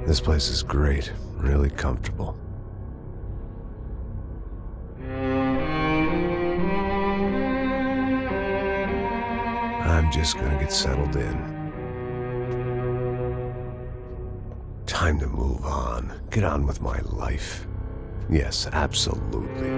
This place is great, really comfortable. I'm just gonna get settled in. Time to move on. Get on with my life. Yes, absolutely.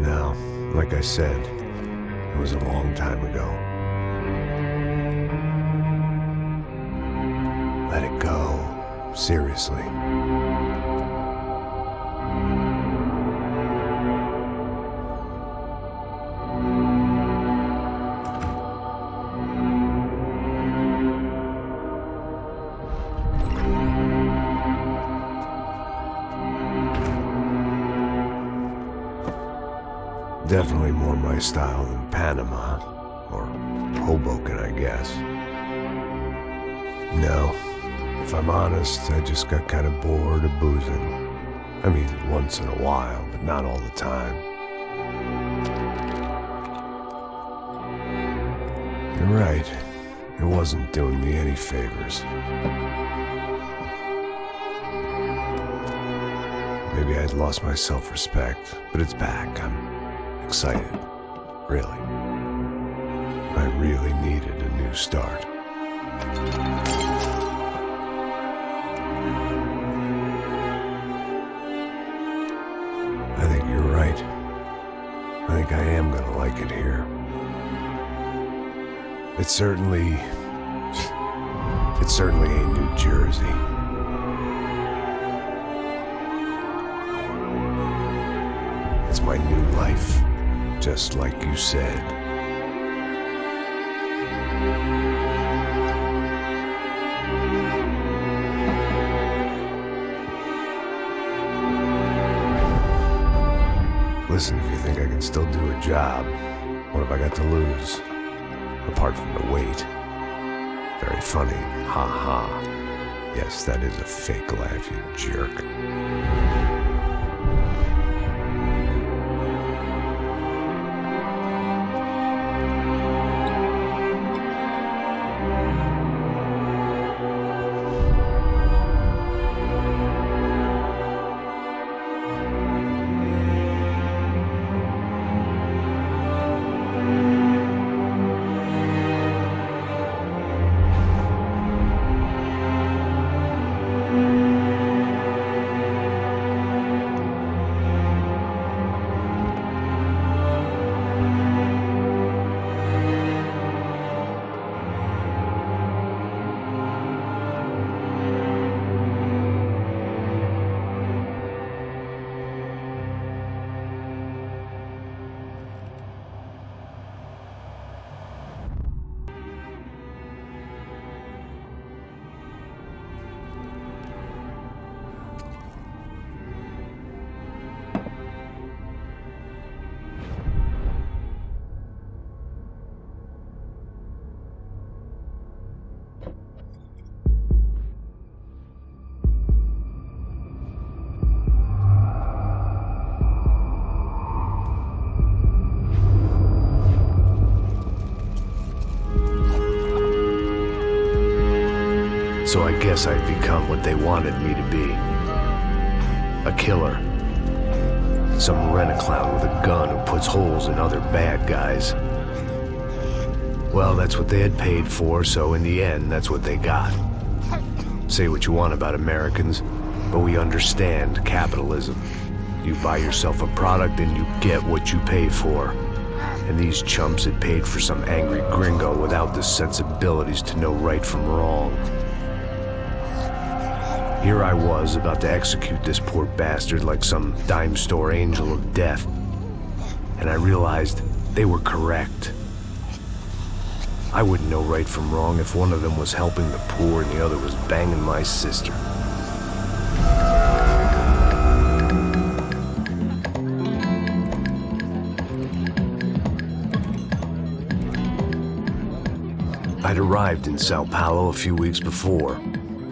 Now, like I said, it was a long time ago. Let it go. Seriously. Definitely more my style than Panama, or Hoboken, I guess. No, if I'm honest, I just got kind of bored of boozing. I mean, once in a while, but not all the time. You're right, it wasn't doing me any favors. Maybe I'd lost my self-respect, but it's back. I'm excited, really. I really needed a new start. I think you're right. I think I am gonna like it here. It's certainly ain't New Jersey. It's my new life. Just like you said. Listen, if you think I can still do a job, what have I got to lose? Apart from the weight. Very funny. Ha ha. Yes, that is a fake laugh, you jerk. So I guess I'd become what they wanted me to be. A killer. Some rent-a-clown with a gun who puts holes in other bad guys. Well, that's what they had paid for, so in the end, that's what they got. Say what you want about Americans, but we understand capitalism. You buy yourself a product and you get what you pay for. And these chumps had paid for some angry gringo without the sensibilities to know right from wrong. Here I was, about to execute this poor bastard like some dime store angel of death. And I realized they were correct. I wouldn't know right from wrong if one of them was helping the poor and the other was banging my sister. I'd arrived in Sao Paulo a few weeks before.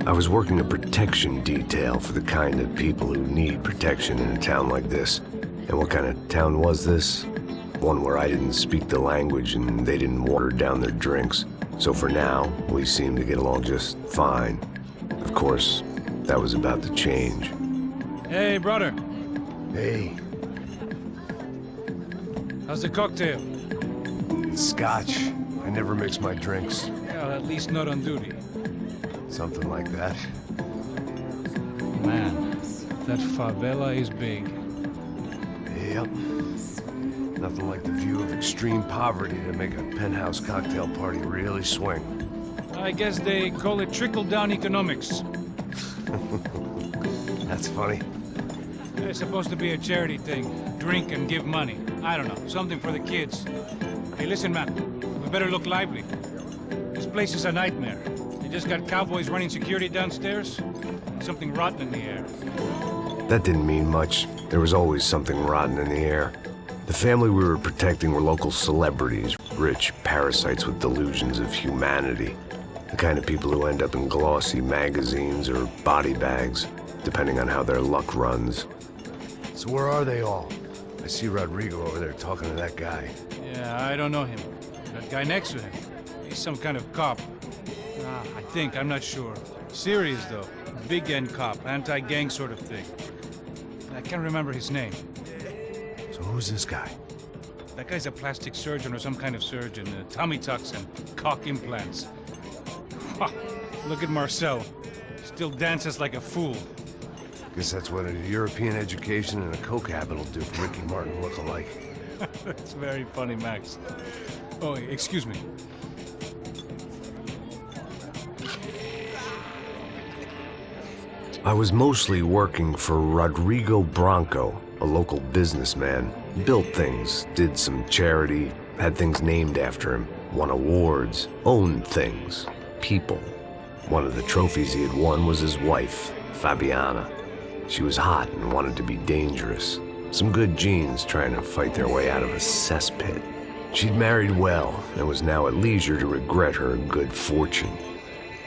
I was working a protection detail for the kind of people who need protection in a town like this. And what kind of town was this? One where I didn't speak the language and they didn't water down their drinks. So for now, we seemed to get along just fine. Of course, that was about to change. Hey, brother. Hey, How's the cocktail? Scotch. I never mix my drinks. Well, at least not on duty. Something like that. Man, that favela is big. Yep. Nothing like the view of extreme poverty to make a penthouse cocktail party really swing. I guess they call it trickle-down economics. That's funny. It's supposed to be a charity thing. Drink and give money. I don't know, something for the kids. Hey, listen, man. We better look lively. This place is a nightmare. They just got cowboys running security downstairs. Something rotten in the air. That didn't mean much. There was always something rotten in the air. The family we were protecting were local celebrities, rich parasites with delusions of humanity. The kind of people who end up in glossy magazines or body bags, depending on how their luck runs. So where are they all? I see Rodrigo over there talking to that guy. Yeah, I don't know him. That guy next to him. He's some kind of cop. I think, I'm not sure. Serious, though. Big end cop, anti-gang sort of thing. I can't remember his name. So who's this guy? That guy's a plastic surgeon or some kind of surgeon. Tummy tucks and cock implants. Ha! Look at Marcel. Still dances like a fool. Guess that's what a European education and a coke habit will do for Ricky Martin look-alike. That's very funny, Max. Oh, excuse me. I was mostly working for Rodrigo Branco, a local businessman. Built things, did some charity, had things named after him, won awards, owned things, people. One of the trophies he had won was his wife, Fabiana. She was hot and wanted to be dangerous. Some good genes trying to fight their way out of a cesspit. She'd married well and was now at leisure to regret her good fortune.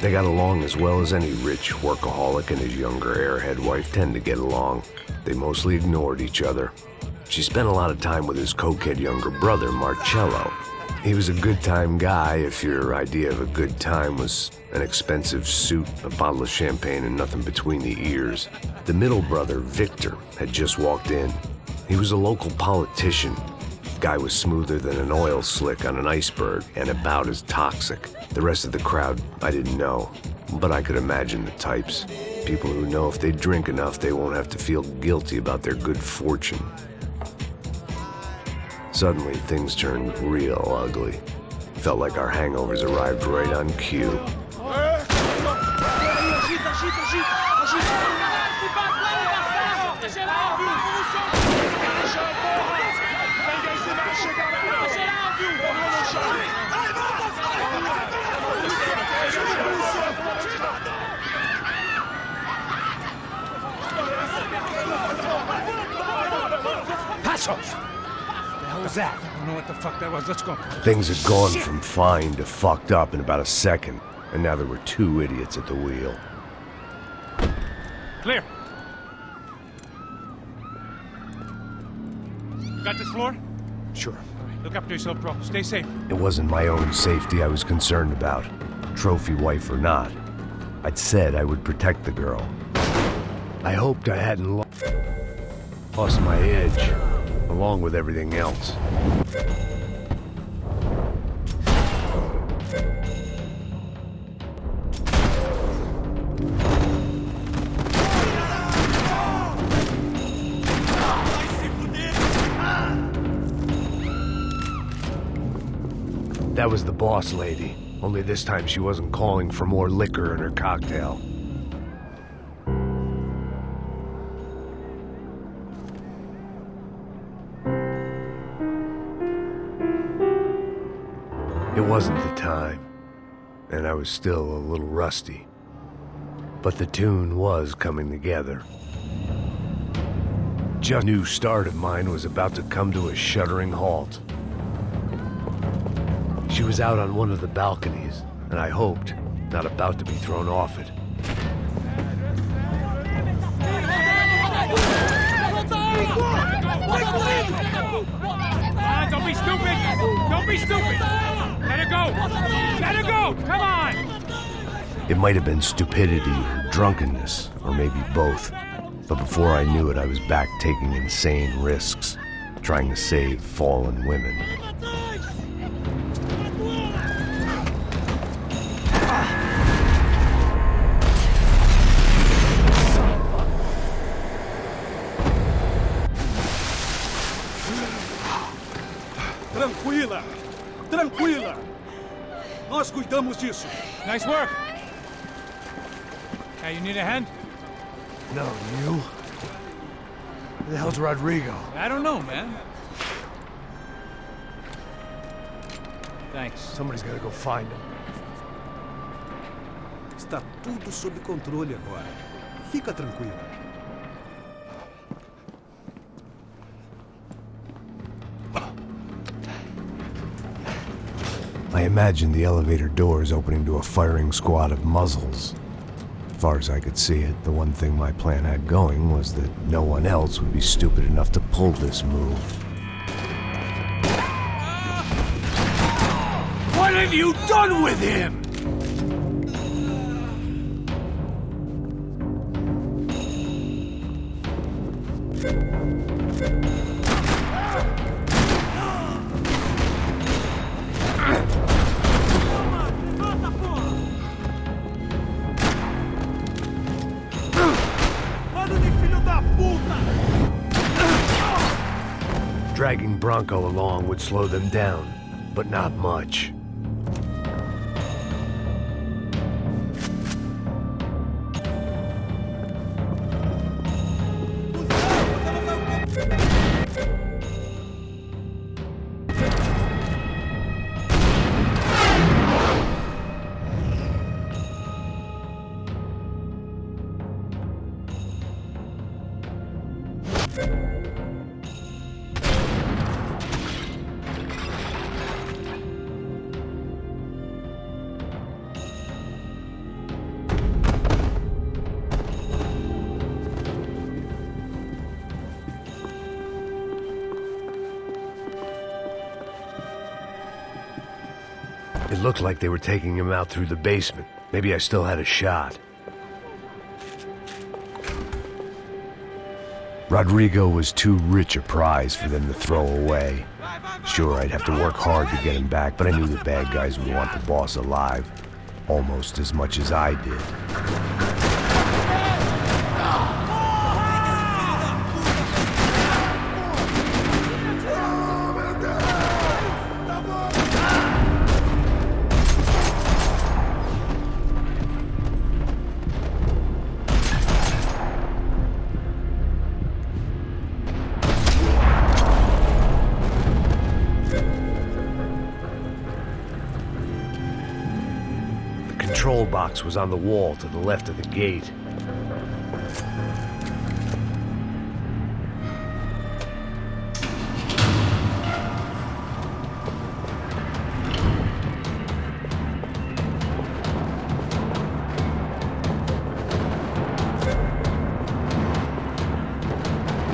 They got along as well as any rich workaholic and his younger airhead wife tend to get along. They mostly ignored each other. She spent a lot of time with his cokehead younger brother, Marcello. He was a good-time guy if your idea of a good time was an expensive suit, a bottle of champagne, and nothing between the ears. The middle brother, Victor, had just walked in. He was a local politician. Guy was smoother than an oil slick on an iceberg and about as toxic. The rest of the crowd, I didn't know, but I could imagine the types. People who know if they drink enough, they won't have to feel guilty about their good fortune. Suddenly, things turned real ugly. Felt like our hangovers arrived right on cue. That? I don't know what the fuck that was. Let's go. Things had gone from fine to fucked up in about a second, and now there were two idiots at the wheel. Clear. You got this floor? Sure. All right, look after yourself, bro. Stay safe. It wasn't my own safety I was concerned about, trophy wife or not. I'd said I would protect the girl. I hoped I hadn't lost my edge, along with everything else. That was the boss lady, only this time she wasn't calling for more liquor in her cocktail. It wasn't the time, and I was still a little rusty. But the tune was coming together. Just a new start of mine was about to come to a shuddering halt. She was out on one of the balconies, and I hoped not about to be thrown off it. Don't be stupid! Don't be stupid! Let her go! Let her go! Come on! It might have been stupidity or drunkenness, or maybe both. But before I knew it, I was back taking insane risks, trying to save fallen women. Tranquila! Tranquila! Nós cuidamos disso. Nice work! Hey, you need a hand? No, you? Who the hell's Rodrigo? I don't know, man. Thanks. Somebody's gotta go find him. Está tudo sob controle agora. Fica tranquila. I imagined the elevator doors opening to a firing squad of muzzles. As far as I could see it, the one thing my plan had going was that no one else would be stupid enough to pull this move. What have you done with him? Dragging Bronco along would slow them down, but not much. It looked like they were taking him out through the basement. Maybe I still had a shot. Rodrigo was too rich a prize for them to throw away. Sure, I'd have to work hard to get him back, but I knew the bad guys would want the boss alive. Almost as much as I did. The control box was on the wall to the left of the gate.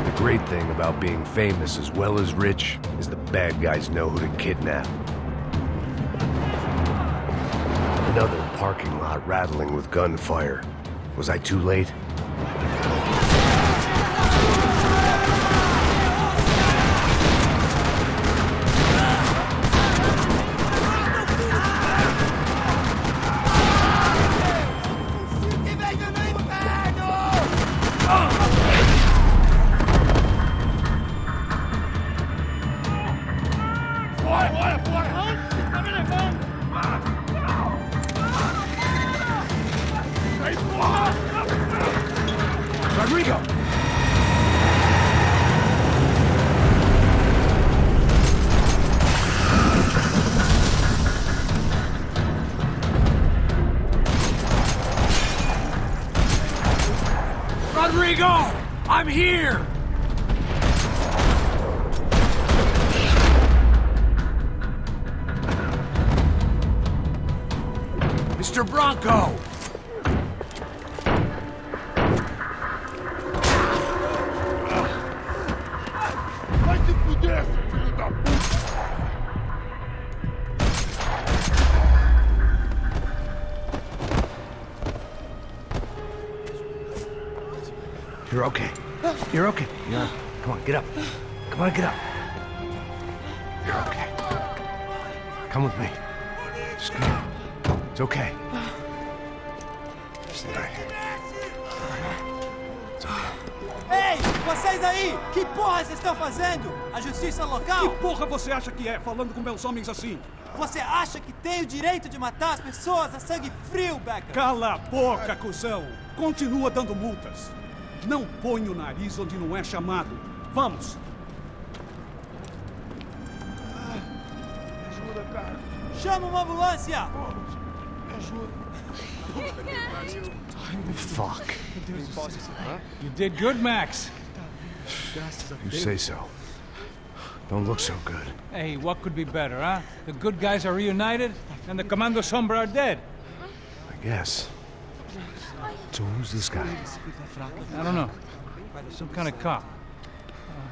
The great thing about being famous as well as rich is the bad guys know who to kidnap. Another parking lot rattling with gunfire. Was I too late? Rodrigo! Rodrigo! I'm here! Mr. Bronco! Vai se fuder, filho da puta! You're okay. You're okay. Yeah. Come on, get up. Come on, get up. You're okay. Come with me. Just come on. It's okay. Stay right here. It's okay. Ei, vocês aí! Que porra vocês estão fazendo? A justiça local? Que porra você acha que é, falando com meus homens assim? Você acha que tem o direito de matar as pessoas a sangue frio, Becker? Cala a boca, cuzão! Continua dando multas. Não põe o nariz onde não é chamado. Vamos! Ajuda, cara. Chama uma ambulância! Me ajuda. Fuck. You did good, Max. You say so. Don't look so good. Hey, what could be better, huh? The good guys are reunited, and the Commando Sombra are dead. I guess. So who's this guy? I don't know. Some kind of cop.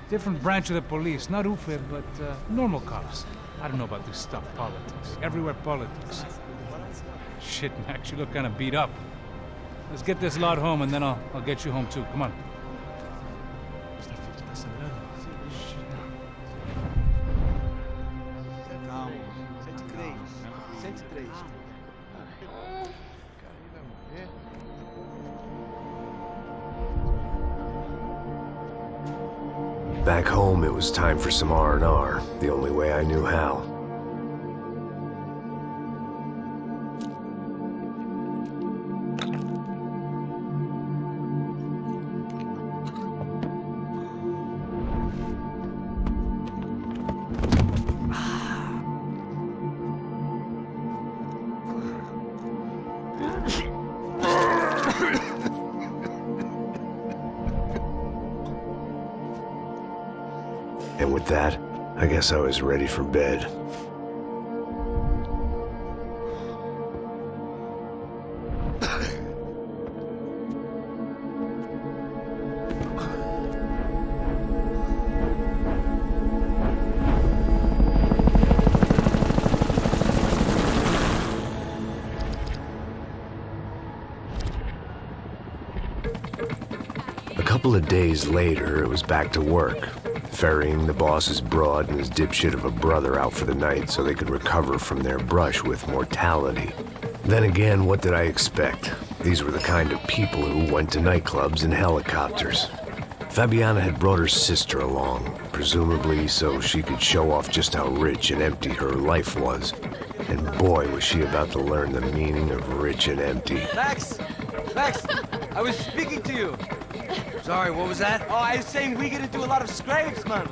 Different branch of the police. Not UFE, but normal cops. I don't know about this stuff, politics. Everywhere politics. Shit, Max, you look kind of beat up. Let's get this lot home, and then I'll get you home, too. Come on. Back home, it was time for some R&R, the only way I knew how. And with that, I guess I was ready for bed. A couple of days later, it was back to work. Ferrying the boss's broad and his dipshit of a brother out for the night so they could recover from their brush with mortality. Then again, what did I expect? These were the kind of people who went to nightclubs in helicopters. Fabiana had brought her sister along, presumably so she could show off just how rich and empty her life was. And boy, was she about to learn the meaning of rich and empty. Max! Max! I was speaking to you! Sorry, what was that? Oh, I was saying we get to do a lot of scrapes, man.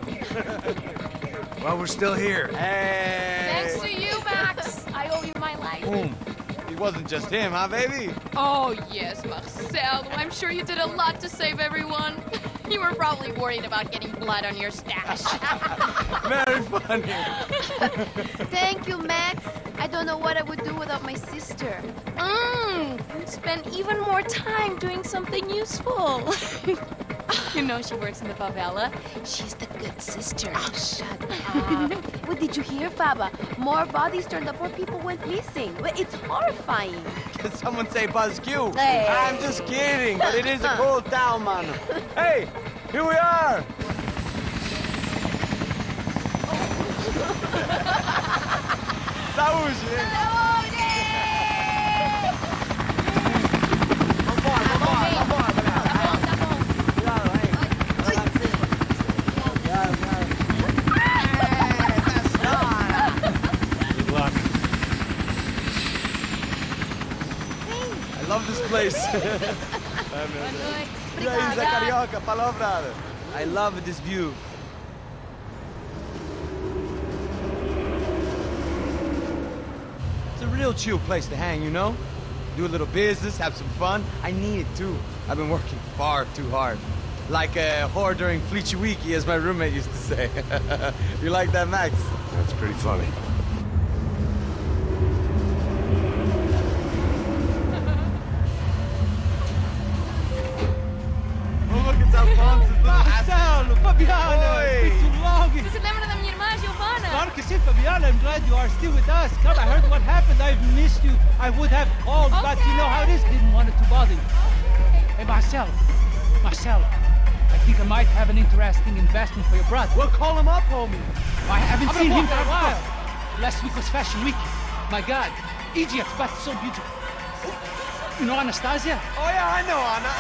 Well, we're still here. Hey! Thanks to you, Max. I owe you my life. Boom. It wasn't just him, huh, baby? Oh, yes, Marcel. I'm sure you did a lot to save everyone. You were probably worried about getting blood on your stash. Very funny. Thank you, Max. I don't know what I would do without my sister. Spend even more time doing something useful. You know she works in the favela. She's the good sister. Oh, shut up. What did you hear, Faba? More bodies turned up where people went missing. It's horrifying. Did someone say Buzz Q? Hey. I'm just kidding, but it is a cool town, man. Hey, here we are. Saúde! I love this place. E aí, Zé Carioca, falou, brother. I love this view. It's a real chill place to hang, you know? Do a little business, have some fun. I need it too. I've been working far too hard. Like a whore during Fleechy Weeky, as my roommate used to say. You like that, Max? That's pretty funny. Fabiana, it's been too long. ¿Tú se lembra de mi hermana Giovanna? Claro que sí, Fabiana. I'm glad you are still with us. Come, I heard what happened. I've missed you. I would have called, but you know how it is. Didn't want it to bother you. Hey, Marcel, I think I might have an interesting investment for your brother. Well, call him up, homie. I haven't seen him for a while. Last week was Fashion Week. My God, Egypt, but so beautiful. You know Anastasia? Oh, yeah, I know, Anna.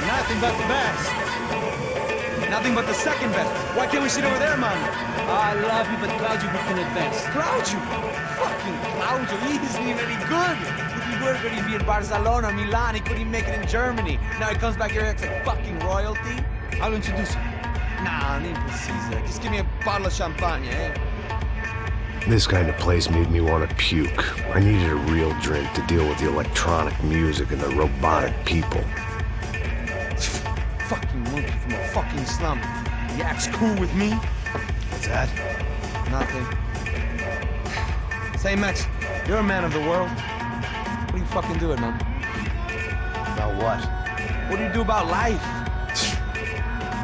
Nothing but the best. Nothing but the second best. Why can't we sit over there, man? I love you, but Claudio booked in advance. Claudio! Fucking Claudio, he isn't even any good. If he were good, he'd be in Barcelona, Milan, he couldn't make it in Germany. Now he comes back here and acts like fucking royalty. I'll introduce you. Nah, NAPISY. Just give me a bottle of champagne, eh? This kind of place made me want to puke. I needed a real drink to deal with the electronic music and the robotic people. Fucking monkey from a fucking slum. He acts cool with me. What's that? Nothing. Say, Max, you're a man of the world. What are you fucking doing, man? About what? What do you do about life?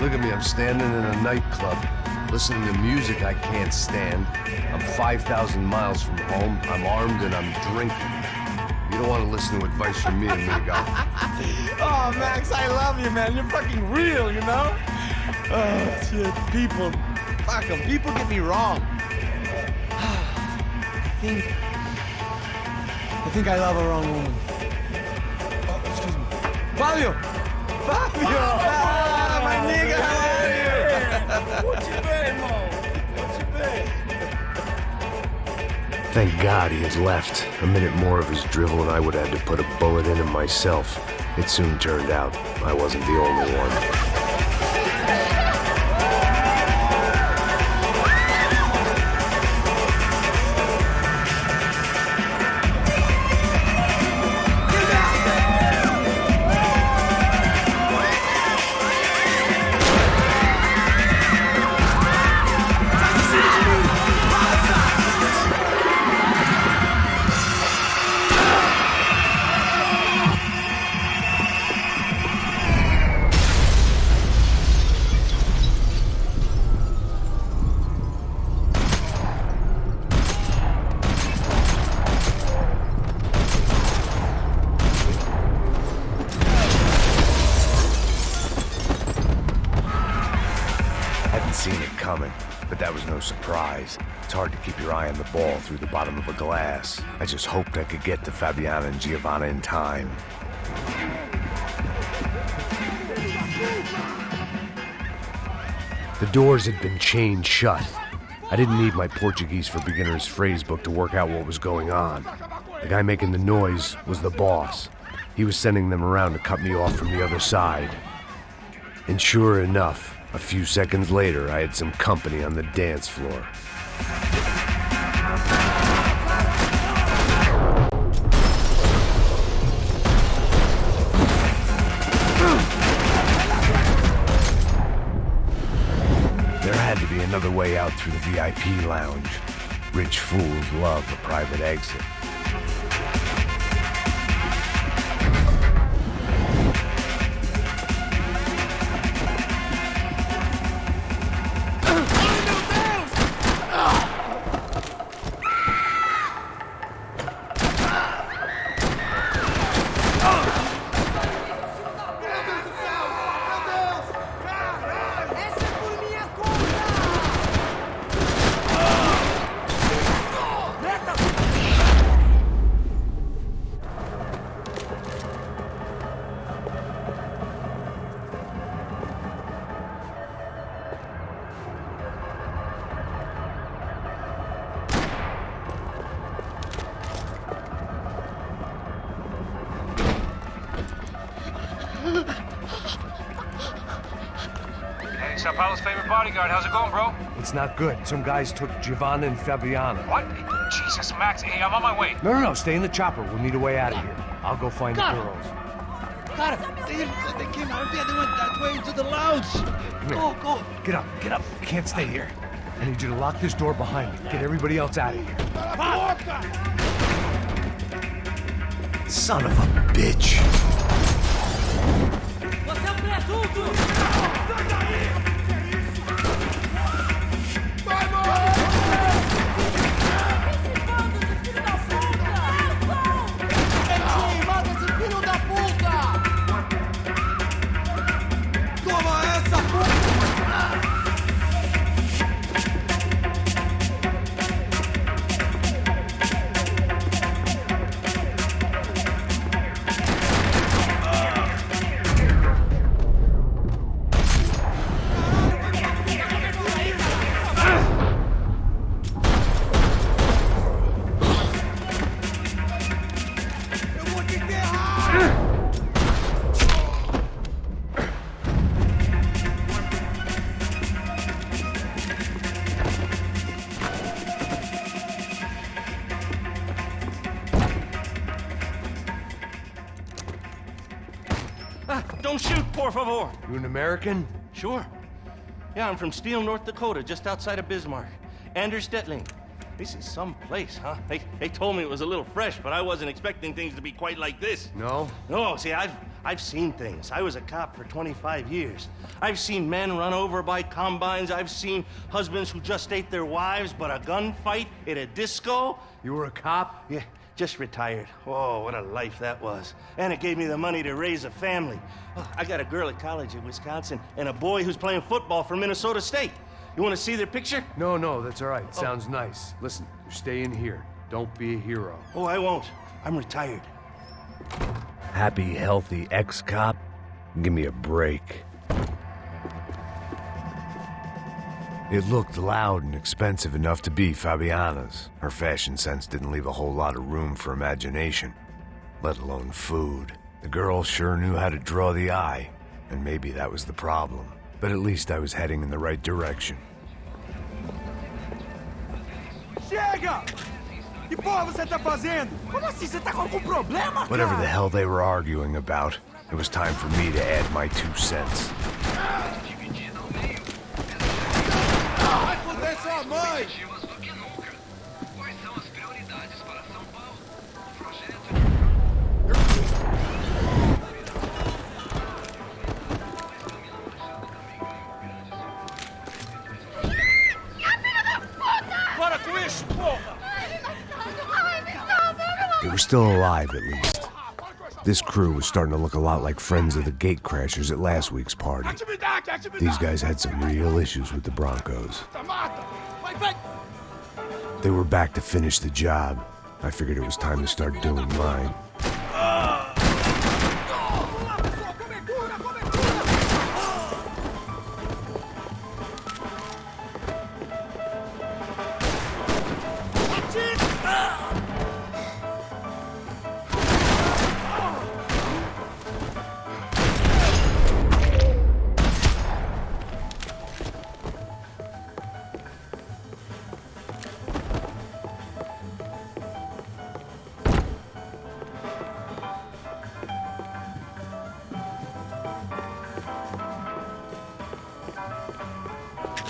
Look at me, I'm standing in a nightclub, listening to music I can't stand. I'm 5,000 miles from home, I'm armed, and I'm drinking. You don't want to listen to advice from me, amigo. Oh, Max, I love you, man. You're fucking real, you know? Oh, shit. People. Fuck them. People get me wrong. I think I love a wrong woman. Oh, excuse me. Fabio! Fabio! Ah, my nigga, how are you? What you been, Mo? What you been? Thank God he had left. A minute more of his drivel and I would have had to put a bullet in him myself. It soon turned out I wasn't the only one. Seen it coming, but that was no surprise. It's hard to keep your eye on the ball through the bottom of a glass. I just hoped I could get to Fabiana and Giovanna in time. The doors had been chained shut. I didn't need my Portuguese for Beginners phrase book to work out what was going on. The guy making the noise was the boss. He was sending them around to cut me off from the other side. And sure enough, a few seconds later, I had some company on the dance floor. There had to be another way out through the VIP lounge. Rich fools love a private exit. Sao Paulo's favorite bodyguard. How's it going, bro? It's not good. Some guys took Giovanna and Fabiana. What? Jesus, Max. Hey, I'm on my way. No, stay in the chopper. We'll need a way out of here. I'll go find the girls. Got it. They came out of there. They went that way into the lounge. Go. Get up. You can't stay here. I need you to lock this door behind me. Get everybody else out of here. Son of a bitch. Você é presunto! Mata esse filho da puta! Toma essa puta! Don't shoot, por favor. You an American? Sure. Yeah, I'm from Steele, North Dakota, just outside of Bismarck. Anders Detling. This is some place, huh? They told me it was a little fresh, but I wasn't expecting things to be quite like this. No? No, see, I've seen things. I was a cop for 25 years. I've seen men run over by combines. I've seen husbands who just ate their wives, but a gunfight at a disco. You were a cop? Yeah, just retired. Oh, what a life that was. And it gave me the money to raise a family. Oh, I got a girl at college in Wisconsin and a boy who's playing football for Minnesota State. You want to see their picture? No, that's all right. Sounds nice. Listen, you stay in here. Don't be a hero. Oh, I won't. I'm retired. Happy, healthy ex-cop? Give me a break. It looked loud and expensive enough to be Fabiana's. Her fashion sense didn't leave a whole lot of room for imagination, let alone food. The girl sure knew how to draw the eye, and maybe that was the problem. But at least I was heading in the right direction. Chega! Que porra você tá fazendo? Como assim? Você tá com algum problema, cara? Whatever the hell they were arguing about, it was time for me to add my 2 cents. Vai foder sua mãe! They were still alive, at least. This crew was starting to look a lot like friends of the gatecrashers at last week's party. These guys had some real issues with the Broncos. They were back to finish the job. I figured it was time to start doing mine.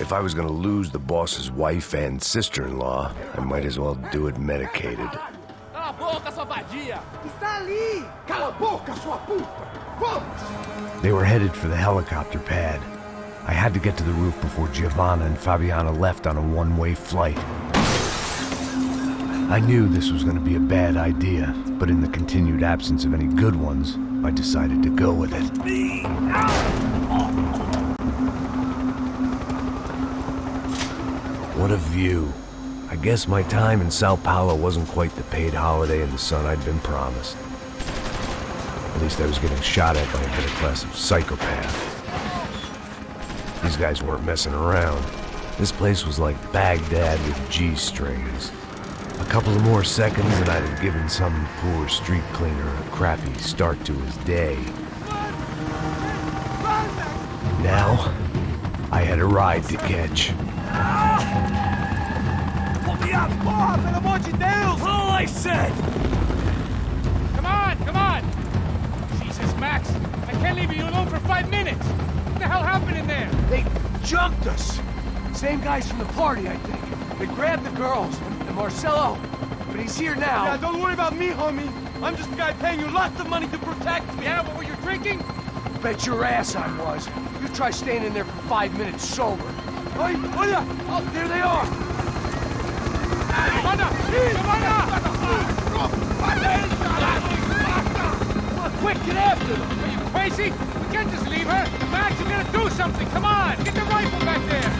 If I was gonna lose the boss's wife and sister-in-law, I might as well do it medicated. Cala a boca, sua vadia! Está ali! Cala a boca, sua puta! Vamos! They were headed for the helicopter pad. I had to get to the roof before Giovanna and Fabiana left on a one-way flight. I knew this was gonna be a bad idea, but in the continued absence of any good ones, I decided to go with it. What a view. I guess my time in Sao Paulo wasn't quite the paid holiday in the sun I'd been promised. At least I was getting shot at by a middle-class psychopath. These guys weren't messing around. This place was like Baghdad with G-strings. A couple of more seconds and I'd have given some poor street cleaner a crappy start to his day. Now, I had a ride to catch. Pull me up! Porra, pelo amor de Deus! All I said! Come on, come on! Jesus, Max, I can't leave you alone for 5 minutes. What the hell happened in there? They jumped us! Same guys from the party, I think. They grabbed the girls, and Marcelo, but he's here now. Yeah, don't worry about me, homie. I'm just a guy paying you lots of money to protect me. Yeah, what were you drinking? Bet your ass I was. You try staying in there for 5 minutes sober. Oi, olha! Oh, there they are! Come on, quick, get after them! Are you crazy? We can't just leave her! Max, you gotta do something! Come on! Get the rifle back there!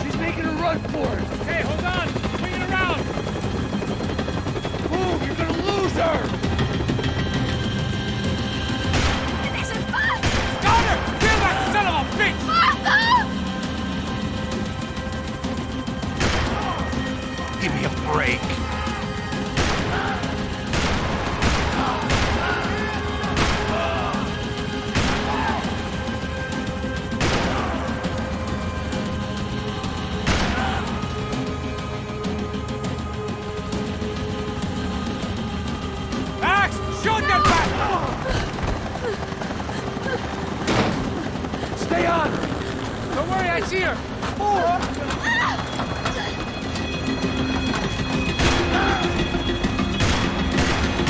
She's making a run for it. Hey, hold on! Swing it around! Move, you're gonna lose her! Got her! Kill that son of a bitch! Give me a break. Max, shoot that back! Stay on her! Don't worry, I see her!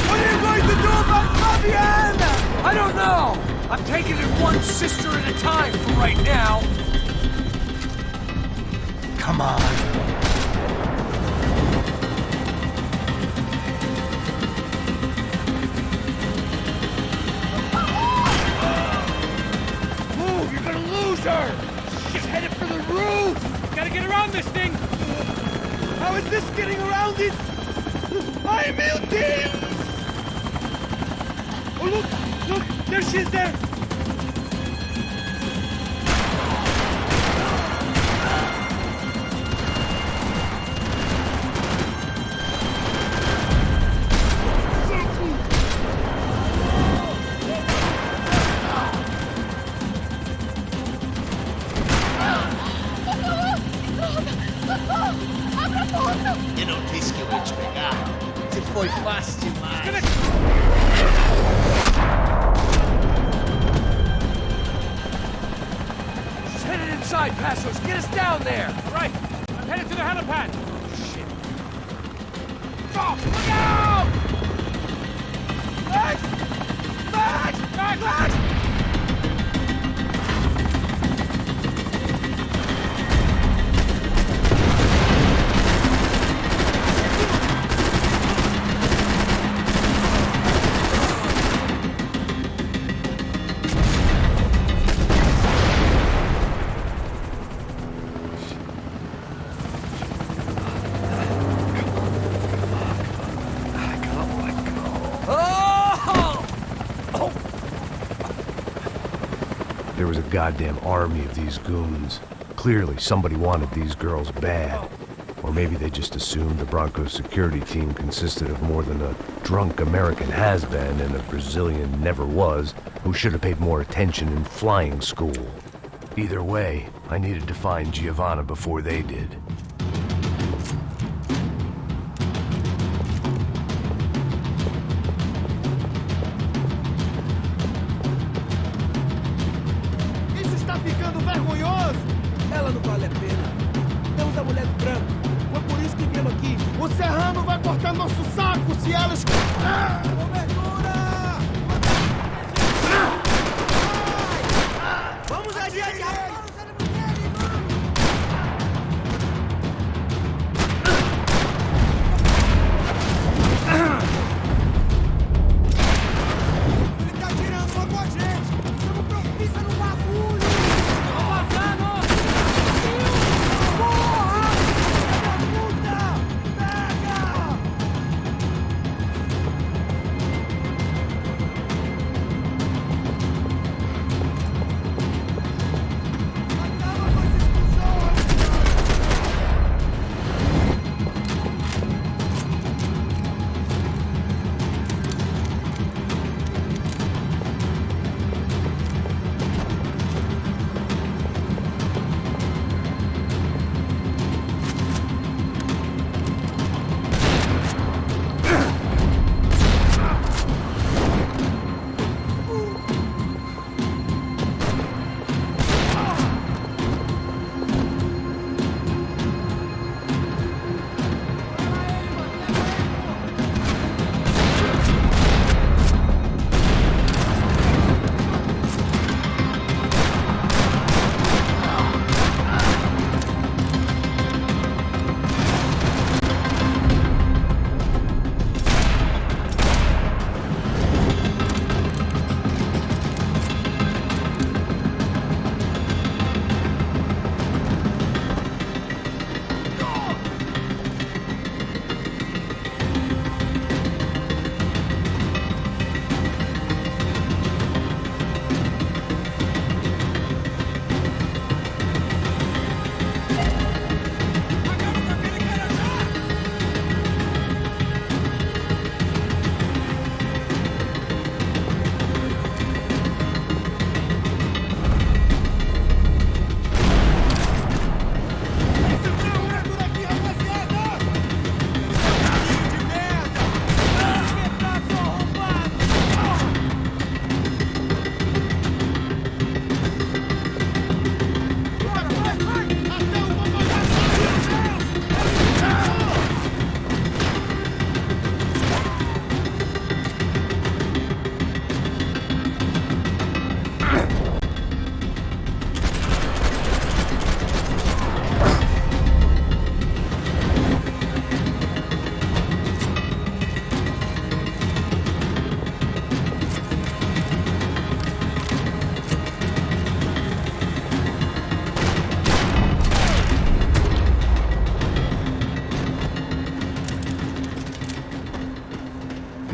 What are you going to do about Fabiana? I don't know! I'm taking it one sister at a time for right now. Come on. Move, you're gonna lose her! She's headed for the roof! Gotta get around this thing! How is this getting around it? Ai, meu Deus! Oh, look! Look! There she is there! Eu não disse que eu ia te pegar. Você foi fácil demais. She's headed inside, Passos. Get us down there! Right, I'm headed to the helipad! Shit. Oh, look out! Max! Max! Max! Max! There was a goddamn army of these goons. Clearly, somebody wanted these girls bad. Or maybe they just assumed the Broncos security team consisted of more than a drunk American has-been and a Brazilian never-was who should have paid more attention in flying school. Either way, I needed to find Giovanna before they did. Isso está ficando vergonhoso! Ela não vale a pena. Temos a mulher do branco. Foi por isso que viemos aqui. O Serrano vai cortar nosso saco se ela... Cobertura! Vamos adiante! Ele tá tirando uma com a gente! Estamos propícia no bagulho! Tô passando! Porra! Filha da puta! Pega!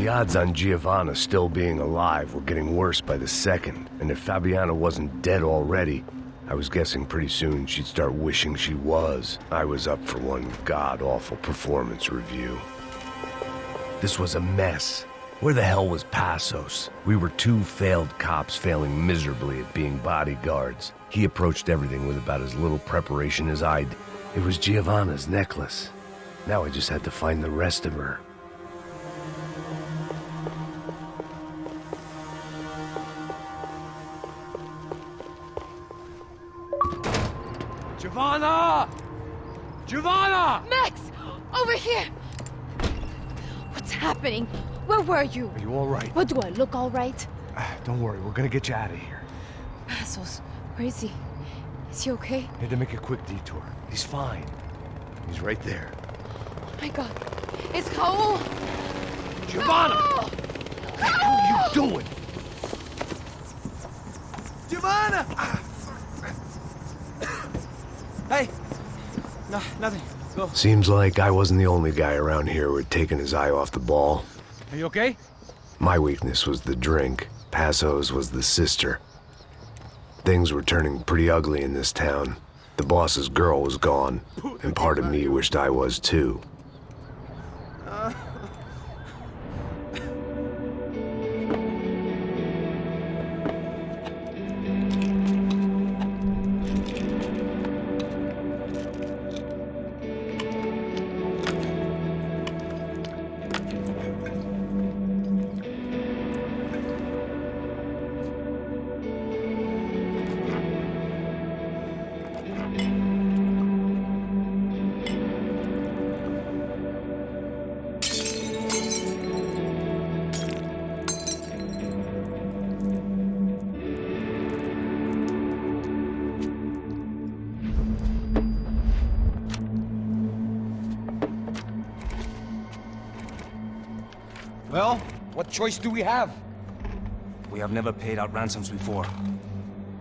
The odds on Giovanna still being alive were getting worse by the second, and if Fabiana wasn't dead already, I was guessing pretty soon she'd start wishing she was. I was up for one god-awful performance review. This was a mess. Where the hell was Passos? We were two failed cops failing miserably at being bodyguards. He approached everything with about as little preparation as I'd. It was Giovanna's necklace. Now I just had to find the rest of her. Giovanna! Giovanna! Max! Over here! What's happening? Where were you? Are you all right? What, do I look all right? Don't worry, we're gonna get you out of here. Passos, where is he? Is he okay? Had to make a quick detour. He's fine. He's right there. Oh my god. It's Raul! Giovanna! Raul! What the hell are you doing? Giovanna! Hey! No, nothing. Go. Seems like I wasn't the only guy around here who had taken his eye off the ball. Are you okay? My weakness was the drink. Passos was the sister. Things were turning pretty ugly in this town. The boss's girl was gone, and part of me wished I was too. Well, what choice do we have? We have never paid out ransoms before.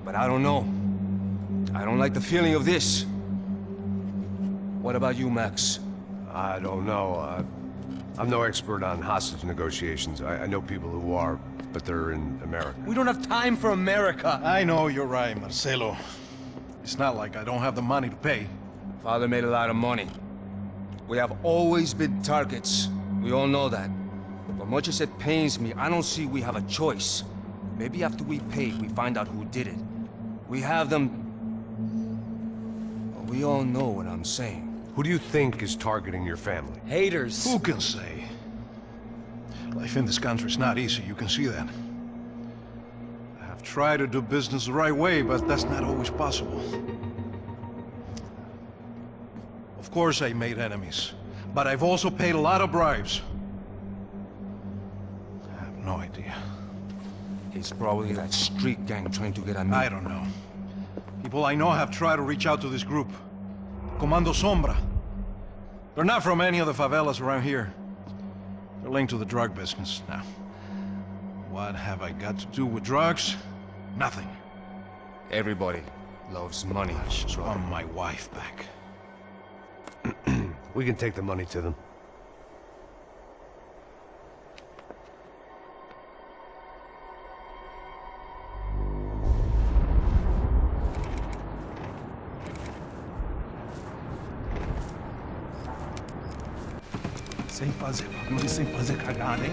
But I don't know. I don't like the feeling of this. What about you, Max? I don't know. I'm no expert on hostage negotiations. I know people who are, but they're in America. We don't have time for America. I know you're right, Marcelo. It's not like I don't have the money to pay. Father made a lot of money. We have always been targets. We all know that. But much as it pains me, I don't see we have a choice. Maybe after we pay, we find out who did it. We have them... But we all know what I'm saying. Who do you think is targeting your family? Haters. Who can say? Life in this country is not easy, you can see that. I have tried to do business the right way, but that's not always possible. Of course I made enemies, but I've also paid a lot of bribes. I have no idea. It's probably that street gang trying to get at me. I don't know. People I know have tried to reach out to this group. Comando Sombra. They're not from any of the favelas around here. They're linked to the drug business. Now, what have I got to do with drugs? Nothing. Everybody loves money. I just want my wife back. We can take the money to them. Sem fazer barulho e sem fazer cagada, hein?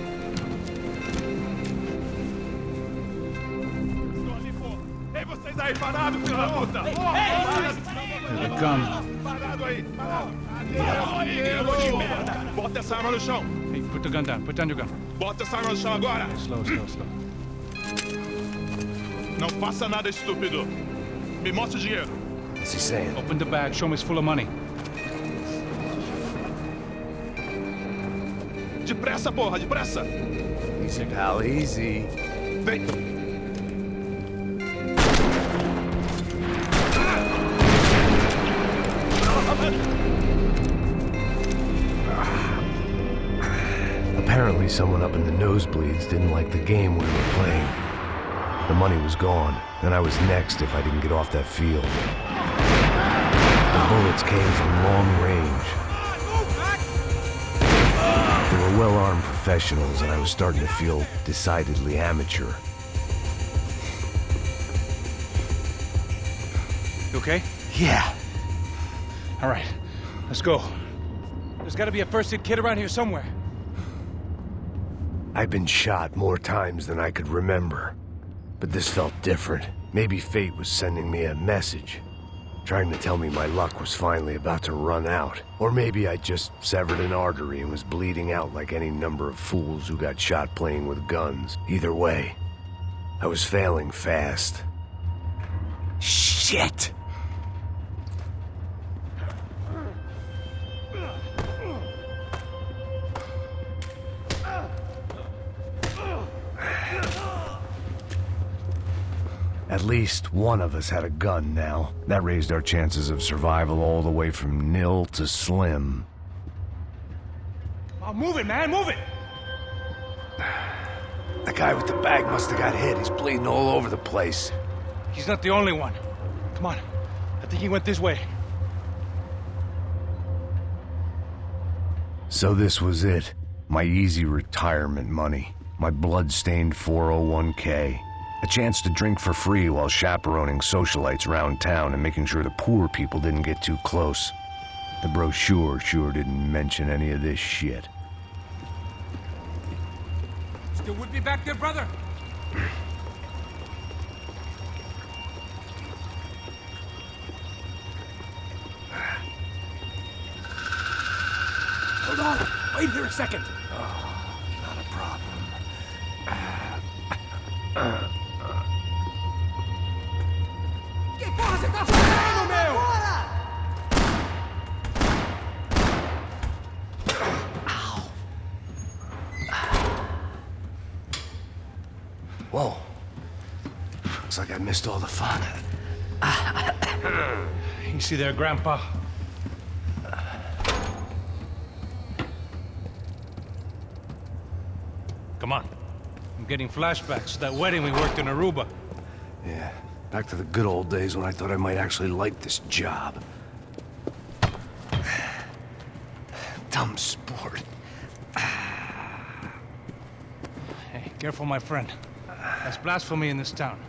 Ei, vocês aí parados, filho da puta! Here they come. Parado aí, parado! Aí, merda! Bota essa arma no chão! Hey, put the gun down. Put down your gun. Bota essa arma no chão agora! Slow, slow, slow. Não faça nada, estúpido! Me mostra o dinheiro! What's he saying? Open the bag. Show me it's full of money. Depressa, porra, depressa! Easy, pal, easy. Vem! Apparently someone up in the nosebleeds didn't like the game we were playing. The money was gone, and I was next if I didn't get off that field. The bullets came from long range. They were well armed armed professionals, and I was starting to feel decidedly amateur. You okay? Yeah. All right, let's go. There's gotta be a first-aid kit around here somewhere. I'd been shot more times than I could remember. But this felt different. Maybe fate was sending me a message, trying to tell me my luck was finally about to run out. Or maybe I just severed an artery and was bleeding out like any number of fools who got shot playing with guns. Either way, I was failing fast. Shit! At least one of us had a gun now. That raised our chances of survival all the way from nil to slim. Oh, move it, man, move it! The guy with the bag must have got hit. He's bleeding all over the place. He's not the only one. Come on, I think he went this way. So this was it. My easy retirement money. My blood-stained 401k. A chance to drink for free while chaperoning socialites around town and making sure the poor people didn't get too close. The brochure sure didn't mention any of this shit. Still would be back there, brother? Hold on! Wait here a second! Oh, not a problem. Que porra você tá fazendo, meu? Whoa. Looks like I missed all the fun. You see there, Grandpa? Come on. I'm getting flashbacks to that wedding we worked in Aruba. Yeah, back to the good old days when I thought I might actually like this job. Dumb sport. Hey, careful, my friend. That's blasphemy in this town.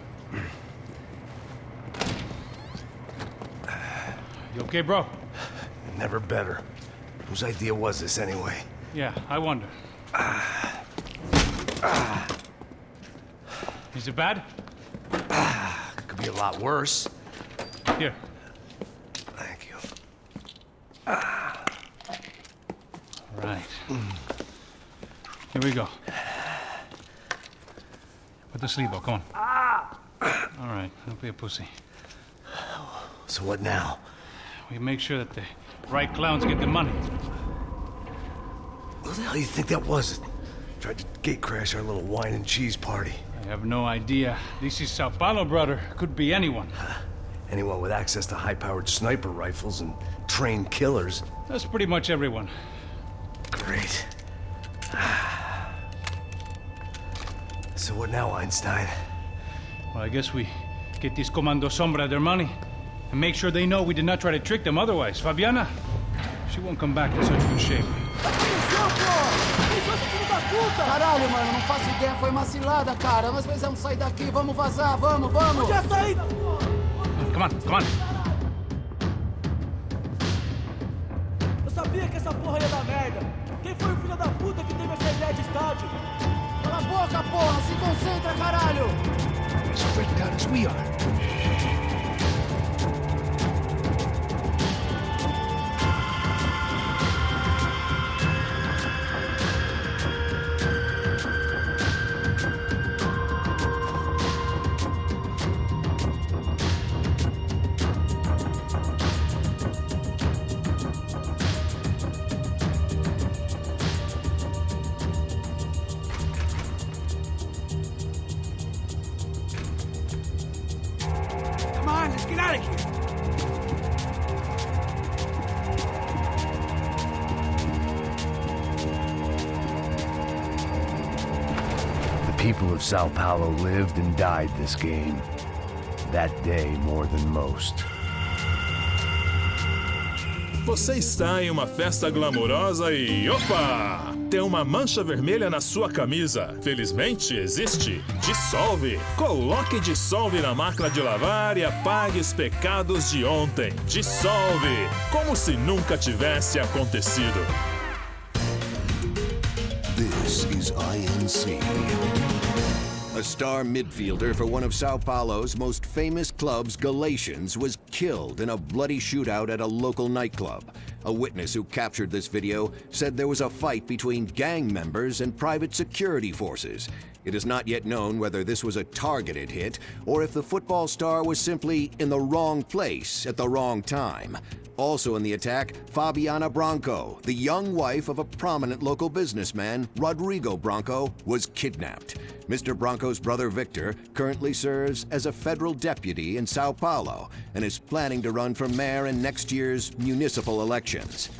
You okay, bro? Never better. Whose idea was this anyway? Yeah, I wonder. Is it bad? Could be a lot worse. Here. Thank you. Right. Here we go. Put the sleeve on, come on. All right, don't be a pussy. So what now? We make sure that the right clowns get the money. What the hell do you think that was? Tried to gate crash our little wine and cheese party. I have no idea. This is Sao Paulo, brother. Could be anyone. Anyone with access to high-powered sniper rifles and trained killers. That's pretty much everyone. Great. So what now, Einstein? Well, I guess we get these Comando Sombra their money and make sure they know we did not try to trick them otherwise. Fabiana, she won't come back in such good shape. Caralho, mano, não faço ideia, foi uma cilada, cara. Nós precisamos sair daqui, vamos vazar, vamos, vamos! Podia sair! Come on, come on. Eu sabia que essa porra ia dar merda. Quem foi o filho da puta que teve essa ideia de estádio? Cala a boca, porra! Se concentra, caralho! As freaked out as we are. Come on, let's get out of here! The people of Sao Paulo lived and died this game. That day more than most. Você está em uma festa glamourosa e... opa! Tem uma mancha vermelha na sua camisa. Felizmente, existe Dissolve. Coloque Dissolve na máquina de lavar e apague os pecados de ontem. Dissolve, como se nunca tivesse acontecido. This is INC. A star midfielder for one of Sao Paulo's most famous clubs, Galatians, was killed in a bloody shootout at a local nightclub. A witness who captured this video said there was a fight between gang members and private security forces. It is not yet known whether this was a targeted hit or if the football star was simply in the wrong place at the wrong time. Also in the attack, Fabiana Branco, the young wife of a prominent local businessman, Rodrigo Branco, was kidnapped. Mr. Branco's brother Victor currently serves as a federal deputy in Sao Paulo and is planning to run for mayor in next year's municipal elections.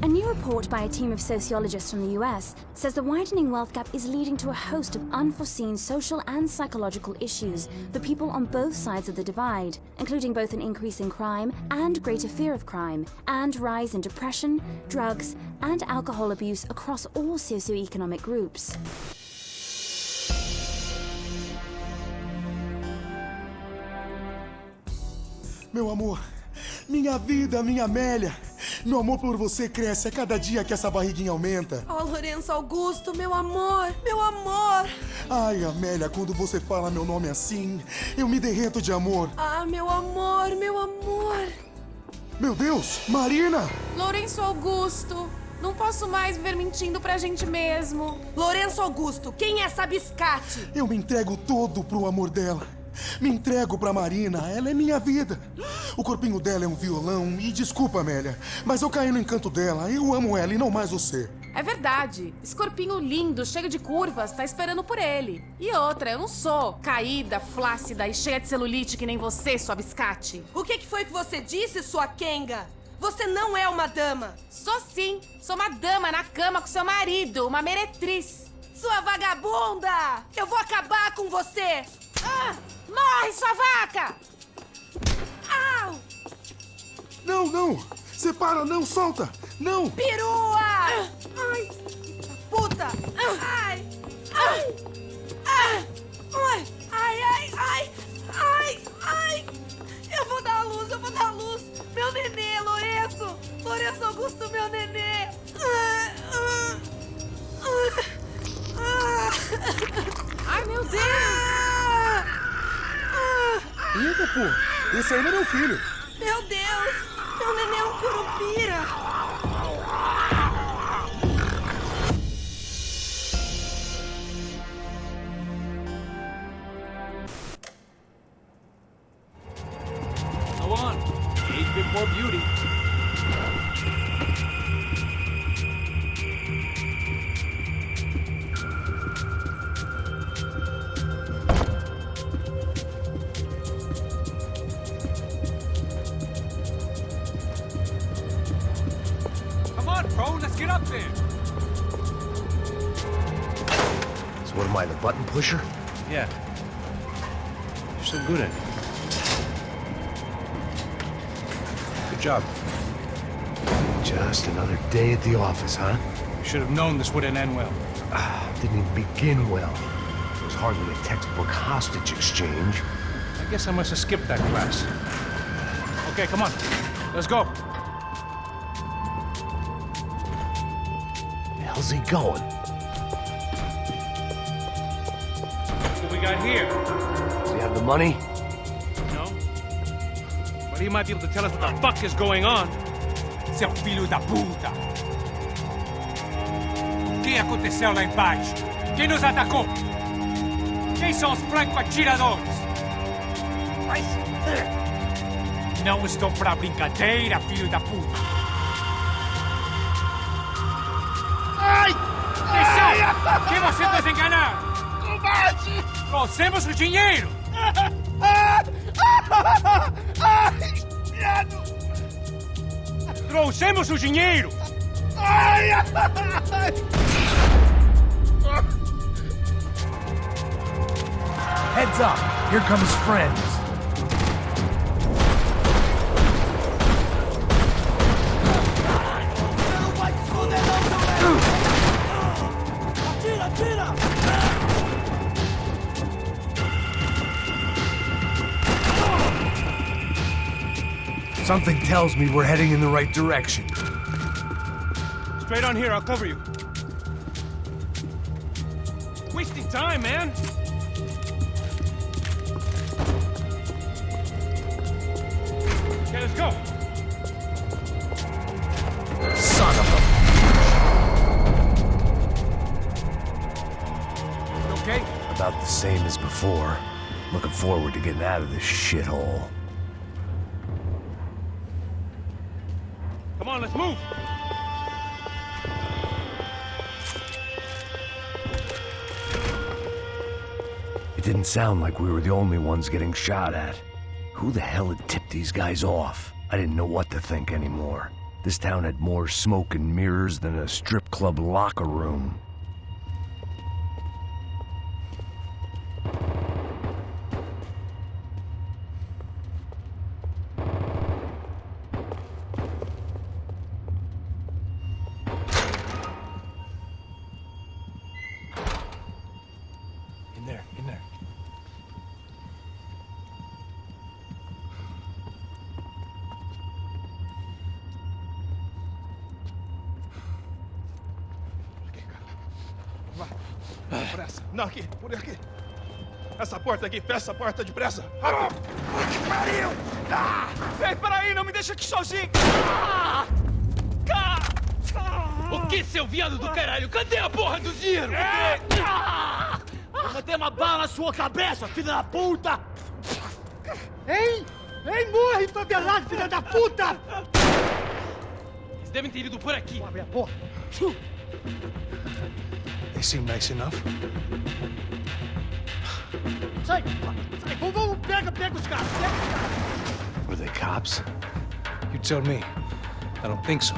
A new report by a team of sociologists from the US says the widening wealth gap is leading to a host of unforeseen social and psychological issues for people on both sides of the divide, including both an increase in crime and greater fear of crime, and rise in depression, drugs, and alcohol abuse across all socioeconomic groups. Meu amor, minha vida, minha Amélia. Meu amor por você cresce a cada dia que essa barriguinha aumenta. Oh, Lourenço Augusto, meu amor, meu amor. Ai, Amélia, quando você fala meu nome assim, eu me derreto de amor. Ah, meu amor, meu amor. Meu Deus, Marina! Lourenço Augusto, não posso mais viver mentindo pra gente mesmo. Lourenço Augusto, quem é essa biscate? Eu me entrego todo pro amor dela. Me entrego pra Marina, ela é minha vida. O corpinho dela é um violão e desculpa, Amélia, mas eu caí no encanto dela. Eu amo ela e não mais você. É verdade. Esse corpinho lindo, cheio de curvas, tá esperando por ele. E outra, eu não sou caída, flácida e cheia de celulite que nem você, sua biscate. O que foi que você disse, sua quenga? Você não é uma dama. Sou sim. Sou uma dama na cama com seu marido, uma meretriz. Sua vagabunda! Eu vou acabar com você! Ah! Morre, sua vaca! Au! Não, não! Separa, não, solta! Não! Perua! Ai! Puta! Ai! Ai! Ai! Ai, ai, ai! Ai, ai! Eu vou dar a luz, eu vou dar a luz! Meu nenê, Lourenço! Lourenço Augusto, meu nenê! Ai, meu Deus! Eita, pô! Esse aí não é meu filho! Meu Deus! Meu neném é um curupira! Go on. Age before beauty. Come on, bro. Let's get up there. So what am I, the button pusher? Yeah. You're so good at it. Good job. Just another day at the office, huh? You should have known this wouldn't end well. Didn't even begin well. It was hardly a textbook hostage exchange. I guess I must have skipped that class. Okay, come on. Let's go. The hell's he going? What we got here? Does he have the money? No. But he might be able to tell us what the fuck is going on. Seu filho da puta! O que aconteceu lá embaixo? Quem nos atacou? Quem são os franco-atiradores? Não estou pra brincadeira, filho da puta! Ai! Deixa! Que você desenganar! Combate! Trouxemos o dinheiro! Trouxemos o dinheiro! Ai! Heads up! Here come his friends. Something tells me we're heading in the right direction. Straight on here, I'll cover you. Wasting time, man! Okay, let's go! Son of a... You okay? About the same as before. Looking forward to getting out of this shithole. Come on, let's move! It didn't sound like we were the only ones getting shot at. Who the hell had tipped these guys off? I didn't know what to think anymore. This town had more smoke and mirrors than a strip club locker room. In there. Vai. Depressa. Não, aqui. Por aqui. Essa porta aqui. Fecha essa porta depressa. Rápido. Que pariu! Ah! Ei, peraí. Não me deixa aqui sozinho. O que, seu viado do caralho? Cadê a porra do dinheiro? Eu vou ter uma bala na sua cabeça, filha da puta! Ei! Ei, morre, favelado, filha da puta! Eles devem ter ido por aqui. Abre a porta. They seem nice enough. Sai! Sai! Vamos, pega os caras! Pega os caras! Were they cops? You tell me. I don't think so.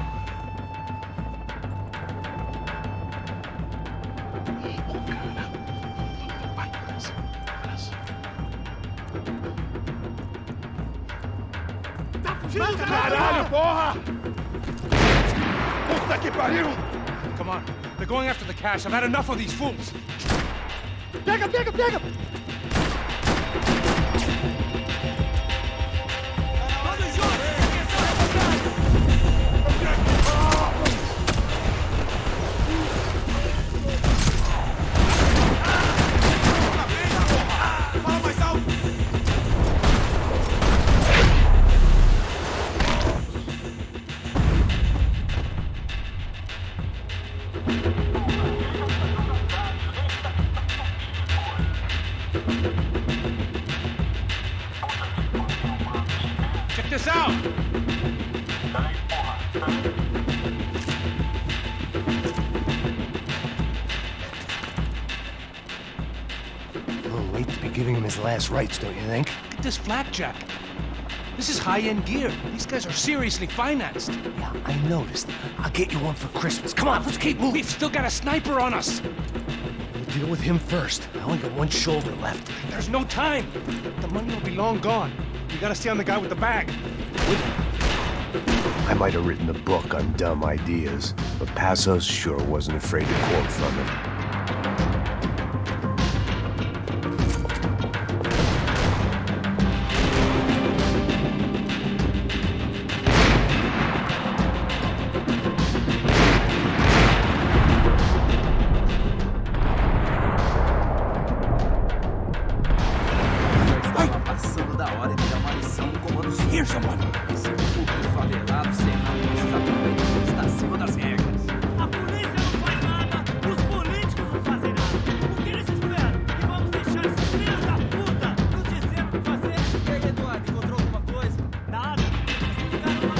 Caralho, porra! Puta que pariu! Come on. They're going after the cash. I've had enough of these fools. Pega! Fala mais alto! Check this out! A little late to be giving him his last rites, don't you think? Look at this flakjack. This is high-end gear. These guys are seriously financed. Yeah, I noticed. I'll get you one for Christmas. Come on, let's keep moving. We've still got a sniper on us. We'll deal with him first. I only got one shoulder left. There's no time. The money will be long gone. You gotta stay on the guy with the bag. I might have written a book on dumb ideas, but Passos sure wasn't afraid to quote from it. Hear someone! Esse público favelado sem nada está acima das regras. A polícia não faz nada, os políticos não fazem nada. O que eles esperam? E vamos deixar esses filhos da puta nos dizer o que fazer? E aí, Eduardo, encontrou alguma coisa? Nada. Eles ficaram lá.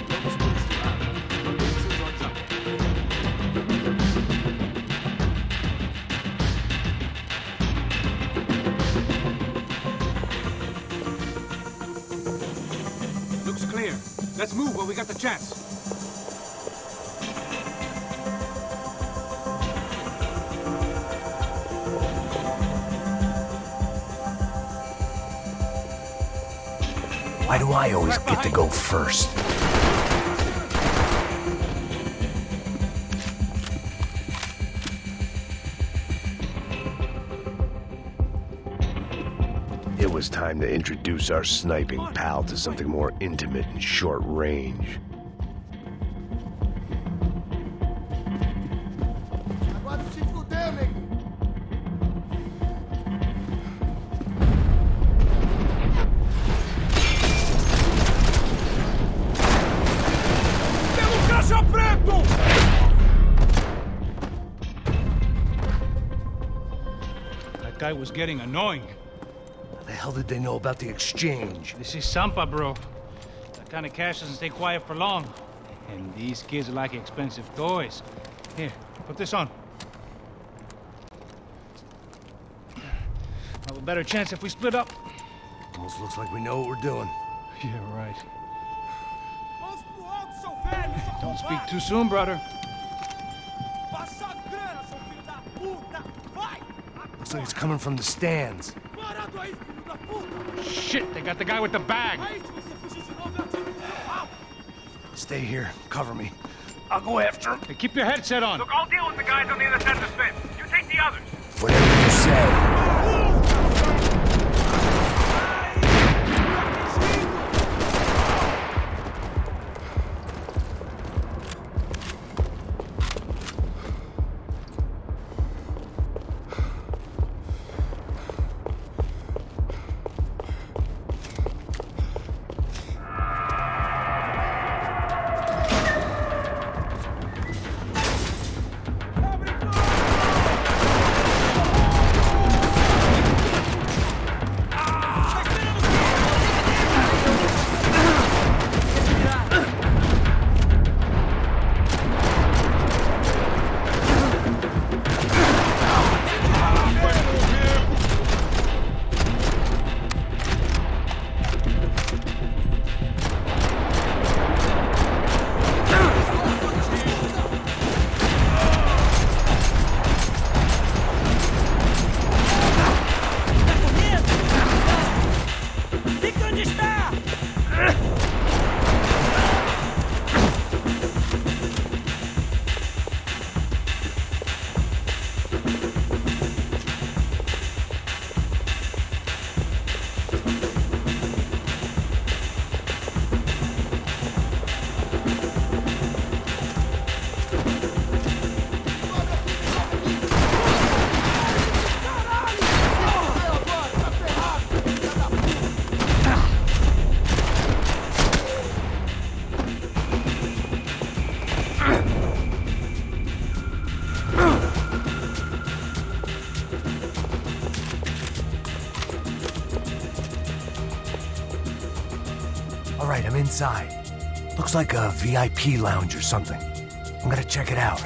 Vamos por esse lado. Mantemos os olhos abertos. Looks clear. Let's move while we got the chance. Why do I always get to go first? It It was time to introduce our sniping pal to something more intimate and short range. Agora se fudeu, nego. Pelo caixa preto! That guy was getting annoying. How the hell did they know about the exchange? This is Sampa, bro. That kind of cash doesn't stay quiet for long. And these kids like expensive toys. Here, put this on. Have a better chance if we split up. Almost looks like we know what we're doing. Yeah, right. Don't speak too soon, brother. Looks like it's coming from the stands. Shit, they got the guy with the bag. Stay here. Cover me. I'll go after him. Hey, keep your headset on. Look, I'll deal with the guys on the other side of the fence. You take the others. Whatever you say. All right, I'm inside. Looks like a VIP lounge or something. I'm gonna check it out.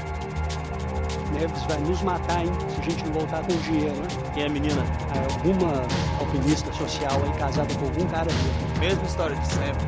Neves vai nos matar, hein, se a gente não voltar com dinheiro, né? E a menina? É alguma alpinista social aí, casada com algum cara aqui. Mesma história de sempre.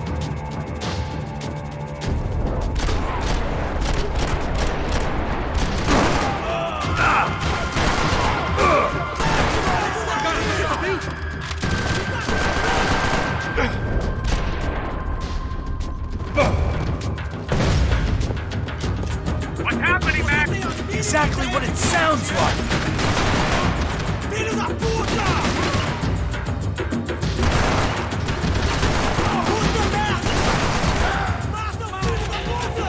What's happening, Mac? Exactly what it sounds like! Filho da puta! Puta merda! Mata o filho da puta!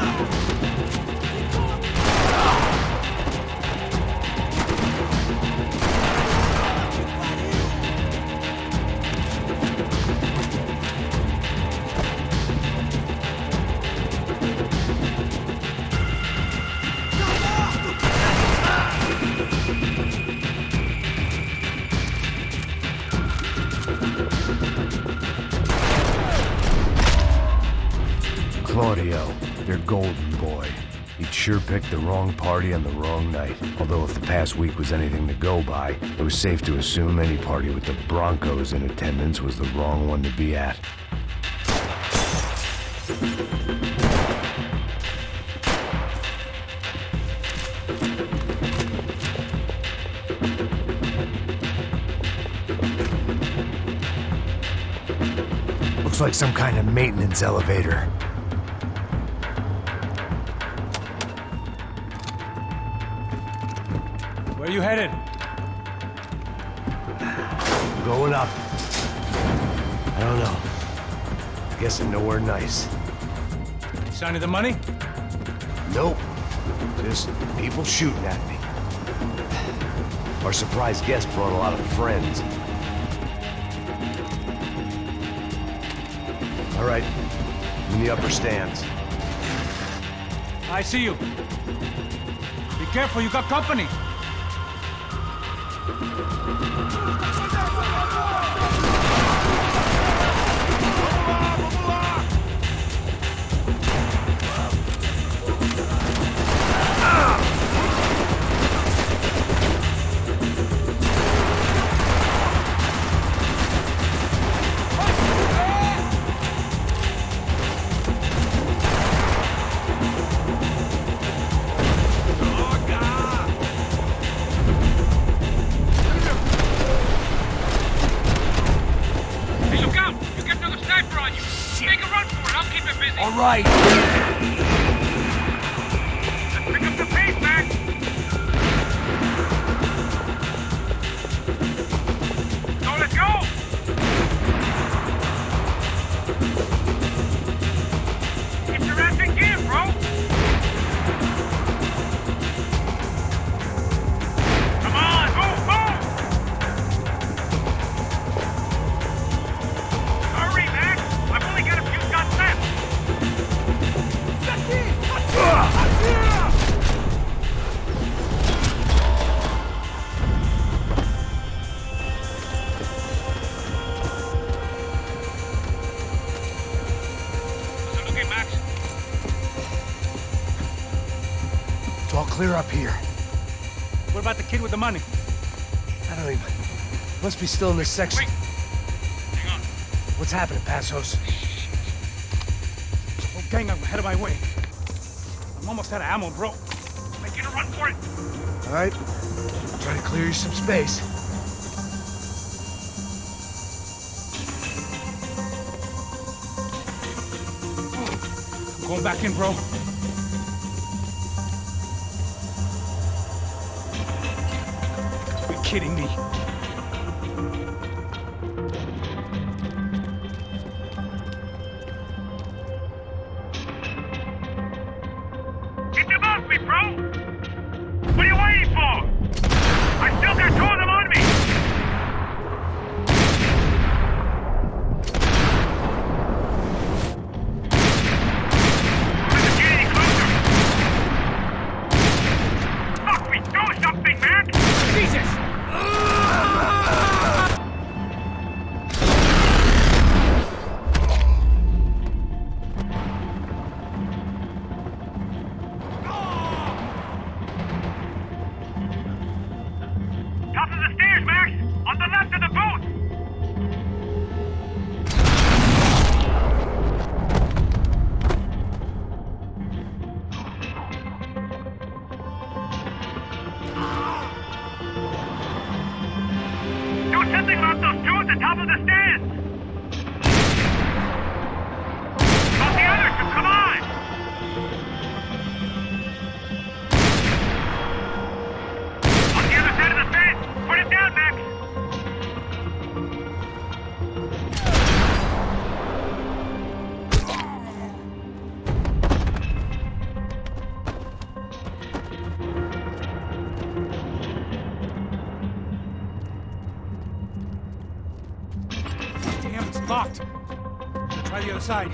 Claudio, their golden boy. He'd sure picked the wrong party on the wrong night. Although if the past week was anything to go by, it was safe to assume any party with the Broncos in attendance was the wrong one to be at. Looks like some kind of maintenance elevator. Where are you headed? Going up. I don't know. Guessing nowhere nice. Sign of the money? Nope. Just people shooting at me. Our surprise guest brought a lot of friends. All right, in the upper stands. I see you. Be careful, you got company. All right. Let's pick up the pace, Max. So let's go. Get your ass in gear, bro. Come on, move, move. Hurry, Max. I've only got a few shots left. It's all clear up here. What about the kid with the money? I don't even... Must be still in this section. Wait. Hang on. What's happening, Passos? Oh, gang, I'm ahead of my way. I'm almost out of ammo, bro. Making a run for it. All right. Try to clear you some space. I'm going back in, bro. You're kidding me. Get them off me, bro! What are you waiting for? I still got two of them on me! Doesn't get any closer! Fuck me, do something, man! Jesus! Top of the stairs, Max! On the left of the booth! Do something about those two at the top of the stairs! About the other two, come on! On the other side of the fence! Put it down, Max! Damn, it's locked. Try the other side.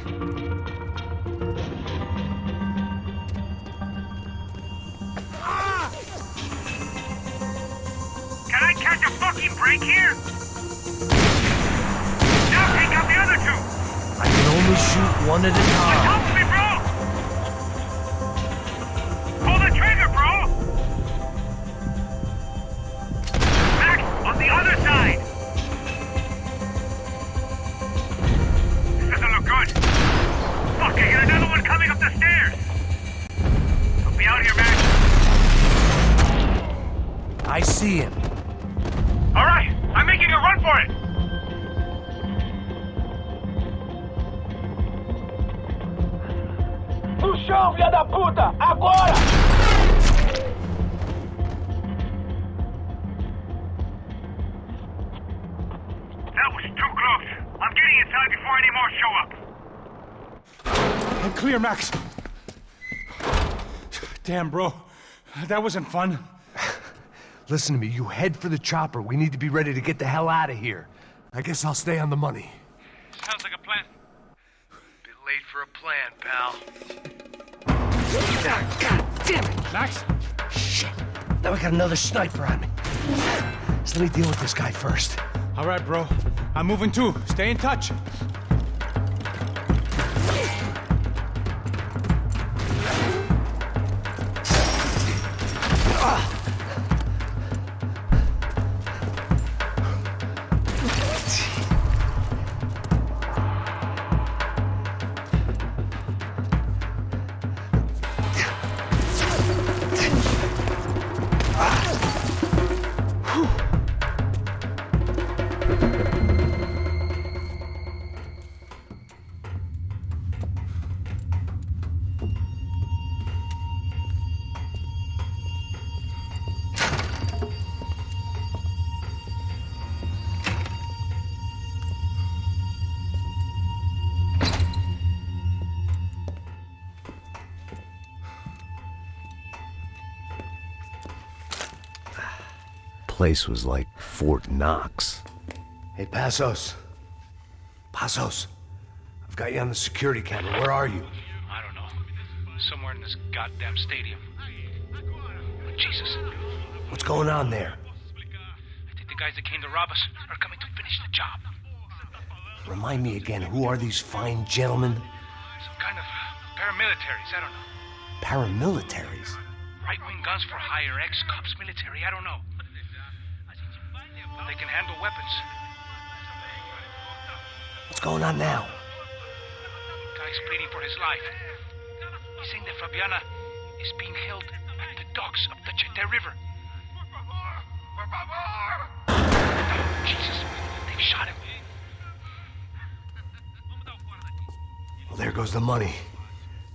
Can I catch a fucking break here? Now take out the other two! I can only shoot one at a time. Help me, bro! Pull the trigger, bro! Max, on the other side! This doesn't look good. Fuck, I got another one coming up the stairs! Help me out here, Max. I see him. All right, I'm making a run for it! No chão, filha da puta! Agora! That was too close. I'm getting inside Clear, Max. Damn, bro. That wasn't fun. Listen to me, you head for the chopper. We need to be ready to get the hell out of here. I guess I'll stay on the money. Sounds like a plan. Bit late for a plan, pal. God damn it, Max. Shit. Now we got another sniper on me. So let me deal with this guy first. All right, bro. I'm moving too. Stay in touch. Place was like Fort Knox. Hey, Passos. Passos. I've got you on the security camera. Where are you? I don't know. Somewhere in this goddamn stadium. Jesus. What's going on there? I think the guys that came to rob us are coming to finish the job. Remind me again, who are these fine gentlemen? Some kind of paramilitaries, I don't know. Paramilitaries? Right-wing guns for hire, ex-cops, military, I don't know. They can handle weapons. What's going on now? Guy's pleading for his life. He's saying that Fabiana is being held at the docks of the Chete River. Oh, Jesus, they've shot him. Well, there goes the money.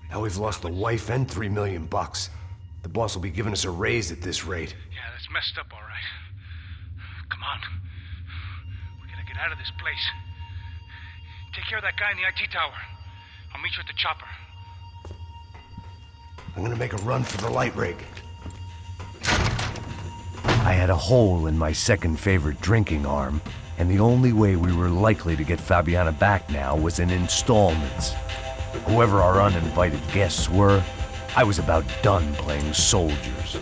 Now we've lost the wife and $3 million. The boss will be giving us a raise at this rate. Yeah, that's messed up, all right. Come on. We gotta get out of this place. Take care of that guy in the IT tower. I'll meet you at the chopper. I'm gonna make a run for the light rig. I had a hole in my second favorite drinking arm, and the only way we were likely to get Fabiana back now was in installments. Whoever our uninvited guests were, I was about done playing soldiers.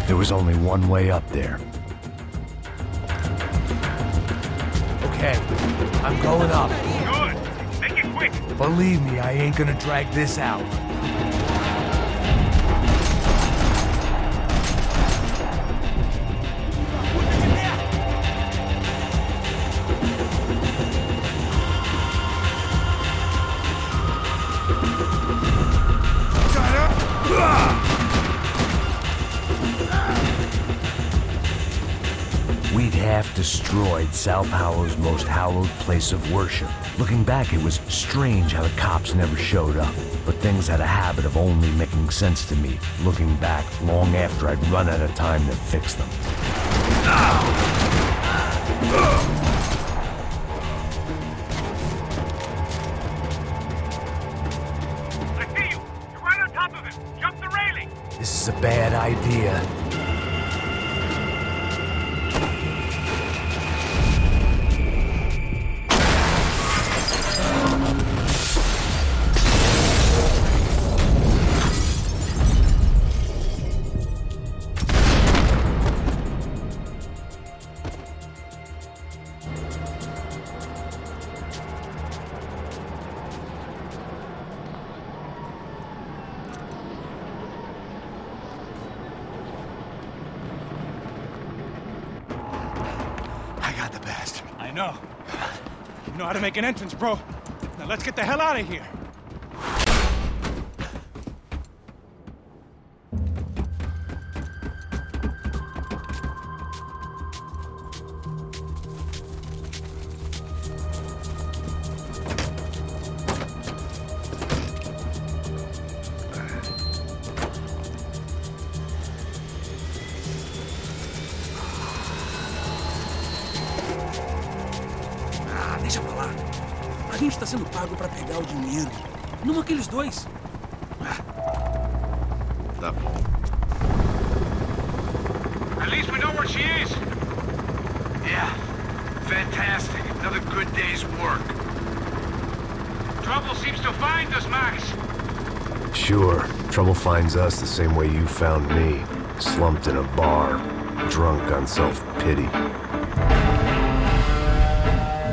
There was only one way up there. Okay, I'm going up. Good. Make it quick. Believe me, I ain't gonna drag this out. We'd half destroyed Sao Paulo's most hallowed place of worship. Looking back, it was strange how the cops never showed up. But things had a habit of only making sense to me, looking back long after I'd run out of time to fix them. I see you. You're right on top of him. Jump the railing. This is a bad idea. bastard. I know. You know how to make an entrance, bro. Now let's get the hell out of here. Deixa pra lá. A gente tá sendo pago pra pegar o dinheiro. Não aqueles dois. Tá. At least we know where she is. Yeah, fantastic. Another good day's work. Trouble seems to find us, Max. Sure, trouble finds us the same way you found me. Slumped in a bar, drunk on self-pity.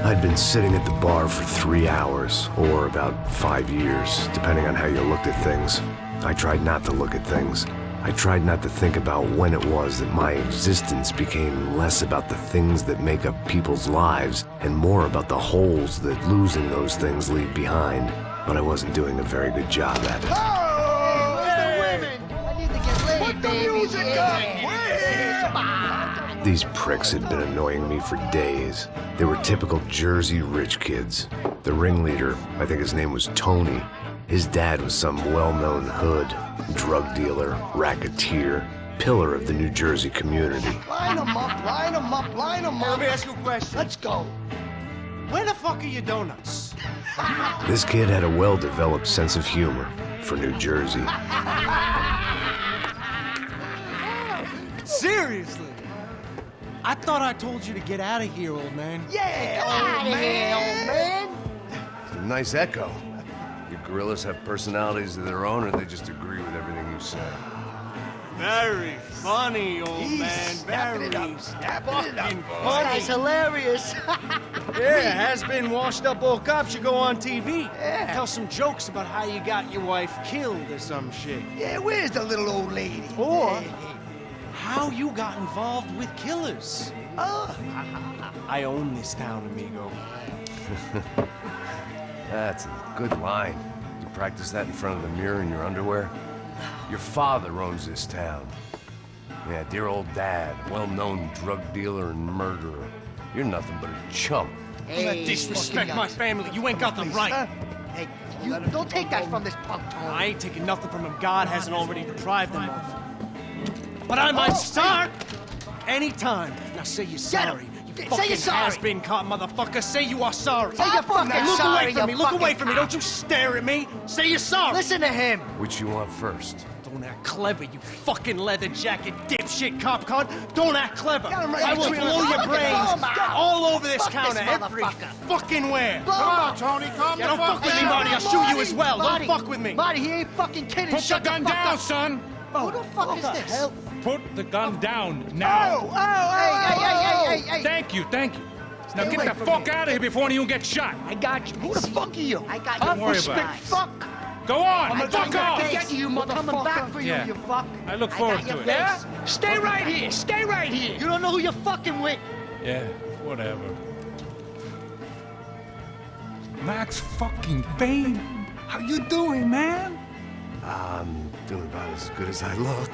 I'd been sitting at the bar for 3 hours, or about 5 years, depending on how you looked at things. I tried not to look at things. I tried not to think about when it was that my existence became less about the things that make up people's lives and more about the holes that losing those things leave behind. But I wasn't doing a very good job at it. Oh, the women! I need to get laid, Put the baby. music up! These pricks had been annoying me for days. They were typical Jersey rich kids. The ringleader, I think his name was Tony. His dad was some well-known hood, drug dealer, racketeer, pillar of the New Jersey community. Line them up, line them up, line them up. Let me ask you a question. Let's go. Where the fuck are your donuts? This kid had a well-developed sense of humor for New Jersey. Seriously? I thought I told you to get out of here, old man. Yeah, old man, old man. It's a nice echo. Your gorillas have personalities of their own, or they just agree with everything you say? Very funny, old man. Very Snapping it up. fucking This funny. guy's hilarious. Yeah, has-been washed-up old cop should go on TV. Yeah. Tell some jokes about how you got your wife killed or some shit. Yeah, where's the little old lady? Or how you got involved with killers. Oh. I own this town, amigo. That's a good line. You practice that in front of the mirror in your underwear? Your father owns this town. Yeah, dear old dad, well-known drug dealer and murderer. You're nothing but a chump. Hey, Don't disrespect my family. You ain't got the right. Hey, you don't take that from this punk, Tony. I ain't taking nothing from him God hasn't already deprived them of. But I might start anytime. Now say you're sorry. You Say fucking you're sorry. has-been caught, motherfucker. Say you are sorry. Say you're fucking Now look sorry, away from me. you Look fucking away from me. Don't you stare at me. Say you're sorry. Listen to him. Which you want first? Don't act clever, you fucking leather jacket dipshit cop cunt. Don't act clever. Get him right I will between blow the- your Look at brains him. all over this Fuck this counter, every motherfucker. fucking where. Blow him up. Tony, calm Yeah, don't fuck with me, Marty. I'll shoot you as well. Marty, Don't fuck with me. Marty, he ain't fucking kidding. Put the Shut gun fuck down, up. son! Who the fuck is this? Put the gun down now! Hey. Thank you, thank you. Now Stay get away the from fuck me. out of here before any of you get shot! I got you. Who the fuck are you? I got you. Don't worry about it. Fuck. Go on! I'm Fuck gonna off! get you, motherfucker. Coming back for you, Yeah. you fuck. I look got forward your to it. face. Stay right here. Stay right here. You don't know who you're fucking with. Yeah, whatever. Max fucking Payne! How you doing, man? I'm doing about as good as I look.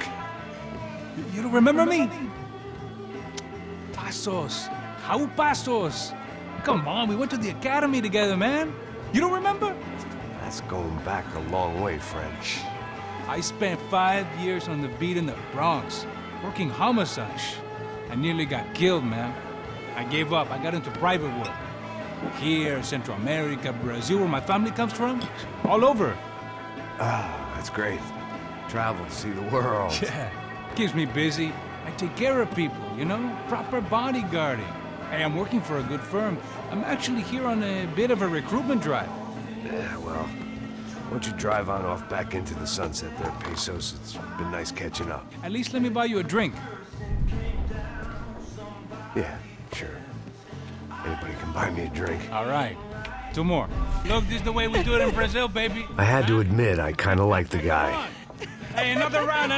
You don't remember me? Pasos. How Pasos? Come on, we went to the academy together, man. You don't remember? That's going back a long way, French. I spent 5 years on the beat in the Bronx, working homicide. I nearly got killed, man. I gave up. I got into private work. Here, Central America, Brazil, where my family comes from. All over. Ah, that's great. Travel to see the world. Yeah, keeps me busy. I take care of people, you know? Proper bodyguarding. Hey, I'm working for a good firm. I'm actually here on a bit of a recruitment drive. Yeah, well, why don't you drive on off back into the sunset there, Pesos? It's been nice catching up. At least let me buy you a drink. Yeah, sure. Anybody can buy me a drink. All right. 2 more. Look, this is the way we do it in Brazil, baby. I had to admit, I kind of liked the guy. Hey, another round.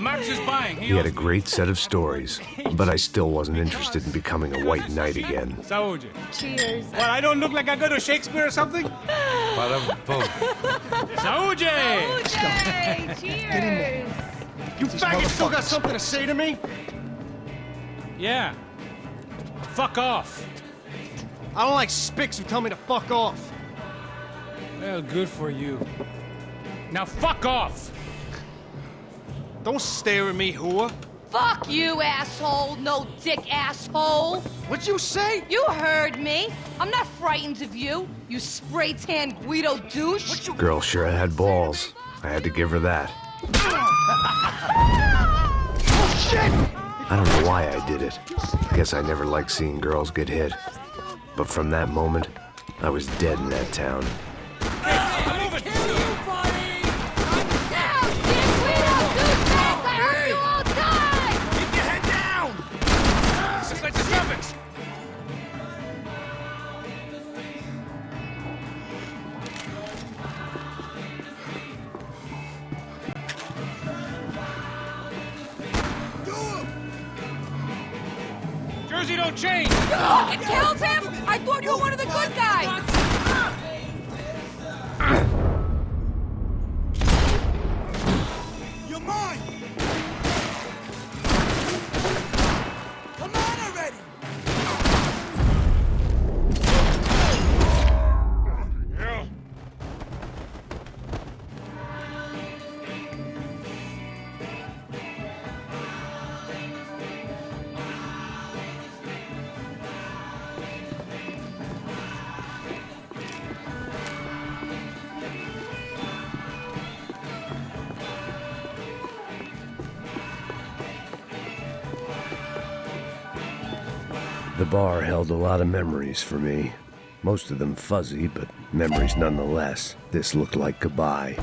Max is buying. He had a great set of stories, but I still wasn't interested in becoming a white knight again. Saúde. Cheers. What, I don't look like I go to Shakespeare or something? Saúde! Saúde! Cheers! You faggot still got something to say to me? Yeah. Fuck off. I don't like spics who tell me to fuck off. Well, good for you. Now fuck off! Don't stare at me, whore. Fuck you, asshole. No dick asshole. What'd you say? You heard me. I'm not frightened of you, you spray-tan Guido douche. Girl sure had balls. I had to give her that. Oh, shit! I don't know why I did it. I guess I never liked seeing girls get hit. But from that moment, I was dead in that town. Jersey don't change! It killed him? I thought you were one of the good guys! You're mine! Come on already! The bar held a lot of memories for me. Most of them fuzzy, but memories nonetheless. This looked like goodbye.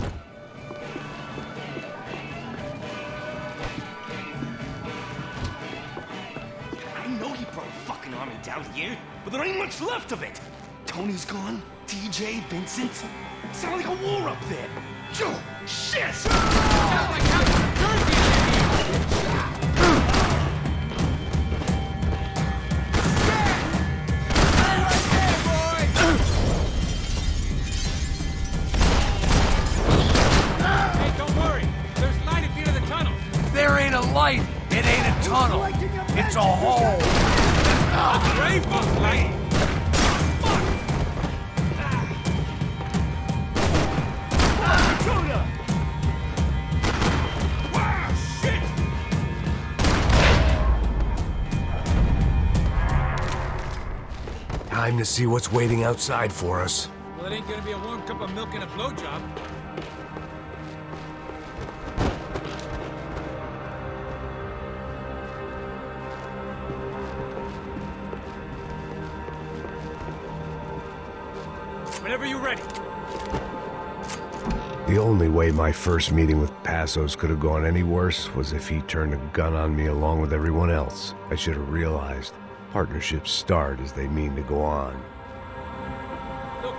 I know he brought a fucking army down here, but there ain't much left of it. Tony's gone, TJ, Vincent. Sound like a war up there. Joe, shit! Sounds like light. It ain't a tunnel. It's a hole. Ray, fuck, light. Time to see what's waiting outside for us. Well, it ain't gonna be a warm cup of milk and a blowjob. Whenever you're ready. The only way my first meeting with Passos could have gone any worse was if he turned a gun on me along with everyone else. I should have realized partnerships start as they mean to go on. Look,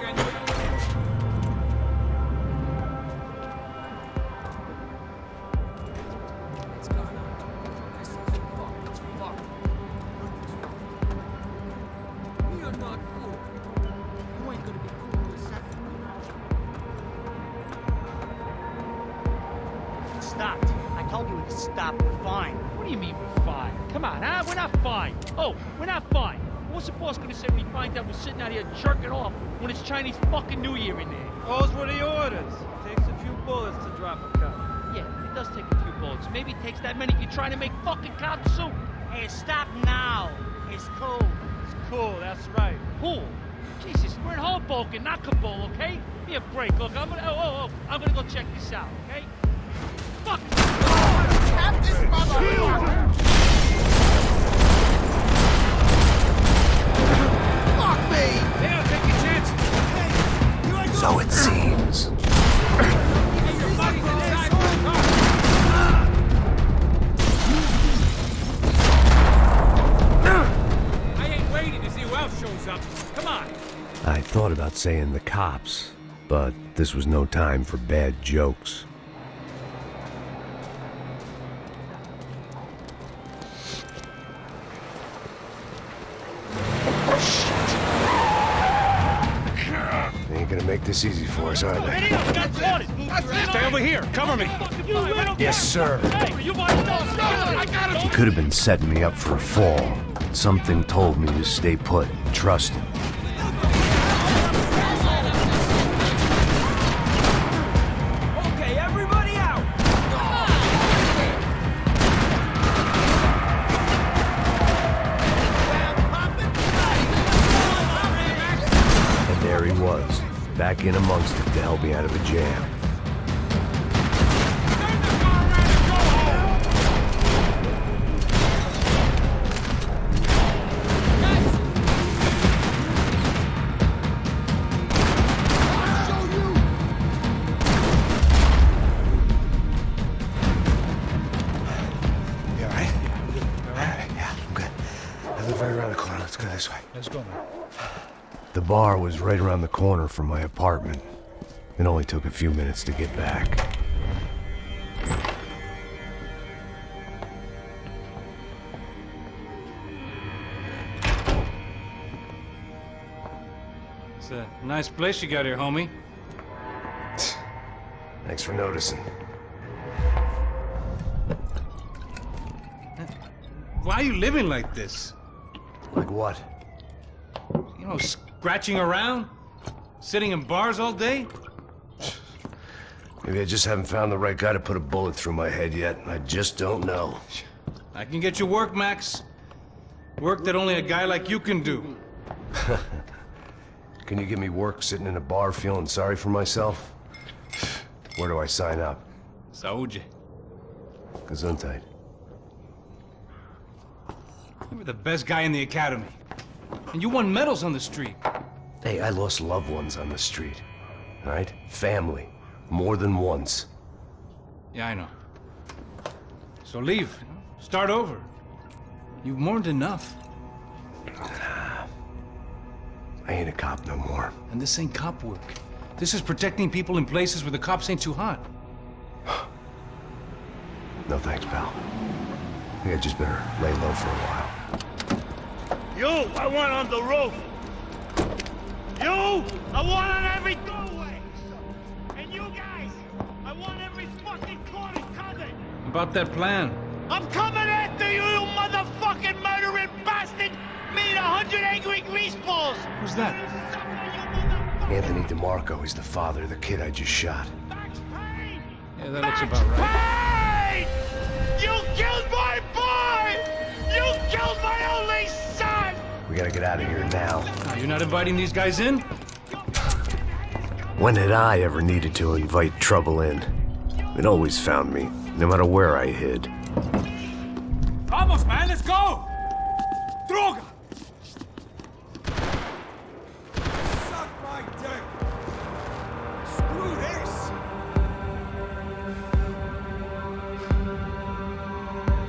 Stopped. I told you to stop. We're fine. What do you mean we're fine? Come on, huh? We're not fine. Oh, we're not fine. What's the boss gonna say when he finds out we're sitting out here jerking off when it's Chinese fucking New Year in there? Those were the orders. Takes a few bullets to drop a cop. Yeah, it does take a few bullets. Maybe it takes that many if you're trying to make fucking cop soup. Hey, stop now. It's cool. It's cool, that's right. Cool? Jesus, we're in Hoboken, not Kabul, okay? Give me a break. Look, I'm gonna I'm gonna go check this out, okay? Fuck! Stop this motherfucker! Fuck me! They don't take your chances. So it seems. I ain't waiting to see who else shows up. Come on. I thought about saying the cops, but this was no time for bad jokes. make this easy for us, are they? Stay over here. Cover me. Yes, sir. I got him. He could have been setting me up for a fall. Something told me to stay put and trust him. Okay, everybody out! And there he was, back in amongst it to help me out of a jam. Let's go, man. The bar was right around the corner from my apartment. It only took a few minutes to get back. It's a nice place you got here, homie. Thanks for noticing. Why are you living like this? Like what? You know, scratching around? Sitting in bars all day? Maybe I just haven't found the right guy to put a bullet through my head yet. I just don't know. I can get you work, Max. Work that only a guy like you can do. Can you give me work sitting in a bar feeling sorry for myself? Where do I sign up? Saúde. Gesundheit. You were the best guy in the academy. And you won medals on the street. Hey, I lost loved ones on the street. All right? Family. More than once. Yeah, I know. So leave. Start over. You've mourned enough. I ain't a cop no more. And this ain't cop work. This is protecting people in places where the cops ain't too hot. No thanks, pal. I think I just better lay low for a while. You, I want on the roof. You, I want on every doorway. And you guys, I want every fucking corner covered. About that plan. I'm coming after you, you motherfucking murdering bastard! Me and 100 angry greaseballs! Who's that? Anthony DeMarco. He's the father of the kid I just shot. Yeah, that looks about right. Payne! You killed my boy! You killed my only son! We gotta get out of here now. You're not inviting these guys in? When had I ever needed to invite trouble in? It always found me, no matter where I hid. Vamos, man, let's go! Droga! Suck my dick! Screw this!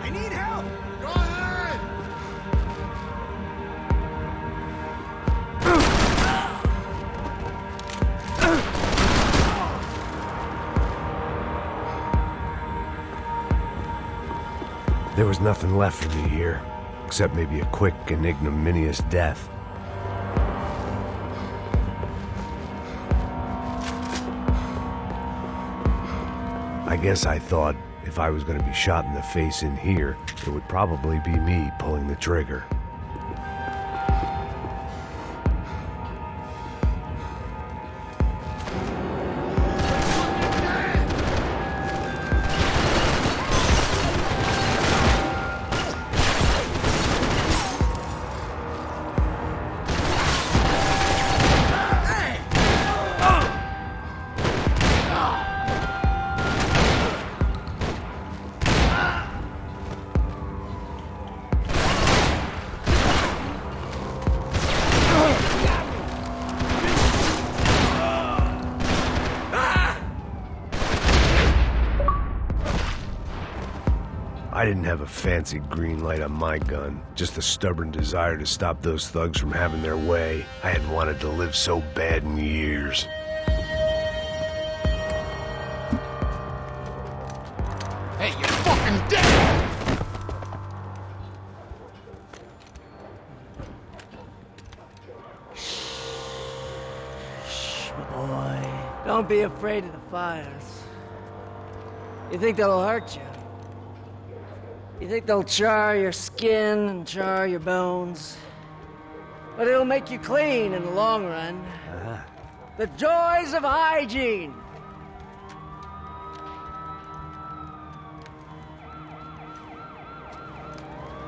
I need help! Go ahead! There was nothing left for me here, except maybe a quick and ignominious death. I guess I thought if I was going to be shot in the face in here, it would probably be me pulling the trigger. I didn't have a fancy green light on my gun, just the stubborn desire to stop those thugs from having their way. I hadn't wanted to live so bad in years. Hey, you're fucking dead! Hush, my boy. Don't be afraid of the fires. You think they'll hurt you? You think they'll char your skin and char your bones? But it'll make you clean in the long run. The joys of hygiene!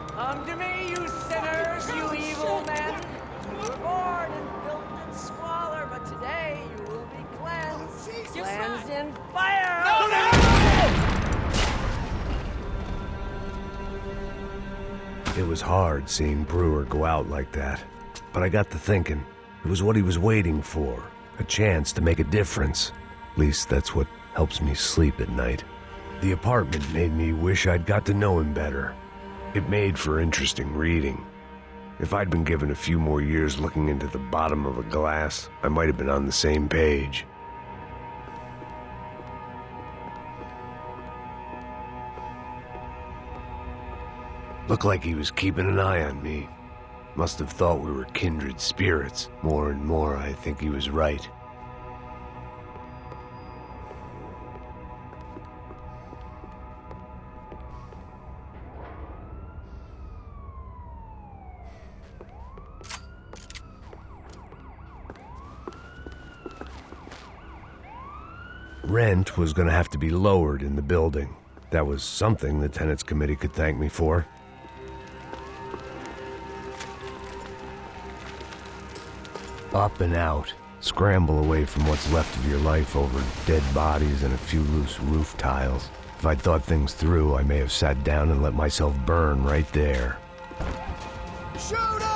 Come to me, you sinners, you evil men! You were born in filth and squalor, but today you will be cleansed. Cleansed in fire! It was hard seeing Brewer go out like that, but I got to thinking, it was what he was waiting for, a chance to make a difference. At least that's what helps me sleep at night. The apartment made me wish I'd got to know him better. It made for interesting reading. If I'd been given a few more years looking into the bottom of a glass, I might have been on the same page. Looked like he was keeping an eye on me. Must have thought we were kindred spirits. More and more, I think he was right. Rent was going to have to be lowered in the building. That was something the tenants committee could thank me for. Up and out. Scramble away from what's left of your life over dead bodies and a few loose roof tiles. If I'd thought things through, I may have sat down and let myself burn right there. Shoot up!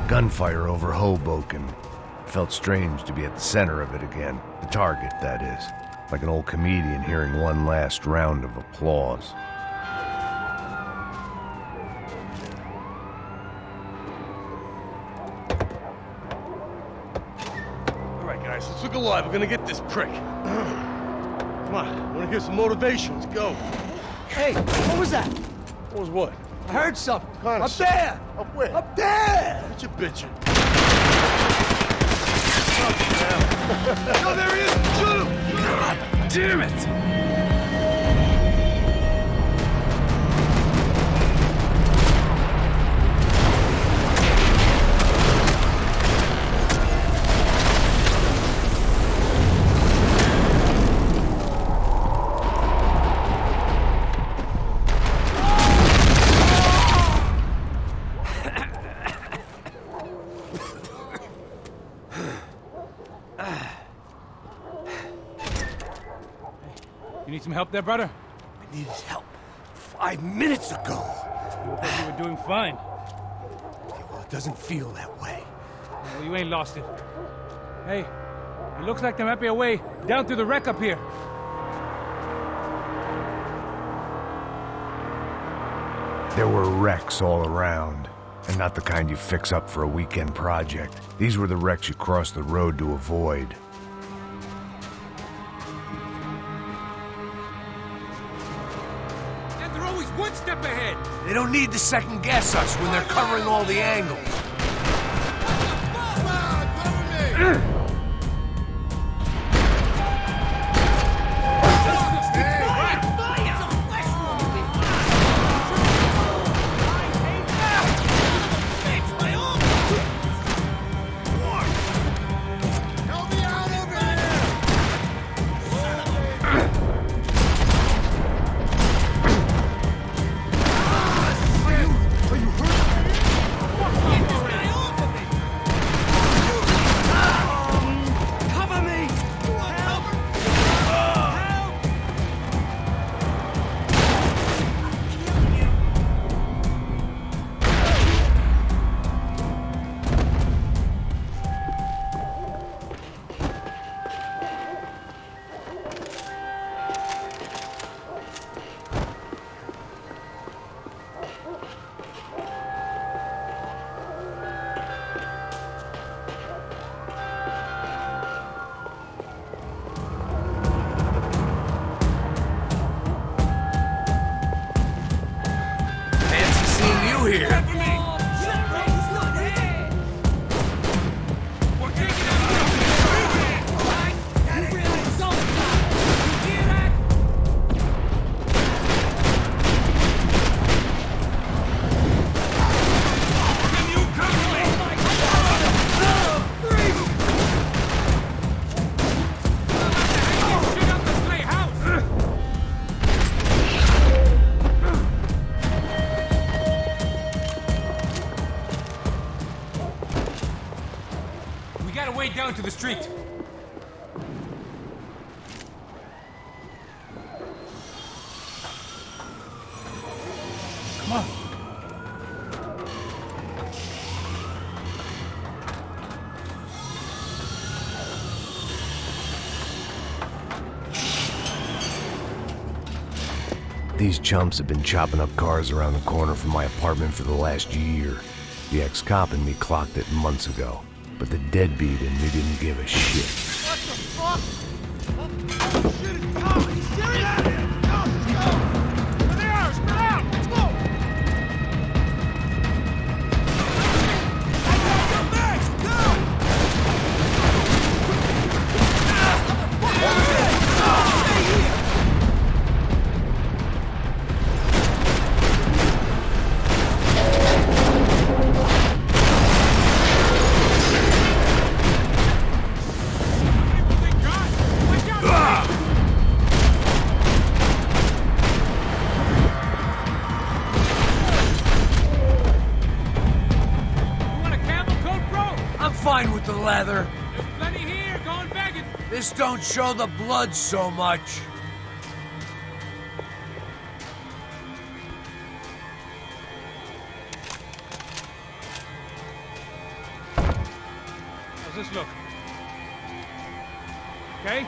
Gunfire over Hoboken. Felt strange to be at the center of it again. The target, that is. Like an old comedian hearing one last round of applause. All right, guys, let's look alive. We're gonna get this prick. Come on, I wanna hear some motivation. Let's go. Hey, what was that? What was what? I heard something. Kinda Up there! Up where? Up there! What you bitching? Oh, there he is! Shoot him! God damn it! You need some help there, brother? I needed help 5 minutes ago. You look like you were doing fine. Well, it doesn't feel that way. Well, you ain't lost it. Hey, it looks like there might be a way down through the wreck up here. There were wrecks all around, and not the kind you fix up for a weekend project. These were the wrecks you cross the road to avoid. Get the rope always one step ahead. They don't need to second guess us when they're covering all the angles. Down to the street. Come on. These chumps have been chopping up cars around the corner from my apartment for the last year. The ex-cop in me clocked it months ago. But the deadbeat in me didn't give a shit. What the fuck? Oh, shit, it's Tom! Are you serious? Go! Go! There they are! Spread out! Let's go! I got your back! Go! Stay here! Fine with the leather. There's plenty here. Go and bag it. This don't show the blood so much. How's this look? Okay?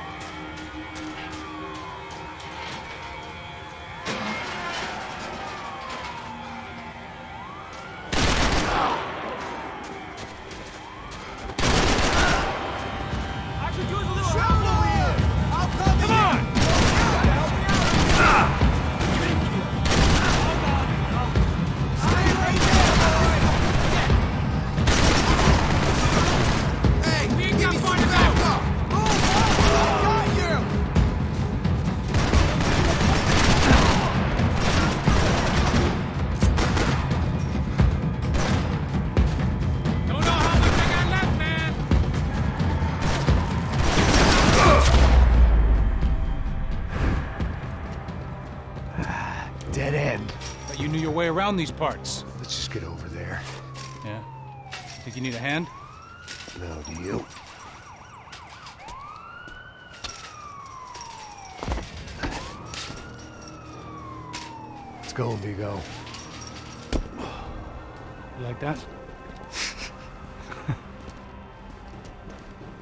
Way around these parts. Let's just get over there. Yeah? Think you need a hand? No, do you? Let's go, amigo. You like that?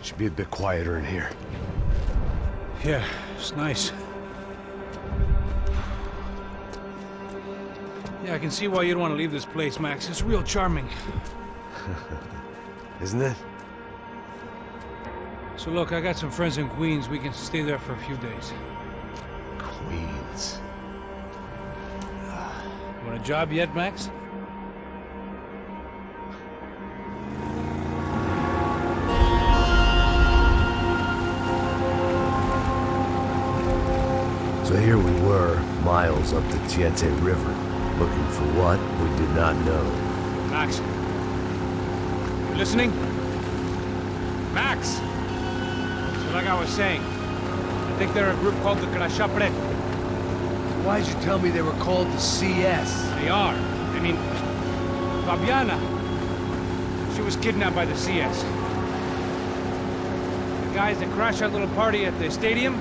Should be a bit quieter in here. Yeah, it's nice. Yeah, I can see why you'd want to leave this place, Max. It's real charming. Isn't it? So look, I got some friends in Queens. We can stay there for a few days. Queens. job yet, Max? So here we were, miles up the Tietze River, looking for what we did not know. Max. You listening? Max! So like I was saying, I think they're a group called the Krashapret. Why'd you tell me they were called the CS? They are. I mean, Fabiana. She was kidnapped by the CS. The guys that crashed that little party at the stadium,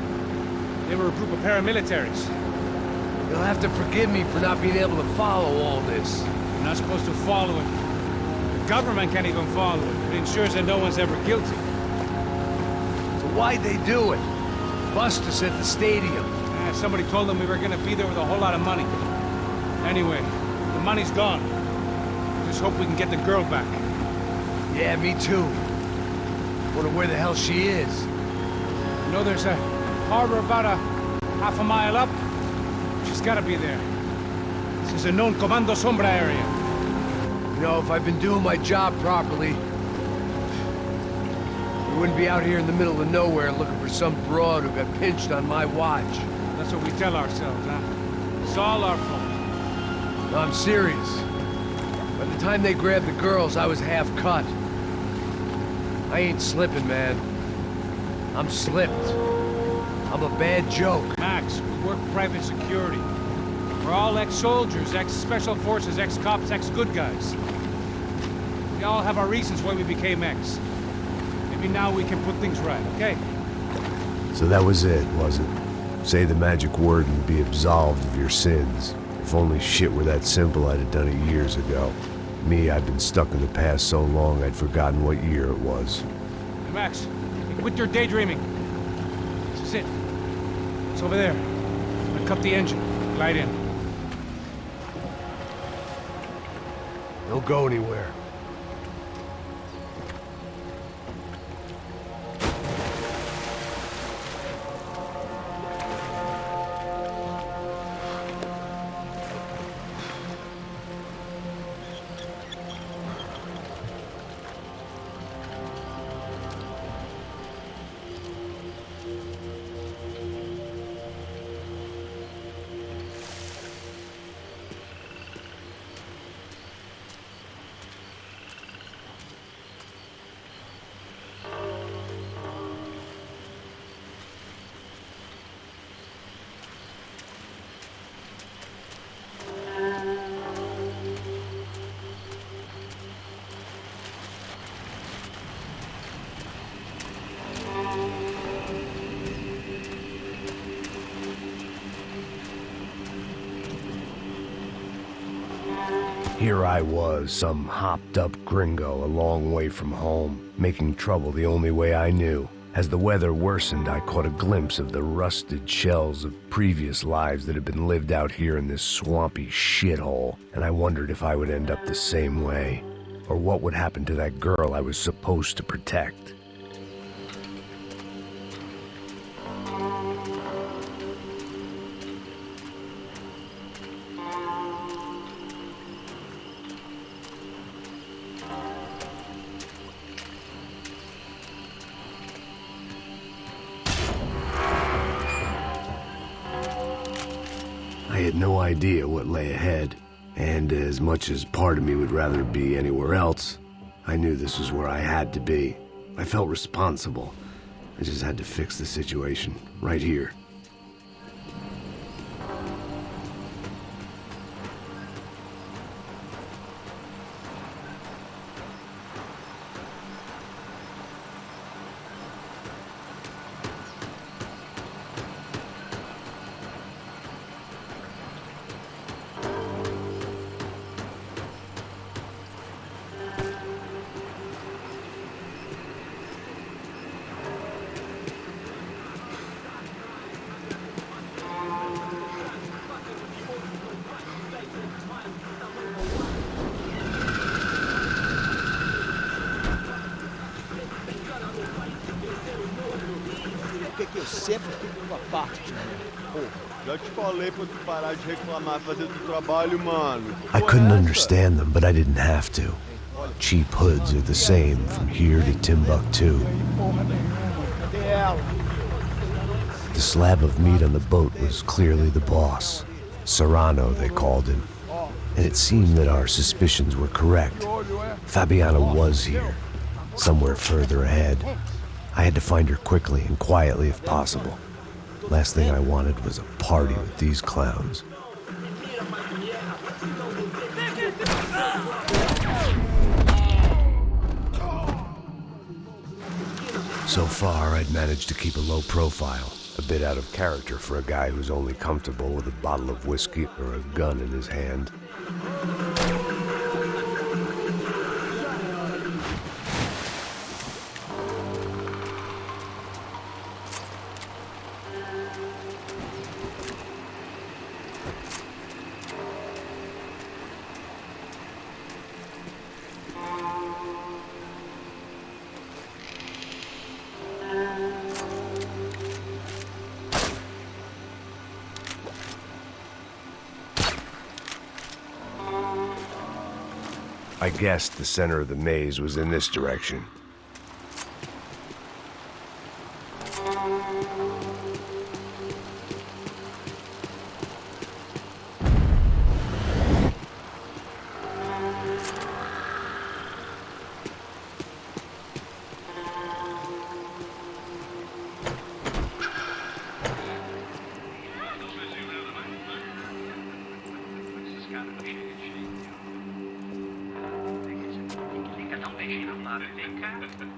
they were a group of paramilitaries. You'll have to forgive me for not being able to follow all this. You're not supposed to follow it. The government can't even follow it. It ensures that no one's ever guilty. So why'd they do it? Bust us at the stadium. Somebody told them we were gonna be there with a whole lot of money. Anyway, the money's gone. Just hope we can get the girl back. Yeah, me too. Wonder where the hell she is. You know, there's a harbor about a half a mile up. She's gotta be there. This is a known Comando Sombra area. You know, if I've been doing my job properly, we wouldn't be out here in the middle of nowhere looking for some broad who got pinched on my watch. That's what we tell ourselves, huh? It's all our fault. No, I'm serious. By the time they grabbed the girls, I was half cut. I ain't slipping, man. I'm slipped. I'm a bad joke. Max, we work private security. We're all ex-soldiers, ex-special forces, ex-cops, ex-good guys. We all have our reasons why we became ex. Maybe now we can put things right, okay? So that was it, was it? Say the magic word and be absolved of your sins. If only shit were that simple, I'd have done it years ago. Me, I've been stuck in the past so long I'd forgotten what year it was. Hey, Max, quit your daydreaming. This is it. It's over there. I'm gonna cut the engine. Glide in. Don't go anywhere. Here I was, some hopped-up gringo a long way from home, making trouble the only way I knew. As the weather worsened, I caught a glimpse of the rusted shells of previous lives that had been lived out here in this swampy shithole, and I wondered if I would end up the same way, or what would happen to that girl I was supposed to protect. I had no idea what lay ahead, and as much as part of me would rather be anywhere else, I knew this was where I had to be. I felt responsible. I just had to fix the situation, right here. Que eu sempre tenho uma parte de mim, porra. Já te falei pra tu parar de reclamar e fazer teu trabalho, mano. I couldn't understand them, but I didn't have to. Cheap hoods are the same from here to Timbuktu. The slab of meat on the boat was clearly the boss. Serrano, they called him. And it seemed that our suspicions were correct. Fabiana was here, somewhere further ahead. I had to find her quickly and quietly if possible. Last thing I wanted was a party with these clowns. So far, I'd managed to keep a low profile, a bit out of character for a guy who's only comfortable with a bottle of whiskey or a gun in his hand. I guessed the center of the maze was in this direction.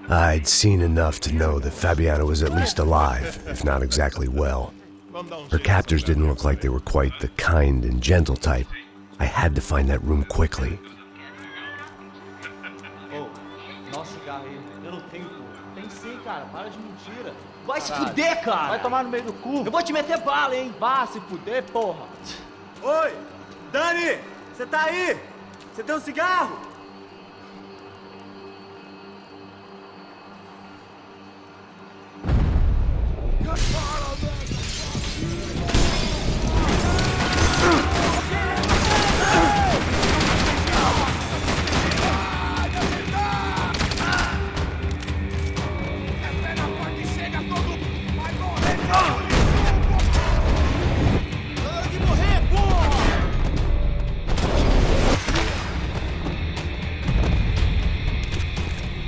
I'd seen enough to know that Fabiana was at least alive, if not exactly well. Her captors didn't look like they were quite the kind and gentle type. I had to find that room quickly. Oh, nossa, cigarro aí. Eu não tenho, pô. Tem sim, cara. Para de mentira. Vai se fuder, cara. Vai tomar no meio do cu. Eu vou te meter bala, hein. Vá se fuder, porra. Oi, Dani, você tá aí? Você tem um cigarro?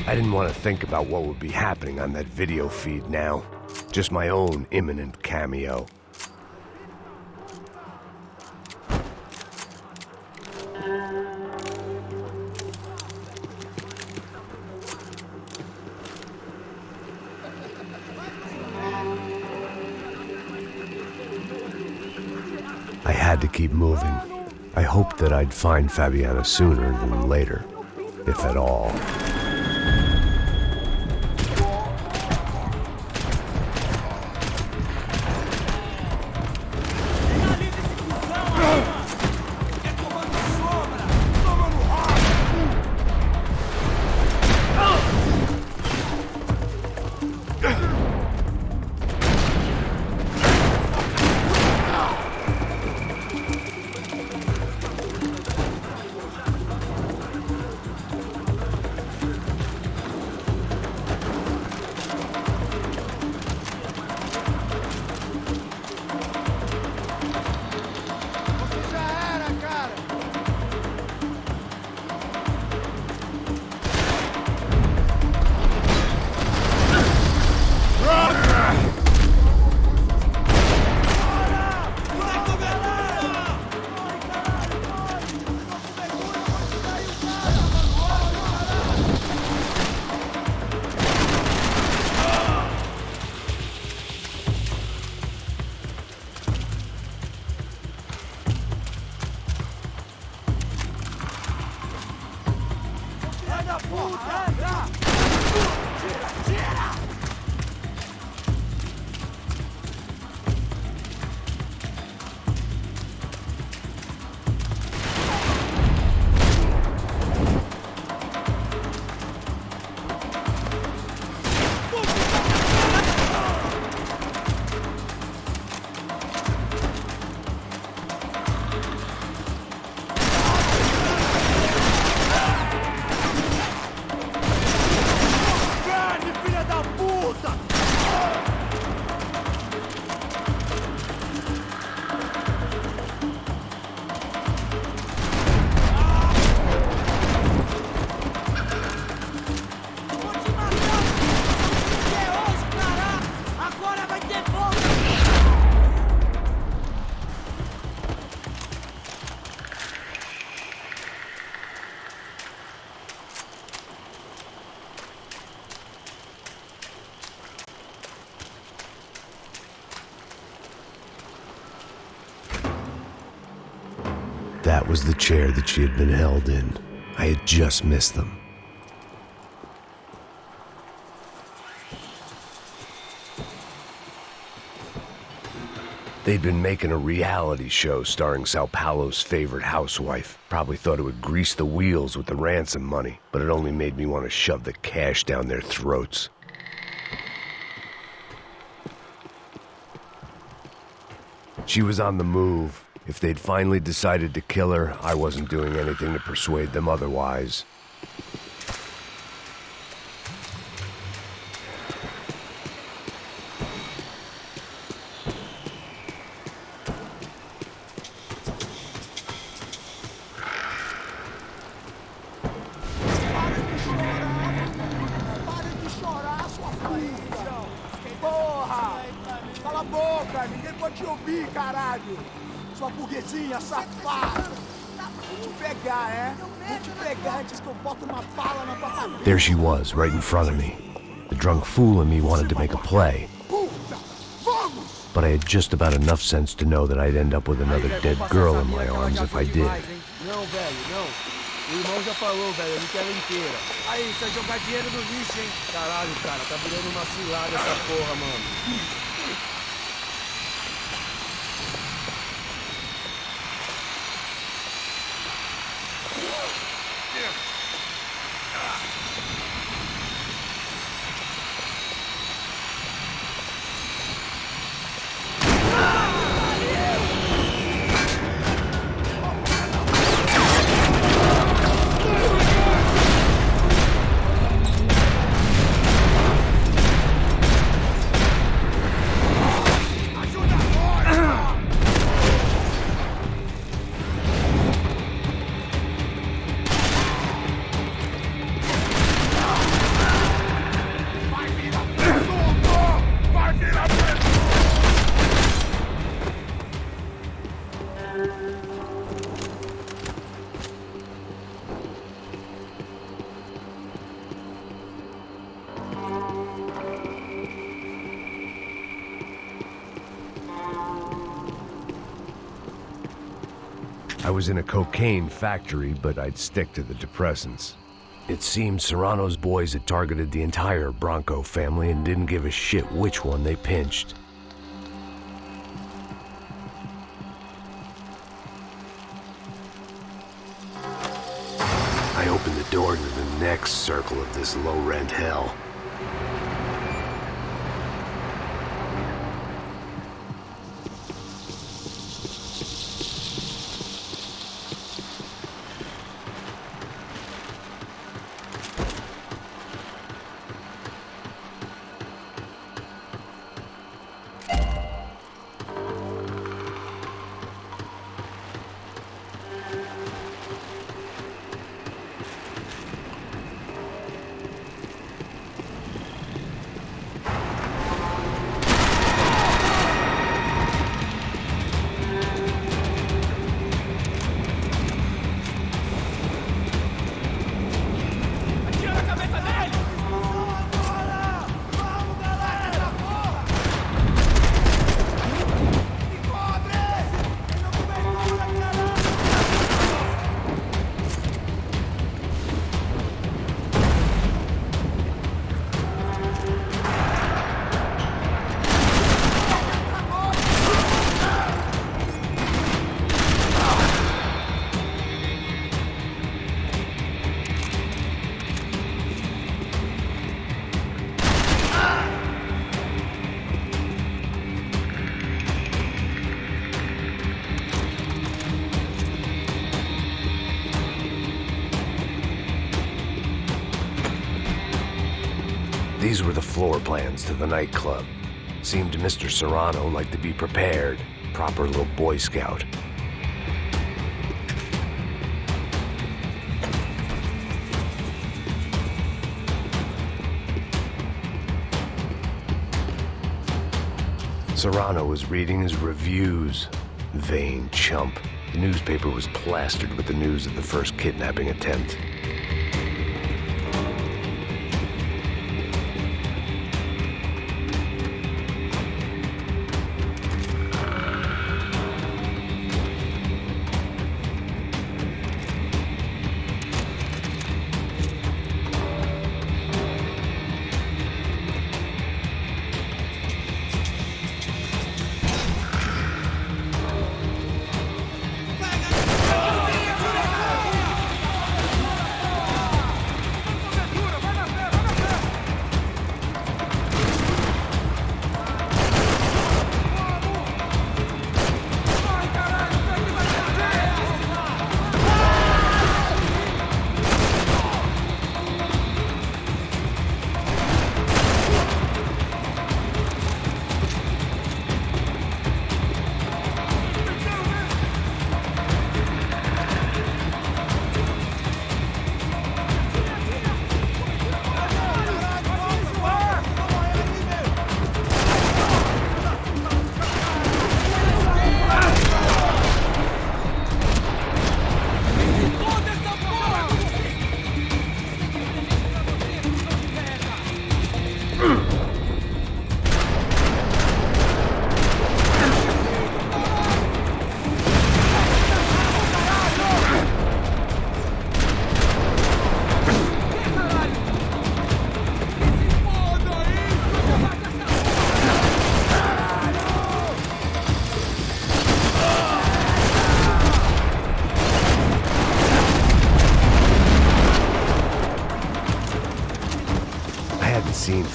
I didn't want to think about what would be happening on that video feed now. Just my own imminent cameo. I had to keep moving. I hoped that I'd find Fabiana sooner than later, if at all. that was the chair that she had been held in. I had just missed them. They'd been making a reality show starring Sao Paulo's favorite housewife. Probably thought it would grease the wheels with the ransom money, but it only made me want to shove the cash down their throats. She was on the move. If they'd finally decided to kill her, I wasn't doing anything to persuade them otherwise. Sua burguesinha safada! Vou te pegar, é? Vou te pegar antes que eu boto uma bala na tua cabeça. There she was, right in front of me. The drunk fool in me wanted to make a play. But I had just about enough sense to know that I'd end up with another dead girl in my arms if I did. Não, velho, não. O irmão já falou, velho, eu não quero inteira. Aí, você vai jogar dinheiro no lixo, hein? Caralho, cara, tá virando uma cilada essa porra, mano. I was in a cocaine factory, but I'd stick to the depressants. It seemed Serrano's boys had targeted the entire Bronco family and didn't give a shit which one they pinched. I opened the door to the next circle of this low-rent hell. These were the floor plans to the nightclub. Seemed to Mr. Serrano like to be prepared. Proper little Boy Scout. Serrano was reading his reviews. Vain chump. The newspaper was plastered with the news of the first kidnapping attempt.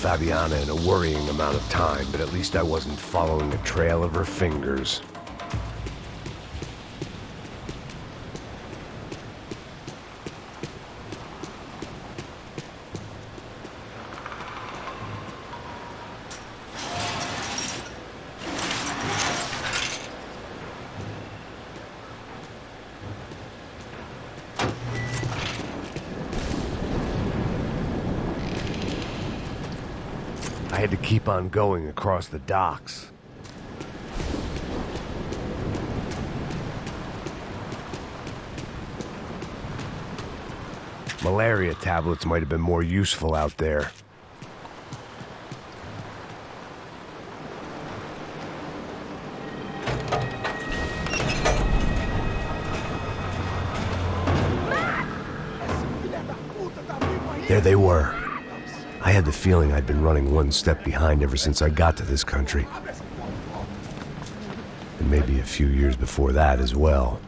Fabiana in a worrying amount of time, but at least I wasn't following a trail of her fingers. I had to keep on going across the docks. Malaria tablets might have been more useful out there. There they were. I had the feeling I'd been running one step behind ever since I got to this country. And maybe a few years before that as well.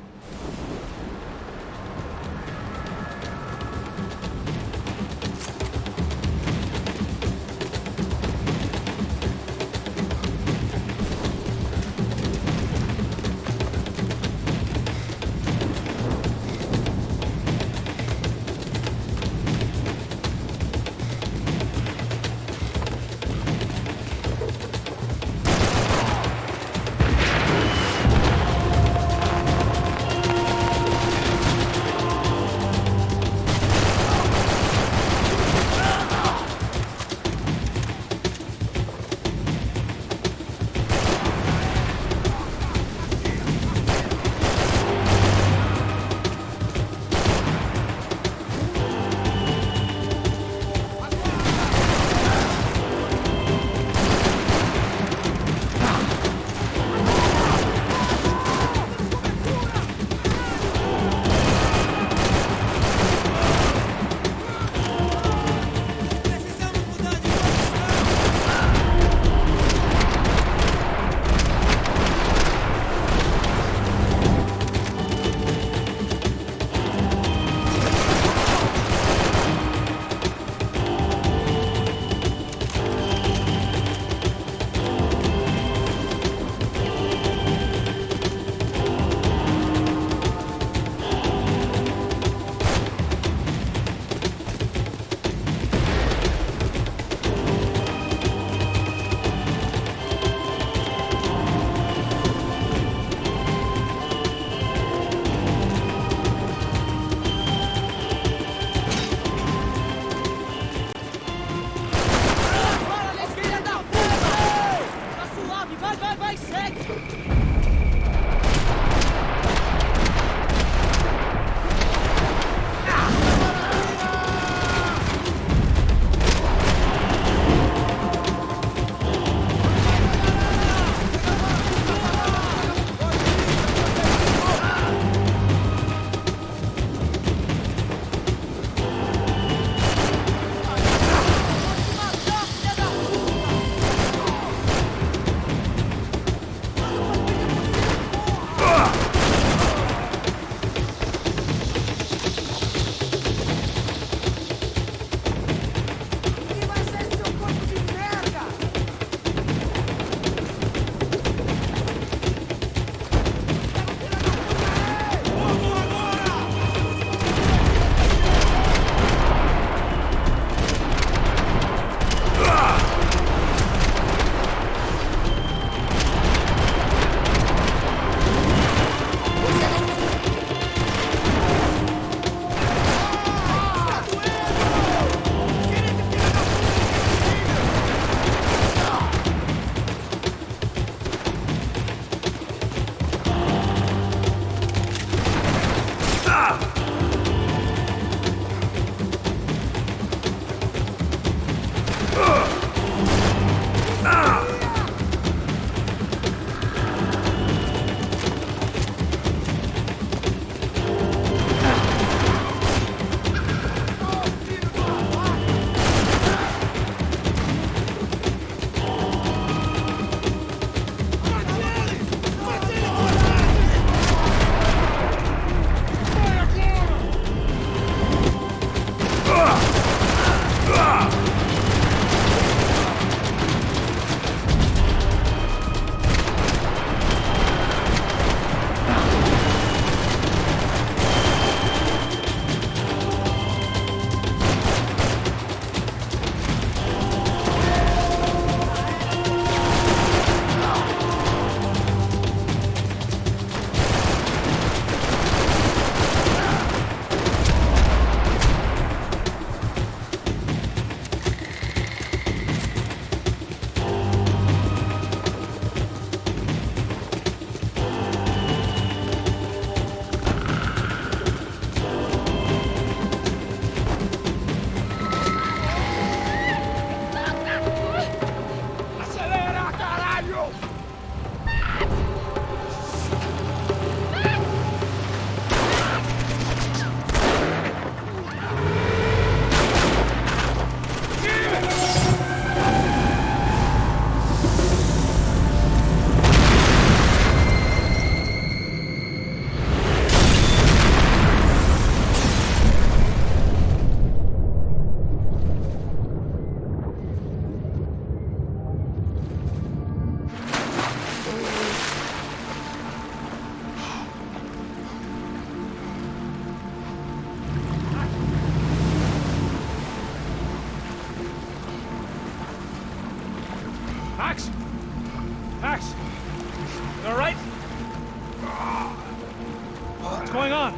going on?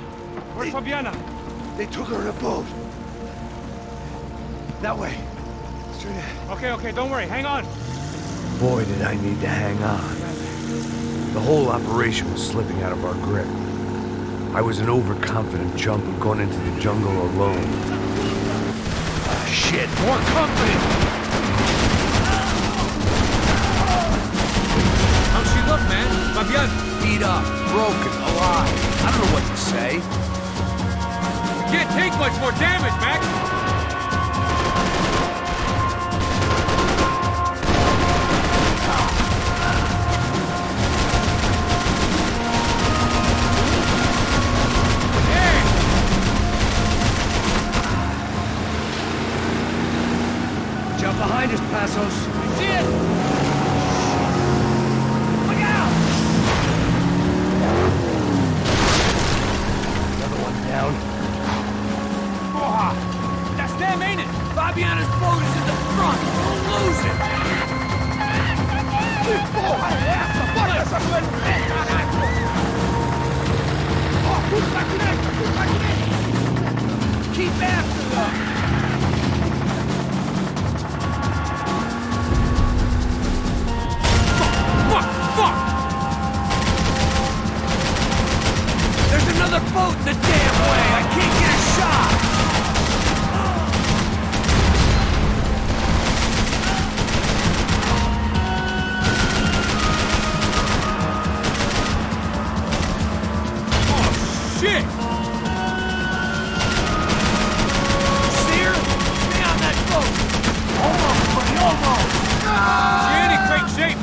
Where's Fabiana? They took her in a boat. That way. Straight ahead. Okay, don't worry. Hang on. Boy, did I need to hang on. The whole operation was slipping out of our grip. I was an overconfident chump who'd gone into the jungle alone. Ah, shit, more company! How's she look, man? Fabiana? Beat up, broken, alive. I don't know what to say. You can't take much more damage, Mac. Behind us, Passos. See it! Look out! Another one down. Oh, that's them, ain't it? Fabiana's boat is in the front. Don't lose it. Porra é essa? Bora essa coisa! Ó, tudo pra direita! Tudo pra direita! Keep after them. There's another boat the damn way! I can't get a shot! Oh, shit! See her? Stay on that boat! Almost, buddy, almost! She ain't in great shape.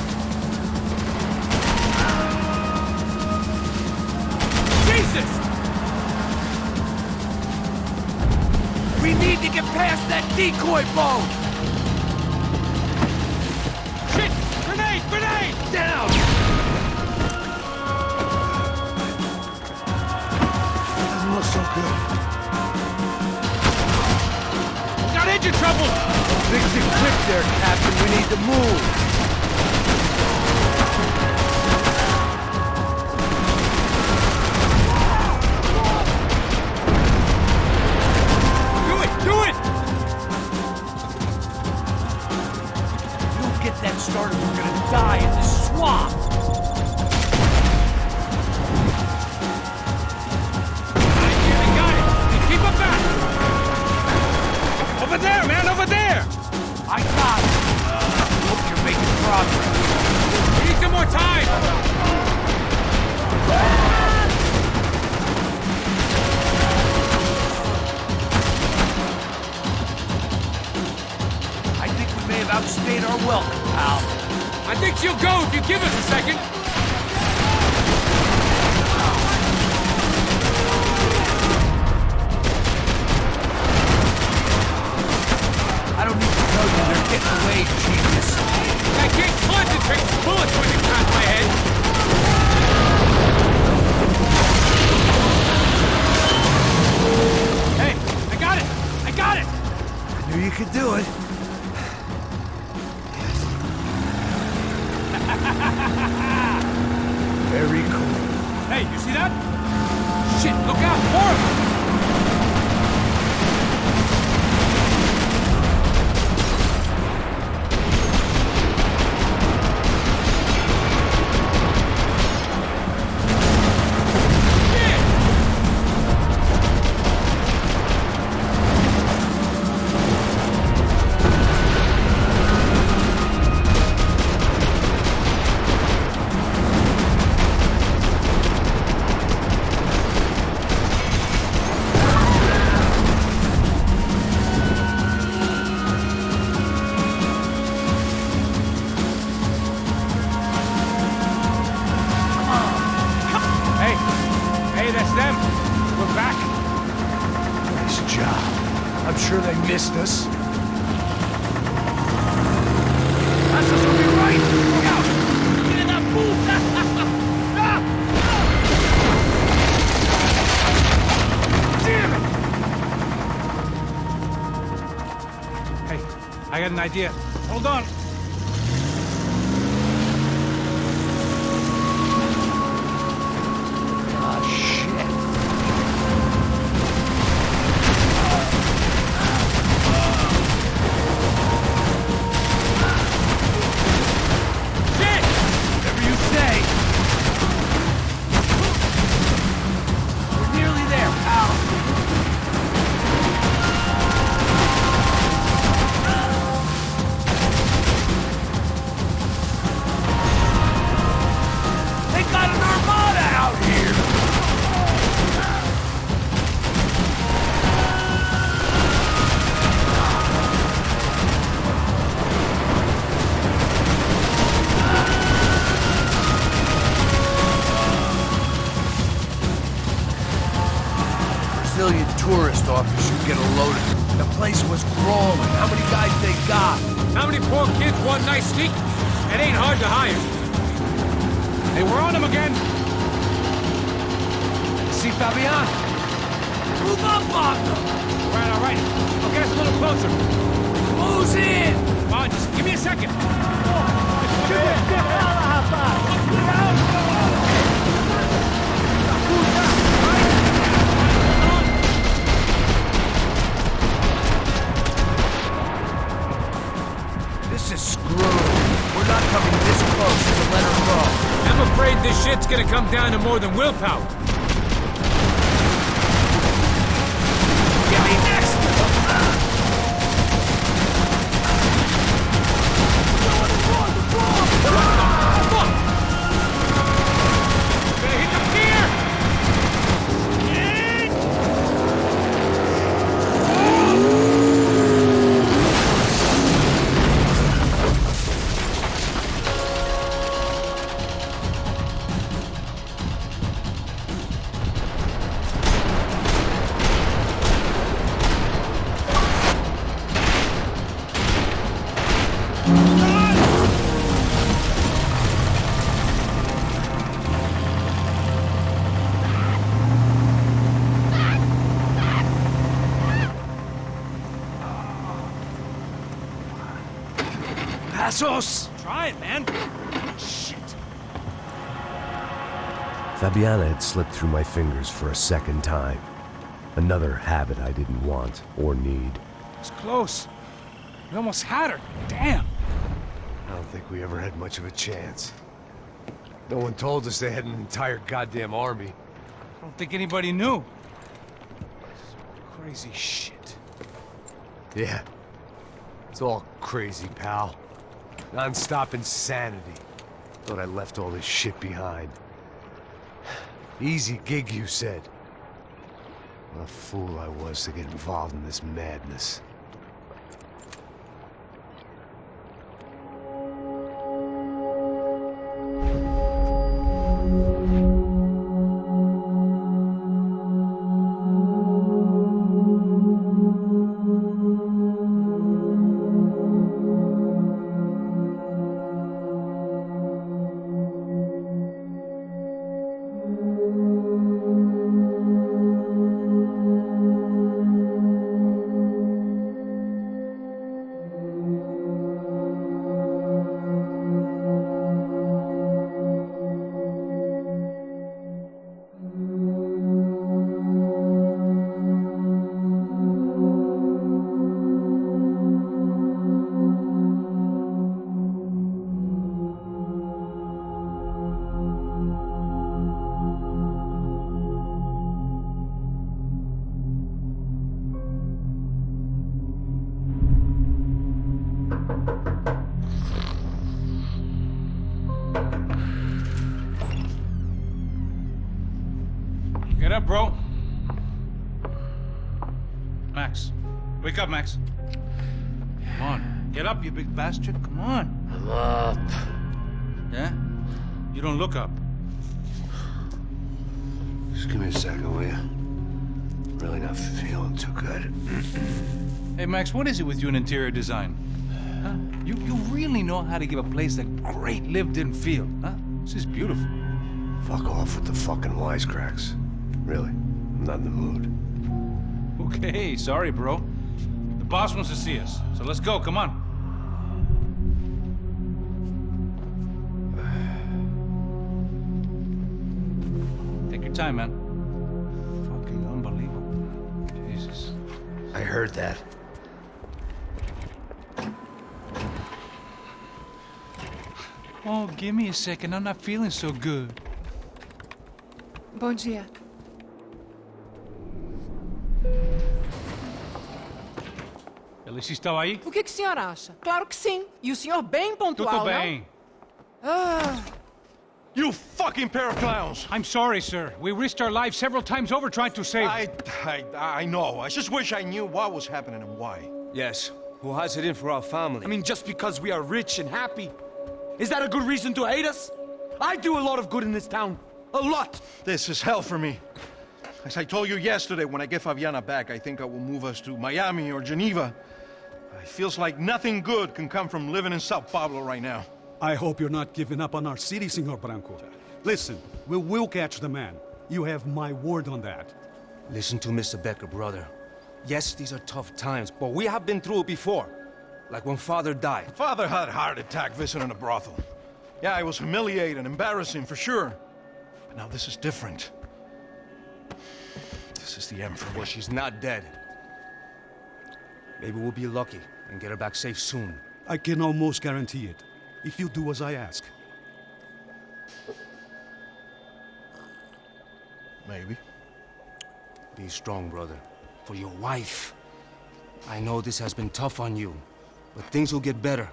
Jesus! We need to get past that decoy boat! Shit! Grenade! Grenade! Down! Doesn't look so good. We got engine trouble! Fix it quick there, Captain. We need to move. That started, we're gonna die in this swamp! I got it! Hey, keep up back! Over there, man, over there! I got it! Hope you're making progress. We need some more time! I think we may have outstayed our welcome, pal. I think she'll go if you give us a second. I don't need to tell you they're getting away, genius. I can't concentrate with bullets when they pass my head. Hey, I got it! I got it! I knew you could do it. Very cool. Hey, you see that? Shit, look out! More of them! I'm sure they missed us. Passos will be right! Look out! Filha da puta! Damn it! Hey, I got an idea. Hold on. Ah, shit. Brazilian tourist office should get a load of it. The place was crawling. How many guys they got? How many poor kids want nice sneakers? It ain't hard to hire. Hey, we're on them again. See Fabian? Move up, Wagner! All right. I'll get us a little closer. Close in! Come on, just give me a second. This is screwed. We're not coming this close to let her go. I'm afraid this shit's gonna come down to more than willpower. Give me next! Better hit the pier! Passos! Try it, man. Shit. Fabiana had slipped through my fingers for a second time. Another habit I didn't want or need. It's close. We almost had her. Damn. I don't think we ever had much of a chance. No one told us they had an entire goddamn army. I don't think anybody knew. Crazy shit. Yeah. It's all crazy, pal. Non-stop insanity. Thought I left all this shit behind. Easy gig, you said. What a fool I was to get involved in this madness. Get up, bro. Max. Wake up, Max. Come on. Get up, you big bastard. Come on. I'm up. Yeah? You don't look up. Just give me a second, will you? Really not feeling too good. Hey, Max, what is it with you in interior design? Huh? You really know how to give a place a great lived-in feel, huh? This is beautiful. Fuck off with the fucking wisecracks. Really, I'm not in the mood. Okay, sorry, bro. The boss wants to see us, so let's go, come on. Take your time, man. Fucking unbelievable. Jesus. I heard that. Oh, give me a second. I'm not feeling so good. Bom dia. Alice estava aí? O que o senhor acha? Claro que sim. E o senhor bem pontual, Tudo bem. não? Ah. You fucking pair of clowns! I'm sorry, sir. We risked our lives several times over trying to save... I know. I just wish I knew what was happening and why. Yes. Who has it in for our family? I mean, just because we are rich and happy, is that a good reason to hate us? I do a lot of good in this town. A lot! This is hell for me. As I told you yesterday, when I get Fabiana back, I think I will move us to Miami or Geneva. It feels like nothing good can come from living in Sao Paulo right now. I hope you're not giving up on our city, Senor Branco. Listen, we will catch the man. You have my word on that. Listen to Mr. Becker, brother. Yes, these are tough times, but we have been through it before. Like when Father died. Father had a heart attack visiting a brothel. Yeah, it was humiliating, embarrassing, for sure. But now this is different. This is the end for me. Well, she's not dead. Maybe we'll be lucky and get her back safe soon. I can almost guarantee it, if you do as I ask. Maybe. Be strong, brother. For your wife. I know this has been tough on you, but things will get better.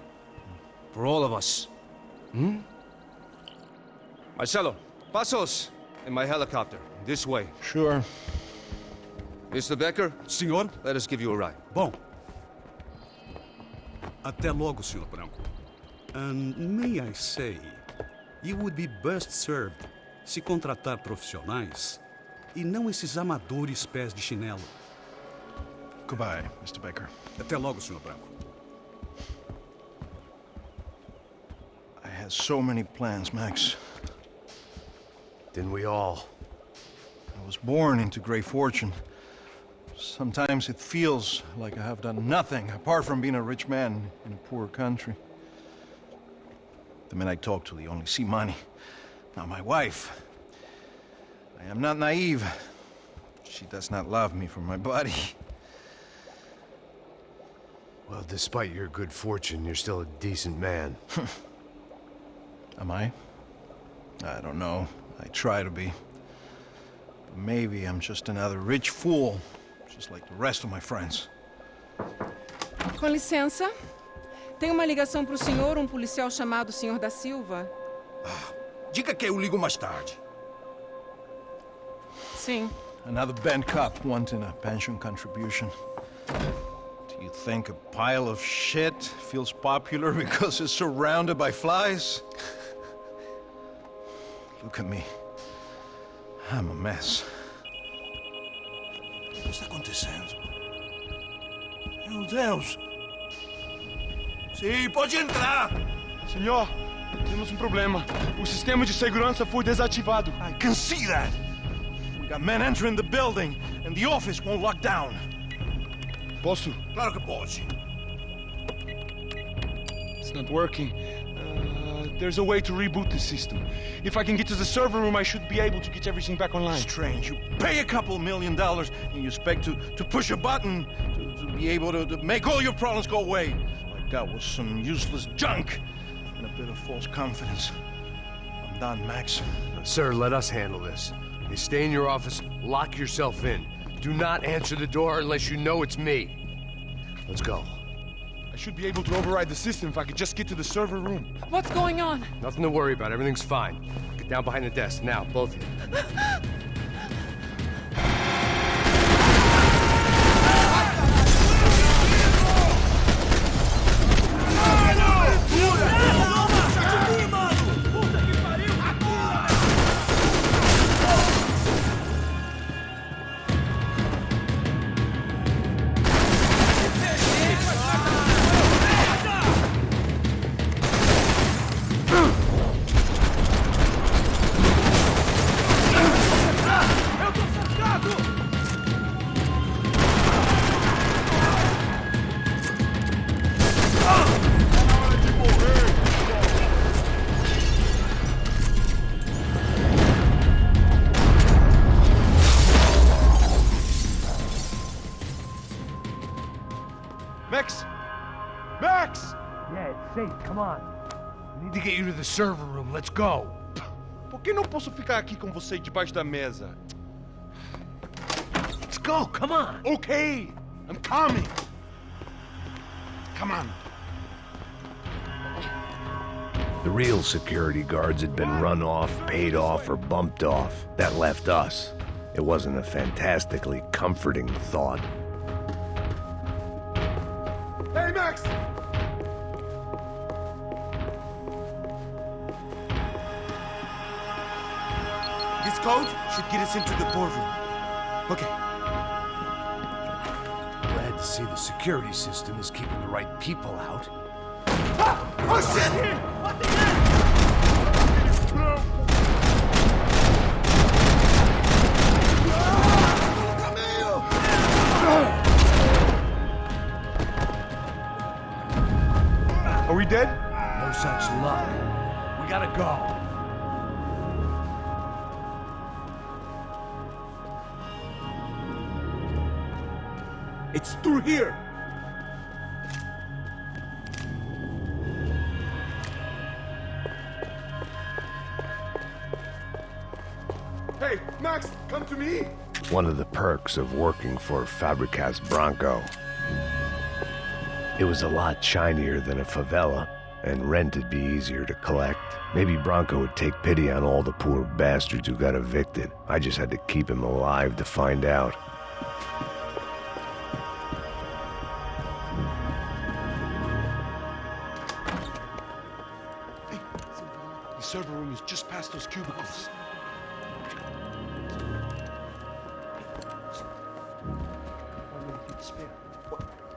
For all of us. Hmm? Marcelo, pasos in my helicopter. This way. Sure. Mr. Becker? Senhor? Let us give you a ride. Bom. Até logo, Senhor Branco. And may I say, you would be best served se contratar profissionais e não esses amadores pés de chinelo. Goodbye, Mr. Becker. Até logo, Senhor Branco. I had so many plans, Max. Didn't we all? I was born into great fortune. Sometimes it feels like I have done nothing apart from being a rich man in a poor country. The men I talk to, they only see money. Now my wife, I am not naive. She does not love me for my body. Well, despite your good fortune, you're still a decent man. Am I? I don't know. I try to be. But maybe I'm just another rich fool, just like the rest of my friends. Com licença. Tem uma ligação para o senhor, um policial chamado Senhor da Silva. Diga que eu ligo mais tarde. Sim. Another bent cop wanting a pension contribution. Do you think a pile of shit feels popular because it's surrounded by flies? Look at me. I'm a mess. O que está acontecendo? Meu Deus! Sim, pode entrar! Senhor, temos um problema. O sistema de segurança foi desativado. I can see that! We got men entering the building, and the office won't lock down. Posso? Claro que pode. It's not working. There's a way to reboot the system. If I can get to the server room, I should be able to get everything back online. Strange. You pay a couple $1 million and you expect to push a button to be able to make all your problems go away. All I got was some useless junk and a bit of false confidence. I'm done, Max. Sir, let us handle this. You stay in your office, lock yourself in. Do not answer the door unless you know it's me. Let's go. I should be able to override the system if I could just get to the server room. What's going on? Nothing to worry about. Everything's fine. Get down behind the desk. Now, both of you. Max! Max! Yeah, it's safe. Come on. We need to get you to the server room. Let's go. Por que não posso ficar aqui com você debaixo da mesa? Let's go. Come on. Okay, I'm coming. Come on. The real security guards had been run off, paid off, or bumped off. That left us. It wasn't a fantastically comforting thought. Hey, Max! This code should get us into the boardroom. Okay. Glad to see the security system is keeping the right people out. Oh shit! What the hell? Are we dead? No such luck. We gotta go. It's through here. Hey, Max, come to me. One of the perks of working for Fabricas Bronco. It was a lot shinier than a favela, and rent would be easier to collect. Maybe Bronco would take pity on all the poor bastards who got evicted. I just had to keep him alive to find out. The server room is just past those cubicles.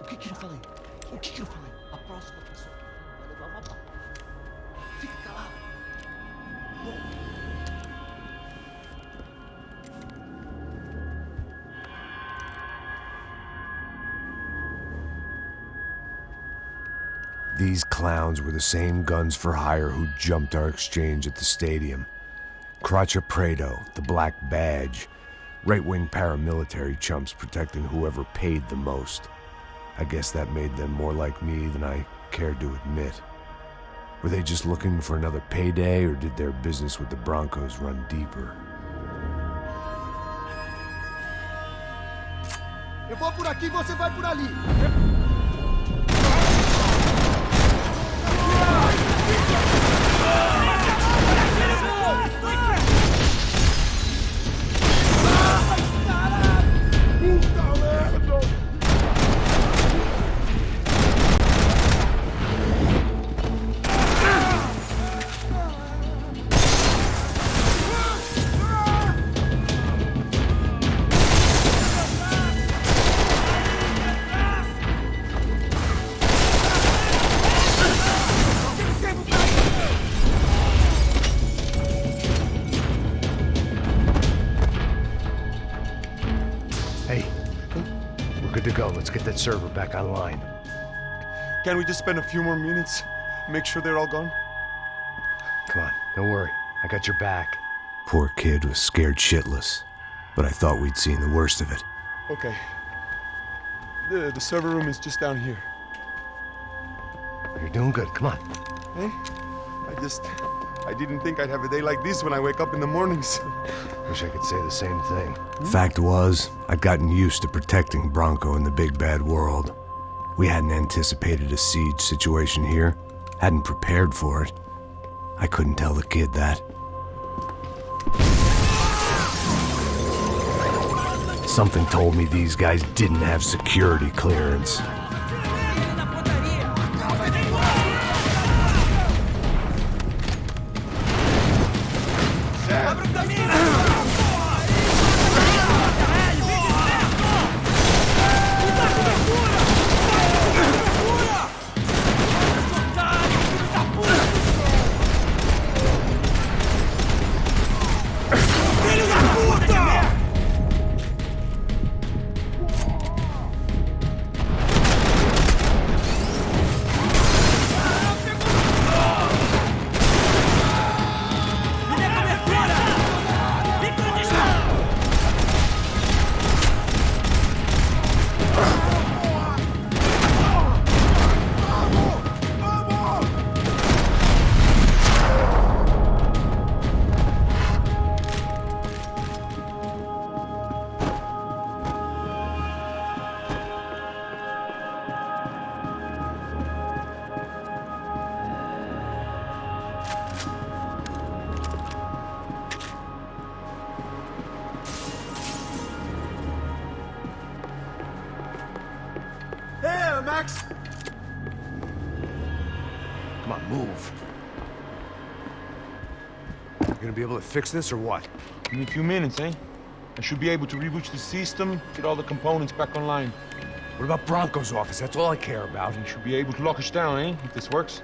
O que eu falei? O que eu falei? A próxima pessoa vai levar uma bala. Fica calado. These clowns were the same guns for hire who jumped our exchange at the stadium. Crotcha Prado, the Black Badge, right-wing paramilitary chumps protecting whoever paid the most. I guess that made them more like me than I cared to admit. Were they just looking for another payday, or did their business with the Broncos run deeper? Eu vou por aqui, você vai por ali. Good to go. Let's get that server back online. Can't we just spend a few more minutes? Make sure they're all gone? Come on, don't worry. I got your back. Poor kid was scared shitless, but I thought we'd seen the worst of it. Okay. The server room is just down here. You're doing good. Come on. Hey? I didn't think I'd have a day like this when I wake up in the mornings. Wish I could say the same thing. Fact was, I'd gotten used to protecting Bronco in the big bad world. We hadn't anticipated a siege situation here, hadn't prepared for it. I couldn't tell the kid that. Something told me these guys didn't have security clearance. Max! Come on, move. You gonna be able to fix this or what? Give me a few minutes, eh? I should be able to reboot the system, get all the components back online. What about Bronco's office? That's all I care about. You should be able to lock us down, eh? If this works.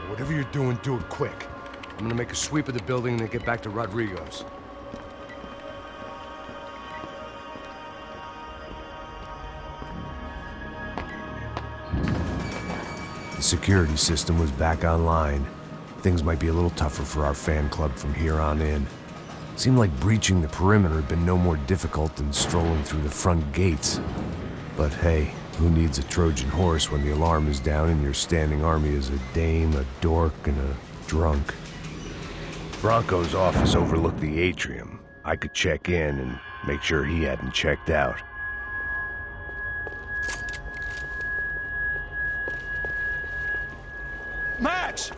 Whatever you're doing, do it quick. I'm gonna make a sweep of the building and then get back to Rodrigo's. The security system was back online. Things might be a little tougher for our fan club from here on in. Seemed like breaching the perimeter had been no more difficult than strolling through the front gates. But hey, who needs a Trojan horse when the alarm is down and your standing army is a dame, a dork, and a drunk? Bronco's office overlooked the atrium. I could check in and make sure he hadn't checked out. Max!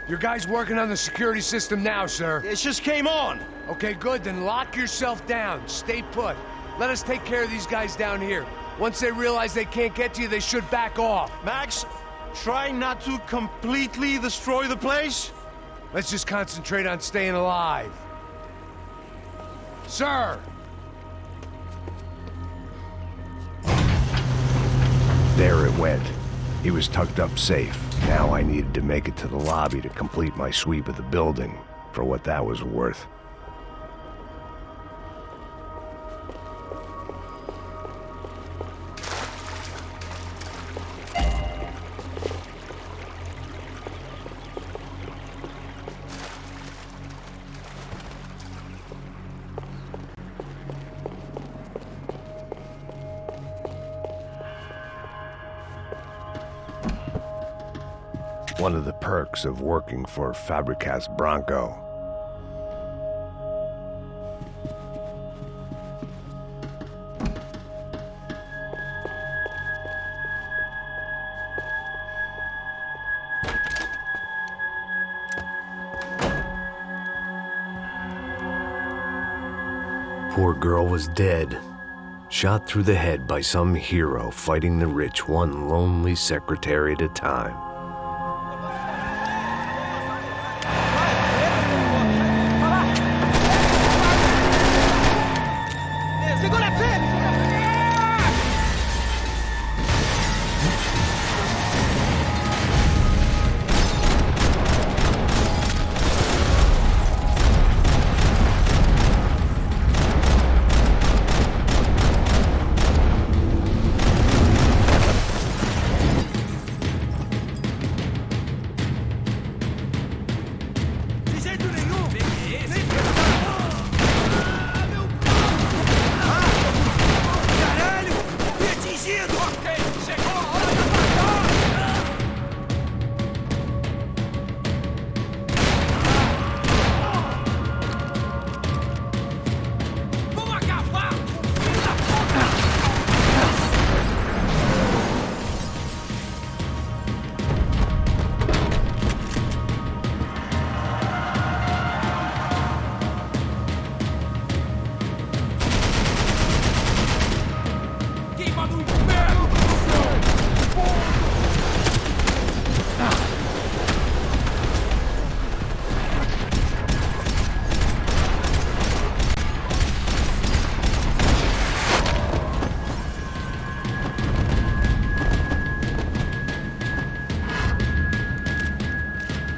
Your guy's working on the security system now, sir. It just came on. Okay, good. Then lock yourself down. Stay put. Let us take care of these guys down here. Once they realize they can't get to you, they should back off. Max, try not to completely destroy the place. Let's just concentrate on staying alive. Sir! There it went. He was tucked up safe. Now I needed to make it to the lobby to complete my sweep of the building, for what that was worth. One of the perks of working for Fabricas Bronco. Poor girl was dead, shot through the head by some hero fighting the rich one lonely secretary at a time.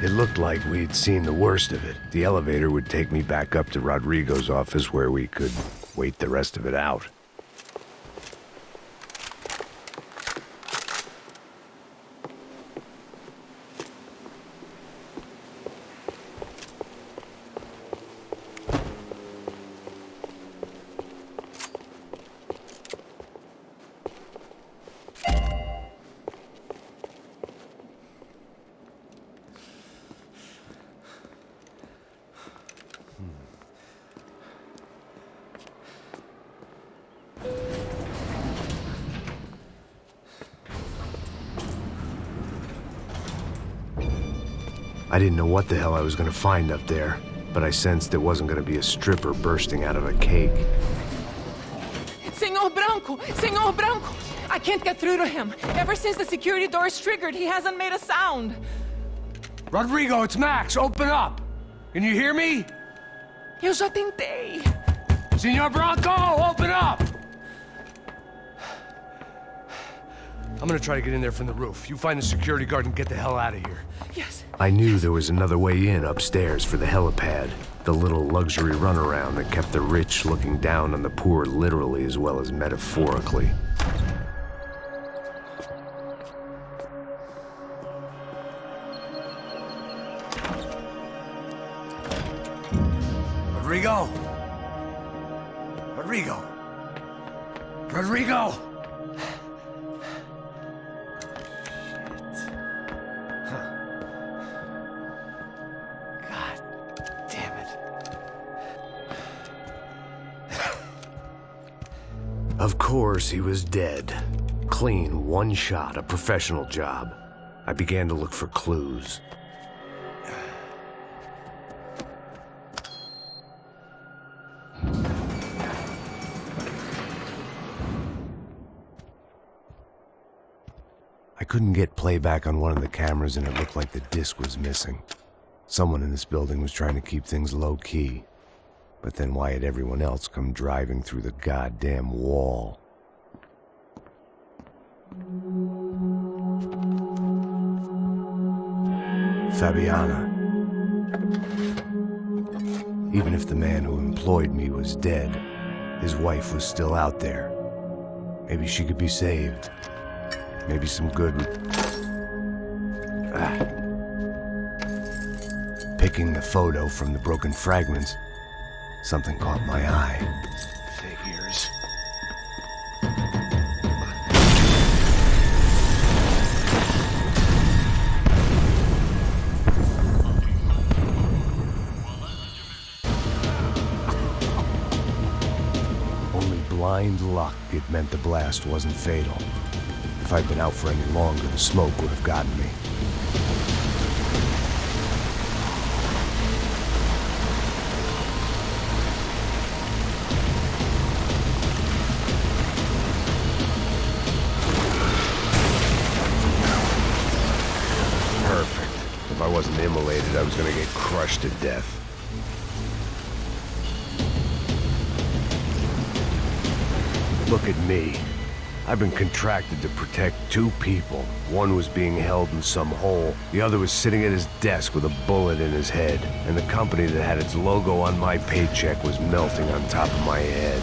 It looked like we'd seen the worst of it. The elevator would take me back up to Rodrigo's office where we could wait the rest of it out. I didn't know what the hell I was gonna find up there, but I sensed it wasn't gonna be a stripper bursting out of a cake. Senor Branco! Senor Branco! I can't get through to him. Ever since the security door is triggered, he hasn't made a sound. Rodrigo, it's Max! Open up! Can you hear me? Eu já tentei. Senor Bronco, open up! I'm gonna try to get in there from the roof. You find the security guard and get the hell out of here. Yes. I knew there was another way in upstairs for the helipad, the little luxury runaround that kept the rich looking down on the poor literally as well as metaphorically. Rodrigo! Rodrigo! Rodrigo! Of course, he was dead. Clean, one shot, a professional job. I began to look for clues. I couldn't get playback on one of the cameras and it looked like the disc was missing. Someone in this building was trying to keep things low-key. But then why had everyone else come driving through the goddamn wall? Fabiana. Even if the man who employed me was dead, his wife was still out there. Maybe she could be saved. Maybe some good would... Picking the photo from the broken fragments, something caught my eye. Figures. Only blind luck it meant the blast wasn't fatal. If I'd been out for any longer, the smoke would have gotten me. If I wasn't immolated, I was gonna get crushed to death. Look at me. I've been contracted to protect two people. One was being held in some hole. The other was sitting at his desk with a bullet in his head. And the company that had its logo on my paycheck was melting on top of my head.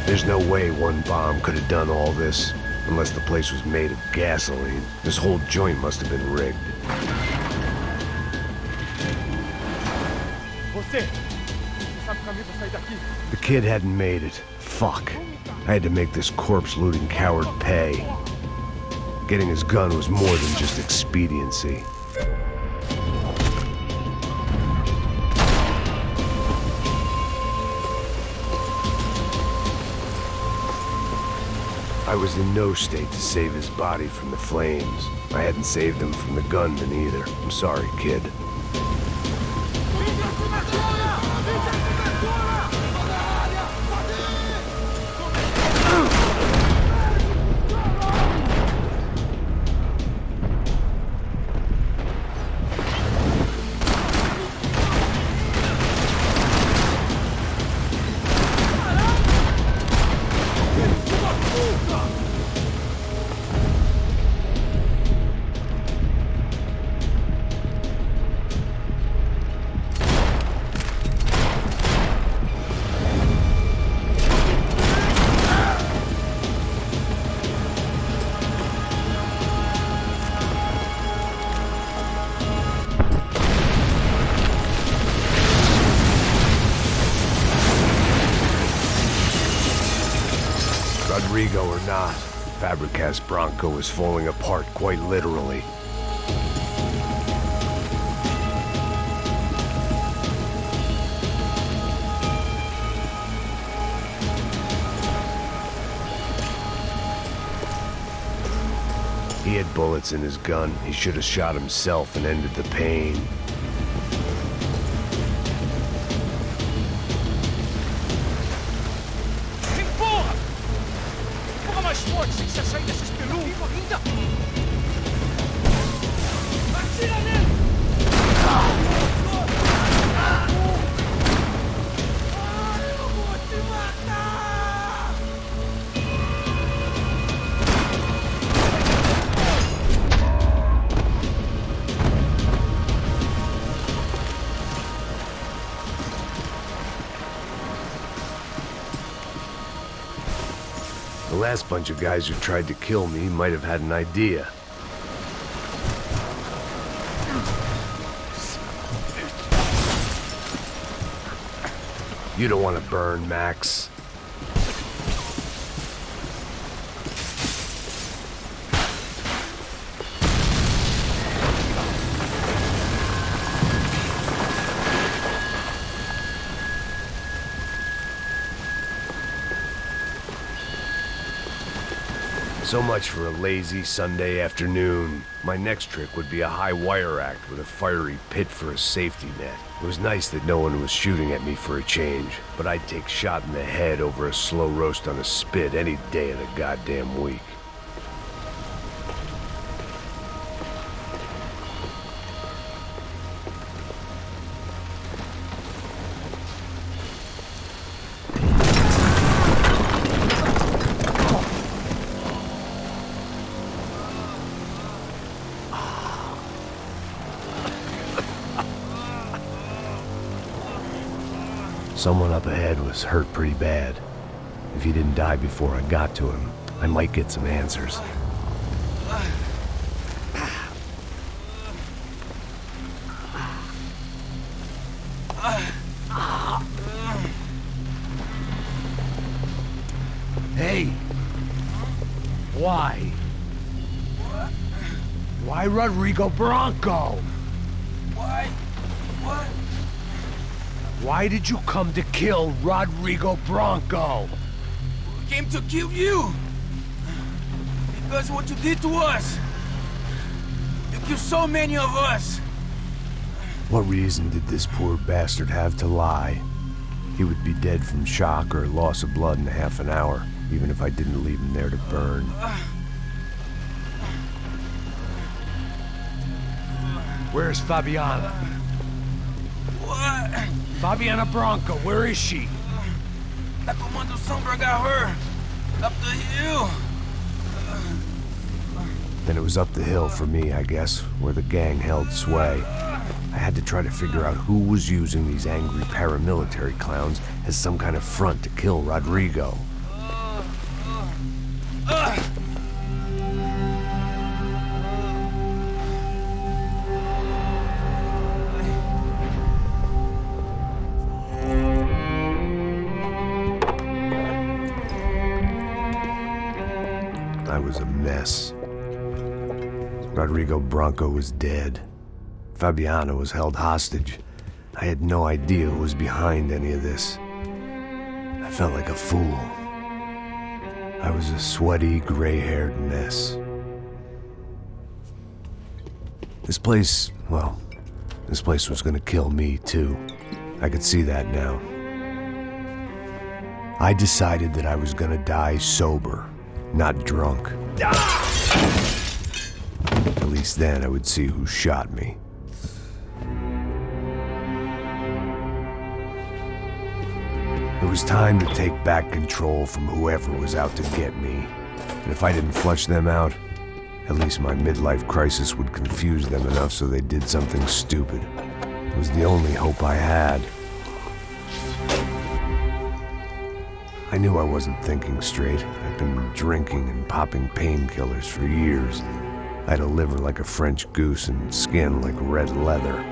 There's no way one bomb could have done all this, unless the place was made of gasoline. This whole joint must have been rigged. The kid hadn't made it. Fuck. I had to make this corpse-looting coward pay. Getting his gun was more than just expediency. I was in no state to save his body from the flames. I hadn't saved him from the gunman either. I'm sorry, kid. Rodrigo or not, Fabricas Bronco was falling apart quite literally. He had bullets in his gun. He should have shot himself and ended the pain. Empurra! Empurra mais forte, sem se sair desse espelunco ainda! last bunch of guys who tried to kill me might have had an idea. You don't want to burn, Max. So much for a lazy Sunday afternoon. My next trick would be a high wire act with a fiery pit for a safety net. It was nice that no one was shooting at me for a change, but I'd take shot in the head over a slow roast on a spit any day of the goddamn week. Someone up ahead was hurt pretty bad. If he didn't die before I got to him, I might get some answers. Hey! Why? Why Rodrigo Bronco? Why? What? Why did you come to kill Rodrigo Bronco? We came to kill you. Because what you did to us. You killed so many of us. What reason did this poor bastard have to lie? He would be dead from shock or loss of blood in half an hour, even if I didn't leave him there to burn. Where's Fabiana? What? Fabiana Bronco, where is she? That Comando Sombra got her. Up the hill. Then it was up the hill for me, I guess, where the gang held sway. I had to try to figure out who was using these angry paramilitary clowns as some kind of front to kill Rodrigo. I was a mess. Rodrigo Bronco was dead. Fabiana was held hostage. I had no idea who was behind any of this. I felt like a fool. I was a sweaty, gray-haired mess. This place, well, this place was gonna kill me too. I could see that now. I decided that I was gonna die sober, not drunk. At least then I would see who shot me. It was time to take back control from whoever was out to get me. And if I didn't flush them out, at least my midlife crisis would confuse them enough so they did something stupid. It was the only hope I had. I knew I wasn't thinking straight. I'd been drinking and popping painkillers for years. I had a liver like a French goose and skin like red leather.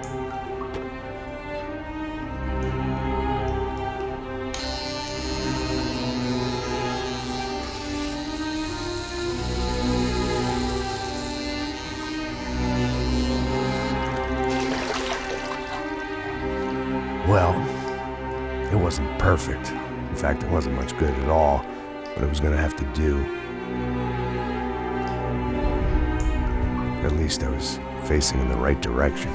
Well, it wasn't perfect. In fact, it wasn't much good at all, but it was gonna have to do. At least I was facing in the right direction.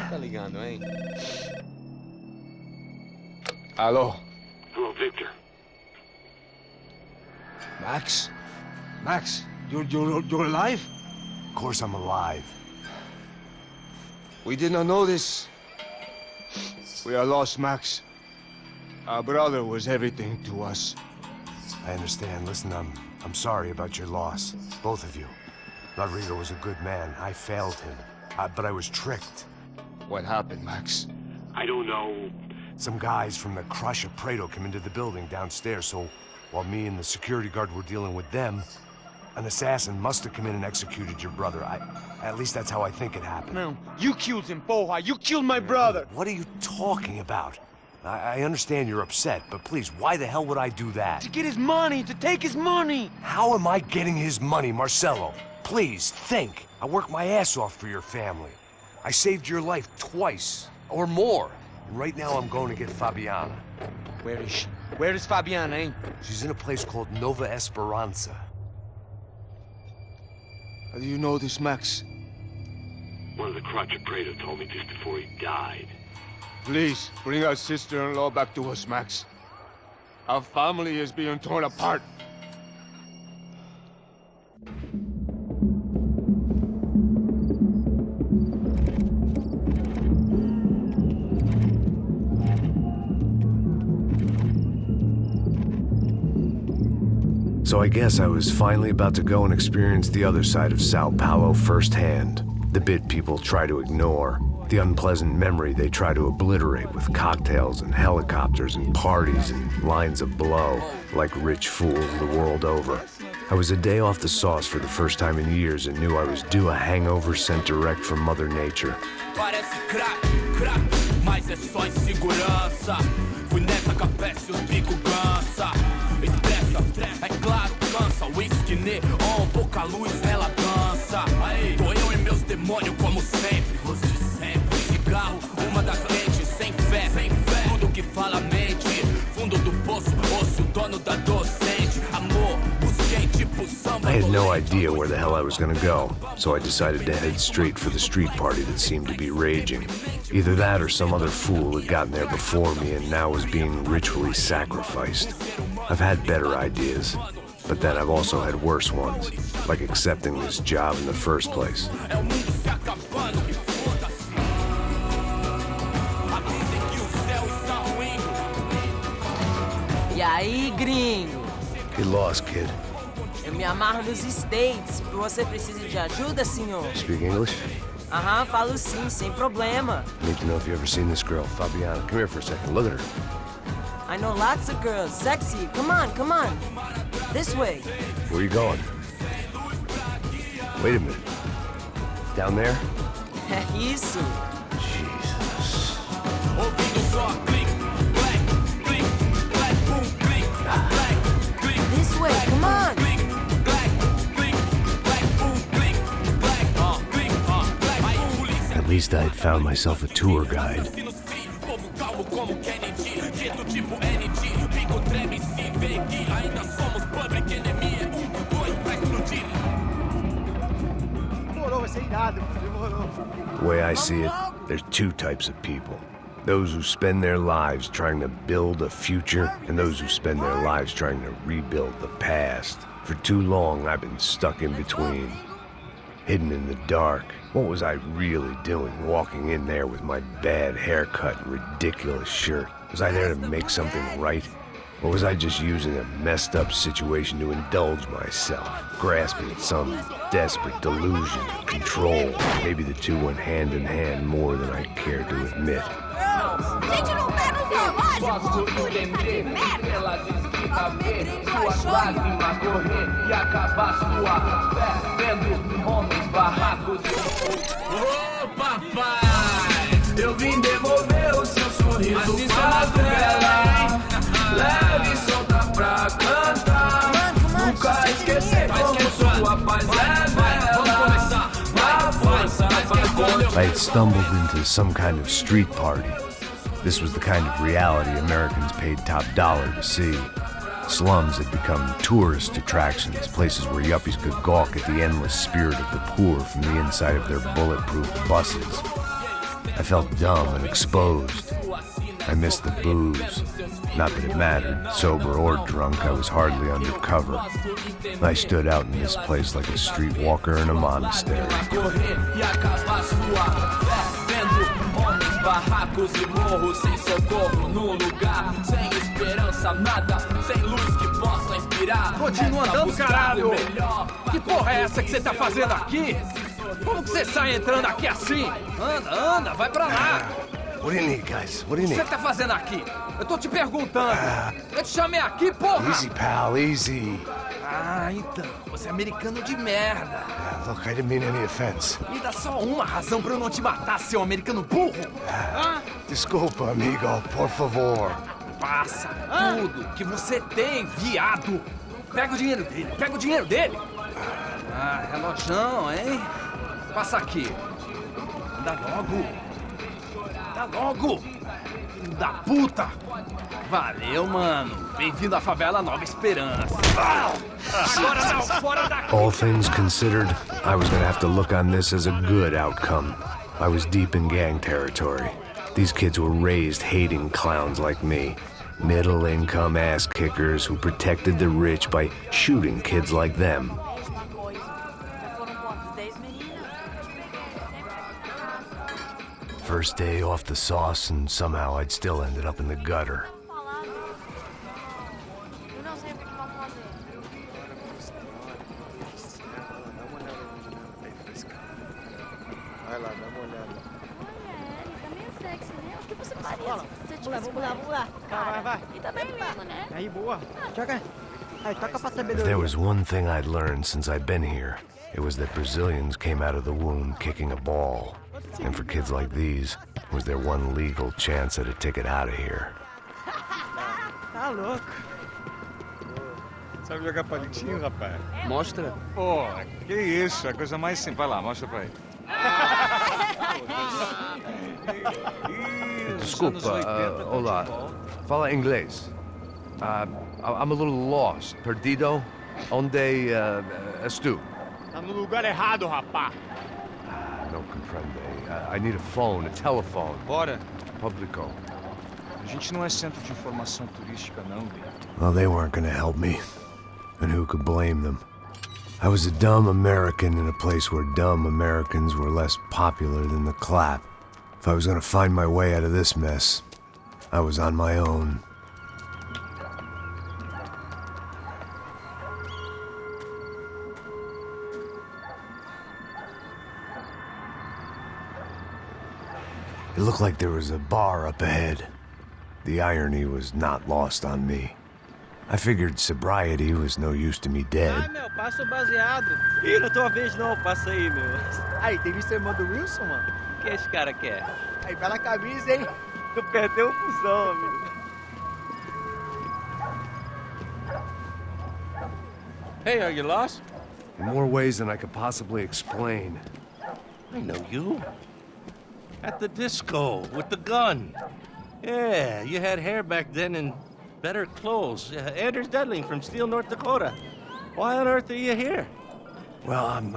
Tá ligando, hein? Alô? Oh, Victor. Max? Max, you're alive? Of course I'm alive. We did not know this. We are lost, Max. Our brother was everything to us. I understand. Listen, I'm I'm sorry about your loss, both of you. Rodrigo was a good man. I failed him, but I was tricked. What happened, Max? I don't know. Some guys from the Crush of Prado came into the building downstairs, so while me and the security guard were dealing with them, an assassin must have come in and executed your brother. At least that's how I think it happened. No, you killed him, Poha. You killed my brother. What are you talking about? I understand you're upset, but please, why the hell would I do that? To get his money, to take his money. How am I getting his money, Marcelo? Please, think. I worked my ass off for your family. I saved your life twice, or more. And right now I'm going to get Fabiana. Where is she? Where is Fabiana, eh? She's in a place called Nova Esperanza. How do you know this, Max? One of the Crotch of Prado told me just before he died. Please, bring our sister-in-law back to us, Max. Our family is being torn apart. So I guess I was finally about to go and experience the other side of Sao Paulo firsthand. The bit people try to ignore. The unpleasant memory they try to obliterate with cocktails and helicopters and parties and lines of blow, like rich fools the world over. I was a day off the sauce for the first time in years and knew I was due a hangover sent direct from Mother Nature. Parece crack, mas é só insegurança. Fui nessa capécia, os bico cansa. Estressa, é claro, cansa. Whisky, neon, pouca luz, ela dança. Tô eu e meus demônios como sempre. Os de sempre. Cigarro, uma das lentes, sem fé. Tudo que fala mente. Fundo do poço, osso, dono da docente. Amor, busquei tipo samba. I had no idea where the hell I was gonna go, so I decided to head straight for the street party that seemed to be raging. Either that or some other fool had gotten there before me and now was being ritually sacrificed. I've had better ideas, but then I've also had worse ones, like accepting this job in the first place. E aí, gringo? Get lost, kid. Eu me amarro nos States. Você precisa de ajuda, senhor? Speak English? Aham, falo sim, sem problema. I need to know if you've ever seen this girl, Fabiana. Come here for a second. Look at her. I know lots of girls. Sexy. Come on, come on. This way. Where are you going? Wait a minute. Down there? Isso. Jesus. This way, come on. At least I had found myself a tour guide. The way I see it, there's two types of people. Those who spend their lives trying to build a future, and those who spend their lives trying to rebuild the past. For too long, I've been stuck in between. Hidden in the dark. What was I really doing walking in there with my bad haircut and ridiculous shirt? Was I there to make something right? Or was I just using a messed up situation to indulge myself, grasping at some desperate delusion of control? Maybe the two went hand in hand more than I cared to admit. Gente, não tá no zoológico, turista de merda! Vamos ver gringo cachorro! Correr e acabar sua fé, vendo homens barracos. Ô papai, eu vim devolver o seu sorriso favela. Leve e solta pra cantar. Nunca esquecer como sua paz é bela. Na força I had stumbled into some kind of street party. This was the kind of reality Americans paid top dollar to see. Slums had become tourist attractions, places where yuppies could gawk at the endless spirit of the poor from the inside of their bulletproof buses. I felt dumb and exposed. I missed the booze. Not that it mattered, sober or drunk, I was hardly undercover. I stood out in this place like a streetwalker in a monastery. barracos e morros, sem socorro num lugar, sem esperança, nada, sem luz que possa inspirar. Continua Resta andando, buscar caralho! o melhor. Que porra é essa que você tá fazendo aqui? Como que você sai entrando aqui assim? Anda, vai pra lá! What do you need, guys? What do O you que need? você tá fazendo aqui? Eu tô te perguntando. Eu te chamei aqui, porra! Easy, pal, easy. Ah, então. Você é americano de merda. Look, I didn't mean any offense. Me dá só uma razão pra eu não te matar, seu americano burro. Desculpa, amigo, por favor. Passa tudo que você tem, viado. Pega o dinheiro dele, Ah, relojão, hein? Passa aqui. Dá logo. Filho da puta. Valeu, mano. Bem-vindo à favela Nova Esperança. Agora não, fora daqui. All things considered, I was gonna have to look on this as a good outcome. I was deep in gang territory. These kids were raised hating clowns like me. Middle-income ass-kickers who protected the rich by shooting kids like them. First day off the sauce, and somehow I'd still ended up in the gutter. Vamos lá. Vai. E também lindo, né? Aí, boa. Joga. Aí, toca pra If sabedoria. there was one thing I'd learned since I'd been here, it was that Brazilians came out of the womb kicking a ball. And for kids like these, it was their one legal chance at a ticket out of here. Tá louco. Sabe jogar palitinho, rapaz? Mostra. Pô, que isso, a coisa mais simples. Vai lá, mostra pra ele. Desculpa, olá. Fala inglês. I'm a little lost. Perdido? Onde estou? Tá no lugar errado, rapá. Não compreende. I need a phone, a telephone. Bora. Publico. A gente não é centro de informação turística, não, Gui. Well, they weren't gonna help me. And who could blame them? I was a dumb American in a place where dumb Americans were less popular than the clap. If I was gonna find my way out of this mess, I was on my own. It looked like there was a bar up ahead. The irony was not lost on me. I figured sobriety was no use to me dead. Ai, meu, passa o baseado. Ih, não tua vez não, passa aí, meu. Aí, tem visto a irmã do Wilson, mano? O que esse cara quer? Aí, bela camisa, hein? Tu perdeu o fusão, amigo. Hey, are you lost? In more ways than I could possibly explain. I know you. At the disco, with the gun. Yeah, you had hair back then and better clothes. Anders Dudling from Steele, North Dakota. Why on earth are you here? Well, I'm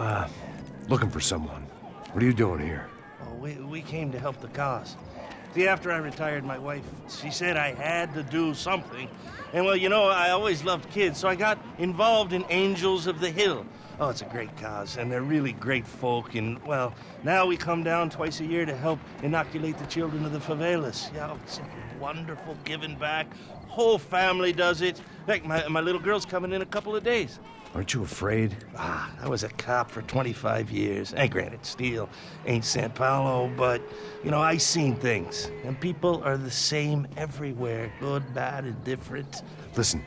looking for someone. What are you doing here? Oh, we came to help the cause. See, after I retired, my wife, she said I had to do something. And, well, you know, I always loved kids, so I got involved in Angels of the Hill. Oh, it's a great cause, and they're really great folk. And, well, now we come down twice a year to help inoculate the children of the favelas. Yeah, it's wonderful giving back. Whole family does it. In fact, my little girl's coming in a couple of days. Aren't you afraid? I was a cop for 25 years. And granted, Steele ain't San Paulo, but, you know, I seen things. And people are the same everywhere, good, bad, and different. Listen,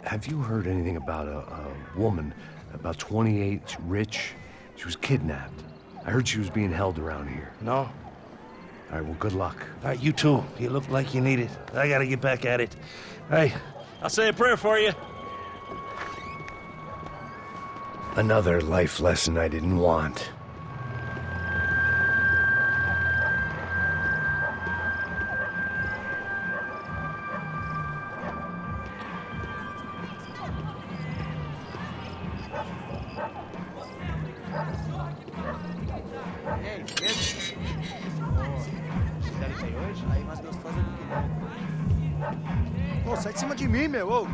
have you heard anything about a woman, about 28, rich? She was kidnapped. I heard she was being held around here. No? All right, well, good luck. All right, you too. You look like you need it. I gotta get back at it. Hey, I'll say a prayer for you. Another life lesson I didn't want. Pô, sai de cima de mim, meu. Ô.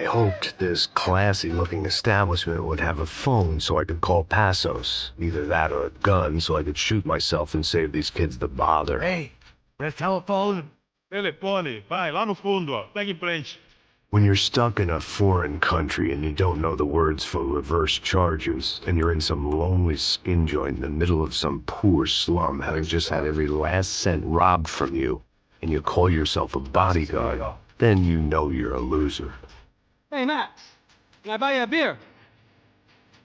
hoped this classy-looking establishment would have a phone so I could call Passos. Either that or a gun so I could shoot myself and save these kids the bother. Hey, there's telephone. Telefone, vai, lá no fundo, ó. Pega em frente. When you're stuck in a foreign country and you don't know the words for reverse charges, and you're in some lonely skin joint in the middle of some poor slum having just had every last cent robbed from you, and you call yourself a bodyguard, then you know you're a loser. Hey, Max, can I buy you a beer?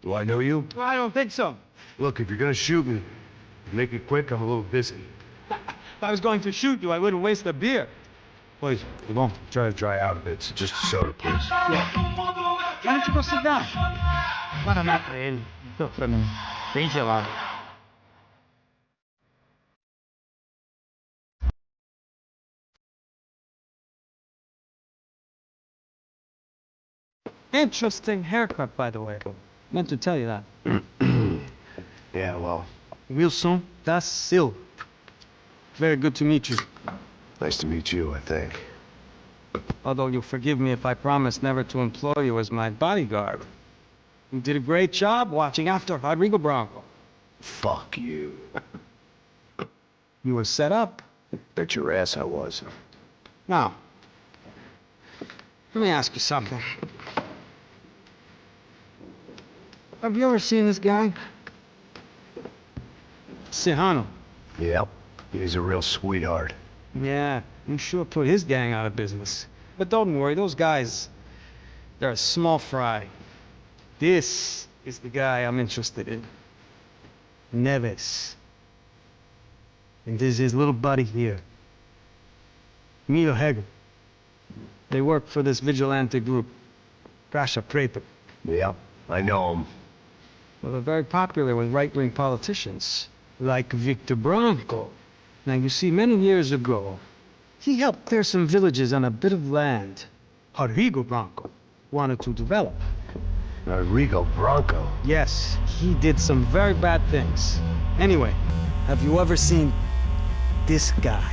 Do I know you? Well, I don't think so. Look, if you're gonna shoot me, make it quick, I'm a little busy. If I was going to shoot you, I wouldn't waste a beer. Please, you won't try to dry out a bit, so just a soda, please. Why don't you go sit down? Manda nada pra ele. Tô pra mim. Bem gelado. Interesting haircut, by the way. Meant to tell you that. Yeah, well, Wilson da Silva. Very good to meet you. nice to meet you, I think. Although you'll forgive me if I promise never to employ you as my bodyguard. You did a great job watching after Rodrigo Bronco. Fuck you. You were set up. Bet your ass I was. Now, let me ask you something. Have you ever seen this guy? Sihano. Yep, he's a real sweetheart. Yeah, you sure put his gang out of business. But don't worry, those guys, they're a small fry. This is the guy I'm interested in. Neves. And this is his little buddy here. Milo Hegel. They work for this vigilante group, Caixa Preta. Yep, I know him. Well, they're very popular with right-wing politicians, like Victor Bronco. Now, you see, many years ago, he helped clear some villages on a bit of land Rodrigo Bronco wanted to develop. Rodrigo Bronco? Yes, he did some very bad things. Anyway, have you ever seen this guy?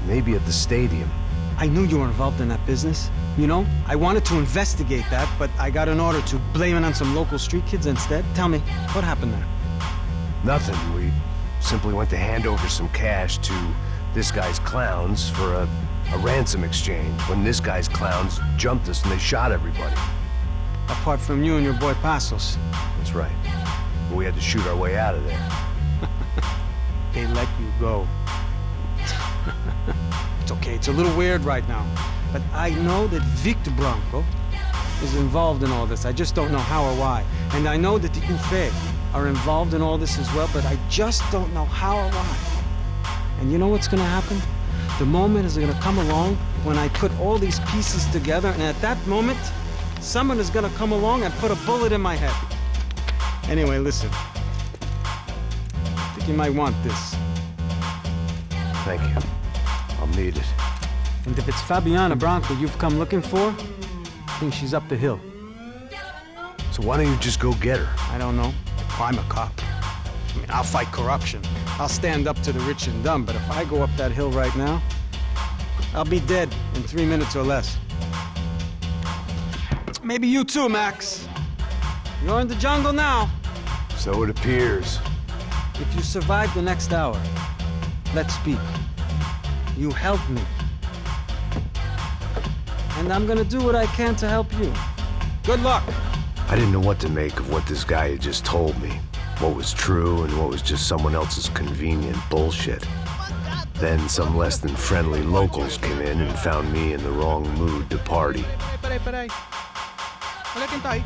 Maybe at the stadium. I knew you were involved in that business. You know, I wanted to investigate that, but I got an order to blame it on some local street kids instead. Tell me, what happened there? Nothing. We simply went to hand over some cash to this guy's clowns for a ransom exchange when this guy's clowns jumped us and they shot everybody. Apart from you and your boy Passos. That's right. But we had to shoot our way out of there. They let you go. It's okay, it's a little weird right now. But I know that Victor Bronco is involved in all this. I just don't know how or why. And I know that the UFE are involved in all this as well, but I just don't know how or why. And you know what's gonna happen? The moment is gonna come along when I put all these pieces together, and at that moment, someone is gonna come along and put a bullet in my head. Anyway, listen. I think you might want this. Thank you. I'll need it. And if it's Fabiana Bronco you've come looking for, I think she's up the hill. So why don't you just go get her? I don't know. I'm a cop. I mean, I'll fight corruption. I'll stand up to the rich and dumb, but if I go up that hill right now, I'll be dead in 3 minutes or less. Maybe you too, Max. You're in the jungle now. So it appears. If you survive the next hour, let's speak. You help me. And I'm gonna do what I can to help you. Good luck. I didn't know what to make of what this guy had just told me. What was true and what was just someone else's convenient bullshit. Then some less than friendly locals came in and found me in the wrong mood to party. Peraí. Olha quem tá aí.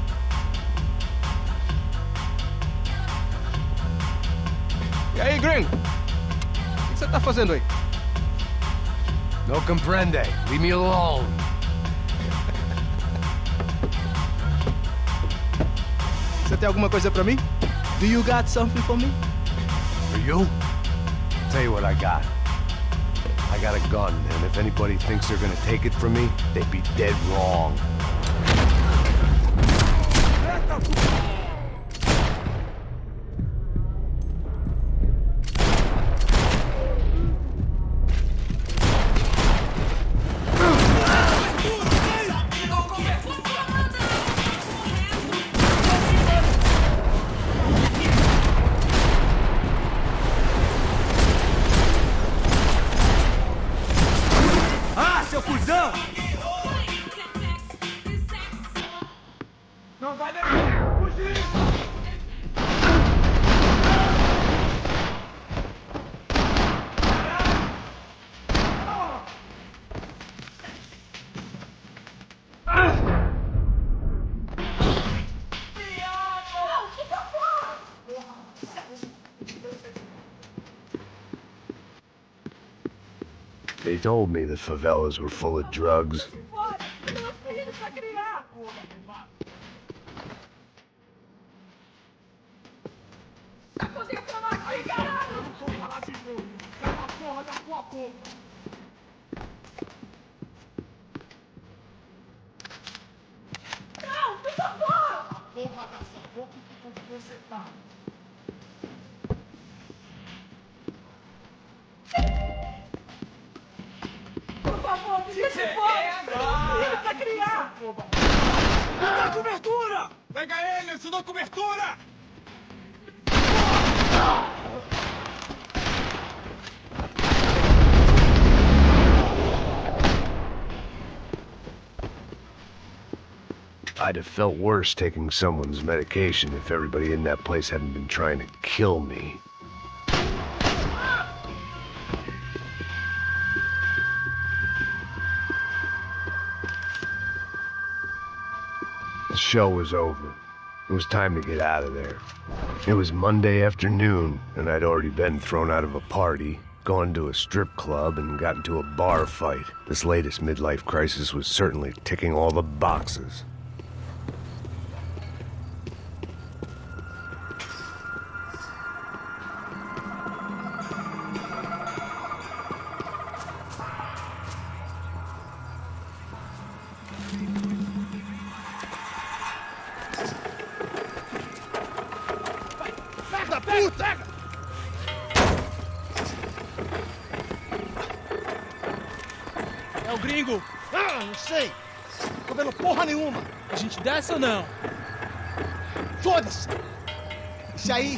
E aí, gringo? O que você tá fazendo aí? No comprende. Leave me alone. Você tem alguma coisa pra mim? Do you got something for me? For you? Tell you what I got. I got a gun, and if anybody thinks they're gonna take it from me, they'd be dead wrong. They told me the favelas were full of drugs. Dá cobertura! Pega ele, isso dá cobertura! I'd have felt worse taking someone's medication if everybody in that place hadn't been trying to kill me. The show was over. It was time to get out of there. It was Monday afternoon, and I'd already been thrown out of a party, gone to a strip club, and got into a bar fight. This latest midlife crisis was certainly ticking all the boxes. É o gringo! Ah, não sei! Tô vendo porra nenhuma! A gente desce ou não? Foda-se! Isso aí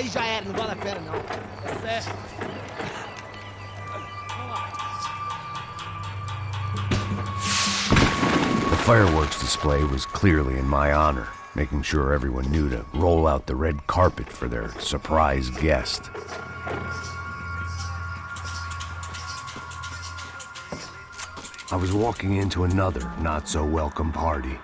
já era, não vale a pena não. É certo. The fireworks display was clearly in my honor, making sure everyone knew to roll out the red carpet for their surprise guest. I was walking into another not-so-welcome party.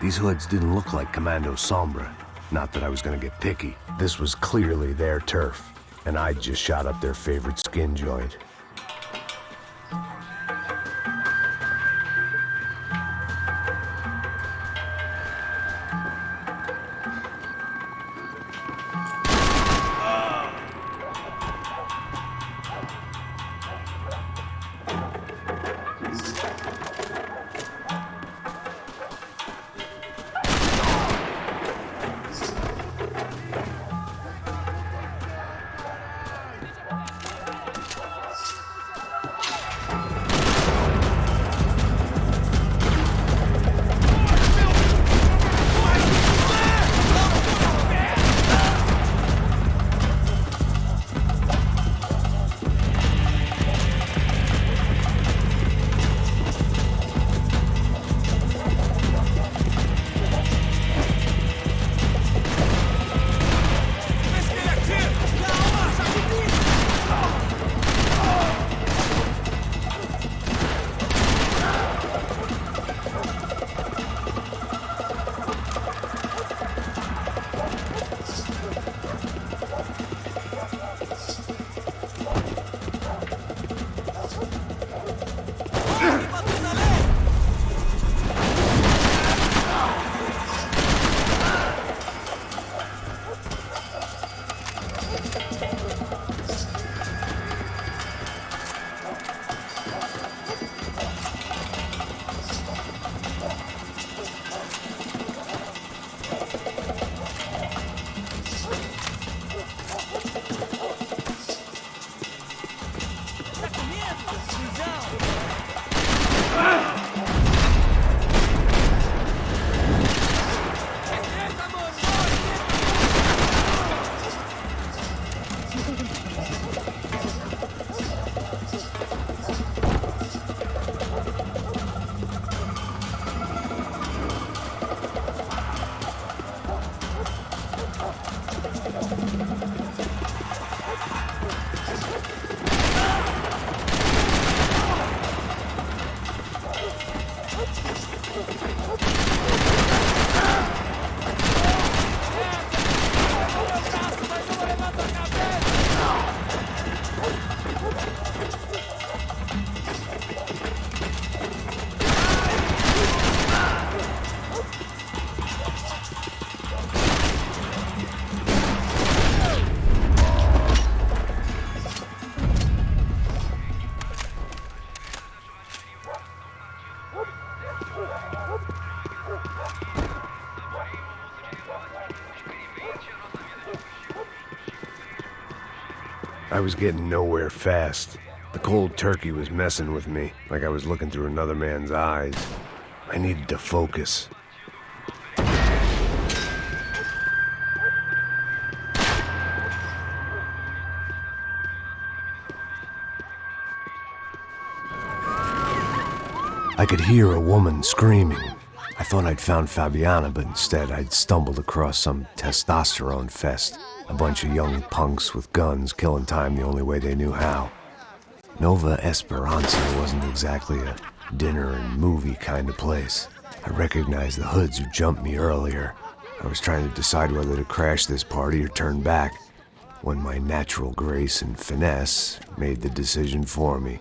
These hoods didn't look like Commando Sombra. Not that I was gonna get picky. This was clearly their turf, and I'd just shot up their favorite skin joint. I was getting nowhere fast. The cold turkey was messing with me, like I was looking through another man's eyes. I needed to focus. I could hear a woman screaming. I thought I'd found Fabiana, but instead I'd stumbled across some testosterone fest. A bunch of young punks with guns killing time the only way they knew how. Nova Esperanza wasn't exactly a dinner and movie kind of place. I recognized the hoods who jumped me earlier. I was trying to decide whether to crash this party or turn back, when my natural grace and finesse made the decision for me.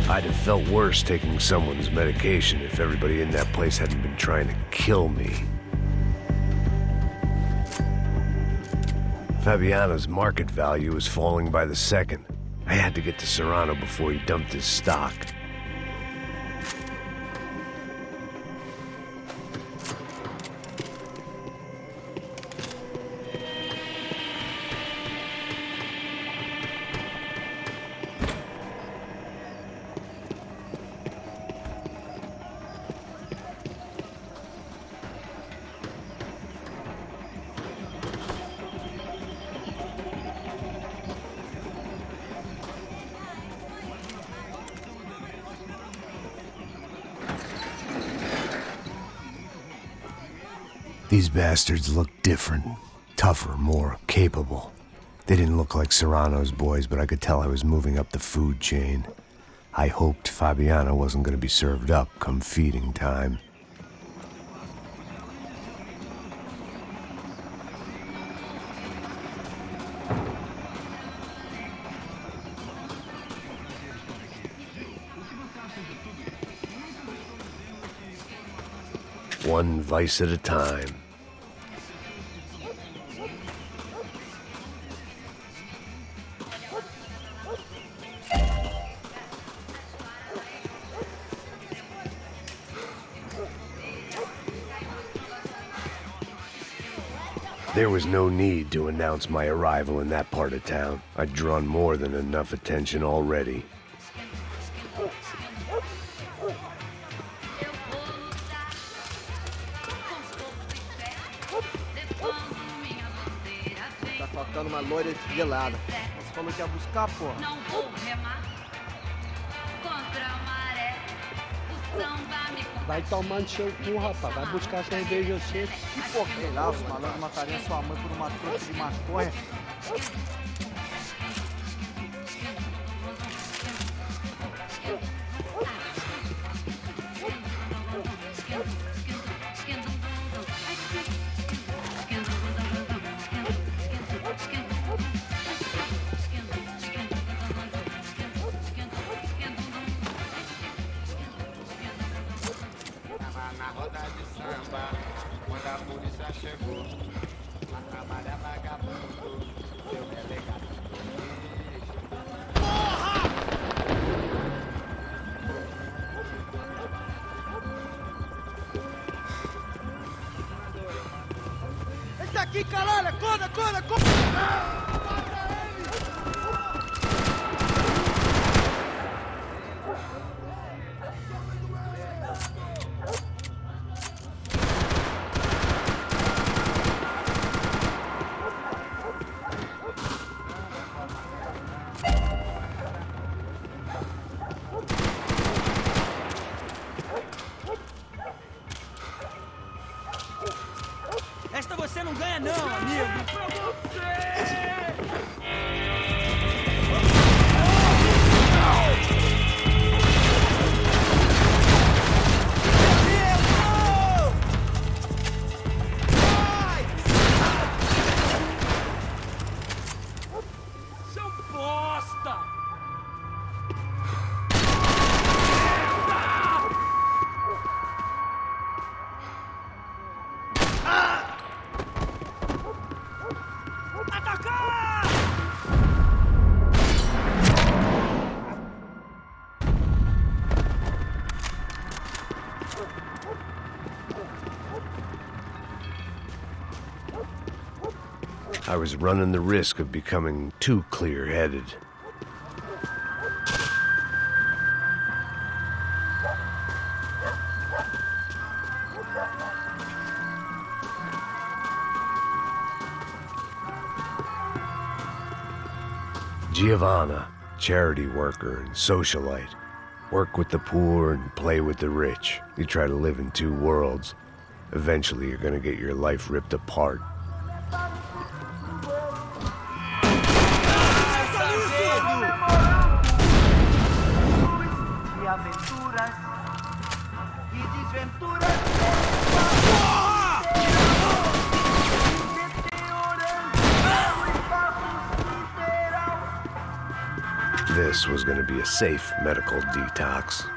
I'd have felt worse taking someone's medication if everybody in that place hadn't been trying to kill me. Fabiana's market value was falling by the second. I had to get to Serrano before he dumped his stock. These bastards look different, tougher, more capable. They didn't look like Serrano's boys, but I could tell I was moving up the food chain. I hoped Fabiana wasn't going to be served up come feeding time. One vice at a time. There was no need to announce my arrival in that part of town. I'd drawn more than enough attention already. Tá faltando uma loira gelada. Você falou que ia buscar, porra. Não vou remar contra a maré. O samba me Vai tomando seu cu, rapaz. Vai buscar cerveja cedo. Que porra, sei lá, os malandros matariam sua mãe por uma trouxa de maconha. Na roda de samba, quando a polícia chegou, a trabalhar vagabundo, seu delegado. Ele tá aqui, caralho! Acorda, acorda, acorda! Esta você não ganha não, amigo! Pra você! Seu bosta! I was running the risk of becoming too clear-headed. Giovanna, charity worker and socialite. Work with the poor and play with the rich. You try to live in two worlds. Eventually you're gonna get your life ripped apart. This was going to be a safe medical detox.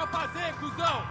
pra fazer, cuzão?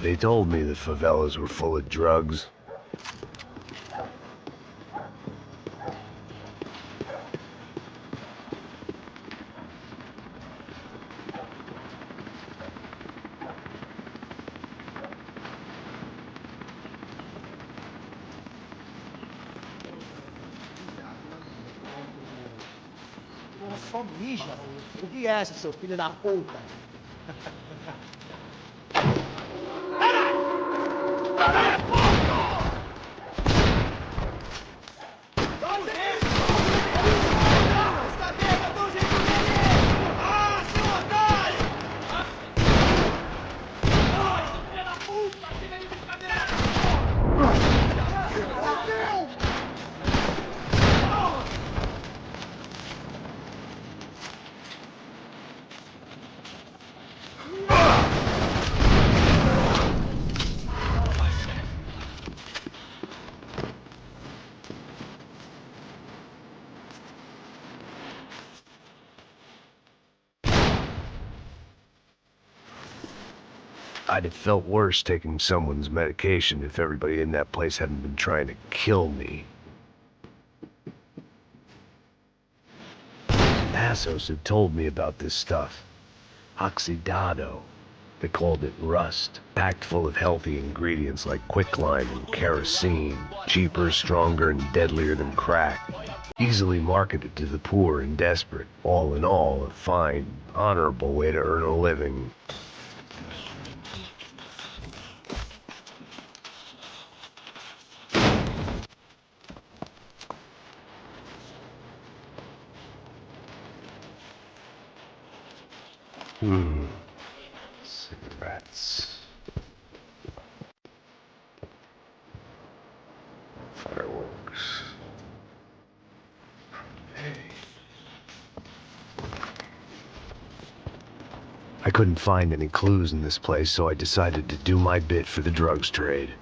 They told me the favelas were full of drugs. Só mija. O que é essa, seu filho da puta? I'd have felt worse taking someone's medication if everybody in that place hadn't been trying to kill me. Passos had told me about this stuff. Oxidado. They called it rust, packed full of healthy ingredients like quicklime and kerosene, cheaper, stronger, and deadlier than crack. Easily marketed to the poor and desperate. All in all, a fine, honorable way to earn a living. Cigarettes. Fireworks. Hey. I couldn't find any clues in this place, so I decided to do my bit for the drugs trade.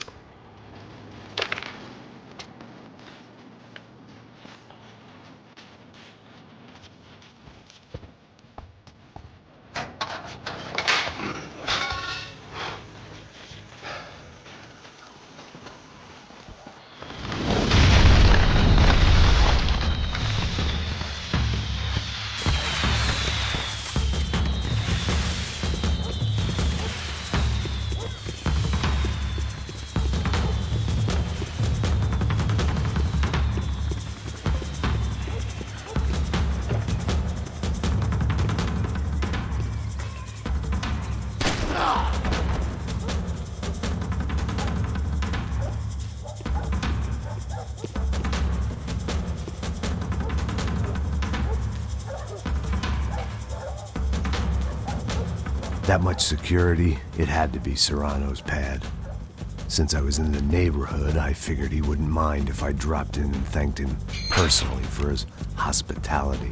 That much security, it had to be Serrano's pad. Since I was in the neighborhood, I figured he wouldn't mind if I dropped in and thanked him personally for his hospitality.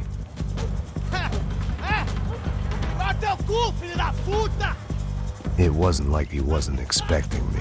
It wasn't like he wasn't expecting me.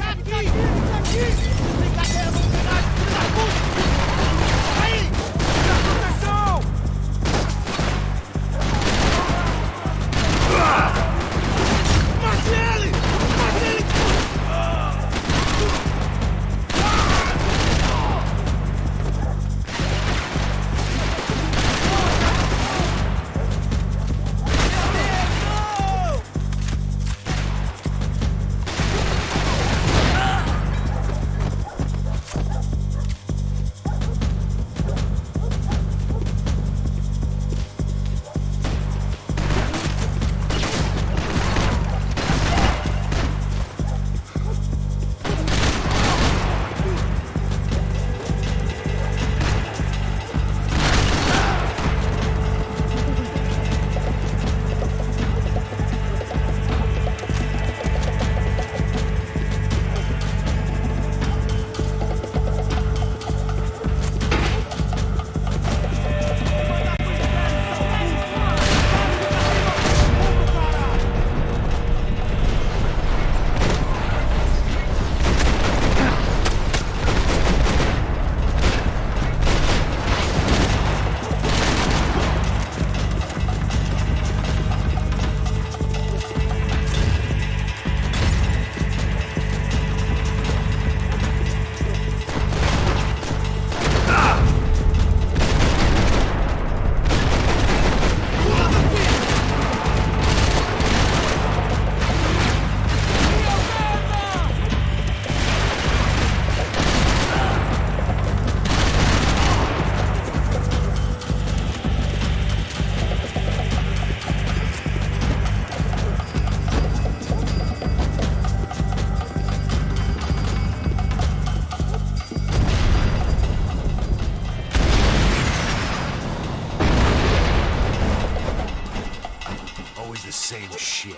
Same shit.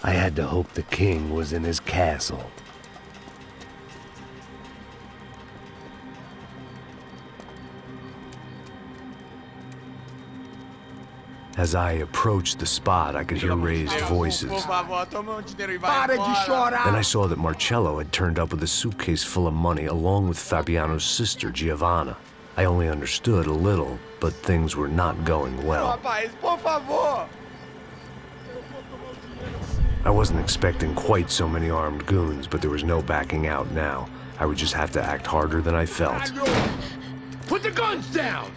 I had to hope the king was in his castle. As I approached the spot, I could hear raised voices. Then I saw that Marcello had turned up with a suitcase full of money along with Fabiano's sister, Giovanna. I only understood a little, but things were not going well. I wasn't expecting quite so many armed goons, but there was no backing out now. I would just have to act harder than I felt. Put the guns down!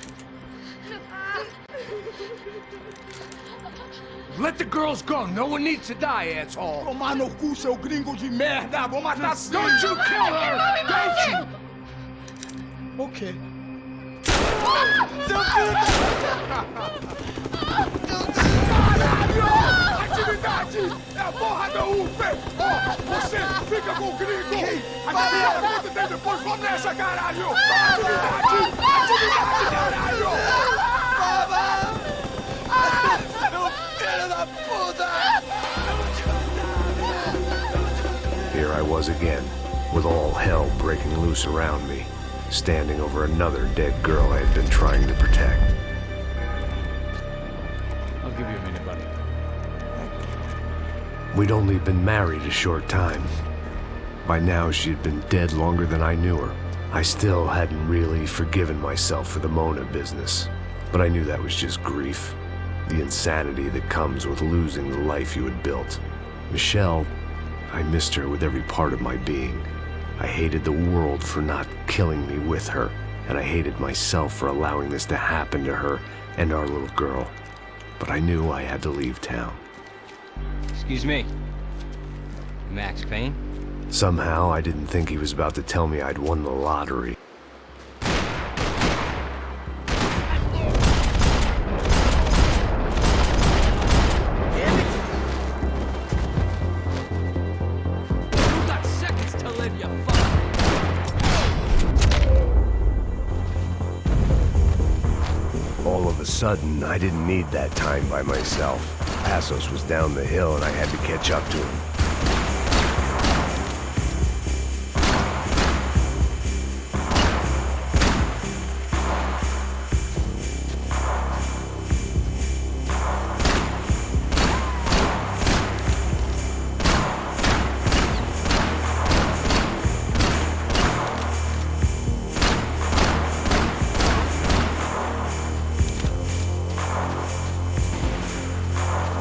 Let the girls go. No one needs to die, asshole. Tomar no cu, seu gringo de merda! Vou matar sim! Don't you kill her! Don't you! Okay. Atividade! É a porra da UFE! Você fica com o gringo! A galera conta tem depois, vamos nessa, caralho! Atividade! Atividade, caralho! Filho da puta! Here I was again, with all hell breaking loose around me, standing over another dead girl I had been trying to protect. I'll give you a minute, buddy. We'd only been married a short time. By now, she'd been dead longer than I knew her. I still hadn't really forgiven myself for the Mona business, but I knew that was just grief. The insanity that comes with losing the life you had built. Michelle, I missed her with every part of my being. I hated the world for not killing me with her, and I hated myself for allowing this to happen to her and our little girl. but I knew I had to leave town. Excuse me. Max Payne? Somehow, I didn't think he was about to tell me I'd won the lottery. All of a sudden, I didn't need that time by myself. Passos was down the hill and I had to catch up to him.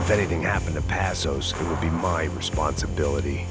If anything happened to Passos, it would be my responsibility.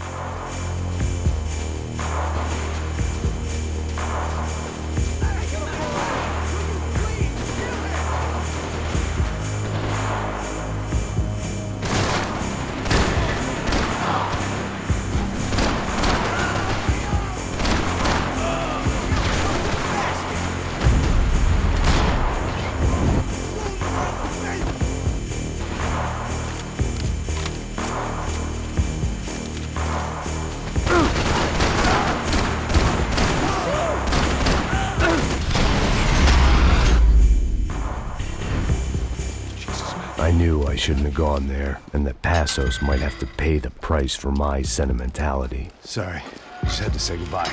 I knew I shouldn't have gone there, and that Passos might have to pay the price for my sentimentality. Sorry, just had to say goodbye.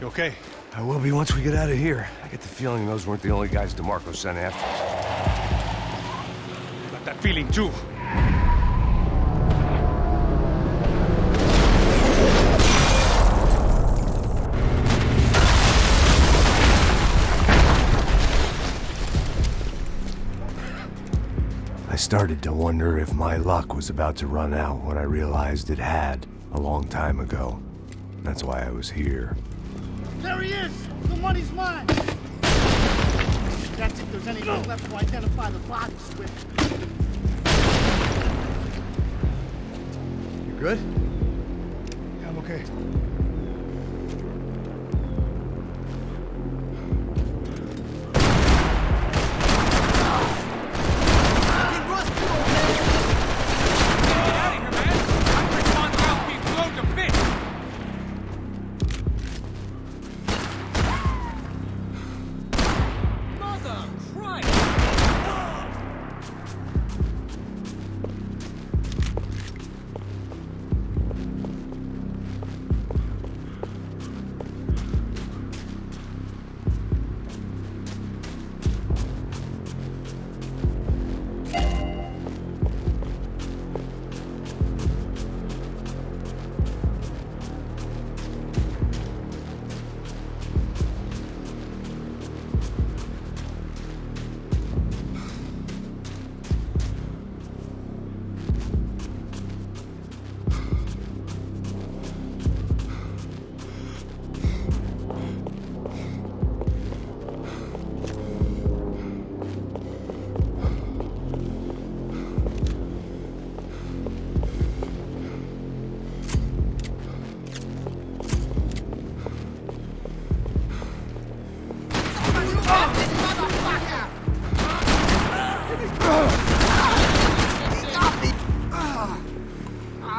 You okay? I will be once we get out of here. I get the feeling those weren't the only guys DeMarco sent after us. Got that feeling too. I started to wonder if my luck was about to run out when I realized it had a long time ago. That's why I was here. There he is! The money's mine! That's if there's anything left to identify the bodies with. You good? Yeah, I'm okay.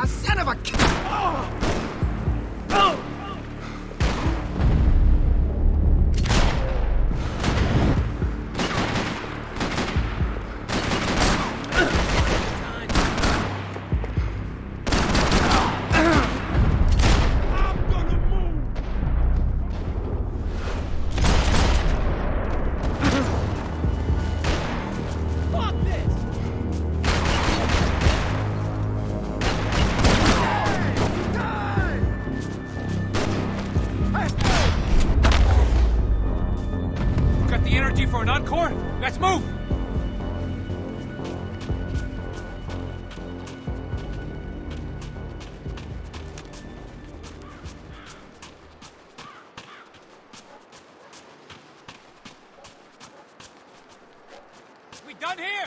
Son of a... For an encore? Let's move! We Done here!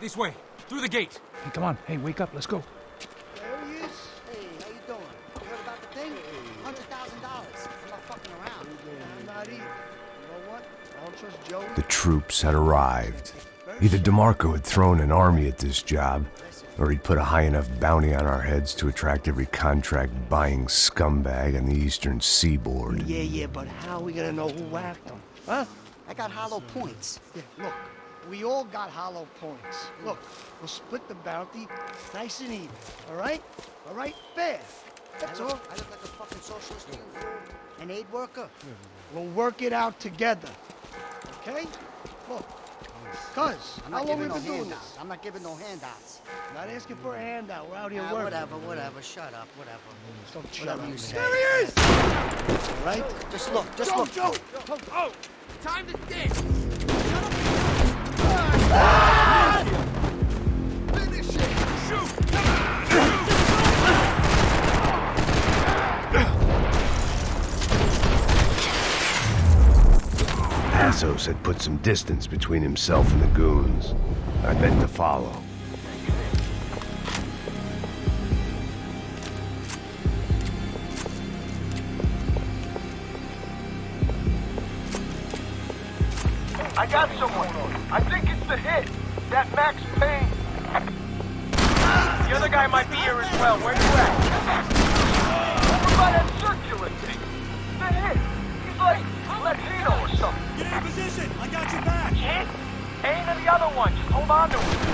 This way, through the gate. Hey, come on. Hey, wake up. Let's go. There he is. Hey, how you doing? You heard about the thing? $100,000. I'm not fucking around. I'm not either. You know what? I don't trust Joey. The troops had arrived. Either DeMarco had thrown an army at this job, or he'd put a high enough bounty on our heads to attract every contract-buying scumbag on the eastern seaboard. Yeah, but how are we gonna know who whacked him? Huh? I got hollow points. Yeah, look, we all got hollow points. Look, we'll split the bounty nice and even, all right? All right? Fair. That's all. I look like a fucking socialist to you. An aid worker? We'll work it out together, okay? Look. Cuz, how long we been doing this? I'm not giving no handouts. Not asking for a handout. We're out here working. Whatever. Shut up. Whatever. Don't shut up. You say. There he is! All right? Just look. Joe. Oh, time to dig. Finish it! Shoot! Passos had put some distance between himself and the goons. I meant to follow. I got someone. I think it's the hit. That Max Payne. The other guy might be here as well. Where you at? Over by that circular thing. The hit. He's like Latino or something. Get in position. I got your back. Hit? Ain't the other one. Just hold on to him.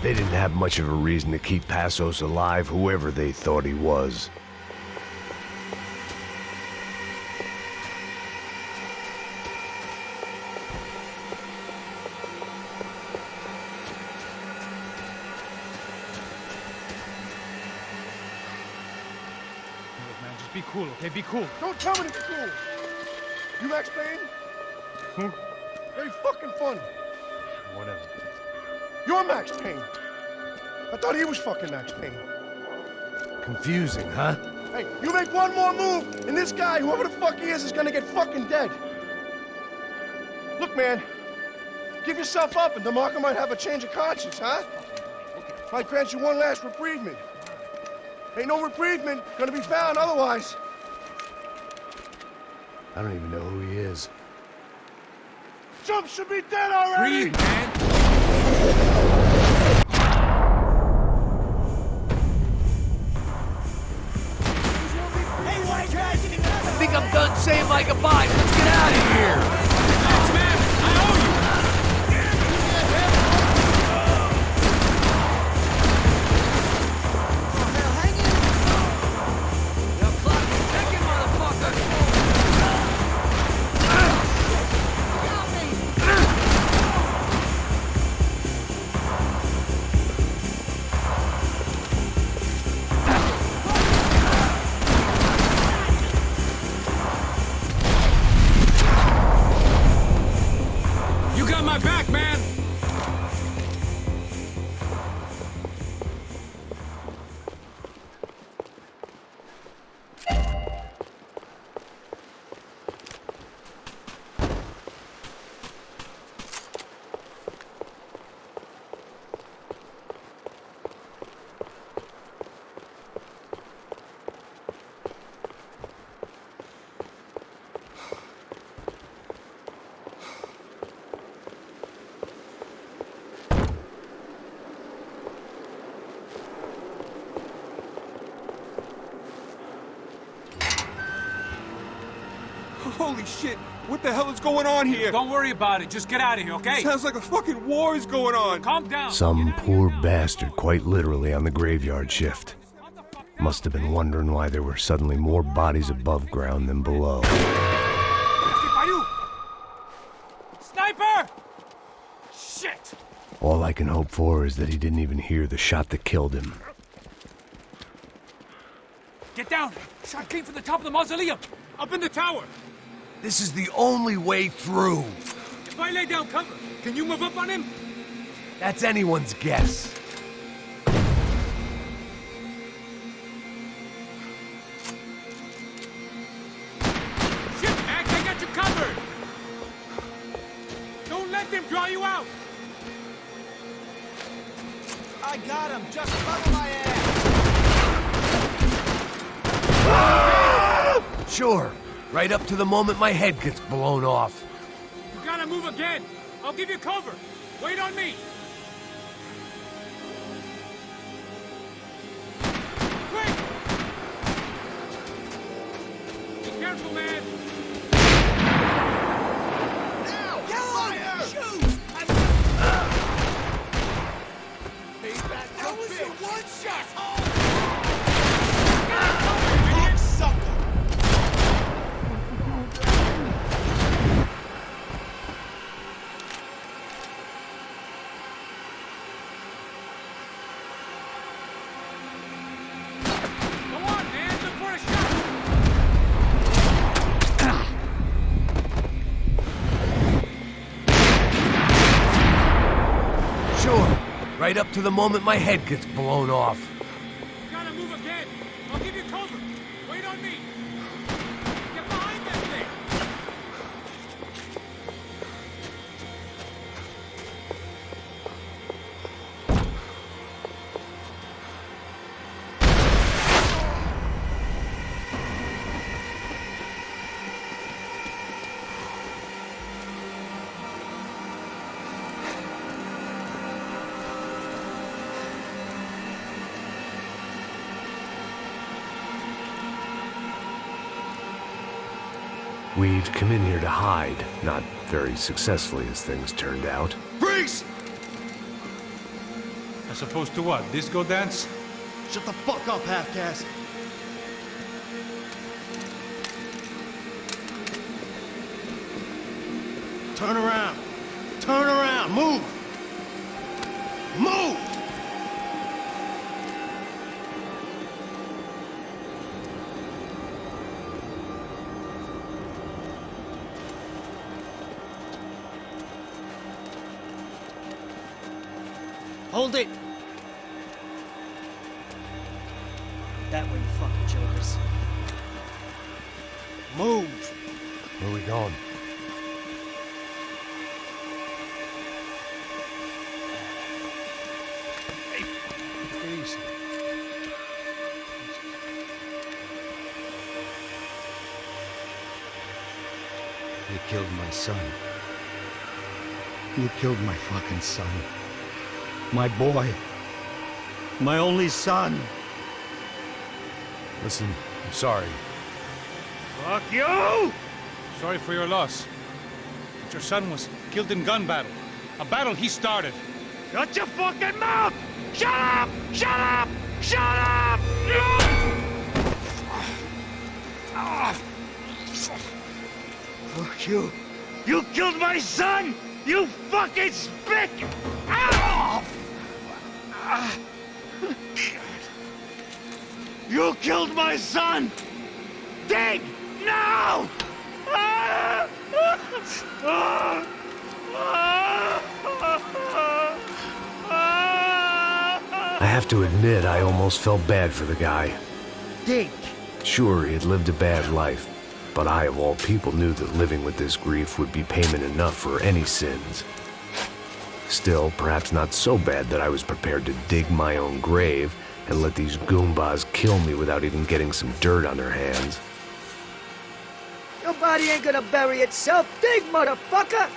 They didn't have much of a reason to keep Passos alive, whoever they thought he was. Man, just be cool, okay? Be cool. Don't tell me to be cool. You Max Payne? Who? Very fucking funny. Whatever. You're Max Payne. I thought he was fucking Max Payne. Confusing, huh? Hey, you make one more move, and this guy, whoever the fuck he is gonna get fucking dead. Look, man, give yourself up, and DeMarco might have a change of conscience, huh? Might grant you one last reprievement. Ain't no reprievement gonna be found otherwise. I don't even know who he is. Jump should be dead already! Breathe, man! I think I'm done saying my goodbyes. Let's get out of here. Thanks, man. I owe you. Your clock's ticking, motherfucker. You got my back, man. Holy shit! What the hell is going on here? Don't worry about it. Just get out of here, okay? Sounds like a fucking war is going on. Calm down. Some poor bastard, quite literally, on the graveyard shift. Must have been wondering why there were suddenly more bodies above ground than below. Sniper! Shit! All I can hope for is that he didn't even hear the shot that killed him. Get down! Shot came from the top of the mausoleum! Up in the tower! This is the only way through. If I lay down cover, can you move up on him? That's anyone's guess. Shit, Max, I got you covered! Don't let them draw you out! I got him. Just cover my ass. Sure, right up to the moment my head gets blown off. You gotta move again! I'll give you cover! Wait on me! Quick! Be careful, man! Now! Get fire! Shoot! That was a one-shot! Cocksucker! Come on, man! Look for a shot! Sure, right up to the moment my head gets blown off. You gotta move again! I'll give you cover! Wait on me! Get behind that thing! We'd come in here to hide, not very successfully as things turned out. Freeze! As opposed to what? Disco dance? Shut the fuck up, half-caste. Turn around. Turn around. Move. Move! Hold it! That way, you fucking jokers. Move! Where are we going? Please. You killed my son. You killed my fucking son. My boy. My only son. Listen, I'm sorry. Fuck you! Sorry for your loss. But your son was killed in gun battle. A battle he started. Shut your fucking mouth! Shut up! Shut up! Shut up! Fuck you. You killed my son! You fucking spick! Ow! You killed my son! Dig! Now! I have to admit, I almost felt bad for the guy. Dig! Sure, he had lived a bad life, but I, of all people, knew that living with this grief would be payment enough for any sins. Still, perhaps not so bad that I was prepared to dig my own grave and let these goombas kill me without even getting some dirt on their hands. Your body ain't gonna bury itself. Dig, motherfucker!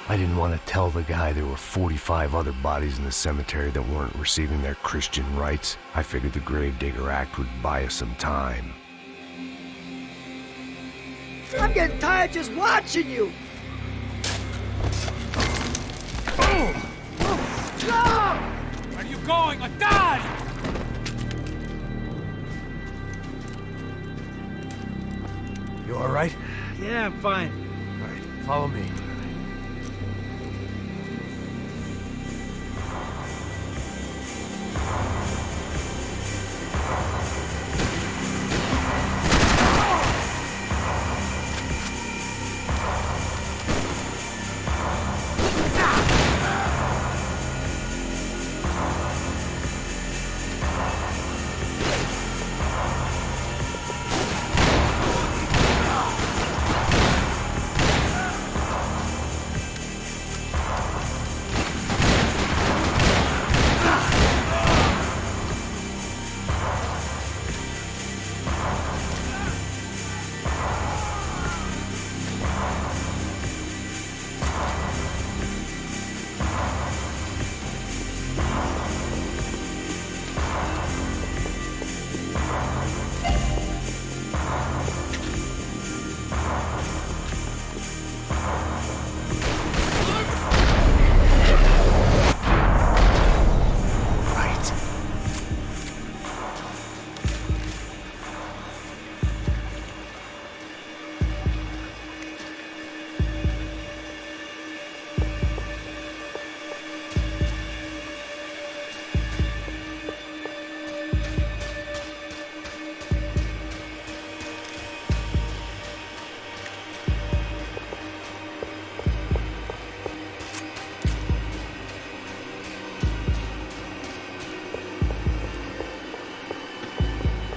I didn't want to tell the guy there were 45 other bodies in the cemetery that weren't receiving their Christian rites. I figured the Gravedigger Act would buy us some time. I'm getting tired just watching you. Are you going or die! You all right? Yeah, I'm fine. All right, follow me.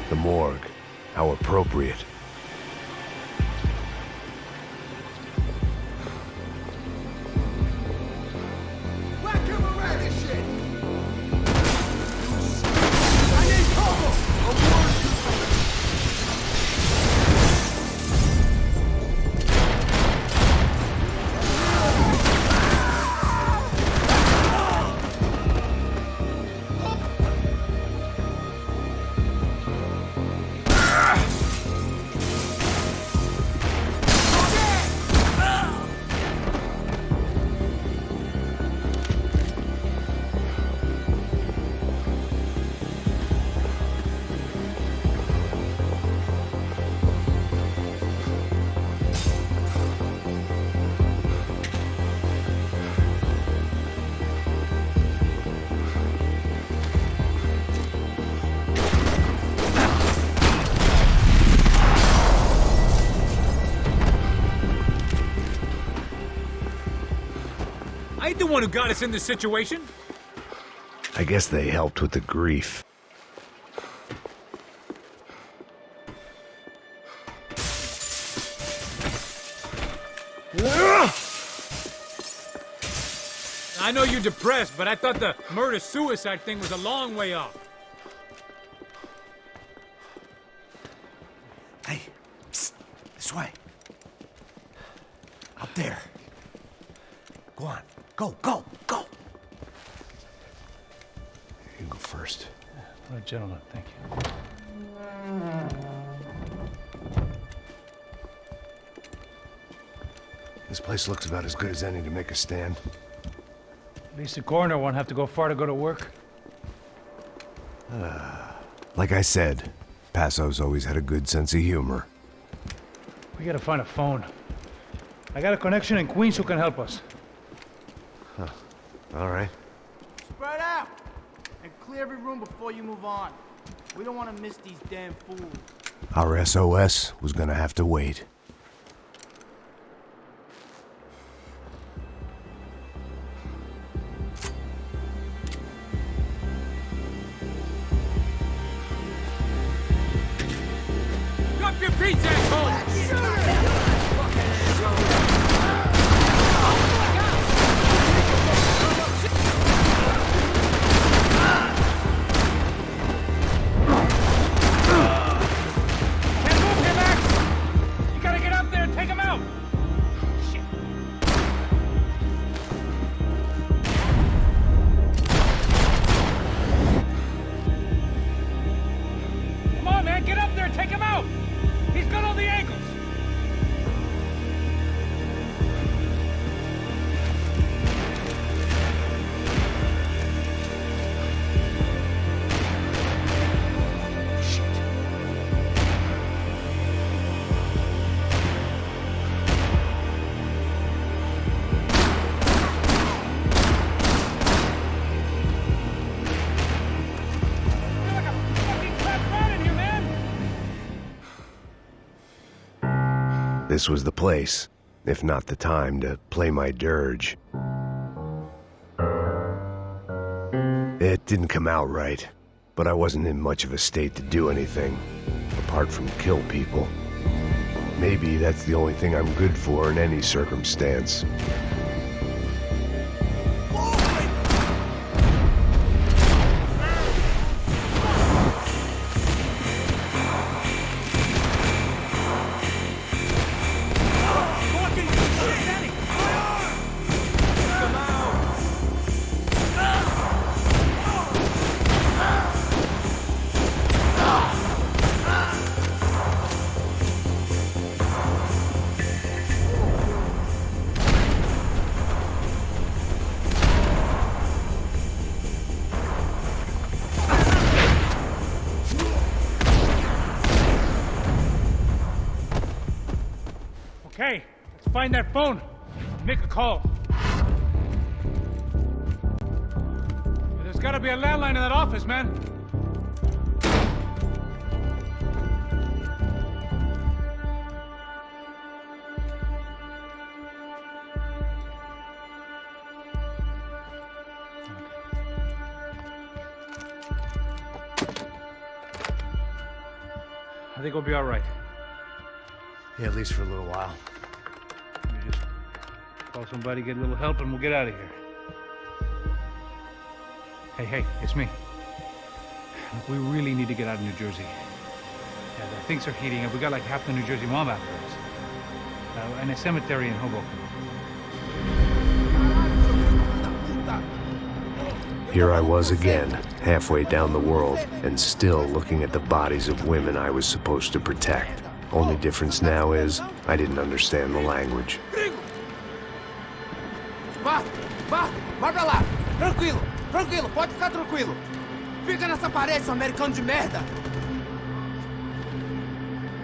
The morgue. How appropriate. Whack him around this shit! I need cover! I ain't the one who got us in this situation. I guess they helped with the grief. I know you're depressed, but I thought the murder-suicide thing was a long way off. Hey, psst, this way. Up there. Go on. Go, go, go! You go first. What a gentleman, thank you. This place looks about as good as any to make a stand. At least the coroner won't have to go far to go to work. Like I said, Passo's always had a good sense of humor. We gotta find a phone. I got a connection in Queens who can help us. Huh. All right. Spread out! And clear every room before you move on. We don't want to miss these damn fools. Our SOS was gonna have to wait. Drop your beats, asshole! This was the place, if not the time, to play my dirge. It didn't come out right, but I wasn't in much of a state to do anything, apart from kill people. Maybe that's the only thing I'm good for in any circumstance. Okay, let's find that phone. Make a call. There's gotta be a landline in that office, man. I think we'll be all right. Yeah, at least for a little while. Let me just call somebody, get a little help, and we'll get out of here. Hey, it's me. Look, we really need to get out of New Jersey. Yeah, things are heating up. We got like half the New Jersey mob after us. And a cemetery in Hoboken. Here I was again, halfway down the world, and still looking at the bodies of women I was supposed to protect. Only difference now is, I didn't understand the language. Vai pra lá! Tranquilo, pode ficar tranquilo! Fica nessa parede, seu americano de merda!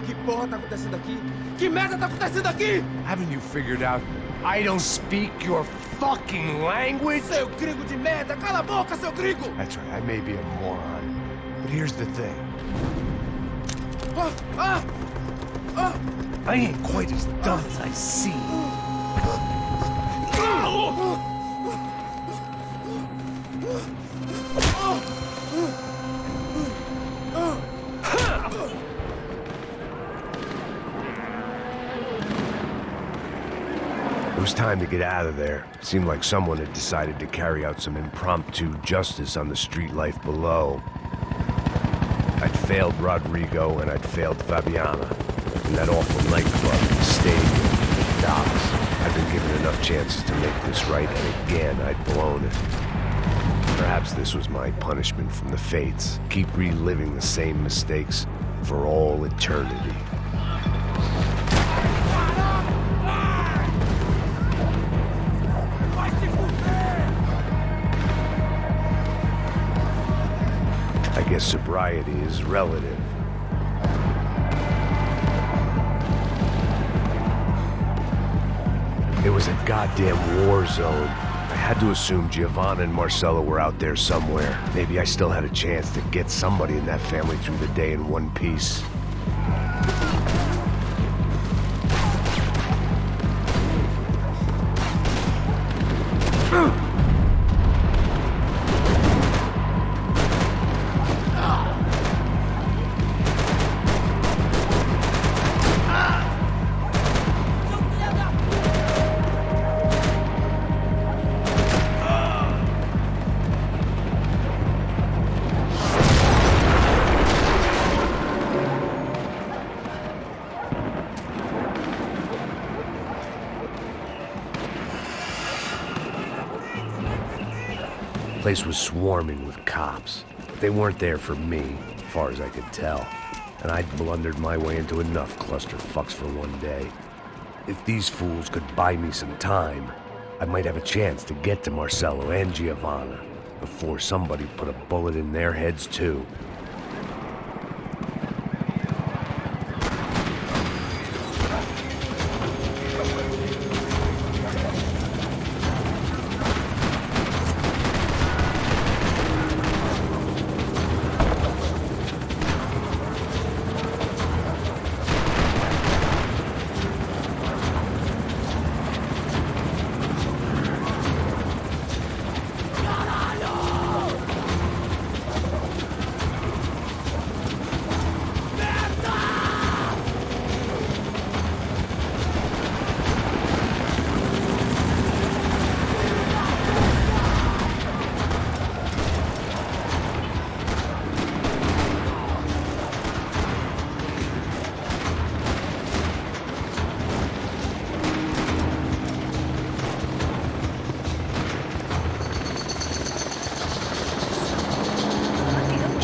Que porra tá acontecendo aqui? Que merda tá acontecendo aqui? Haven't you figured out I don't speak your fucking language? Seu gringo de merda! Cala a boca, seu gringo! That's right, I may be a moron, but here's the thing. I ain't quite as dumb as I seem. It was time to get out of there. Seemed like someone had decided to carry out some impromptu justice on the street life below. I'd failed Rodrigo and I'd failed Fabiana. In that awful nightclub, the stadium, the docks. I'd been given enough chances to make this right, and again, I'd blown it. Perhaps this was my punishment from the fates. Keep reliving the same mistakes for all eternity. I guess sobriety is relative. It was a goddamn war zone. I had to assume Giovanna and Marcella were out there somewhere. Maybe I still had a chance to get somebody in that family through the day in one piece. The place was swarming with cops. They weren't there for me, as far as I could tell. And I'd blundered my way into enough clusterfucks for one day. If these fools could buy me some time, I might have a chance to get to Marcello and Giovanna before somebody put a bullet in their heads too.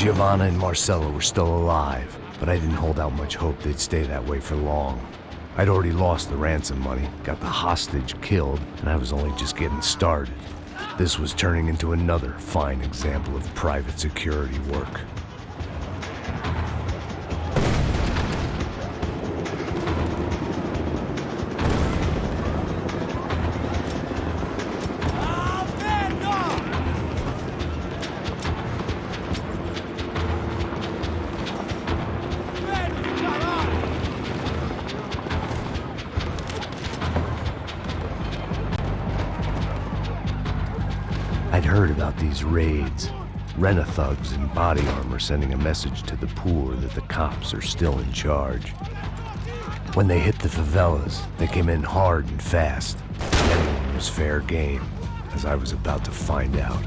Giovanna and Marcelo were still alive, but I didn't hold out much hope they'd stay that way for long. I'd already lost the ransom money, got the hostage killed, and I was only just getting started. This was turning into another fine example of private security work. I'd heard about these raids. Rent-a-thugs in body armor sending a message to the poor that the cops are still in charge. When they hit the favelas, they came in hard and fast. Anyone was fair game, as I was about to find out.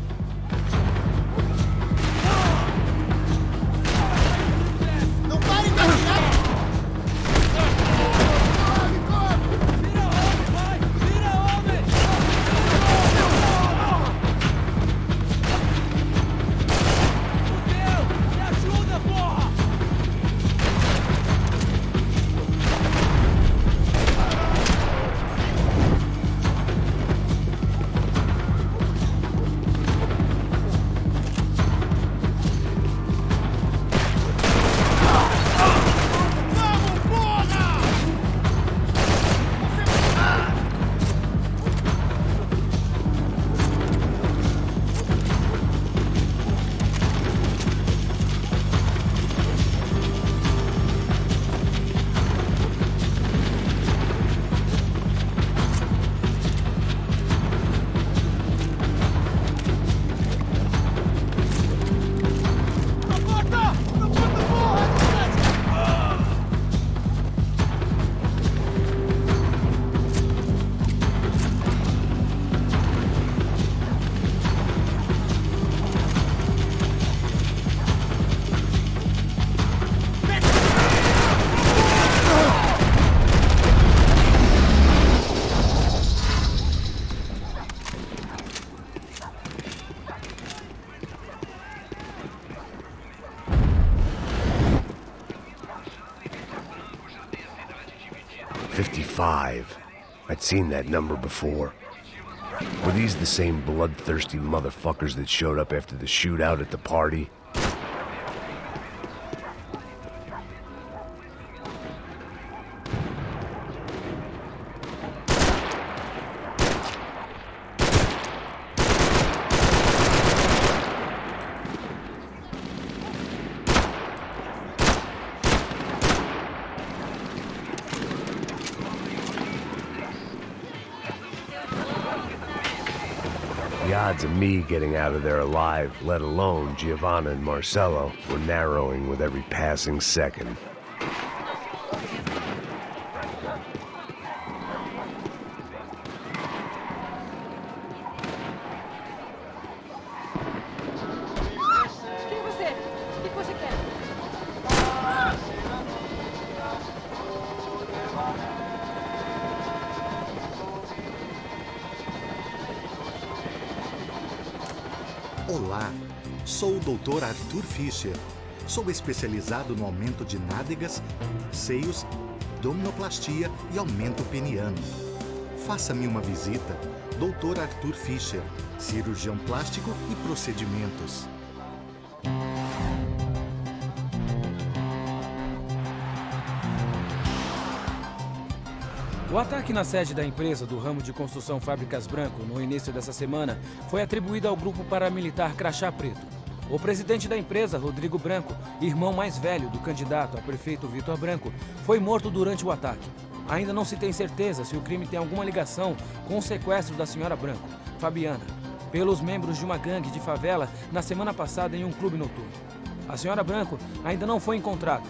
I'd seen that number before. Were these the same bloodthirsty motherfuckers that showed up after the shootout at the party? The odds of me getting out of there alive, let alone Giovanna and Marcelo, were narrowing with every passing second. Olá, sou o Dr. Arthur Fischer. Sou especializado no aumento de nádegas, seios, abdominoplastia e aumento peniano. Faça-me uma visita. Dr. Arthur Fischer, cirurgião plástico e procedimentos. O ataque na sede da empresa do ramo de construção Fábricas Branco no início dessa semana foi atribuído ao grupo paramilitar Crachá Preto. O presidente da empresa, Rodrigo Branco, irmão mais velho do candidato a prefeito Vitor Branco, foi morto durante o ataque. Ainda não se tem certeza se o crime tem alguma ligação com o sequestro da senhora Branco, Fabiana, pelos membros de uma gangue de favela na semana passada em um clube noturno. A senhora Branco ainda não foi encontrada.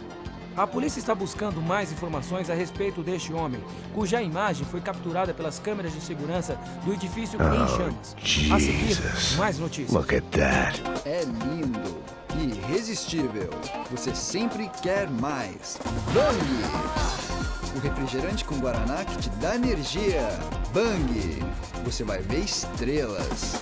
A polícia está buscando mais informações a respeito deste homem, cuja imagem foi capturada pelas câmeras de segurança do edifício em chamas. A seguir, mais notícias. Look at that. É lindo, irresistível. Você sempre quer mais. Bang! O refrigerante com guaraná que te dá energia. Bang! Você vai ver estrelas.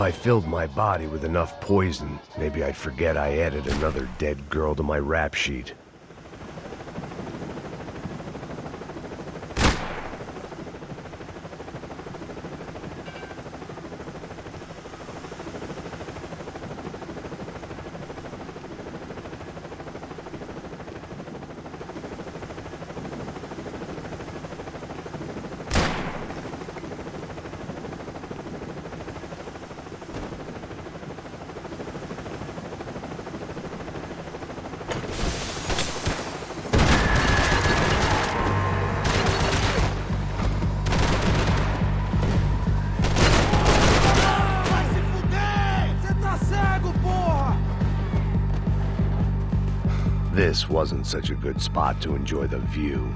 If I filled my body with enough poison, maybe I'd forget I added another dead girl to my rap sheet. This wasn't such a good spot to enjoy the view.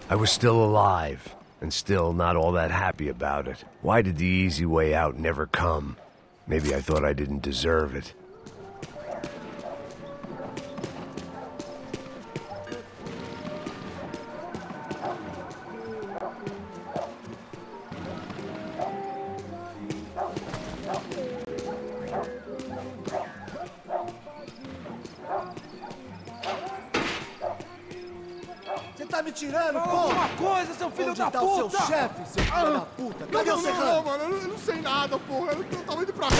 I was still alive, and still not all that happy about it. Why did the easy way out never come? Maybe I thought I didn't deserve it. Tá me tirando, pô! Alguma coisa, seu filho da puta! Onde tá o seu chefe, seu filho da puta? Cadê o Serrano? Não, mano, eu não sei nada, porra. Eu tava indo pra cá.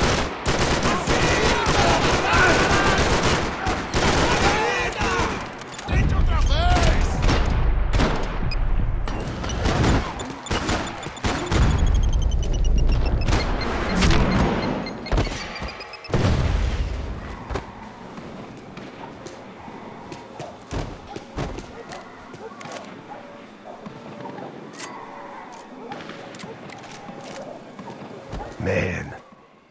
Tente outra vez! Man,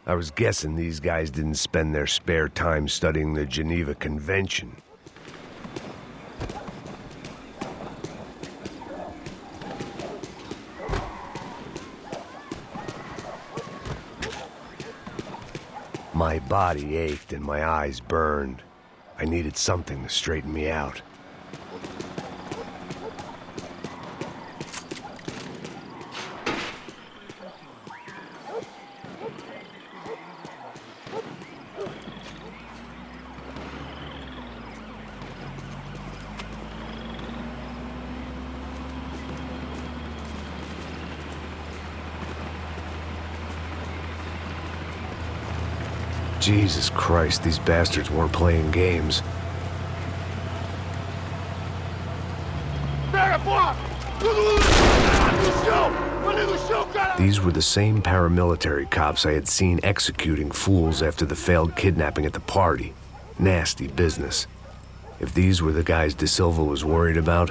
I was guessing these guys didn't spend their spare time studying the Geneva Convention. My body ached and my eyes burned. I needed something to straighten me out. Jesus Christ, these bastards weren't playing games. These were the same paramilitary cops I had seen executing fools after the failed kidnapping at the party. Nasty business. If these were the guys De Silva was worried about,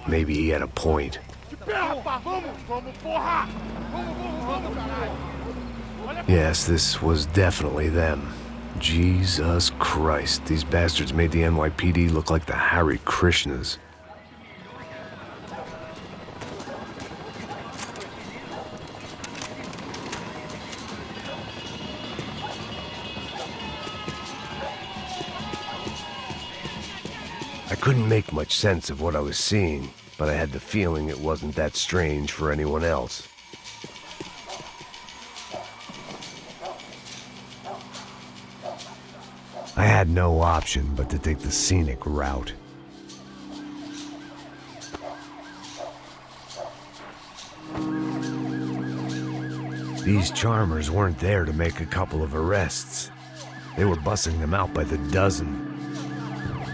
maybe he had a point. Yes, this was definitely them. Jesus Christ, these bastards made the NYPD look like the Hare Krishnas. I couldn't make much sense of what I was seeing, but I had the feeling it wasn't that strange for anyone else. I had no option but to take the scenic route. These charmers weren't there to make a couple of arrests. They were bussing them out by the dozen.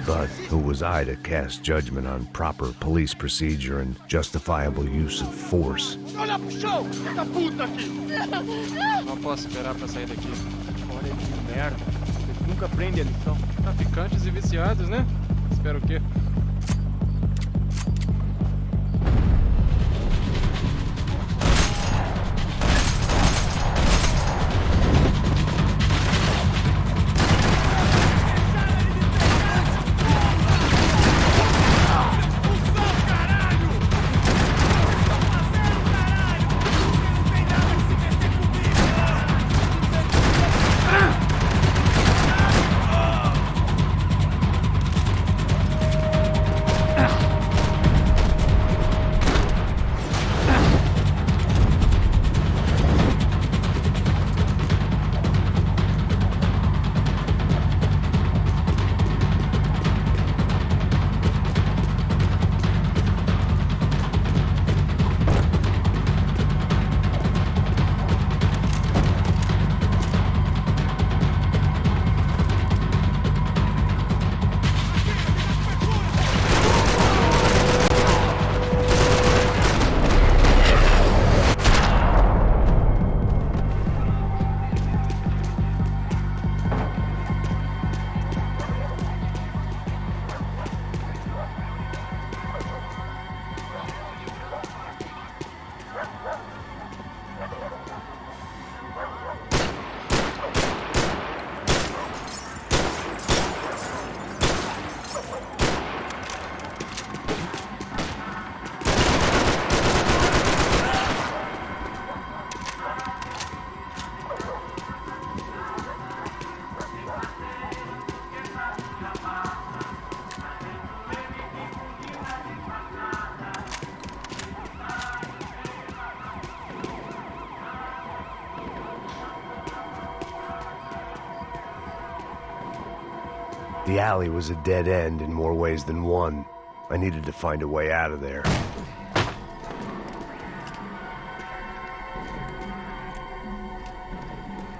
But who was I to cast judgment on proper police procedure and justifiable use of force? Não posso esperar pra sair daqui. Olha que merda. Eles nunca aprendem a lição. Traficantes e viciados, né? Espero o quê? The alley was a dead end in more ways than one. I needed to find a way out of there.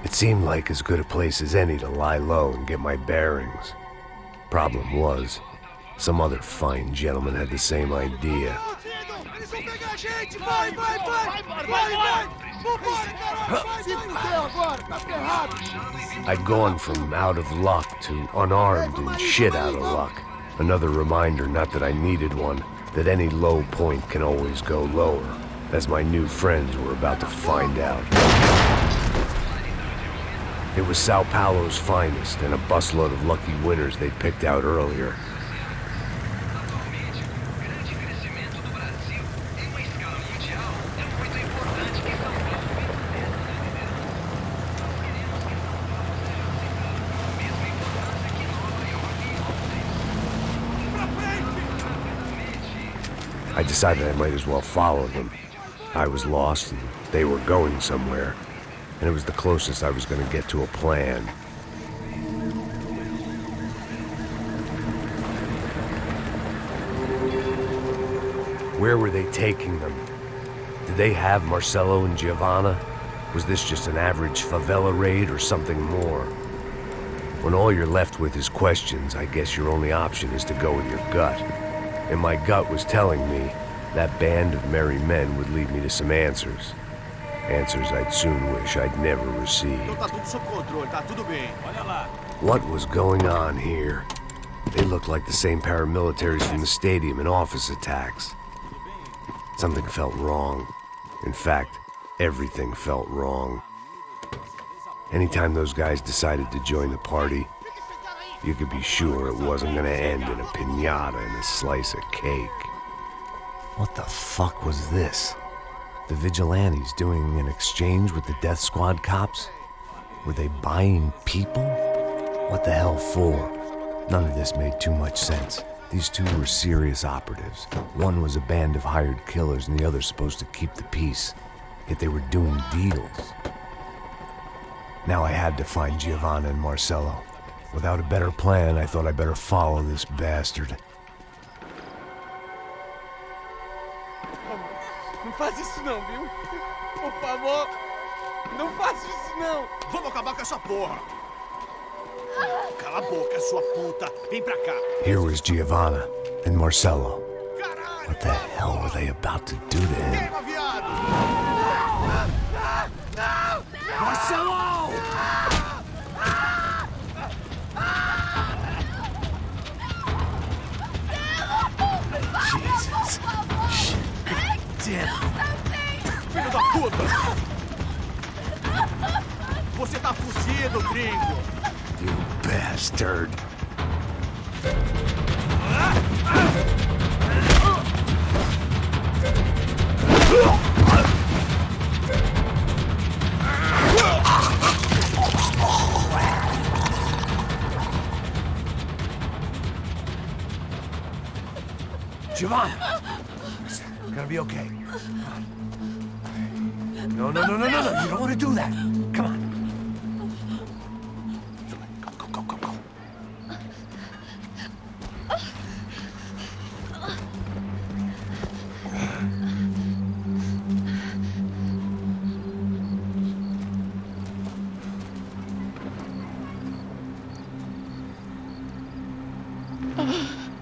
It seemed like as good a place as any to lie low and get my bearings. Problem was, some other fine gentleman had the same idea. I'd gone from out of luck to unarmed and shit out of luck. Another reminder, not that I needed one, that any low point can always go lower, as my new friends were about to find out. It was Sao Paulo's finest and a busload of lucky winners they'd picked out earlier. I decided I might as well follow them. I was lost and they were going somewhere, and it was the closest I was going to get to a plan. Where were they taking them? Did they have Marcelo and Giovanna? Was this just an average favela raid or something more? When all you're left with is questions, I guess your only option is to go with your gut. And my gut was telling me that band of merry men would lead me to some answers. Answers I'd soon wish I'd never received. What was going on here? They looked like the same paramilitaries from the stadium in office attacks. Something felt wrong. In fact, everything felt wrong. Anytime those guys decided to join the party, you could be sure it wasn't gonna end in a piñata and a slice of cake. What the fuck was this? The vigilantes doing an exchange with the death squad cops? Were they buying people? What the hell for? None of this made too much sense. These two were serious operatives. One was a band of hired killers and the other supposed to keep the peace. Yet they were doing deals. Now I had to find Giovanna and Marcello. Without a better plan, I thought I'd better follow this bastard. Não faz isso não, viu? Por favor, não faça isso não. Vamos acabar com essa porra. Cala a boca, sua puta. Vem pra cá. Here was Giovanna and Marcello. What the hell were they about to do to him? Marcello! Jesus. Shit. Damn. Filho da puta! Você tá fugido, gringo! You bastard. Giovanna! It's gonna be okay. No. You don't want to do that. Come on. Go.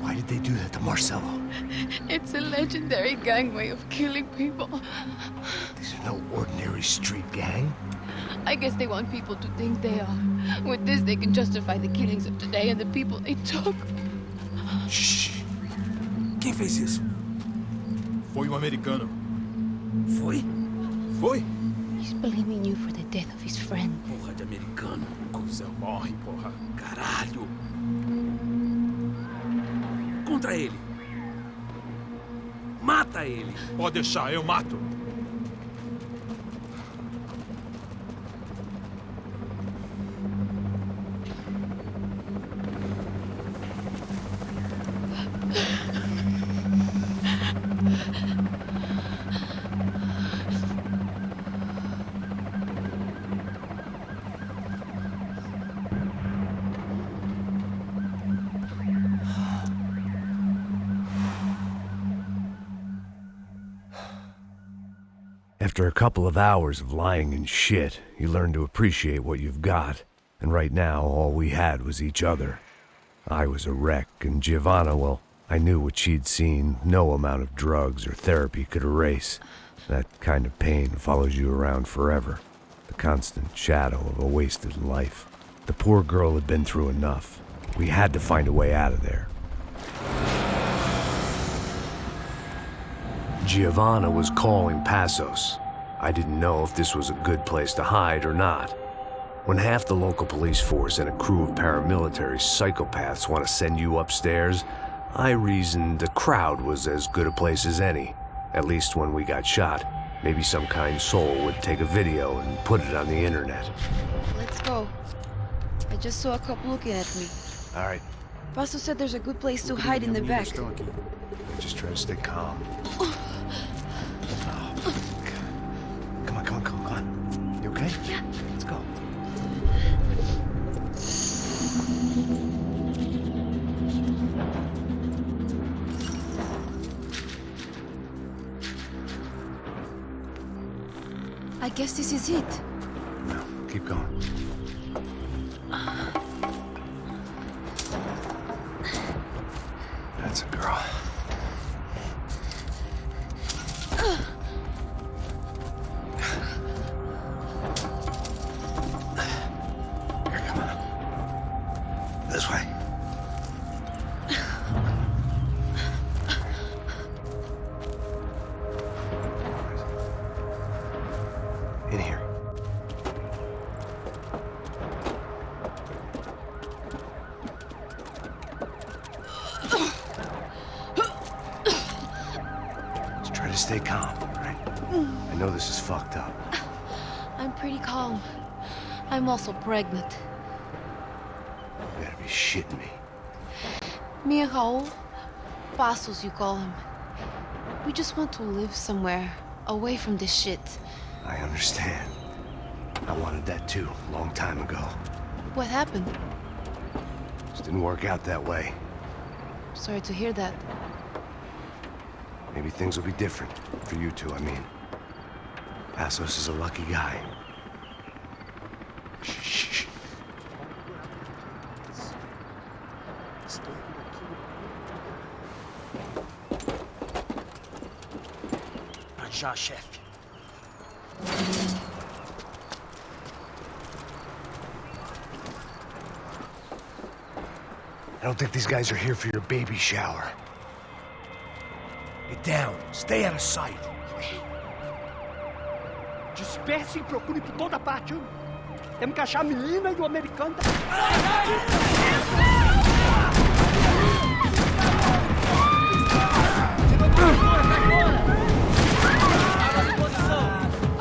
Why did they do that to Marcello? It's a legendary gang way of killing people. These are no ordinary street gang. I guess they want people to think they are. With this, they can justify the killings of today and the people they took. Shh. Quem fez isso? Foi um americano. Foi? He's blaming you for the death of his friend. Porra de americano. Coisa morre, porra. Caralho. Contra ele. Mata ele. Pode deixar, eu mato. After a couple of hours of lying in shit, you learn to appreciate what you've got. And right now, all we had was each other. I was a wreck, and Giovanna, well, I knew what she'd seen no amount of drugs or therapy could erase. That kind of pain follows you around forever. The constant shadow of a wasted life. The poor girl had been through enough. We had to find a way out of there. Giovanna was calling Passos. I didn't know if this was a good place to hide or not. When half the local police force and a crew of paramilitary psychopaths want to send you upstairs, I reasoned the crowd was as good a place as any. At least when we got shot, maybe some kind soul would take a video and put it on the internet. Let's go. I just saw a cop looking at me. All right. Passos said there's a good place to hide in the back. Just try to stay calm. Come on. You okay? Yeah. Let's go. I guess this is it. No, keep going. In here. Just try to stay calm, right? I know this is fucked up. I'm pretty calm. I'm also pregnant. You gotta be shitting me. Me and Raul, Passos you call him. We just want to live somewhere, away from this shit. I understand. I wanted that too, a long time ago. What happened? Just didn't work out that way. Sorry to hear that. Maybe things will be different. For you two, I mean. Passos is a lucky guy. Shh. Já, chefe. I don't think these guys are here for your baby shower. Get down. Stay out of sight. Disperse e procure por toda parte. Temos que achar a menina e o americano.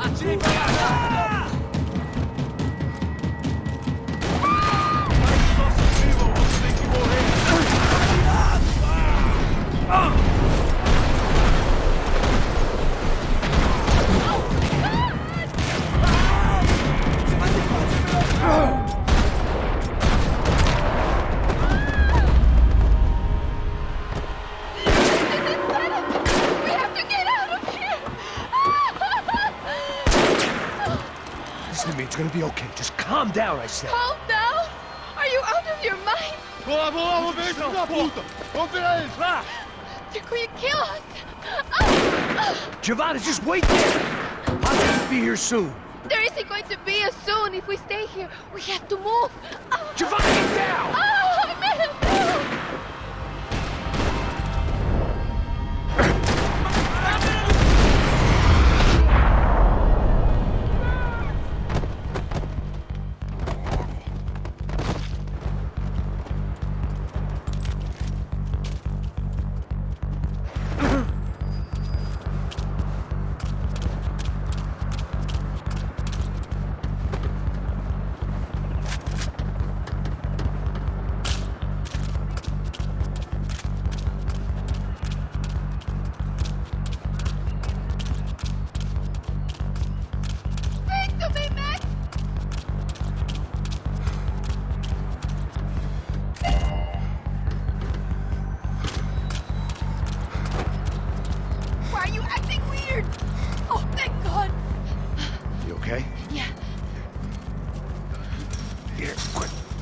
Atirei pra cá! Você tem que morrer! It's gonna be okay. Just calm down, I said. Calm down? Are you out of your mind? Vamos ver esse filho da puta! Vamos virar eles, vá! They're going to kill us! Giovanni, just wait there! I'll just be here soon. There isn't going to be a soon if we stay here. We have to move. Giovanni, get down! Oh, man!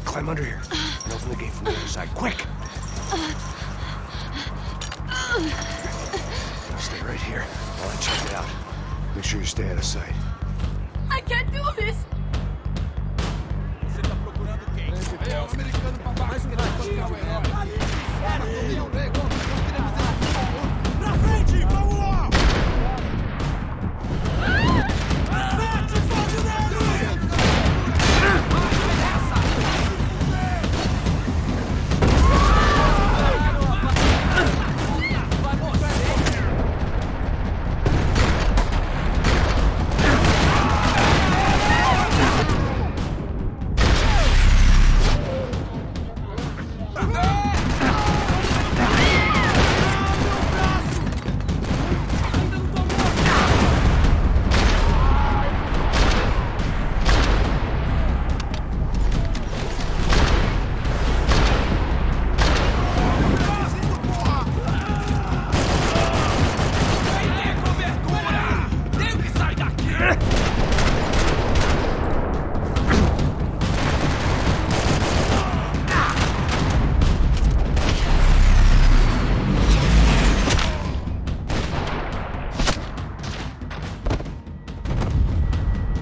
Climb under here and open the gate from the other side. Quick! Stay right here while I check it out. Make sure you stay out of sight. I can't do this! Você tá procurando quem? É o americano pra baixo que vai buscar o herói. Pra frente! Vamos lá! Mete fogo nele!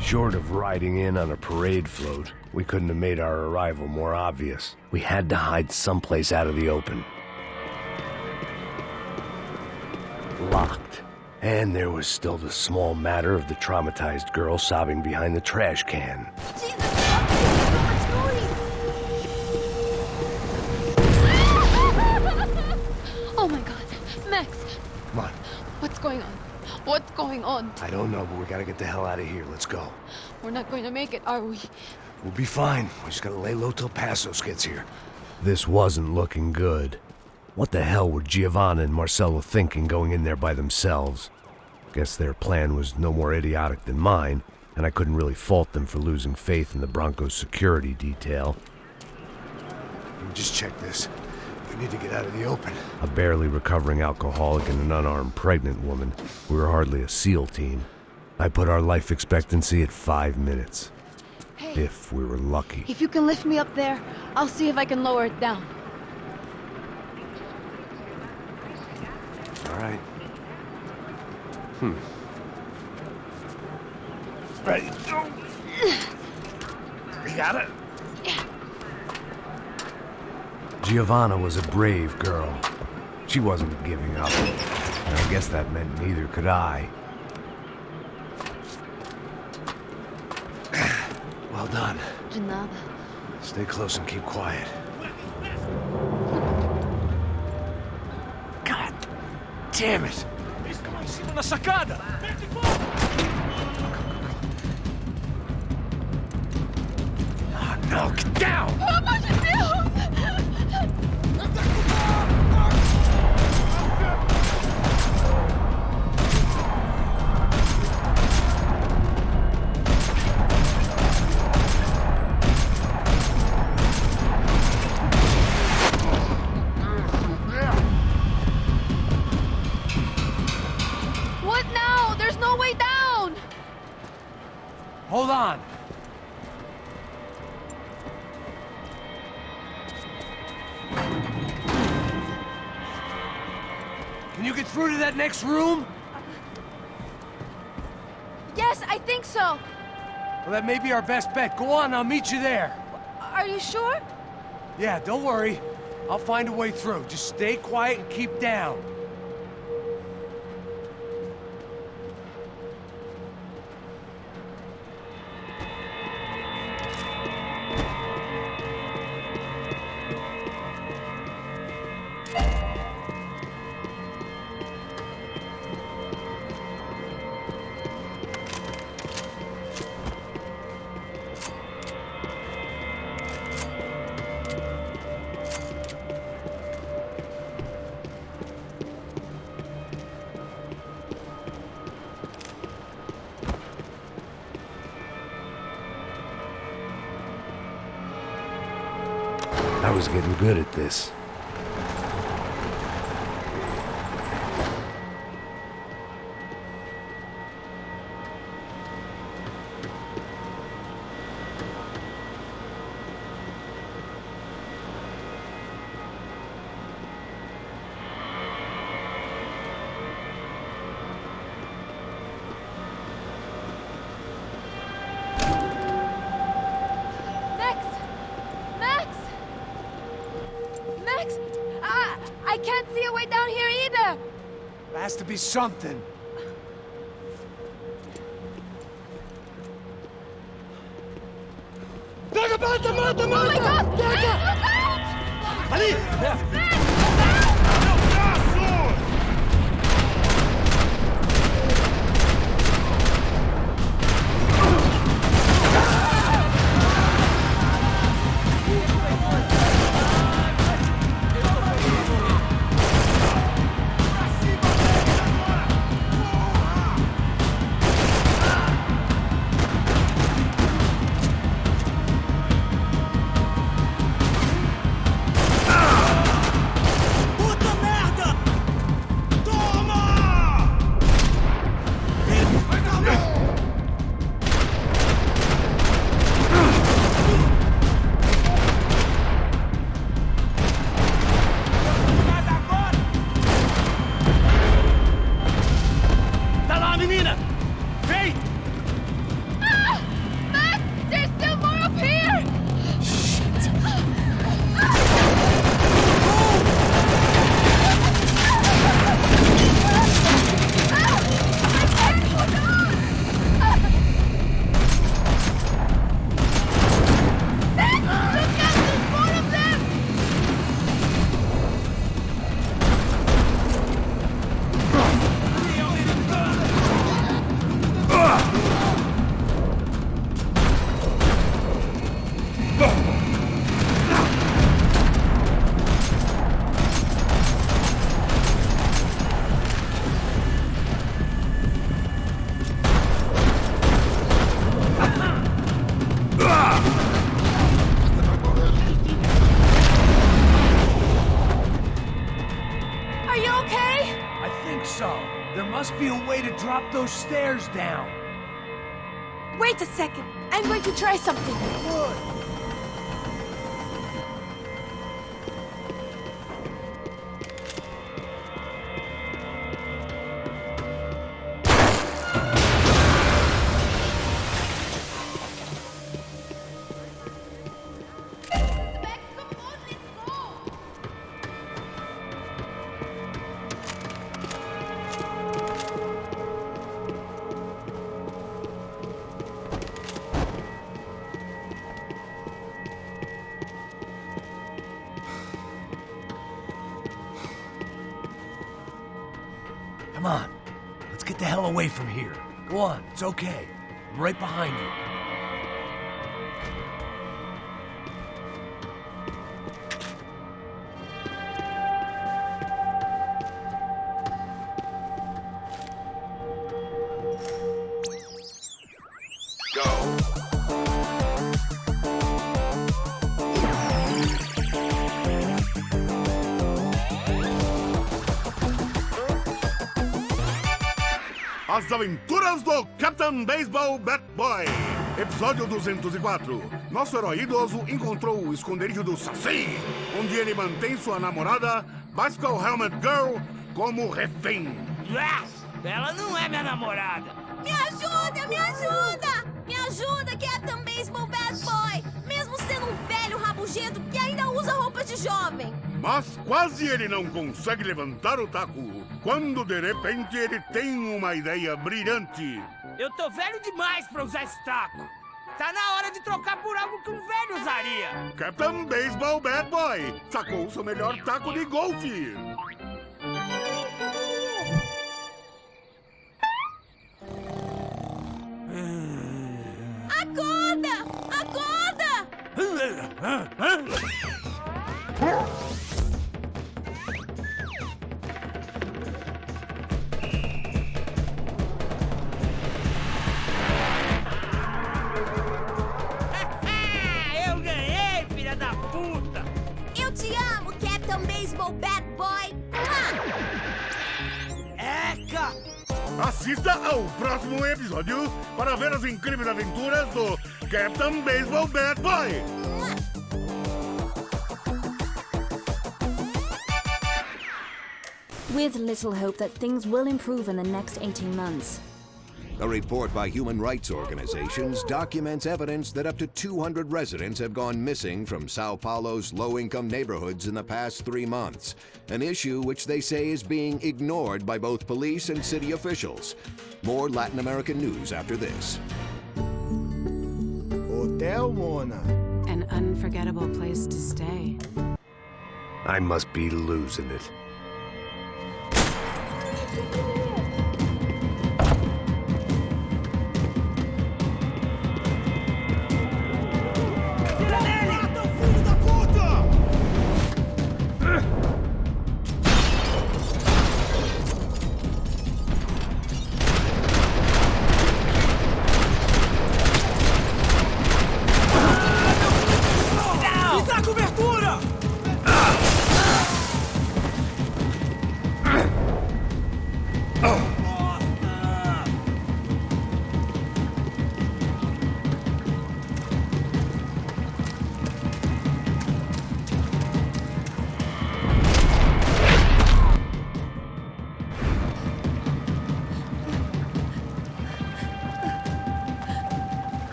Short of riding in on a parade float, we couldn't have made our arrival more obvious. We had to hide someplace out of the open. Locked. And there was still the small matter of the traumatized girl sobbing behind the trash can. Jesus, stop making so much noise! Oh my god. Max, Come on. what's going on? What's going on? I don't know, but we gotta get the hell out of here. Let's go. We're not going to make it, are we? We'll be fine. We just gotta lay low till Passos gets here. This wasn't looking good. What the hell were Giovanna and Marcello thinking going in there by themselves? Guess their plan was no more idiotic than mine, and I couldn't really fault them for losing faith in the Broncos' security detail. Just check this. We need to get out of the open. A barely recovering alcoholic and an unarmed pregnant woman. We were hardly a SEAL team. I put our life expectancy at 5 minutes. Hey. If we were lucky. If you can lift me up there, I'll see if I can lower it down. All right. Ready, go! You got it? Yeah. Giovanna was a brave girl. She wasn't giving up. And I guess that meant neither could I. Well done. De nada. Stay close and keep quiet. God damn it! Na sacada! Oh, no, get down! Pelo amor de Deus! What now? There's no way down! Hold on! Can you get through to that next room? Yes, I think so. Well, that may be our best bet. Go on, I'll meet you there. Are you sure? Yeah, don't worry. I'll find a way through. Just stay quiet and keep down. I was getting good at this. I can't see a way down here either! There has to be something. Oh my God! Max, look out! those stairs down. Wait a second. I'm going to try something. Come on. Let's get the hell away from here. Go on, it's okay. I'm right behind you. As Aventuras do Captain Baseball Bat Boy. Episódio 204. Nosso herói idoso encontrou o esconderijo do Saci, onde ele mantém sua namorada, Bicycle Helmet Girl, como refém. Ela não é minha namorada. Me ajuda, me ajuda! Me ajuda, Captain Baseball Bad Boy! Mesmo sendo um velho rabugento que ainda usa roupas de jovem. Mas quase ele não consegue levantar o taco, quando de repente ele tem uma ideia brilhante. Eu tô velho demais pra usar esse taco. Tá na hora de trocar por algo que um velho usaria. Captain Baseball Bad Boy sacou seu melhor taco de golfe. Acorda! Acorda! Eu ganhei, filha da puta! Eu te amo, Captain Baseball Bad Boy! Eca! Assista ao próximo episódio para ver as incríveis aventuras do Captain Baseball Bad Boy. With little hope that things will improve in the next 18 months. A report by human rights organizations documents evidence that up to 200 residents have gone missing from Sao Paulo's low-income neighborhoods in the past 3 months, an issue which they say is being ignored by both police and city officials. More Latin American news after this. Hotel Mona. An unforgettable place to stay. I must be losing it.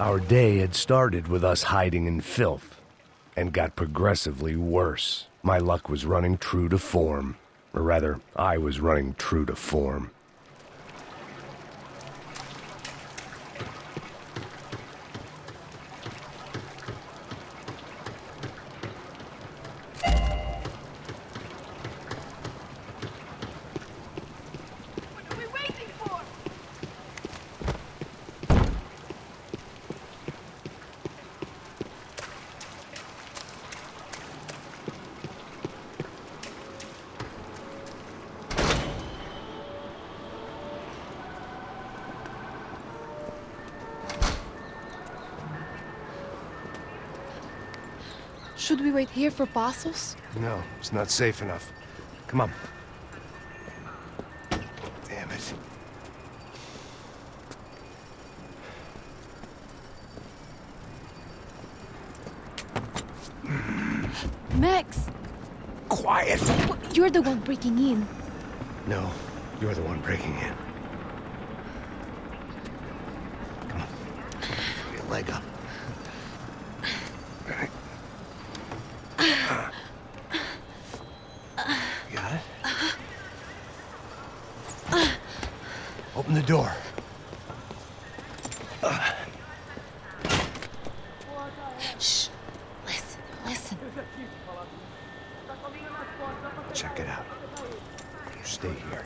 Our day had started with us hiding in filth, and got progressively worse. My luck was running true to form. Or rather, I was running true to form. Should we wait here for Passos? No, it's not safe enough. Come on. Max! Quiet! You're the one breaking in. No, you're the one breaking in. Come on. Get your leg up. All right. You got it? Open the door. Shh. Listen, listen. Check it out. You stay here.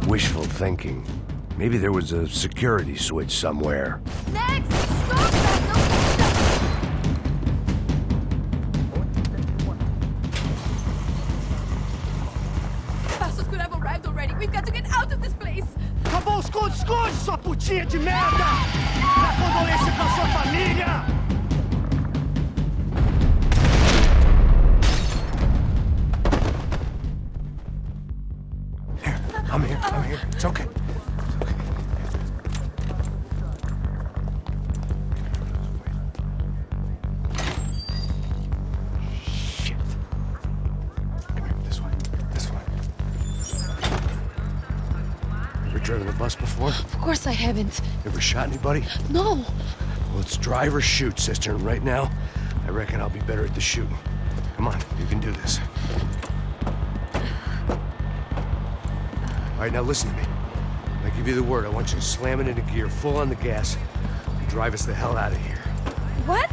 Wishful thinking. Maybe there was a security switch somewhere. Next! Stop that! No! Passos could have arrived already. We've got to get out of this place! Acabou, esconde, esconde, sua putinha de merda! Dá condolência pra sua família! I'm here. It's okay. Shit. Come here, this way. Ever driven a bus before? Of course I haven't. Ever shot anybody? No. Well, it's drive or shoot, sister, and right now, I reckon I'll be better at the shooting. Come on, you can do this. All right, now listen to me. When I give you the word, I want you to slam it into gear, full on the gas, and drive us the hell out of here. What?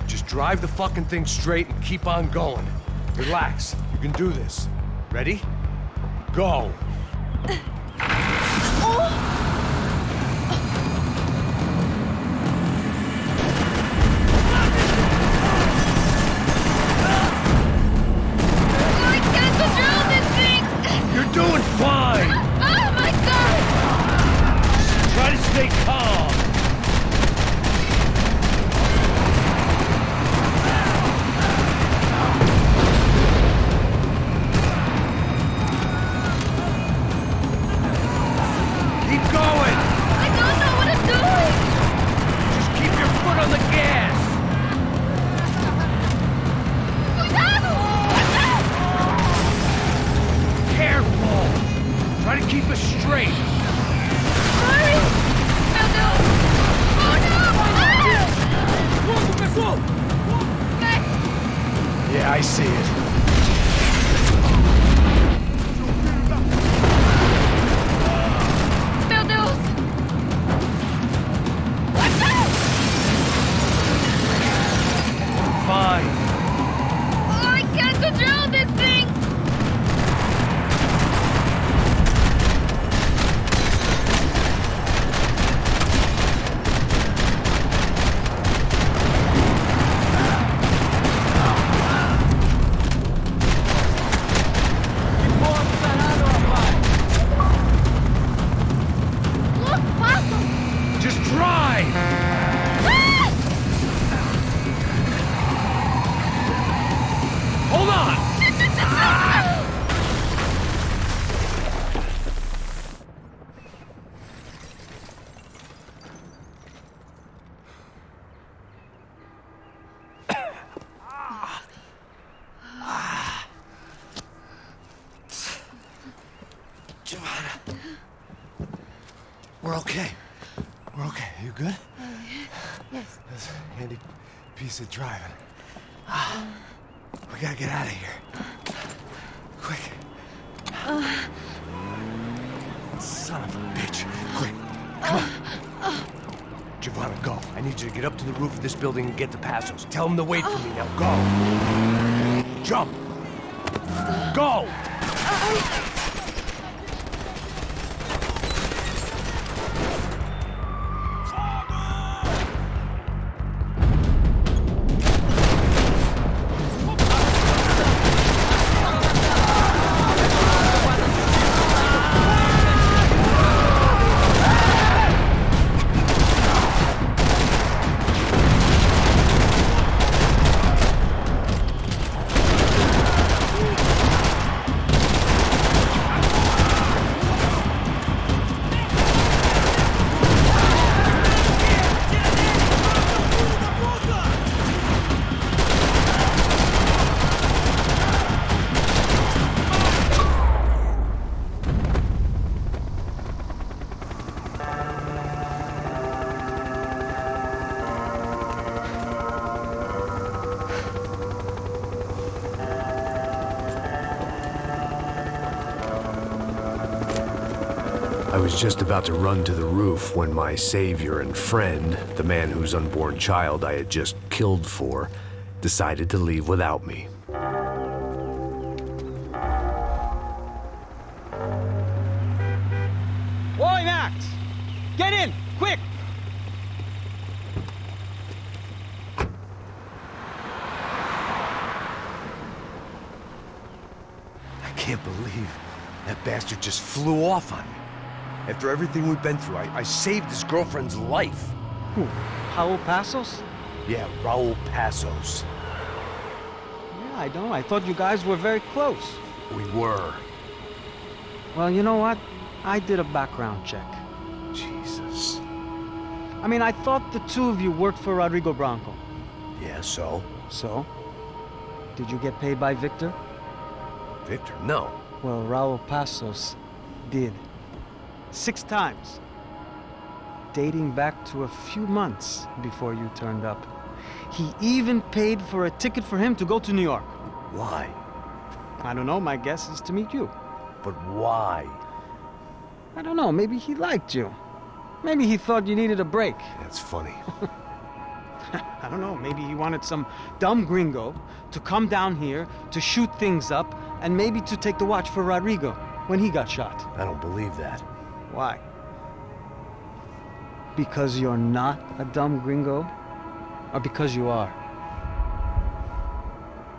Just drive the fucking thing straight and keep on going. Relax. You can do this. Ready? Go. You're doing fine! Oh my god! Try to stay calm! Keep going! I don't know what I'm doing! Just keep your foot on the gas! Cuidado! Careful! Try to keep us straight! Hurry! Meu Deus! Oh no! Logo, pessoal! Max! Yeah, I see it. Meu Deus! Fine. Giovanna. We're okay. We're okay. You good? Yes. That's a handy piece of driving. We gotta get out of here. Quick. Son of a bitch. Quick. Come on. Giovanna, go. I need you to get up to the roof of this building and get to Passos. Tell them to wait for me. Now go. Jump. Go! I was just about to run to the roof when my savior and friend, the man whose unborn child I had just killed for, decided to leave without me. Boy, Max! Get in! Quick! I can't believe that bastard just flew off on me. After everything we've been through, I saved his girlfriend's life. Who? Raul Passos? Yeah, Raul Passos. Yeah, I know. I thought you guys were very close. We were. Well, you know what? I did a background check. Jesus. I mean, I thought the two of you worked for Rodrigo Branco. Yeah, so? So? Did you get paid by Victor? Victor? No. Well, Raul Passos did. 6 times. Dating back to a few months before you turned up. He even paid for a ticket for him to go to New York. Why? I don't know, my guess is to meet you. But why? I don't know, maybe he liked you. Maybe he thought you needed a break. That's funny. I don't know, maybe he wanted some dumb gringo to come down here to shoot things up and maybe to take the watch for Rodrigo when he got shot. I don't believe that. Why? Because you're not a dumb gringo? Or because you are?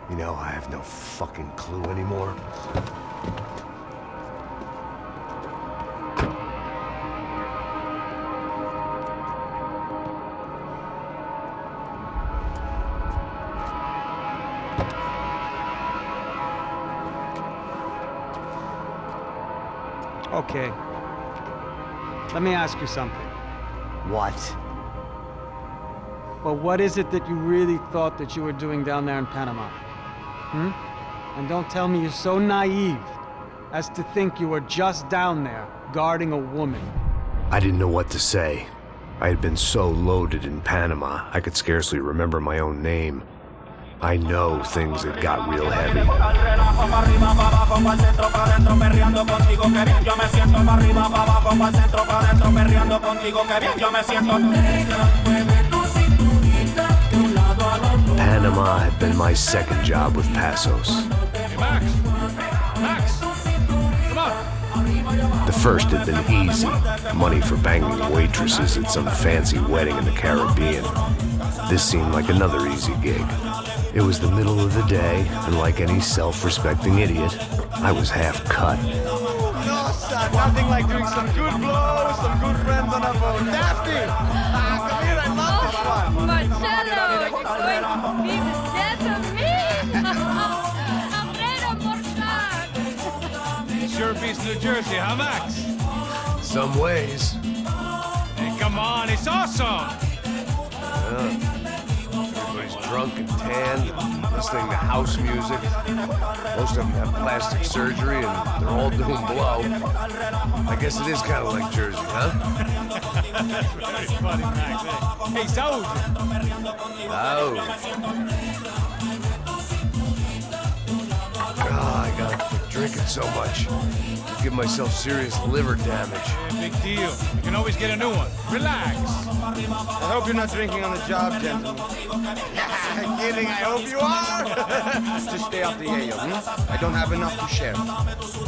You know, I have no fucking clue anymore. Okay. Let me ask you something. What? Well, what is it that you really thought that you were doing down there in Panama? And don't tell me you're so naive as to think you were just down there guarding a woman. I didn't know what to say. I had been so loaded in Panama, I could scarcely remember my own name. I know things had got real heavy. Panama had been my second job with Passos. Hey, Max! Max! Come on! The first had been easy. Money for banging waitresses at some fancy wedding in the Caribbean. This seemed like another easy gig. It was the middle of the day, and like any self-respecting idiot, I was half cut. No, son, nothing like doing some good blows, some good friends on a boat. Daphne! Come here, I love this one. Marcello, you're going to be the death of me! I'm Sure beats New Jersey, huh, Max? Some ways. Hey, come on, it's awesome! Everybody's drunk and tanned, listening to house music. Most of them have plastic surgery and they're all doing blow. I guess it is kind of like Jersey, huh? Very funny, Max. Hey, Saúde! Oh. God, I gotta quit drinking so much. I give myself serious liver damage. Yeah, big deal. You can always get a new one. Relax. I hope you're not drinking on the job, gentlemen. Kidding, I hope you are. Just stay off the ale, I don't have enough to share.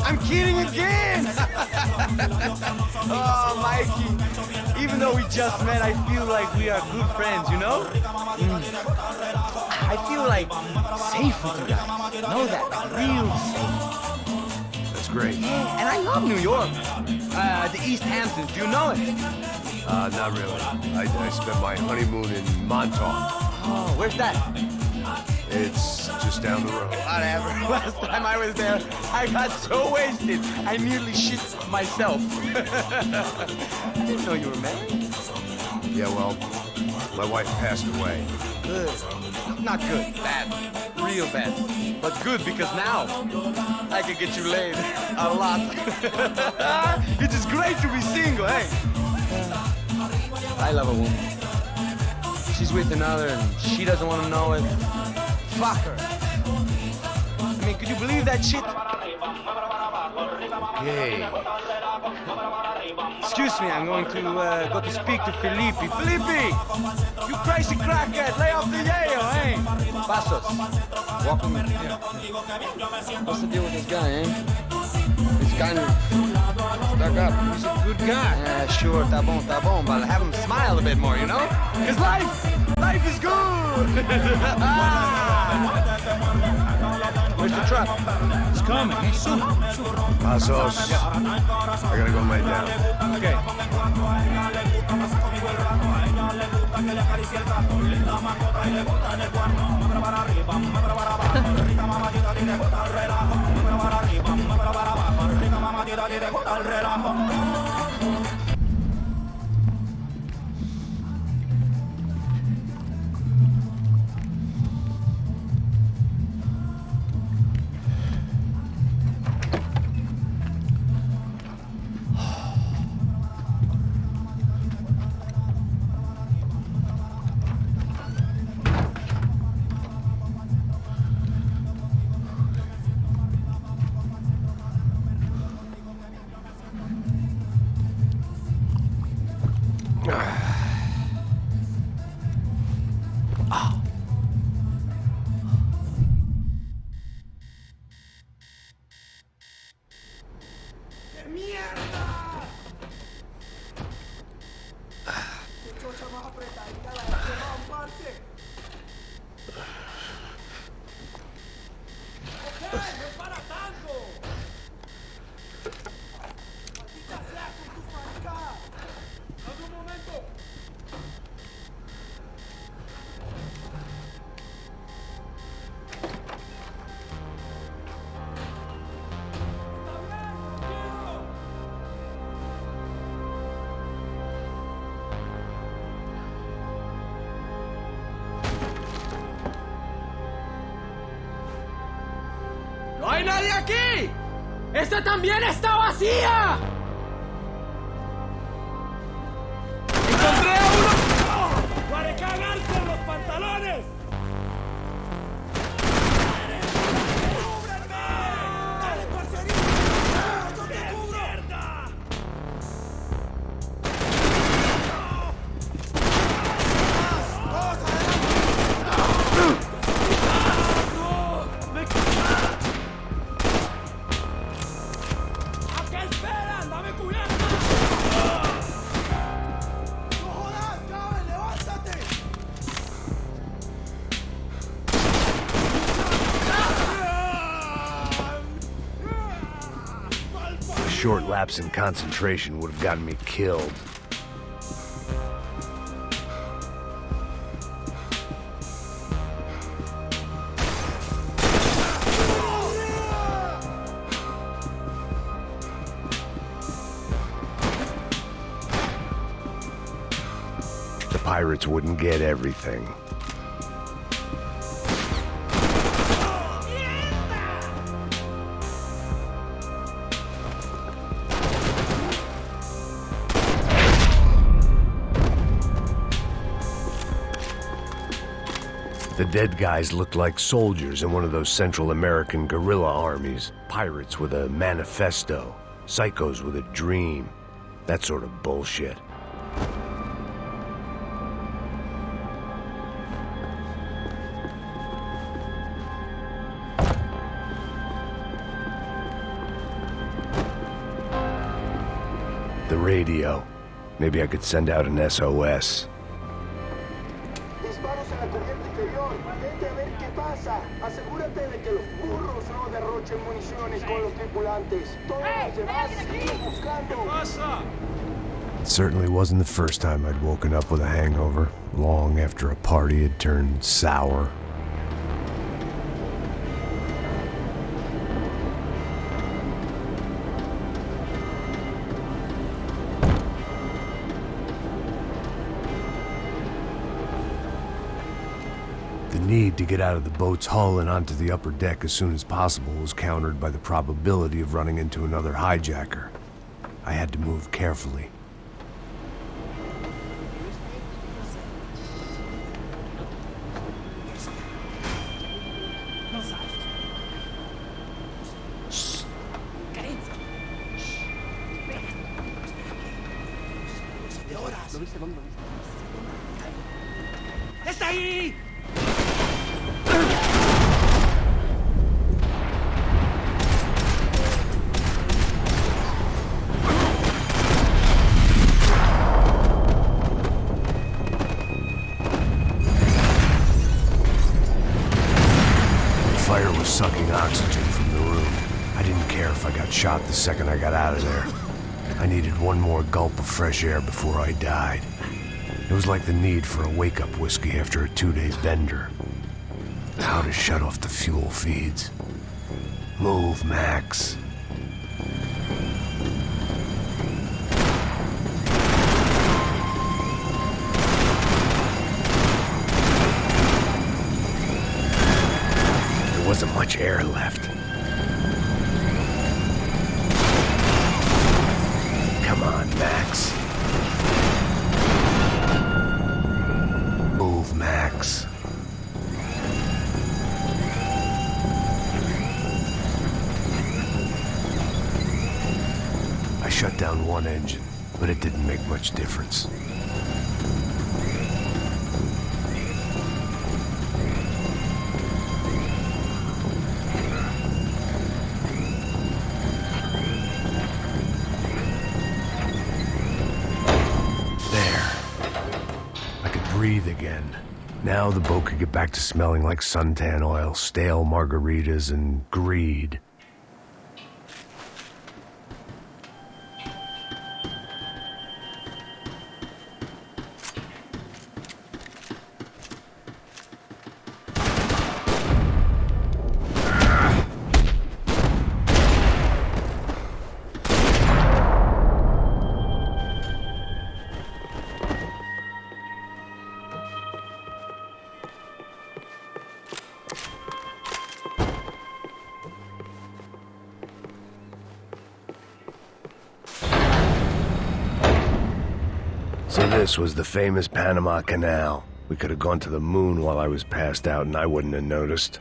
I'm kidding again. Oh, Mikey. Even though we just met, I feel like we are good friends, you know? I feel like safe with you guys. Know that, like real safe. That's great. Yeah, and I love New York. The East Hamptons, do you know it? Not really. I spent my honeymoon in Montauk. Oh, where's that? It's just down the road. Whatever. Last time I was there, I got so wasted, I nearly shit myself. I didn't know you were married. Yeah, well, my wife passed away. Good. Not good. Bad. Real bad. But good because now I can get you laid a lot. It is great to be single, hey? I love a woman. She's with another and she doesn't want to know it. Fuck her. I mean, could you believe that shit? Hey. Excuse me, I'm going to go to speak to Felipe. Felipe! You crazy crackhead! Lay off the ale, hey! Passos. Walk with me. Yeah. What's the deal with this guy, eh? He's kind of stuck up. He's a good guy. Yeah, sure, tá bom, but have him smile a bit more, you know? Because life is good! Where's the truck? It's coming. Hey, soon. Passos. I gotta go lay down. Okay. ¡No hay nadie aquí! ¡Esta también está vacía! ¡Encontré a uno! ¡Para cagarse en los pantalones! ¡Cúbrenme! ¡Dale, parcerito! ¡Yo te cubro! ¡Mierda! A short lapse in concentration would have gotten me killed. The pirates wouldn't get everything. The dead guys looked like soldiers in one of those Central American guerrilla armies. Pirates with a manifesto. Psychos with a dream. That sort of bullshit. The radio. Maybe I could send out an SOS. Disparos en la corriente inferior. Vete a ver qué pasa. Asegúrate de que los burros no derrochen municiones con los tripulantes. Todos los demás siguen buscando. It certainly wasn't the first time I'd woken up with a hangover, long after a party had turned sour. The need to get out of the boat's hull and onto the upper deck as soon as possible was countered by the probability of running into another hijacker. I had to move carefully. ¡Está ahí! Fire was sucking oxygen from the room. I didn't care if I got shot the second I got out of there. I needed one more gulp of fresh air before I died. It was like the need for a wake-up whiskey after a 2-day bender. How to shut off the fuel feeds. Move, Max. There wasn't much air left. Come on, Max. Move, Max. I shut down one engine, but it didn't make much difference. Breathe again. Now the boat could get back to smelling like suntan oil, stale margaritas, and greed. So this was the famous Panama Canal. We could have gone to the moon while I was passed out and I wouldn't have noticed.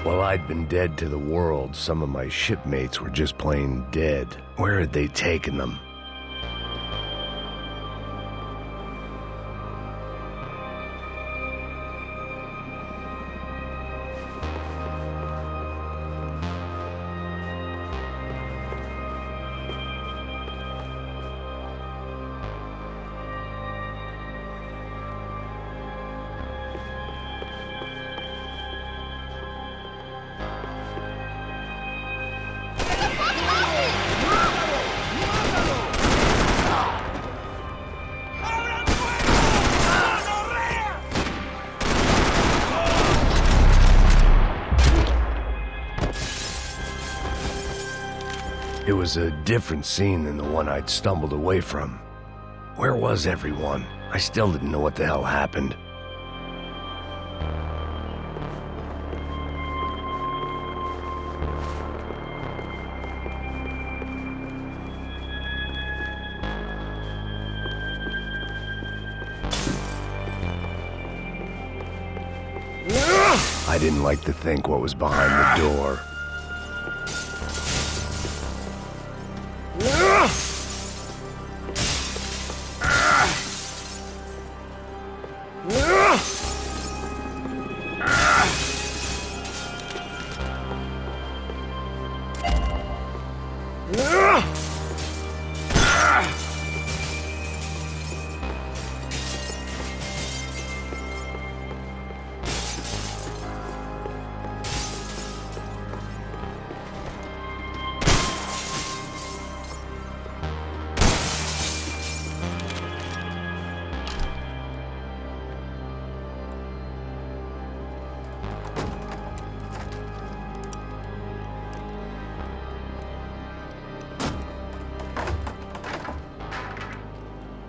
While I'd been dead to the world, some of my shipmates were just plain dead. Where had they taken them? It was a different scene than the one I'd stumbled away from. Where was everyone? I still didn't know what the hell happened. I didn't like to think what was behind the door.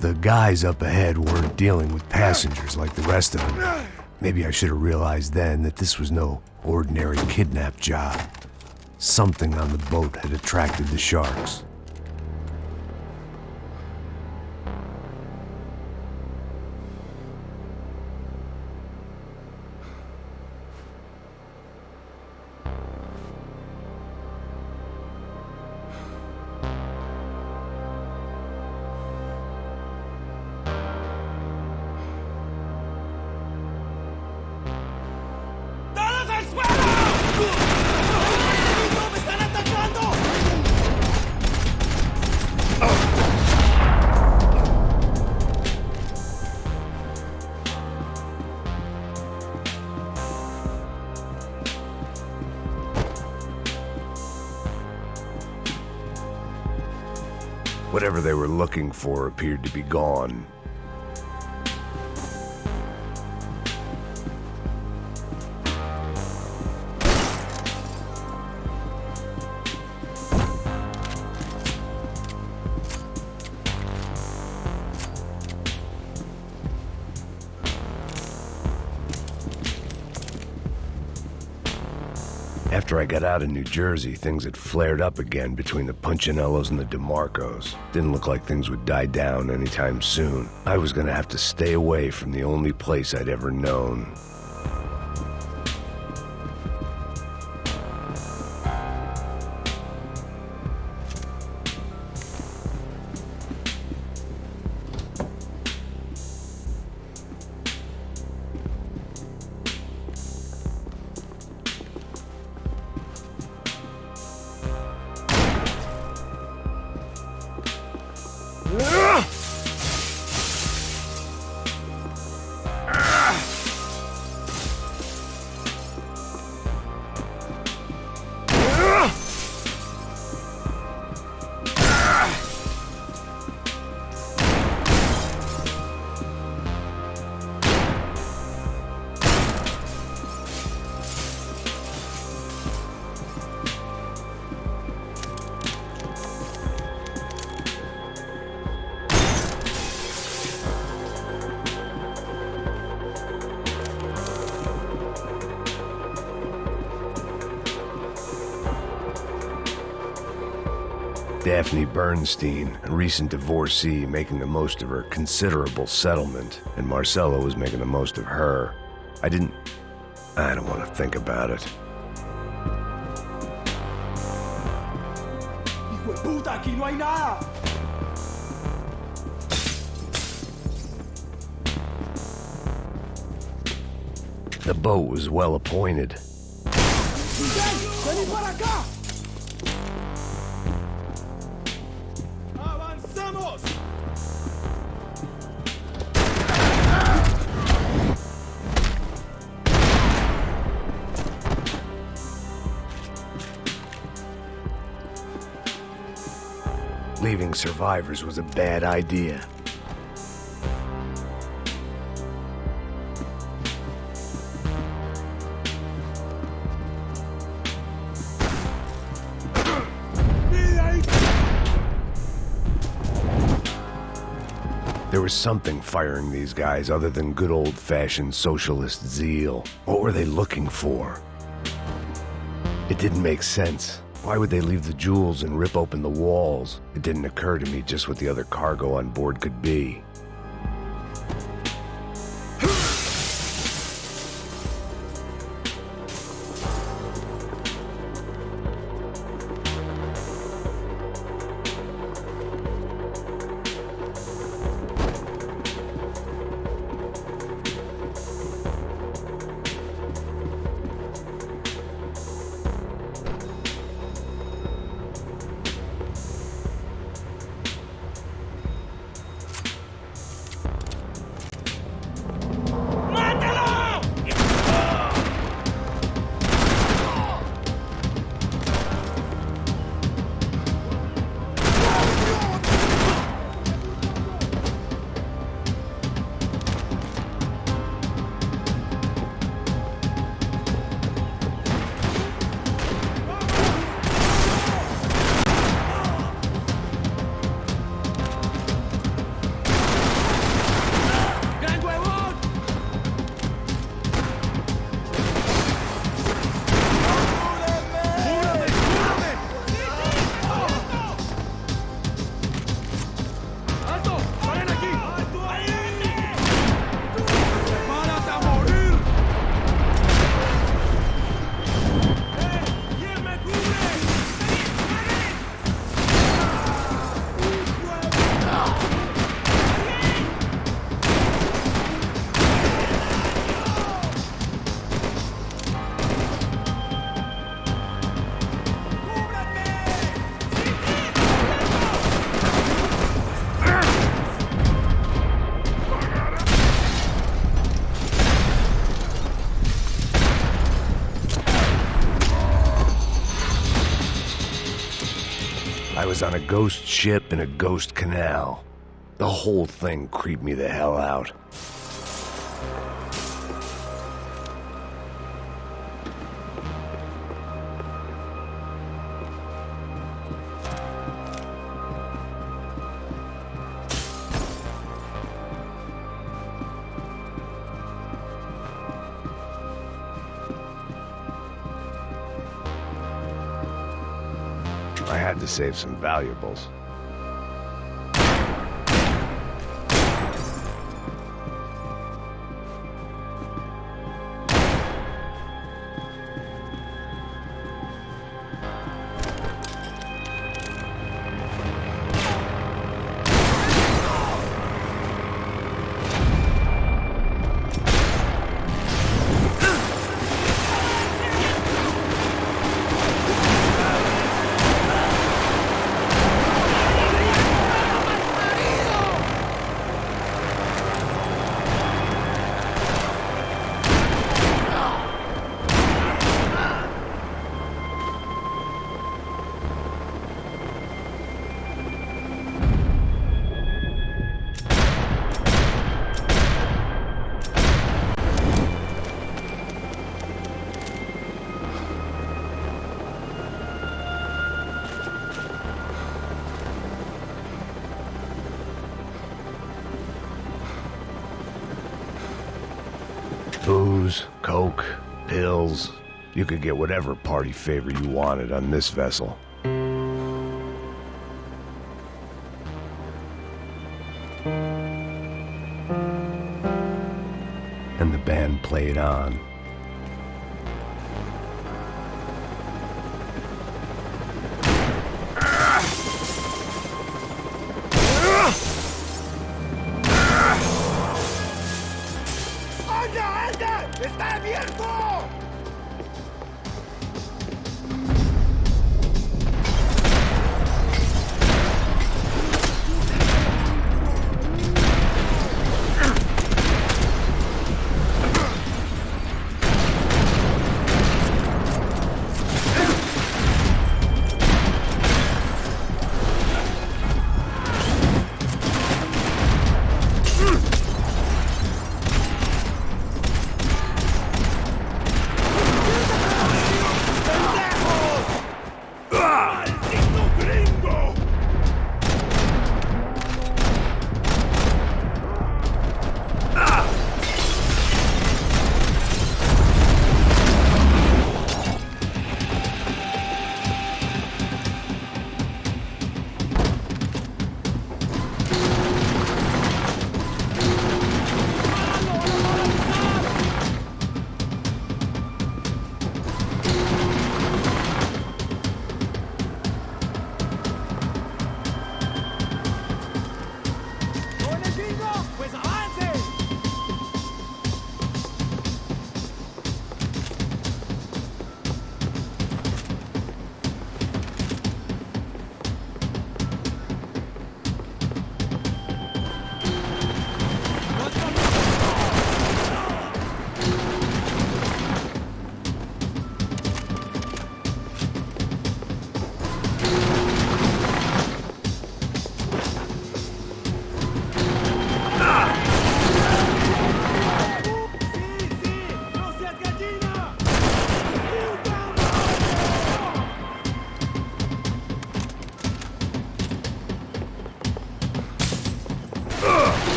The guys up ahead weren't dealing with passengers like the rest of them. Maybe I should have realized then that this was no ordinary kidnap job. Something on the boat had attracted the sharks. Whatever they were looking for appeared to be gone. After I got out of New Jersey, things had flared up again between the Punchinellos and the DeMarcos. Didn't look like things would die down anytime soon. I was gonna have to stay away from the only place I'd ever known. Daphne Bernstein, a recent divorcee, making the most of her considerable settlement, and Marcelo was making the most of her. I don't want to think about it. Hijo de puta, aquí no hay nada. The boat was well appointed. Vení para acá. Avancemos. Leaving survivors was a bad idea. There was something firing these guys other than good old-fashioned socialist zeal. What were they looking for? It didn't make sense. Why would they leave the jewels and rip open the walls? It didn't occur to me just what the other cargo on board could be. was on a ghost ship in a ghost canal. The whole thing creeped me the hell out. I had to save some valuables. Booze, coke, pills. You could get whatever party favor you wanted on this vessel. And the band played on. ¡Está abierto!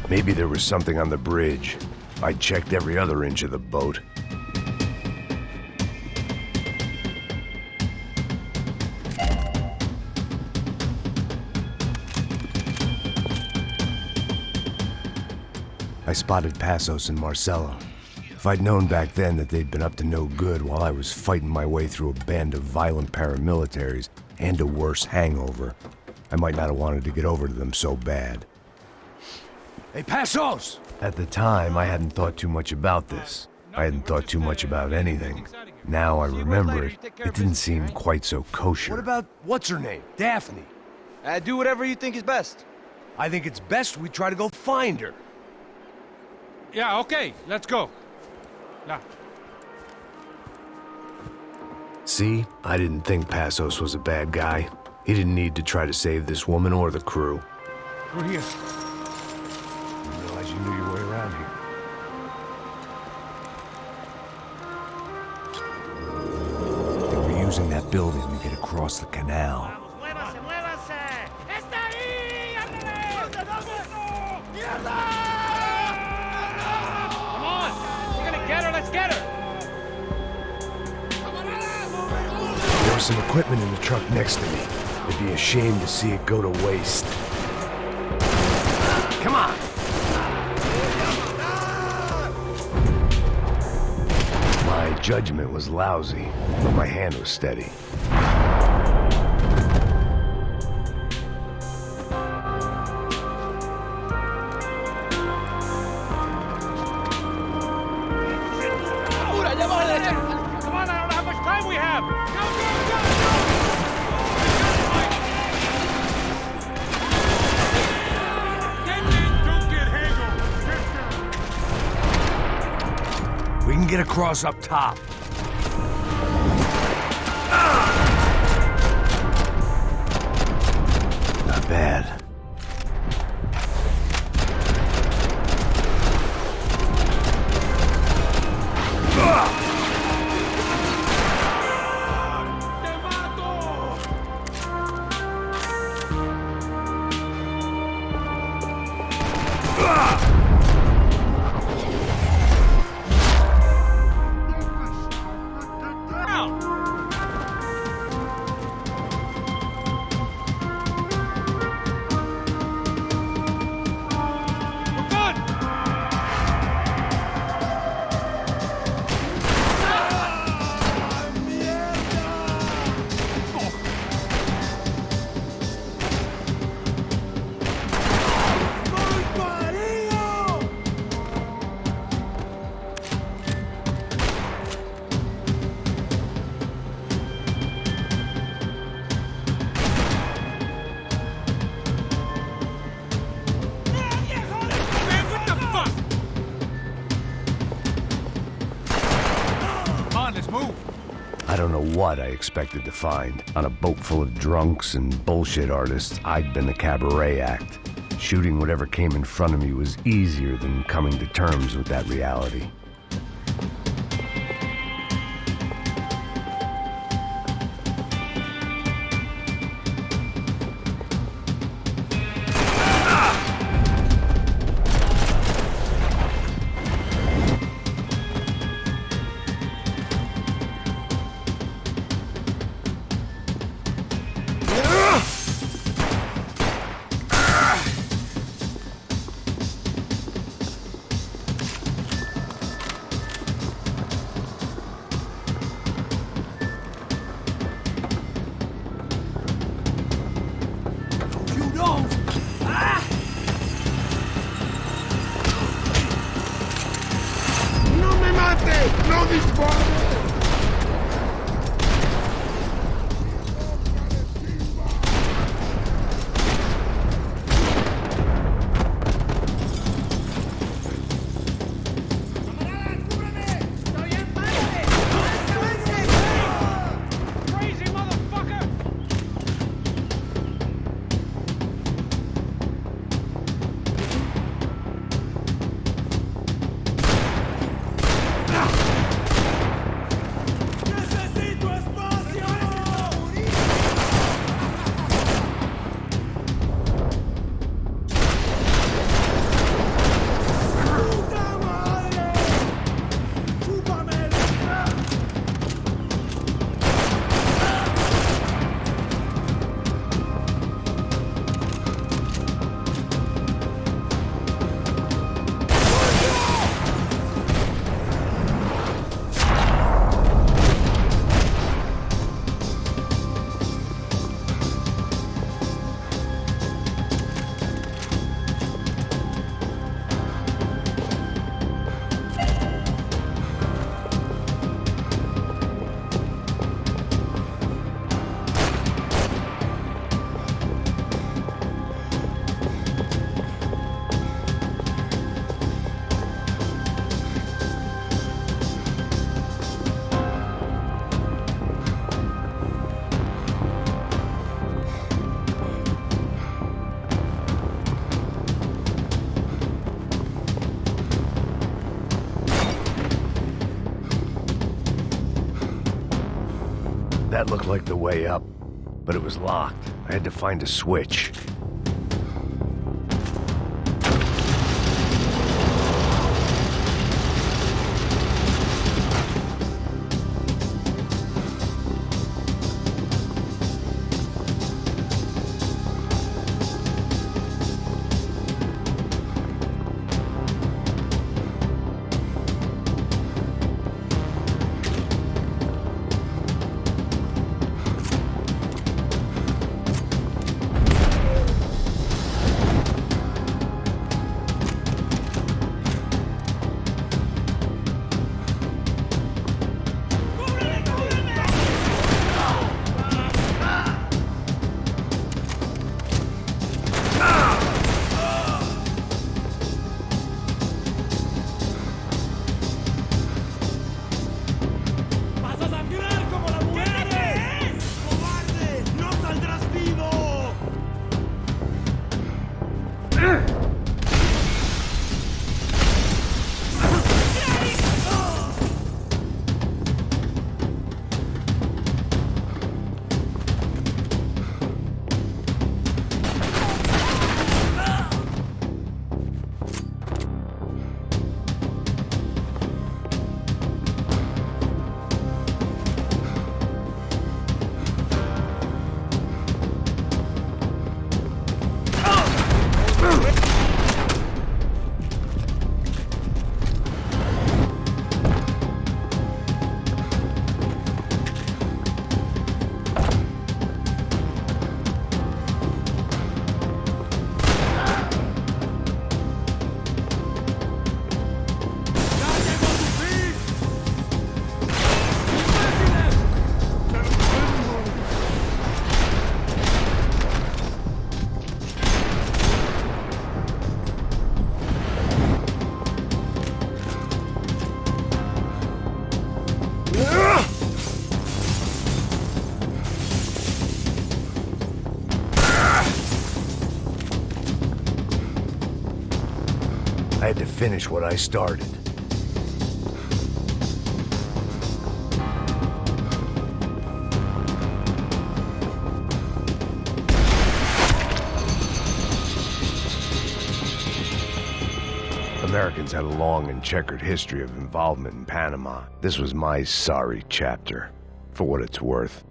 Maybe there was something on the bridge. I checked every other inch of the boat. I spotted Passos and Marcelo. If I'd known back then that they'd been up to no good while I was fighting my way through a band of violent paramilitaries and a worse hangover, I might not have wanted to get over to them so bad. Hey, Passos! At the time, I hadn't thought too much about this. I hadn't thought too much about anything. Now I remember it, it didn't seem quite so kosher. What about, what's her name? Daphne? Do whatever you think is best. I think it's best we try to go find her. Yeah, okay, let's go. Now. See? I didn't think Passos was a bad guy. He didn't need to try to save this woman or the crew. We're here. I didn't realize you knew your way around here. They were using that building to get across the canal. ¡Muévanse, muévanse! ¡Está ahí! Come on! We're gonna get her, let's get her! There was some equipment in the truck next to me. It'd be a shame to see it go to waste. Come on! My judgment was lousy, but my hand was steady. Come on, I don't know how much time we have! We can get across up top. Not bad. I don't know what I expected to find. On a boat full of drunks and bullshit artists, I'd been the cabaret act. Shooting whatever came in front of me was easier than coming to terms with that reality. That looked like the way up, but it was locked. I had to find a switch. I had to finish what I started. Americans had a long and checkered history of involvement in Panama. This was my sorry chapter, for what it's worth.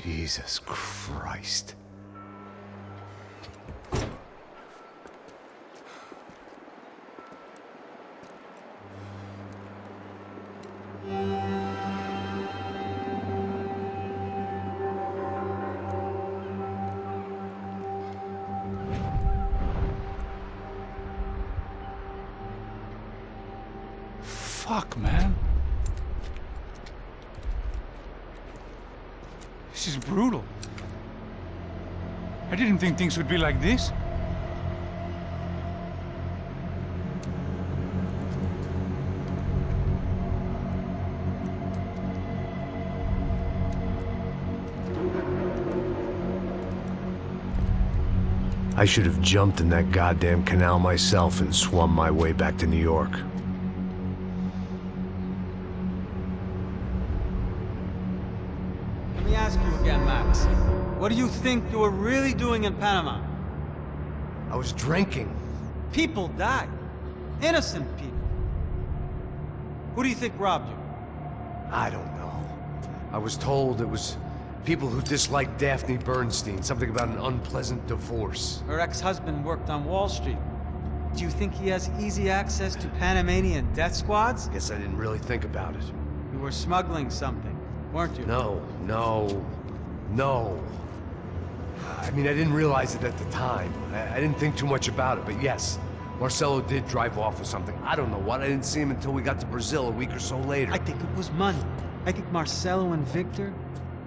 Jesus Christ. Fuck, man. This is brutal. I didn't think things would be like this. I should have jumped in that goddamn canal myself and swum my way back to New York. Let me ask you again, Max. What do you think you were really doing in Panama? I was drinking. People died. Innocent people. Who do you think robbed you? I don't know. I was told it was people who disliked Daphne Bernstein, something about an unpleasant divorce. Her ex-husband worked on Wall Street. Do you think he has easy access to Panamanian death squads? Guess I didn't really think about it. You were smuggling something, weren't you? No. I mean, I didn't realize it at the time. I didn't think too much about it, but yes, Marcelo did drive off with something. I don't know what. I didn't see him until we got to Brazil a week or so later. I think it was money. I think Marcelo and Victor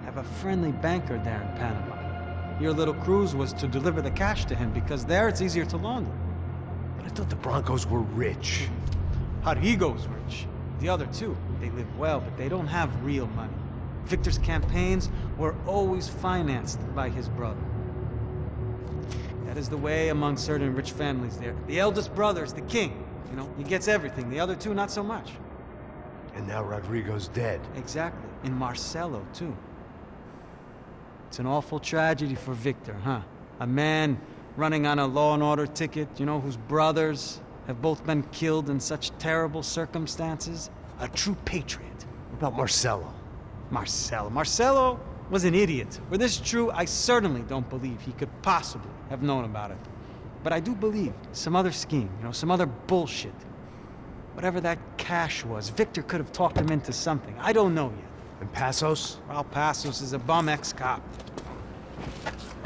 have a friendly banker there in Panama. Your little cruise was to deliver the cash to him because there it's easier to launder. But I thought the Broncos were rich. Rodrigo's rich. The other two, they live well, but they don't have real money. Victor's campaigns were always financed by his brother. That is the way among certain rich families there. The eldest brother is the king. You know, he gets everything. The other two, not so much. And now Rodrigo's dead. Exactly. And Marcelo, too. It's an awful tragedy for Victor, huh? A man running on a law and order ticket, you know, whose brothers have both been killed in such terrible circumstances. A true patriot. What about Marcelo? Marcelo was an idiot. Were this true, I certainly don't believe he could possibly have known about it. But I do believe some other scheme, you know, some other bullshit. Whatever that cash was, Victor could have talked him into something. I don't know yet. And Passos? Well, Passos is a bum ex-cop.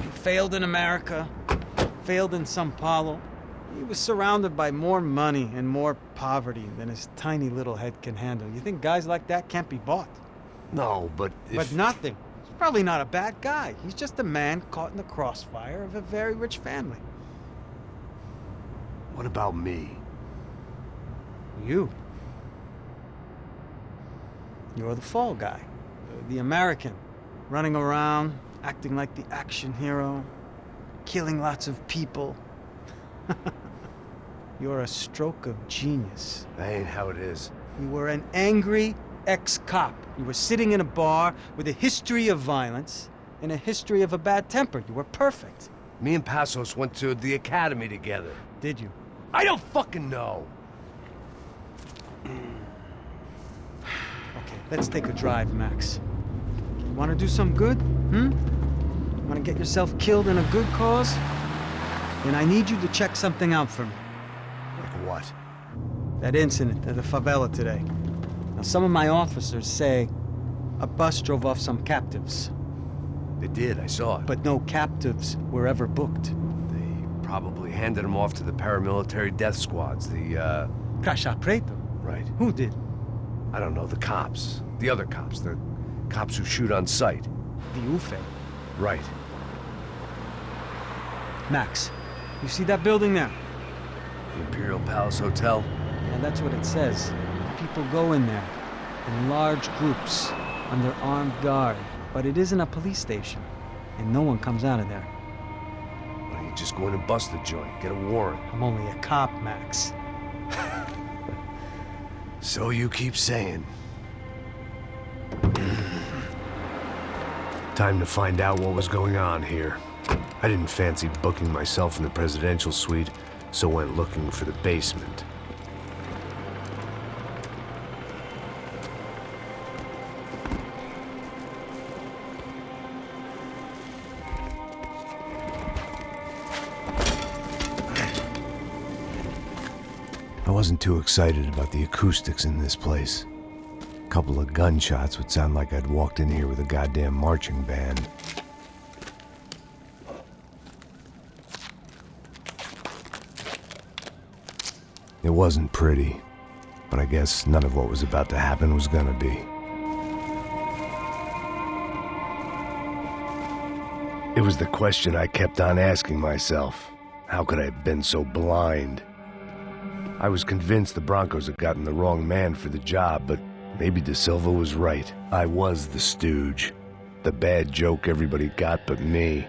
He failed in America, failed in Sao Paulo. He was surrounded by more money and more poverty than his tiny little head can handle. You think guys like that can't be bought? No, but But nothing. He's probably not a bad guy. He's just a man caught in the crossfire of a very rich family. What about me? You. You're the fall guy. The American. Running around, acting like the action hero. Killing lots of people. You're a stroke of genius. That ain't how it is. You were an angry ex-cop. You were sitting in a bar with a history of violence and a history of a bad temper. You were perfect. Me and Passos went to the academy together. Did you? I don't fucking know. Okay, let's take a drive, Max. You want to do some good? Want to get yourself killed in a good cause? Then I need you to check something out for me. Like what? That incident at the favela today. Now, some of my officers say a bus drove off some captives. They did, I saw it. But no captives were ever booked. They probably handed them off to the paramilitary death squads, the, Crasha Preto? Right. Who did? I don't know, the cops. The other cops, the cops who shoot on sight. The UFE. Right. Max, you see that building there? The Imperial Palace Hotel? And that's what it says. People go in there in large groups under armed guard. But it isn't a police station, and no one comes out of there. Why don't you just go in and bust the joint, get a warrant? I'm only a cop, Max. So you keep saying. Time to find out what was going on here. I didn't fancy booking myself in the presidential suite, so went looking for the basement. I wasn't too excited about the acoustics in this place. A couple of gunshots would sound like I'd walked in here with a goddamn marching band. It wasn't pretty, but I guess none of what was about to happen was gonna be. It was the question I kept on asking myself. How could I have been so blind? I was convinced the Broncos had gotten the wrong man for the job, but maybe De Silva was right. I was the stooge. The bad joke everybody got but me.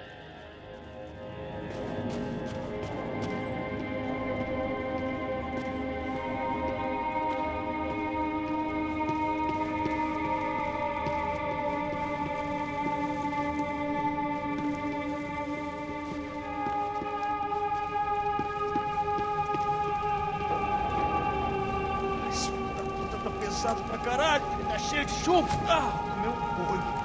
Pra caralho, tá cheio de chumbo. meu olho.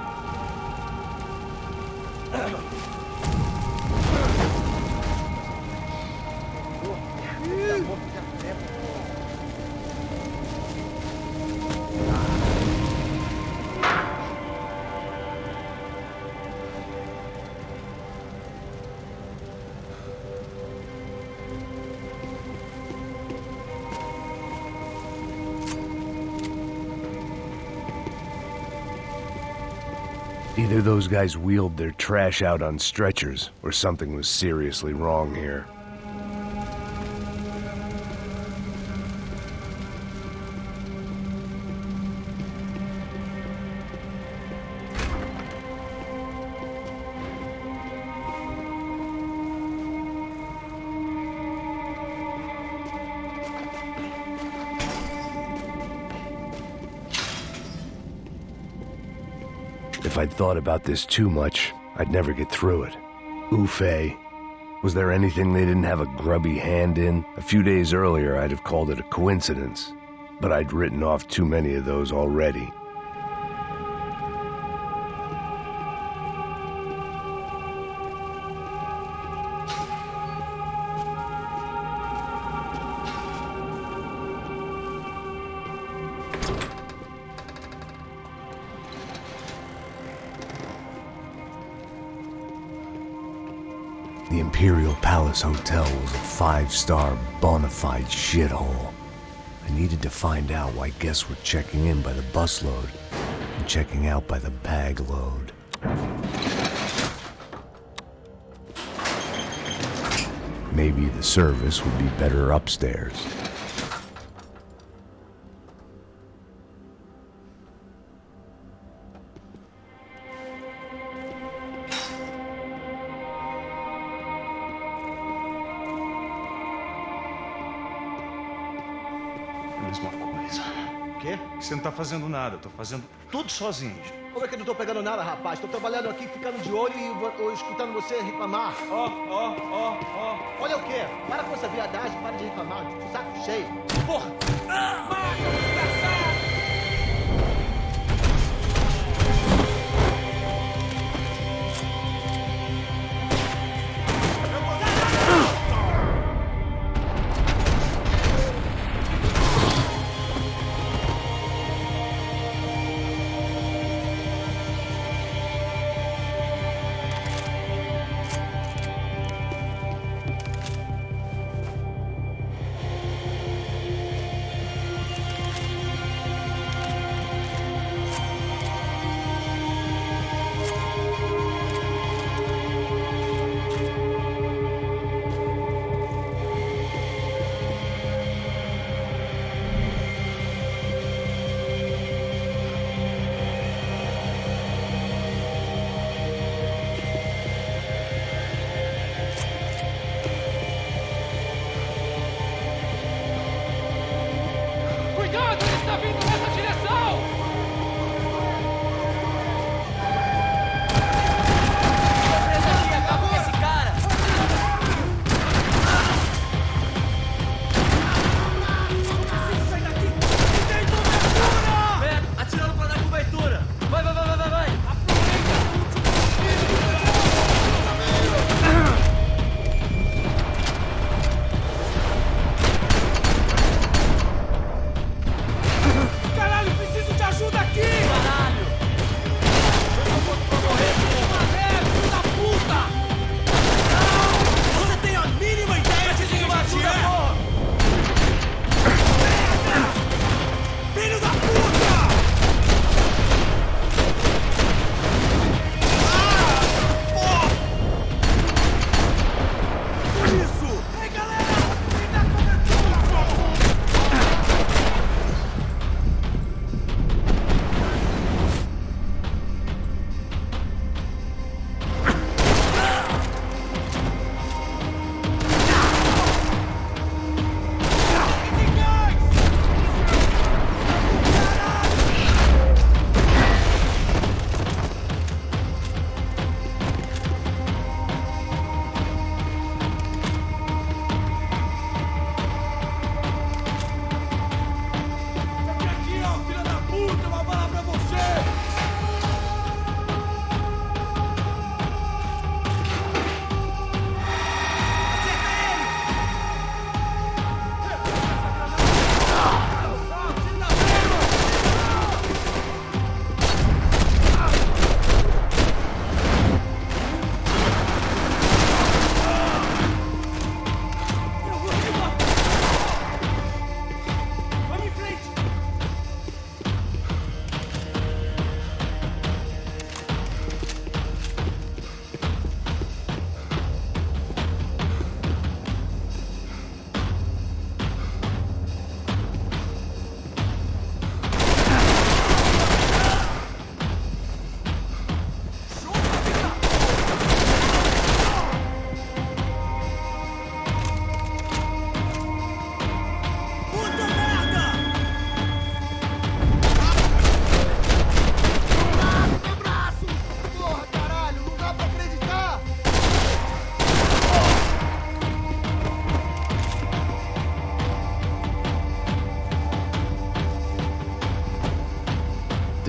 Either those guys wheeled their trash out on stretchers, or something was seriously wrong here. If I'd thought about this too much, I'd never get through it. Oofay. Was there anything they didn't have a grubby hand in? A few days earlier, I'd have called it a coincidence, but I'd written off too many of those already. The Imperial Palace Hotel was a five-star, bona fide shithole. I needed to find out why guests were checking in by the busload and checking out by the bag load. Maybe the service would be better upstairs. Mesma coisa. O quê? Você não tá fazendo nada, eu tô fazendo tudo sozinho. Como é que eu não tô pegando nada, rapaz? Tô trabalhando aqui, ficando de olho e escutando você reclamar. Ó. Olha o quê? Para com essa viadagem, para de reclamar. Saco cheio. Porra!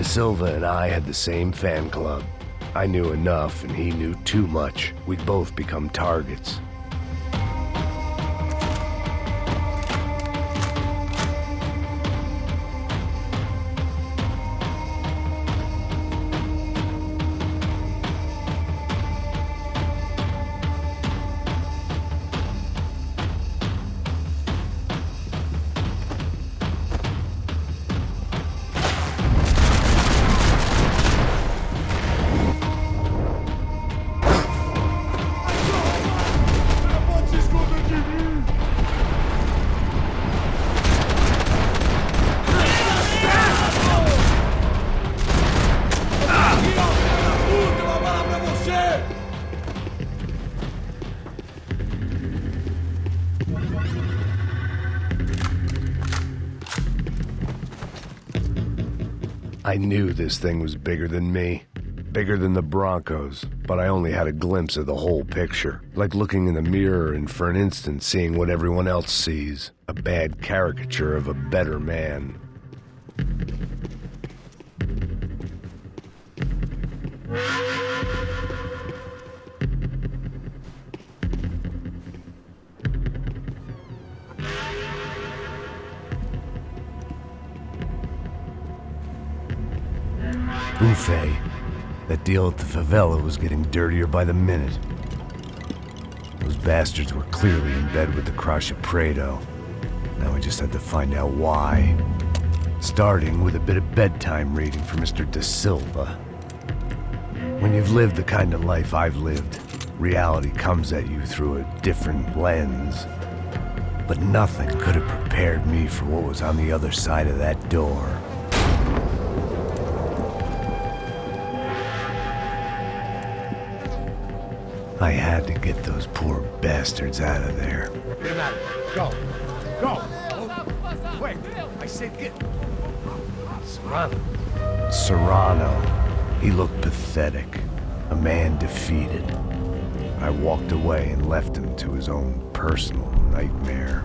Silva and I had the same fan club. I knew enough and he knew too much. We'd both become targets. I knew this thing was bigger than me, bigger than the Broncos, but I only had a glimpse of the whole picture, like looking in the mirror and for an instant seeing what everyone else sees, a bad caricature of a better man. Buffet. That deal at the favela was getting dirtier by the minute. Those bastards were clearly in bed with the Crusha Prado. Now we just had to find out why. Starting with a bit of bedtime reading for Mr. De Silva. When you've lived the kind of life I've lived, reality comes at you through a different lens. But nothing could have prepared me for what was on the other side of that door. I had to get those poor bastards out of there. Get him out of there. Go. Go. Wait. I said get... Serrano. Serrano. He looked pathetic. A man defeated. I walked away and left him to his own personal nightmare.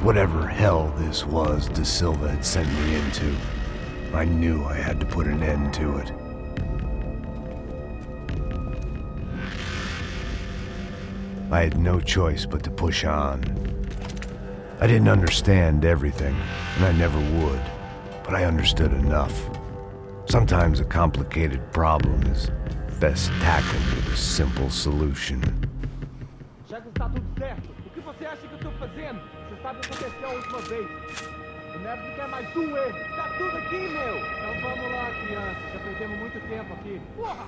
Whatever hell this was De Silva had sent me into, I knew I had to put an end to it. I had no choice but to push on. I didn't understand everything, and I never would, but I understood enough. Sometimes a complicated problem is best tackled with a simple solution. Já que está tudo certo, o que você acha que eu estou fazendo? Você sabe o que aconteceu a última vez. O Neves não quer mais um erro. Tá tudo aqui, meu! Então vamos lá, criança. Já perdemos muito tempo aqui. Porra!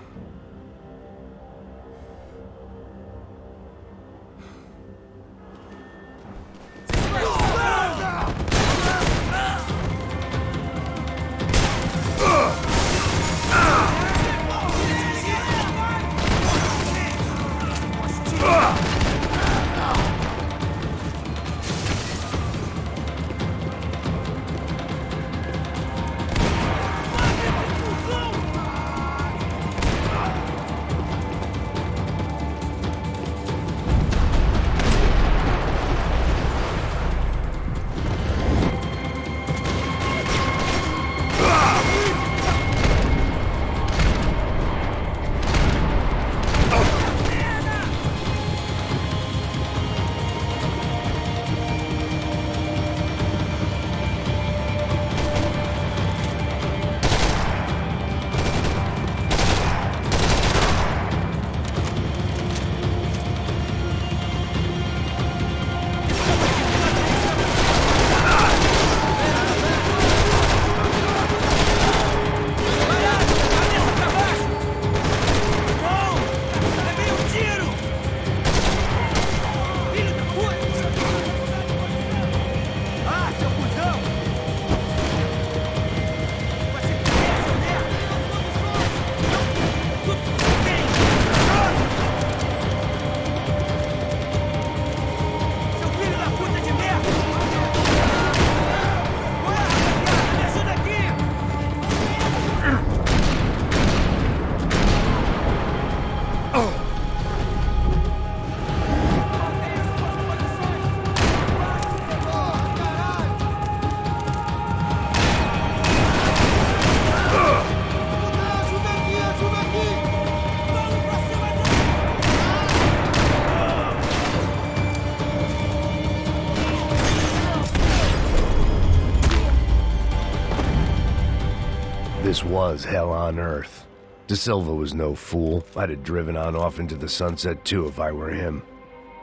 This was hell on earth. De Silva was no fool. I'd have driven on off into the sunset too if I were him.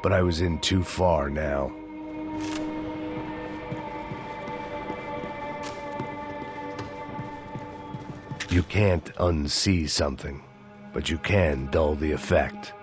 But I was in too far now. You can't unsee something, but you can dull the effect.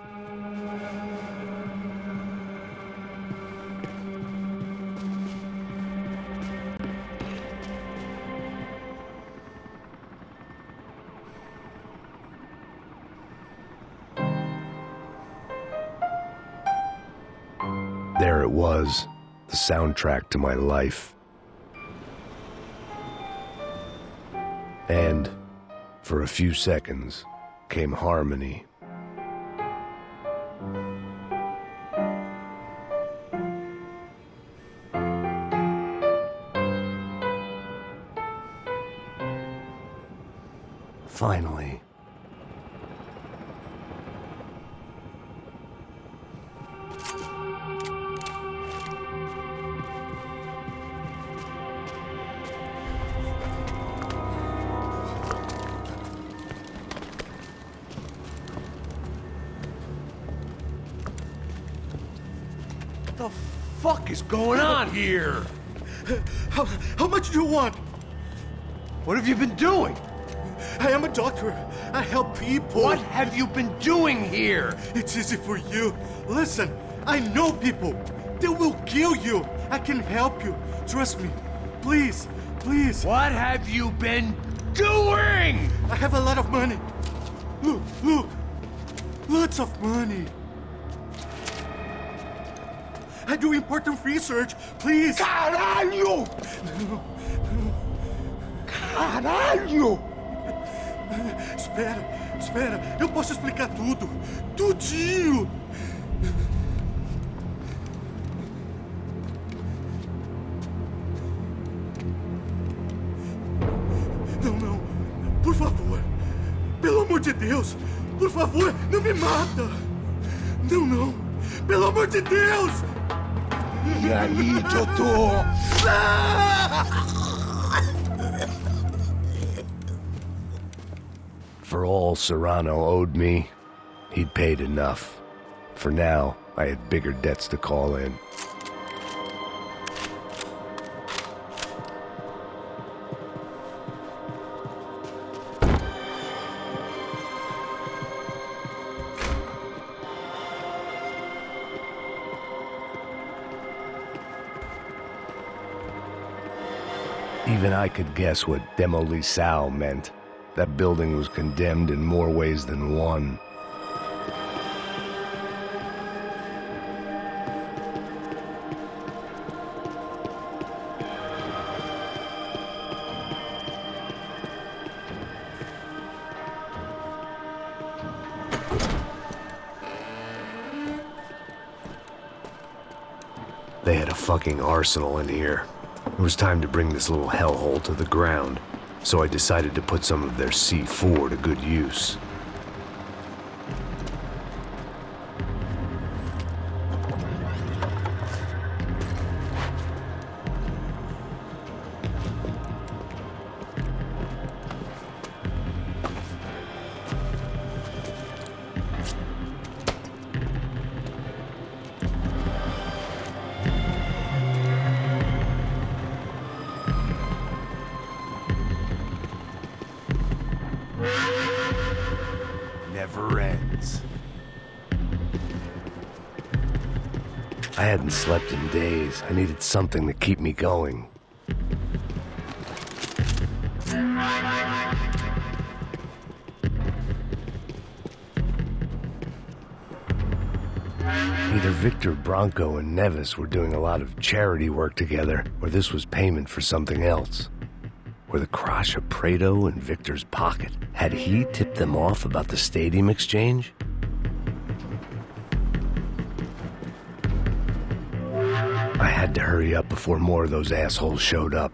There it was, the soundtrack to my life. And for a few seconds came harmony. Finally. What the fuck is going on here? How much do you want? What have you been doing? I am a doctor. I help people. What have you been doing here? It's easy for you. Listen, I know people. They will kill you. I can help you. Trust me. Please, please. What have you been doing? I have a lot of money. Look, look. Lots of money. I do important research. Please. Caralho! Caralho! Espera, espera. Eu posso explicar tudo. Tudinho. Não, não. Por favor. Pelo amor de Deus. Por favor, não me mata. Não, não. Pelo amor de Deus. E aí, doutor? For all Serrano owed me, he'd paid enough. For now, I had bigger debts to call in. Even I could guess what demolissao meant. That building was condemned in more ways than one. They had a fucking arsenal in here. It was time to bring this little hellhole to the ground, so I decided to put some of their C4 to good use. Never ends. I hadn't slept in days. I needed something to keep me going. Either Victor Branco and Nevis were doing a lot of charity work together, or this was payment for something else. Were the Crash of Prado in Victor's pocket? Had he tipped them off about the stadium exchange? I had to hurry up before more of those assholes showed up.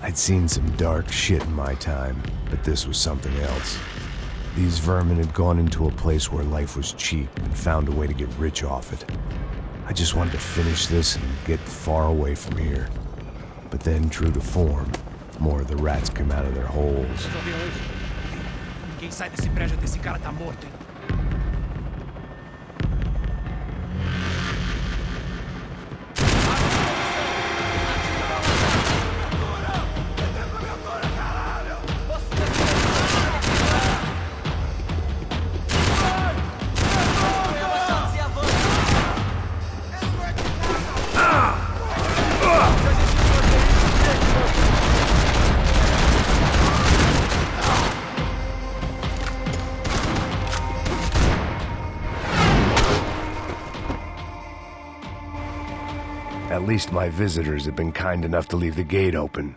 I'd seen some dark shit in my time, but this was something else. These vermin had gone into a place where life was cheap and found a way to get rich off it. I just wanted to finish this and get far away from here. But then, true to form, more of the rats come out of their holes. Ninguém sai desse prédio até esse cara tá morto, hein? At least my visitors have been kind enough to leave the gate open.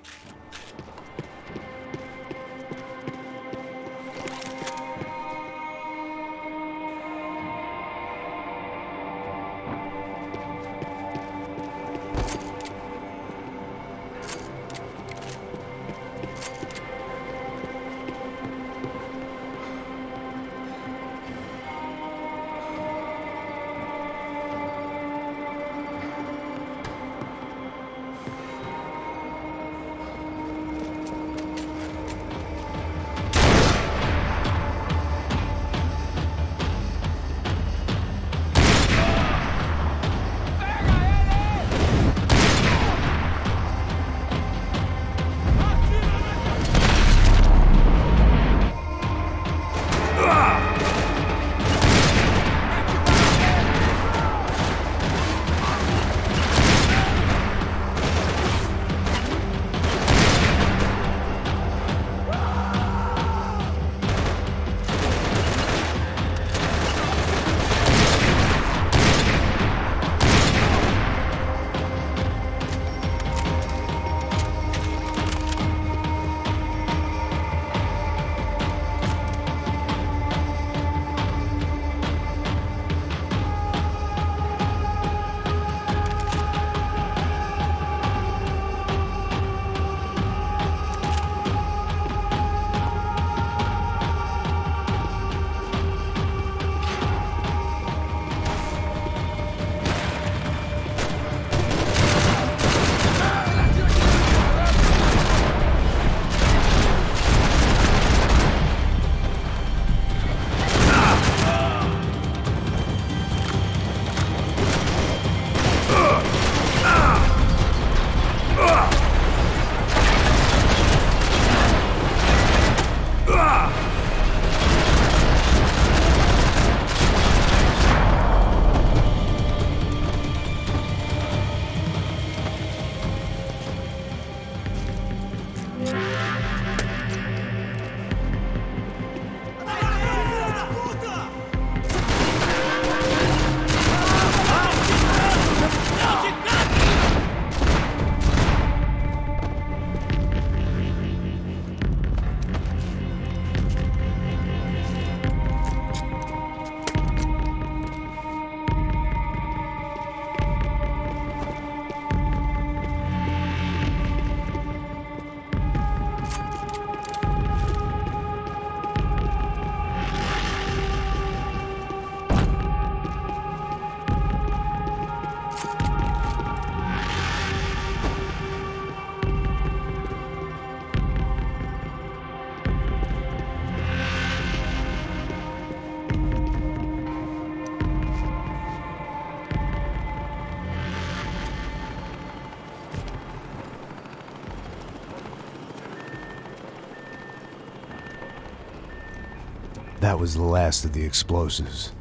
That was the last of the explosives.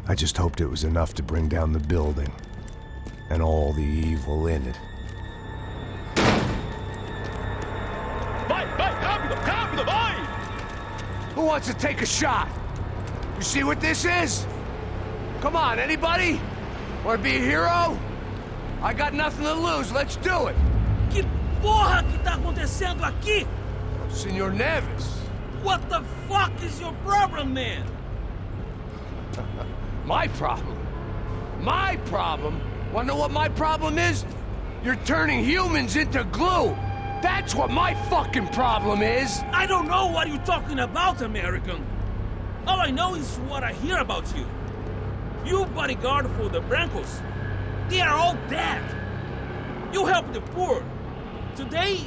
I just hoped it was enough to bring down the building. And all the evil in it. Vai, vai, rápido, rápido, vai! Who wants to take a shot? You see what this is? Come on, anybody? Want to be a hero? I got nothing to lose, let's do it! Que porra que tá acontecendo aqui? Senor Neves. What the fuck is your problem, man? My problem? My problem? Wanna know what my problem is? You're turning humans into glue! That's what my fucking problem is! I don't know what you're talking about, American. All I know is what I hear about you. You bodyguard for the Brancos. They are all dead. You help the poor. Today,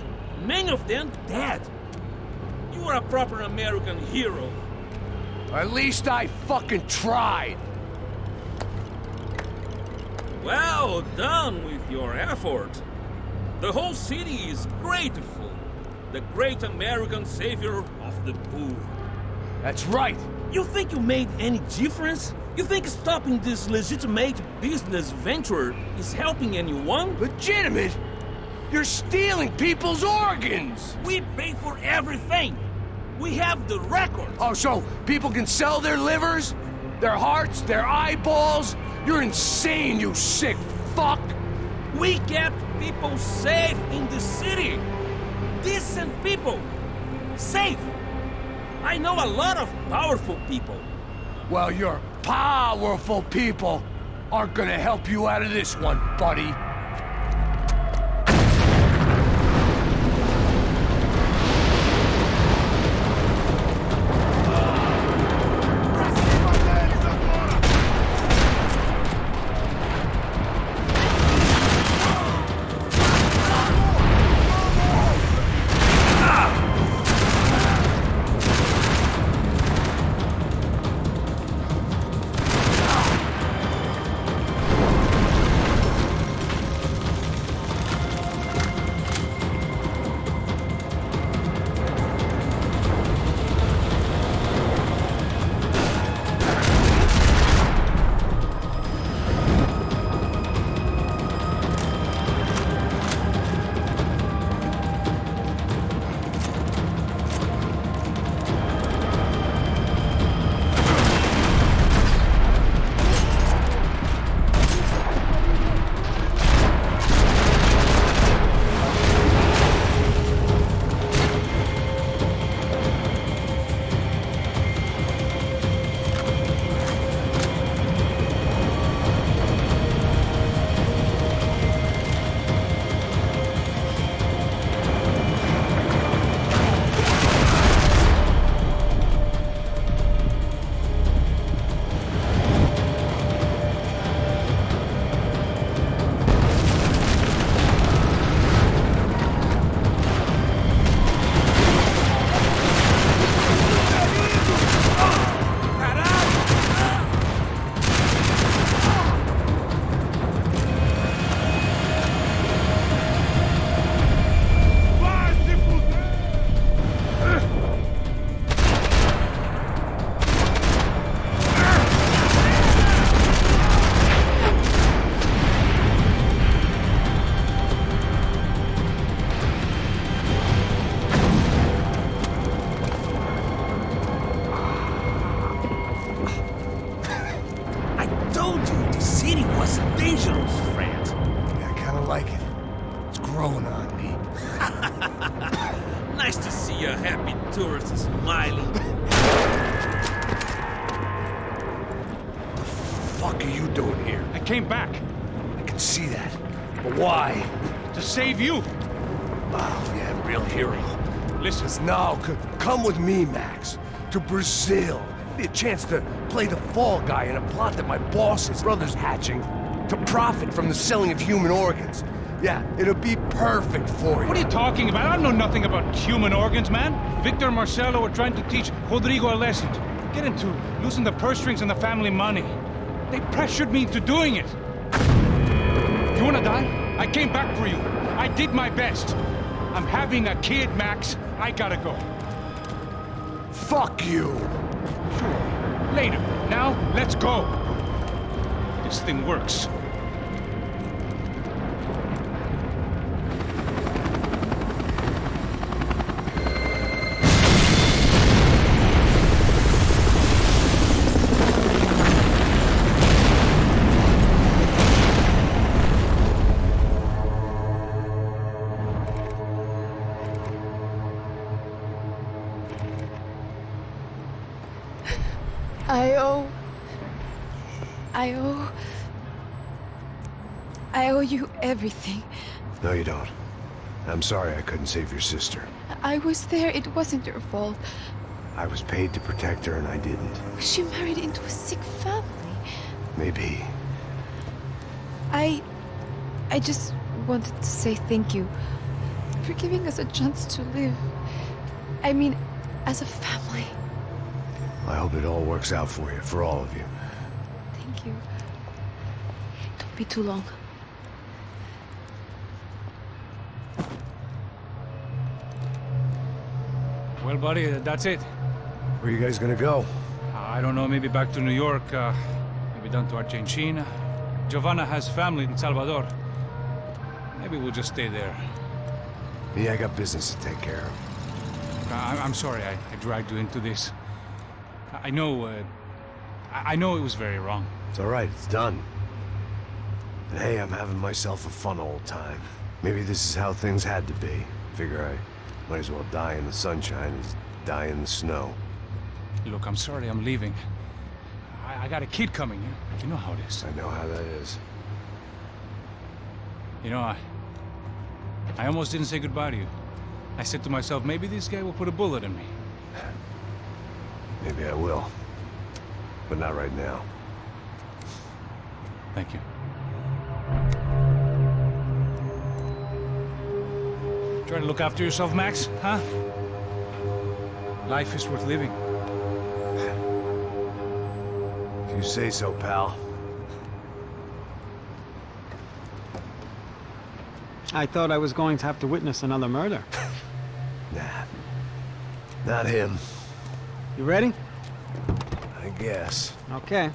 many of them dead. You are a proper American hero. At least I fucking tried. Well done with your effort. The whole city is grateful. The great American savior of the poor. That's right. You think you made any difference? You think stopping this legitimate business venture is helping anyone? Legitimate? You're stealing people's organs! We pay for everything! We have the record! Oh, so people can sell their livers? Their hearts? Their eyeballs? You're insane, you sick fuck! We kept people safe in the city! Decent people! Safe! I know a lot of powerful people. Well, your powerful people aren't gonna help you out of this one, buddy. Nice to see a happy tourist smiling. What the fuck are you doing here? I came back. I can see that. But why? To save you. Oh, yeah, real hero. Listen, now, come with me, Max. To Brazil. Be a chance to play the fall guy in a plot that my boss's brother's hatching to profit from the selling of human organs. Yeah, it'll be perfect for you. What are you talking about? I know nothing about human organs, man. Victor and Marcelo are trying to teach Rodrigo a lesson. Get him to loosen the purse strings and the family money. They pressured me into doing it. You wanna die? I came back for you. I did my best. I'm having a kid, Max. I gotta go. Fuck you. Sure. Later. Now, let's go. This thing works. I owe you everything. No, you don't. I'm sorry I couldn't save your sister. I was there. It wasn't your fault. I was paid to protect her and I didn't. She married into a sick family. Maybe. I just wanted to say thank you for giving us a chance to live. I mean, as a family. I hope it all works out for you, for all of you. Thank you. Don't be too long. Well, buddy, that's it. Where are you guys gonna go? I don't know, maybe back to New York, maybe down to Argentina. Giovanna has family in Salvador. Maybe we'll just stay there. Me, I got business to take care of. I'm sorry I dragged you into this. I know it was very wrong. It's all right, it's done. And hey, I'm having myself a fun old time. Maybe this is how things had to be. Figure I might as well die in the sunshine as die in the snow. Look, I'm sorry I'm leaving. I got a kid coming. You know how it is. I know how that is. You know, I almost didn't say goodbye to you. I said to myself, maybe this guy will put a bullet in me. Maybe I will. But not right now. Thank you. Try to look after yourself, Max, huh? Life is worth living. If you say so, pal. I thought I was going to have to witness another murder. Nah. Not him. You ready? I guess. Okay.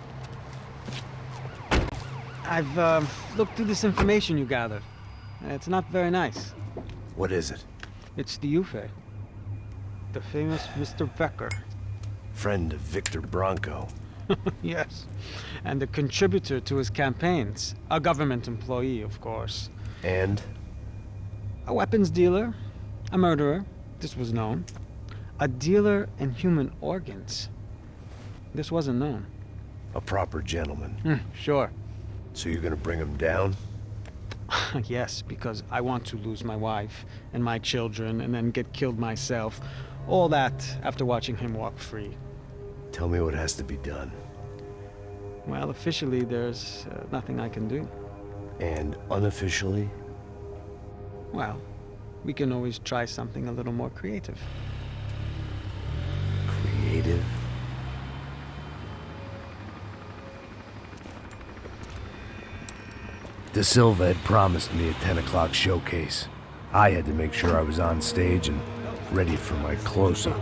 I've looked through this information you gathered. It's not very nice. What is it? It's the Ufe. The famous Mr. Becker. Friend of Victor Bronco. Yes. And a contributor to his campaigns. A government employee, of course. And? A weapons dealer. A murderer. This was known. A dealer in human organs. This wasn't known. A proper gentleman. Sure. So you're gonna bring him down? Yes, because I want to lose my wife and my children and then get killed myself. All that after watching him walk free. Tell me what has to be done. Well, officially, there's nothing I can do. And unofficially? Well, we can always try something a little more creative. Creative? De Silva had promised me a 10 o'clock showcase. I had to make sure I was on stage and ready for my close-up.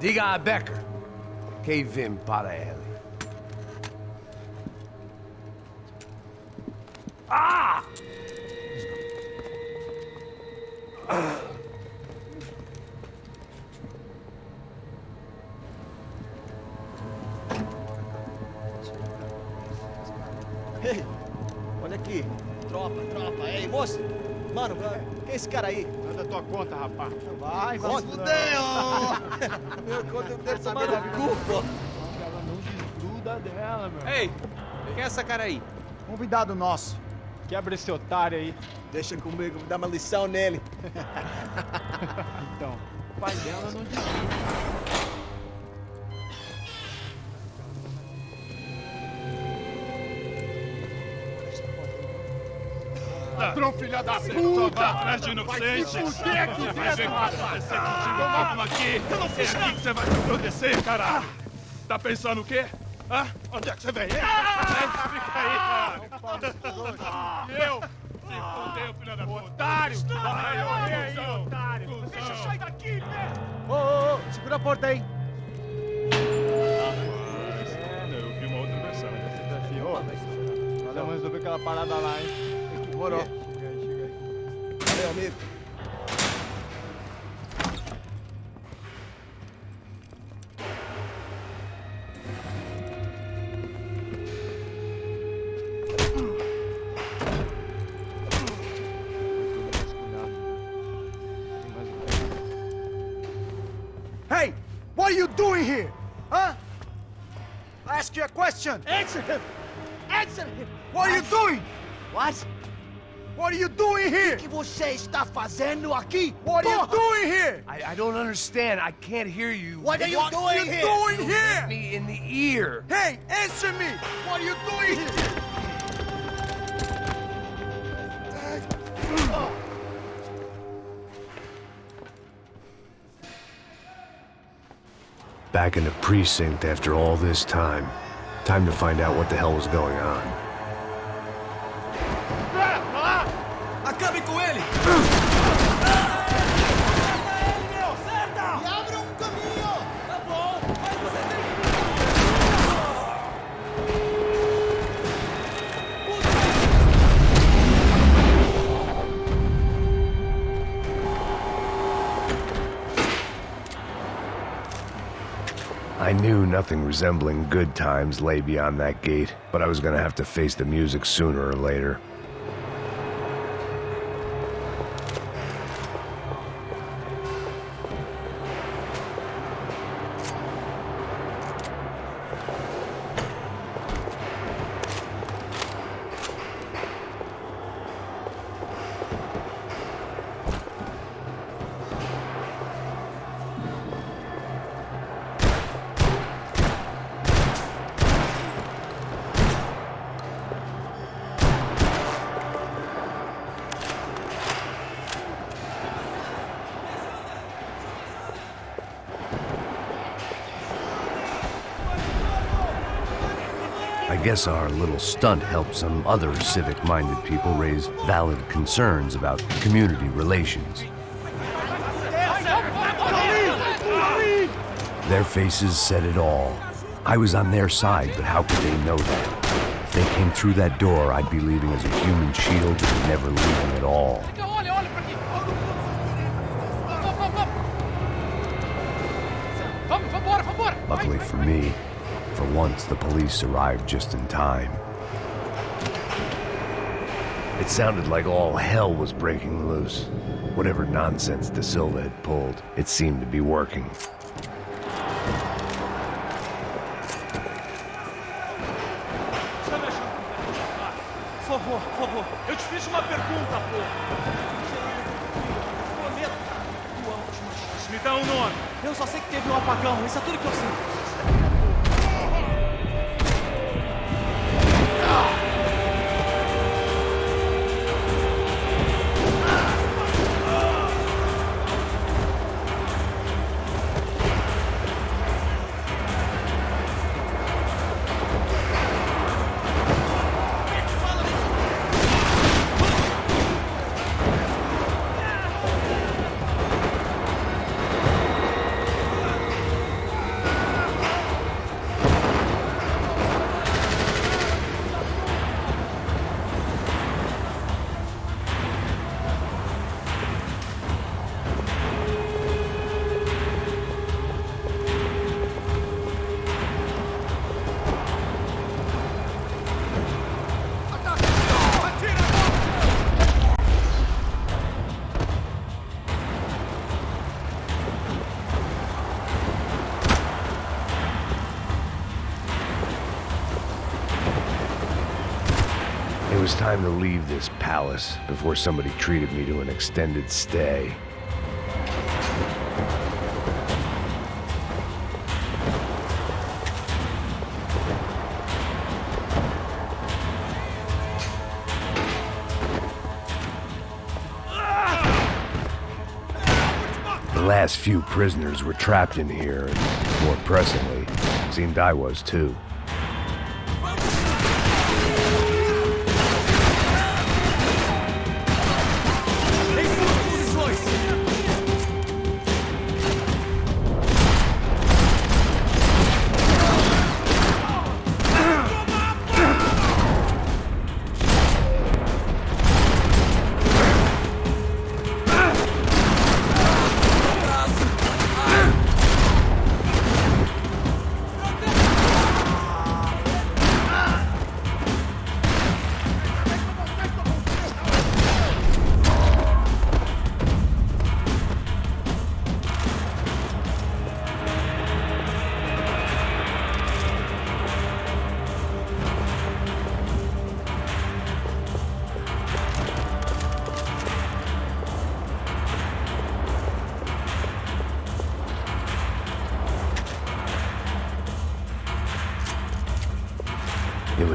Diga a Becker. Que vim para ele. Ah! Ei, olha aqui. Tropa. Ei, moço. Mano, quem é esse cara aí? Manda tua conta, rapaz. Vai se fuder, ó. Meu conta eu devo tomar no cu, pô. Ela não desgruda dela, meu. Ei, quem é essa cara aí? Convidado nosso. Quebra esse otário aí. Deixa comigo, vou dar uma lição nele. Então, o pai dela não desgruda. Ladrão, filha da puta! Atrás de inocente! Vai se fuder aqui dentro, rapaz! Vamos aqui! Eu não fiz nada! Que você vai me proteger, caralho! Tá pensando o quê? Hã? Onde é que você vem? Fica aí, cara! E eu? Se fudeu, filha da puta! Otário! Vai, ô, otário! Deixa eu sair daqui, né? Ô, segura a porta aí! Eu vi uma outra versão. Vamos resolver aquela parada lá, hein? Morou. Chega aí. Valeu, amigo. Hey, what are you doing here? Huh? I ask you a question. Answer him! Answer him! What are you doing? What? What are you doing here? O que você está fazendo aqui? What are you doing here? I don't understand. I can't hear you. What are you doing here? Doing Look here? me in the ear. Hey, answer me! What are you doing here? Back in the precinct after all this time. Time to find out what the hell was going on. Acabe com ele! Me abra caminho! Tá bom, mas você tem I knew nothing resembling good times lay beyond that gate, but I was gonna have to face the music sooner or later. I guess our little stunt helped some other civic-minded people raise valid concerns about community relations. Their faces said it all. I was on their side, but how could they know that? If they came through that door, I'd be leaving as a human shield and never leaving at all. Luckily for me, for once the police arrived just in time. It sounded like all hell was breaking loose. Whatever nonsense De Silva had pulled, it seemed to be working. Por favor, eu te fiz uma pergunta, pô. Prometo, tua última chance. Me dá um nome. Eu só sei que teve um apagão, isso é tudo que eu sei. It was time to leave this palace before somebody treated me to an extended stay. The last few prisoners were trapped in here, and more pressingly, it seemed I was too.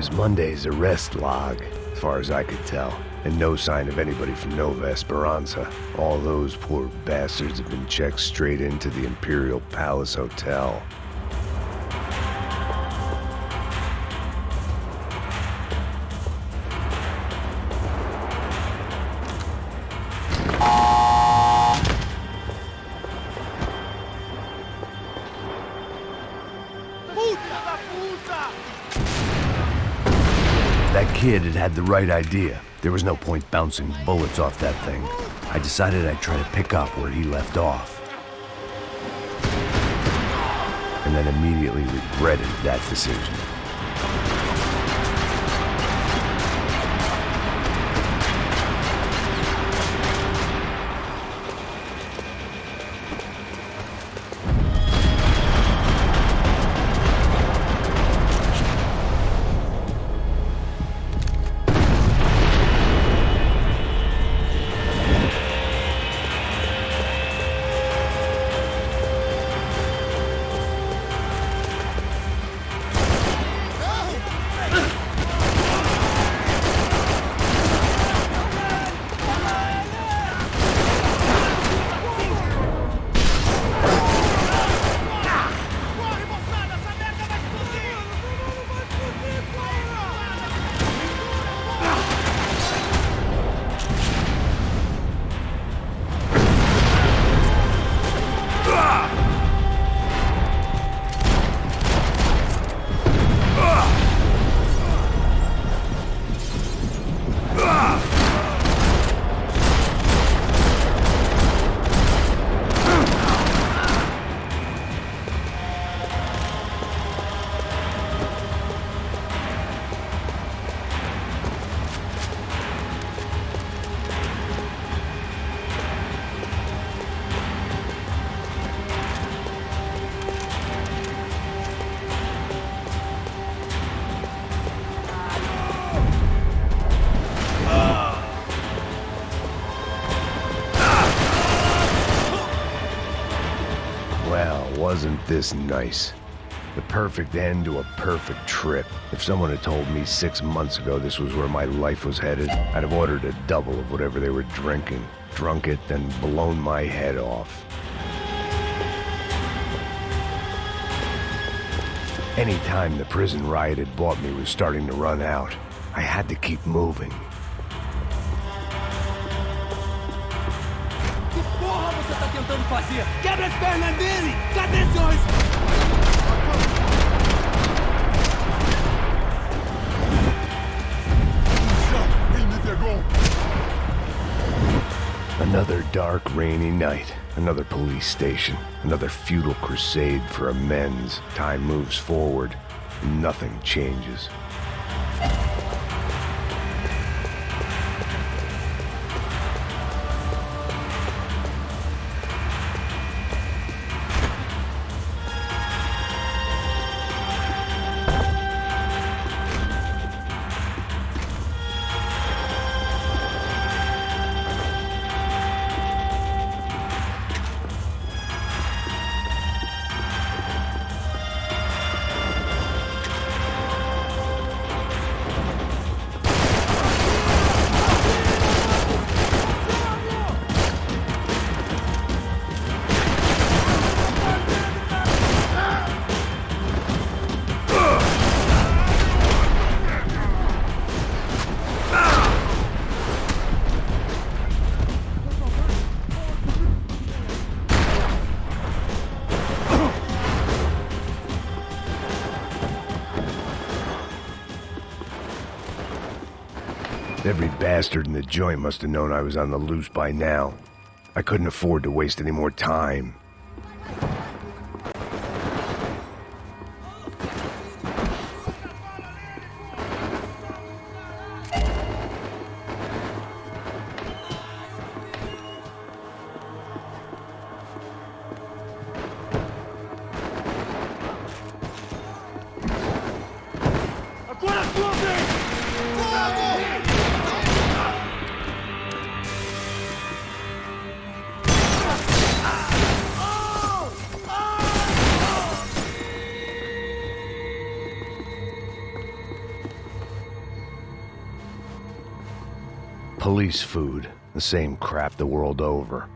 was Monday's arrest log, as far as I could tell. And no sign of anybody from Nova Esperanza. All those poor bastards have been checked straight into the Imperial Palace Hotel. That kid had the right idea. There was no point bouncing bullets off that thing. I decided I'd try to pick up where he left off. And then immediately regretted that decision. Wasn't this nice? The perfect end to a perfect trip. If someone had told me 6 months ago this was where my life was headed, I'd have ordered a double of whatever they were drinking, drunk it, then blown my head off. Any time the prison riot had bought me was starting to run out. I had to keep moving. Tentando fazer? Quebra as pernas dele! Cadê seus? Ele me pegou! Another dark, rainy night. Another police station. Another futile crusade for amends. Time moves forward. Nothing changes. Every bastard in the joint must have known I was on the loose by now. I couldn't afford to waste any more time. Police food, the same crap the world over.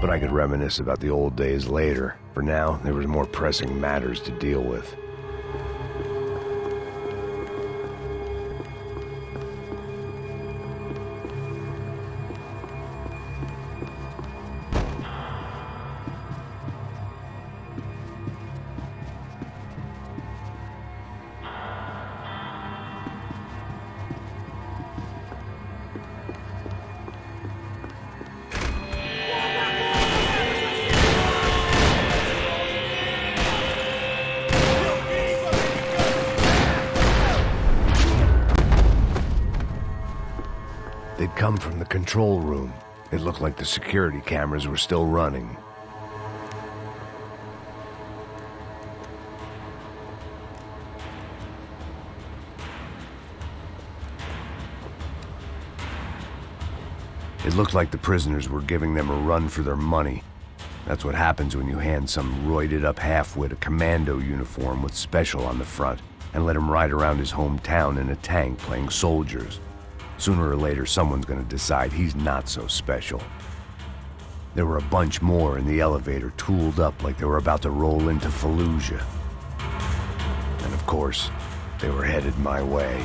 But I could reminisce about the old days later. For now, there was more pressing matters to deal with. They'd come from the control room. It looked like the security cameras were still running. It looked like the prisoners were giving them a run for their money. That's what happens when you hand some roided-up halfwit a commando uniform with special on the front and let him ride around his hometown in a tank playing soldiers. Sooner or later, someone's gonna decide he's not so special. There were a bunch more in the elevator, tooled up like they were about to roll into Fallujah. And of course, they were headed my way.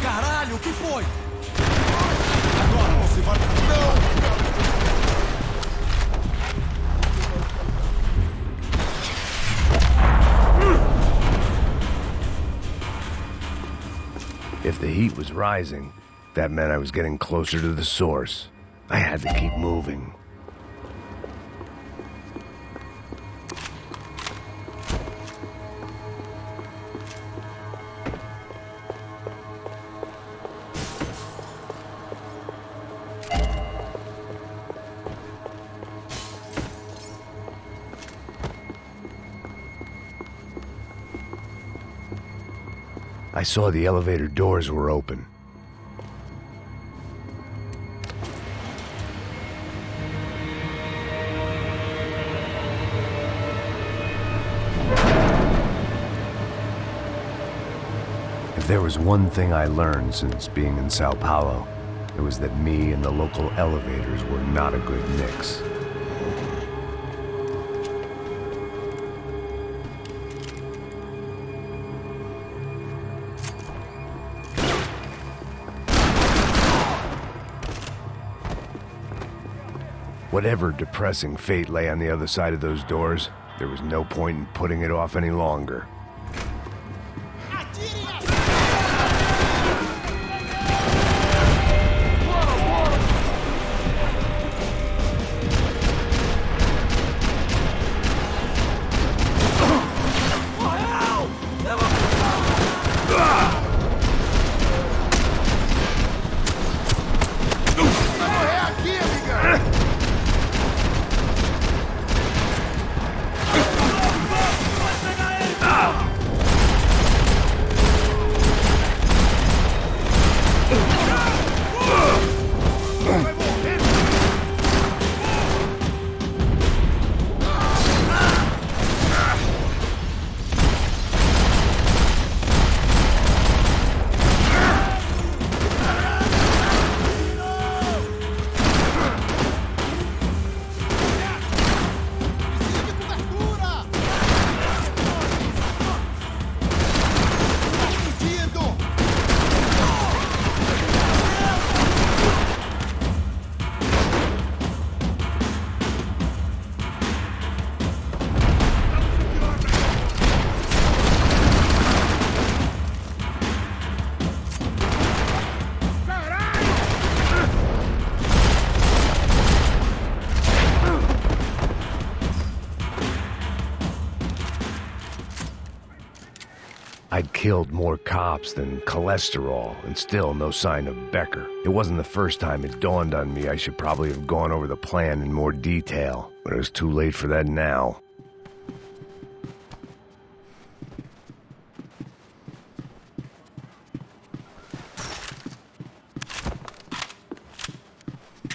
Caralho, o que foi? Agora você vai... Não! If the heat was rising, that meant I was getting closer to the source. I had to keep moving. I saw the elevator doors were open. If there was one thing I learned since being in Sao Paulo, it was that me and the local elevators were not a good mix. Whatever depressing fate lay on the other side of those doors, there was no point in putting it off any longer. I'd killed more cops than cholesterol, and still no sign of Becker. It wasn't the first time it dawned on me I should probably have gone over the plan in more detail, but it was too late for that now.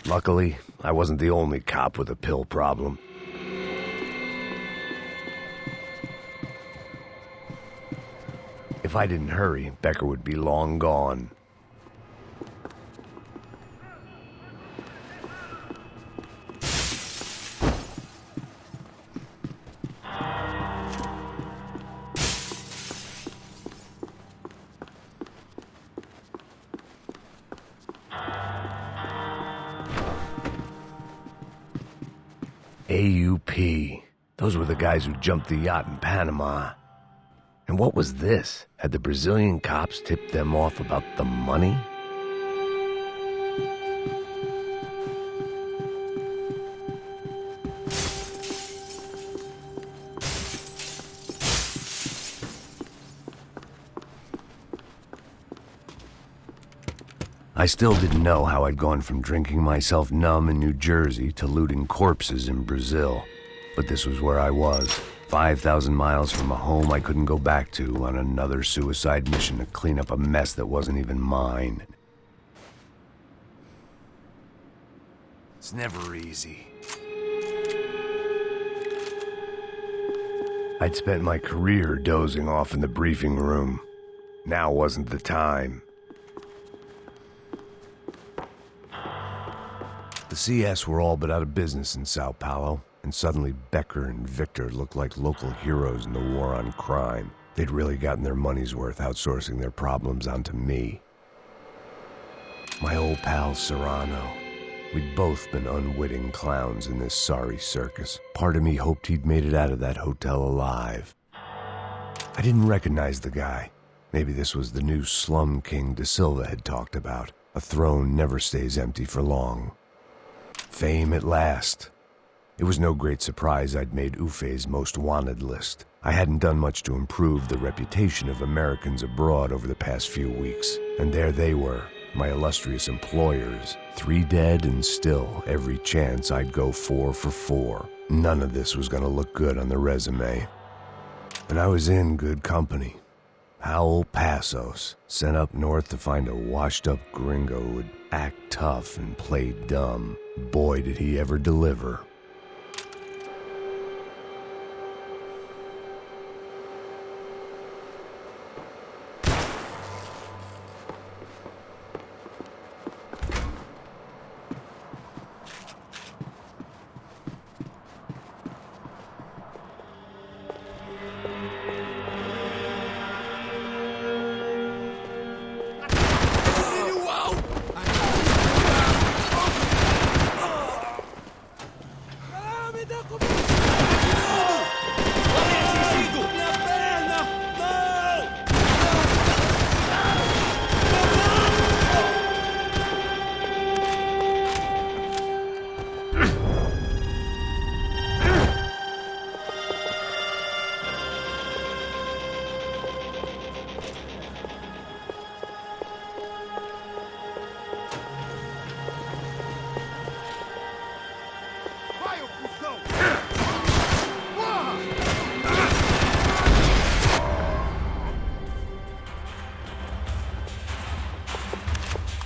Luckily, I wasn't the only cop with a pill problem. If I didn't hurry, Becker would be long gone. AUP. Those were the guys who jumped the yacht in Panama. And what was this? Had the Brazilian cops tipped them off about the money? I still didn't know how I'd gone from drinking myself numb in New Jersey to looting corpses in Brazil. But this was where I was, 5,000 miles from a home I couldn't go back to, on another suicide mission to clean up a mess that wasn't even mine. It's never easy. I'd spent my career dozing off in the briefing room. Now wasn't the time. The CS were all but out of business in Sao Paulo, and suddenly Becker and Victor looked like local heroes in the war on crime. They'd really gotten their money's worth outsourcing their problems onto me. My old pal Serrano. We'd both been unwitting clowns in this sorry circus. Part of me hoped he'd made it out of that hotel alive. I didn't recognize the guy. Maybe this was the new slum king De Silva had talked about. A throne never stays empty for long. Fame at last. It was no great surprise I'd made Ufe's most wanted list. I hadn't done much to improve the reputation of Americans abroad over the past few weeks. And there they were, my illustrious employers. 3 dead and still every chance I'd go 4 for 4. None of this was gonna look good on the resume. And I was in good company. Howell Passos, sent up north to find a washed-up gringo who would act tough and play dumb. Boy, did he ever deliver.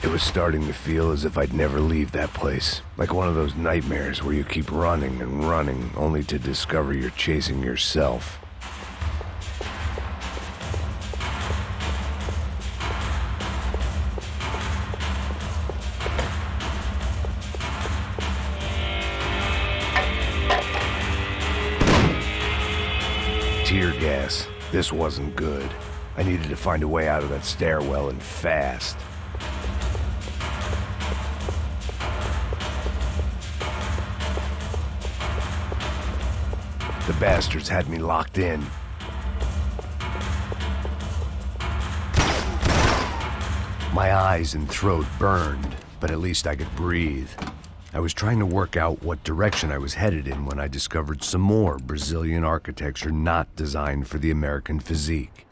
It was starting to feel as if I'd never leave that place. Like one of those nightmares where you keep running and running, only to discover you're chasing yourself. Tear gas. This wasn't good. I needed to find a way out of that stairwell and fast. The bastards had me locked in. My eyes and throat burned, but at least I could breathe. I was trying to work out what direction I was headed in when I discovered some more Brazilian architecture not designed for the American physique.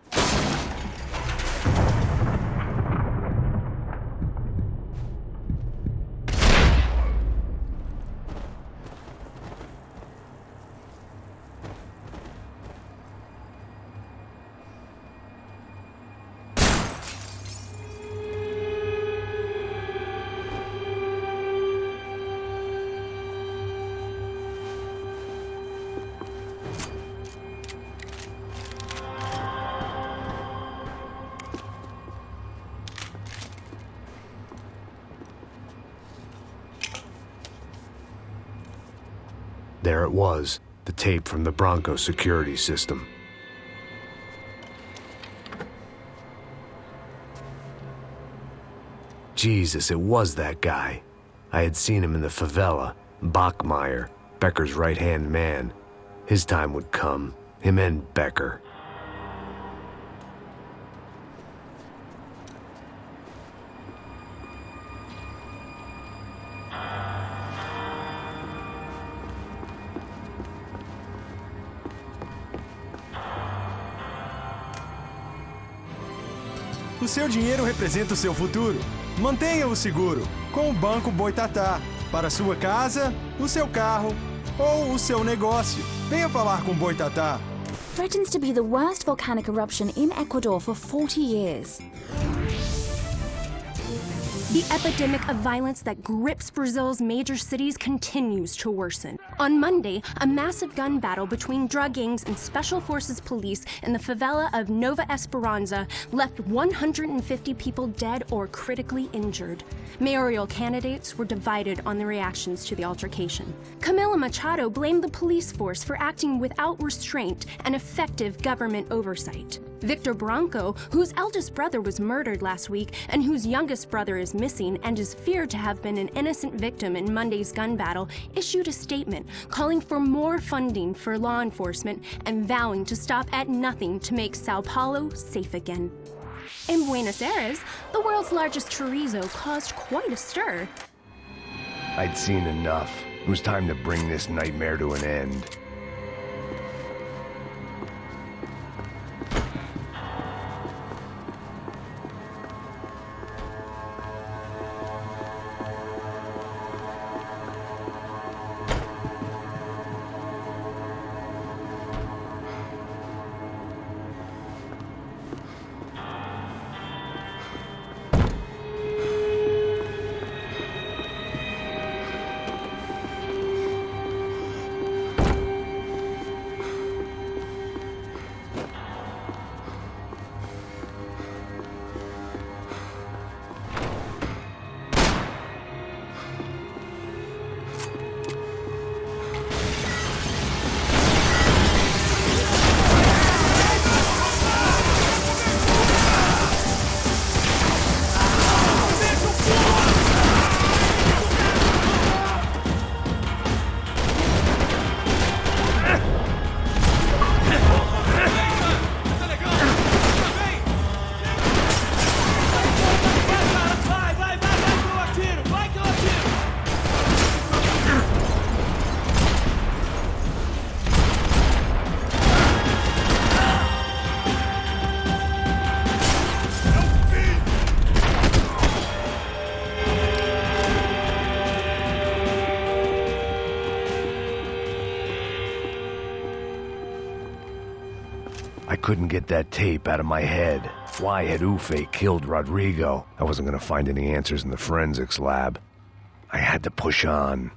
There it was, the tape from the Bronco security system. Jesus, it was that guy. I had seen him in the favela, Bachmeyer, Becker's right-hand man. His time would come, him and Becker. O seu dinheiro representa o seu futuro. Mantenha-o seguro com o Banco Boitatá. Para sua casa, o seu carro ou o seu negócio. Venha falar com Boitatá. Threatens to be the worst volcanic eruption in Ecuador for 40 years. The epidemic of violence that grips Brazil's major cities continues to worsen. On Monday, a massive gun battle between drug gangs and special forces police in the favela of Nova Esperanza left 150 people dead or critically injured. Mayoral candidates were divided on the reactions to the altercation. Camila Machado blamed the police force for acting without restraint and effective government oversight. Victor Branco, whose eldest brother was murdered last week and whose youngest brother is missing and is feared to have been an innocent victim in Monday's gun battle, issued a statement calling for more funding for law enforcement and vowing to stop at nothing to make Sao Paulo safe again. In Buenos Aires, the world's largest chorizo caused quite a stir. I'd seen enough. It was time to bring this nightmare to an end. Couldn't get that tape out of my head. Why had Ufe killed Rodrigo? I wasn't gonna find any answers in the forensics lab. I had to push on.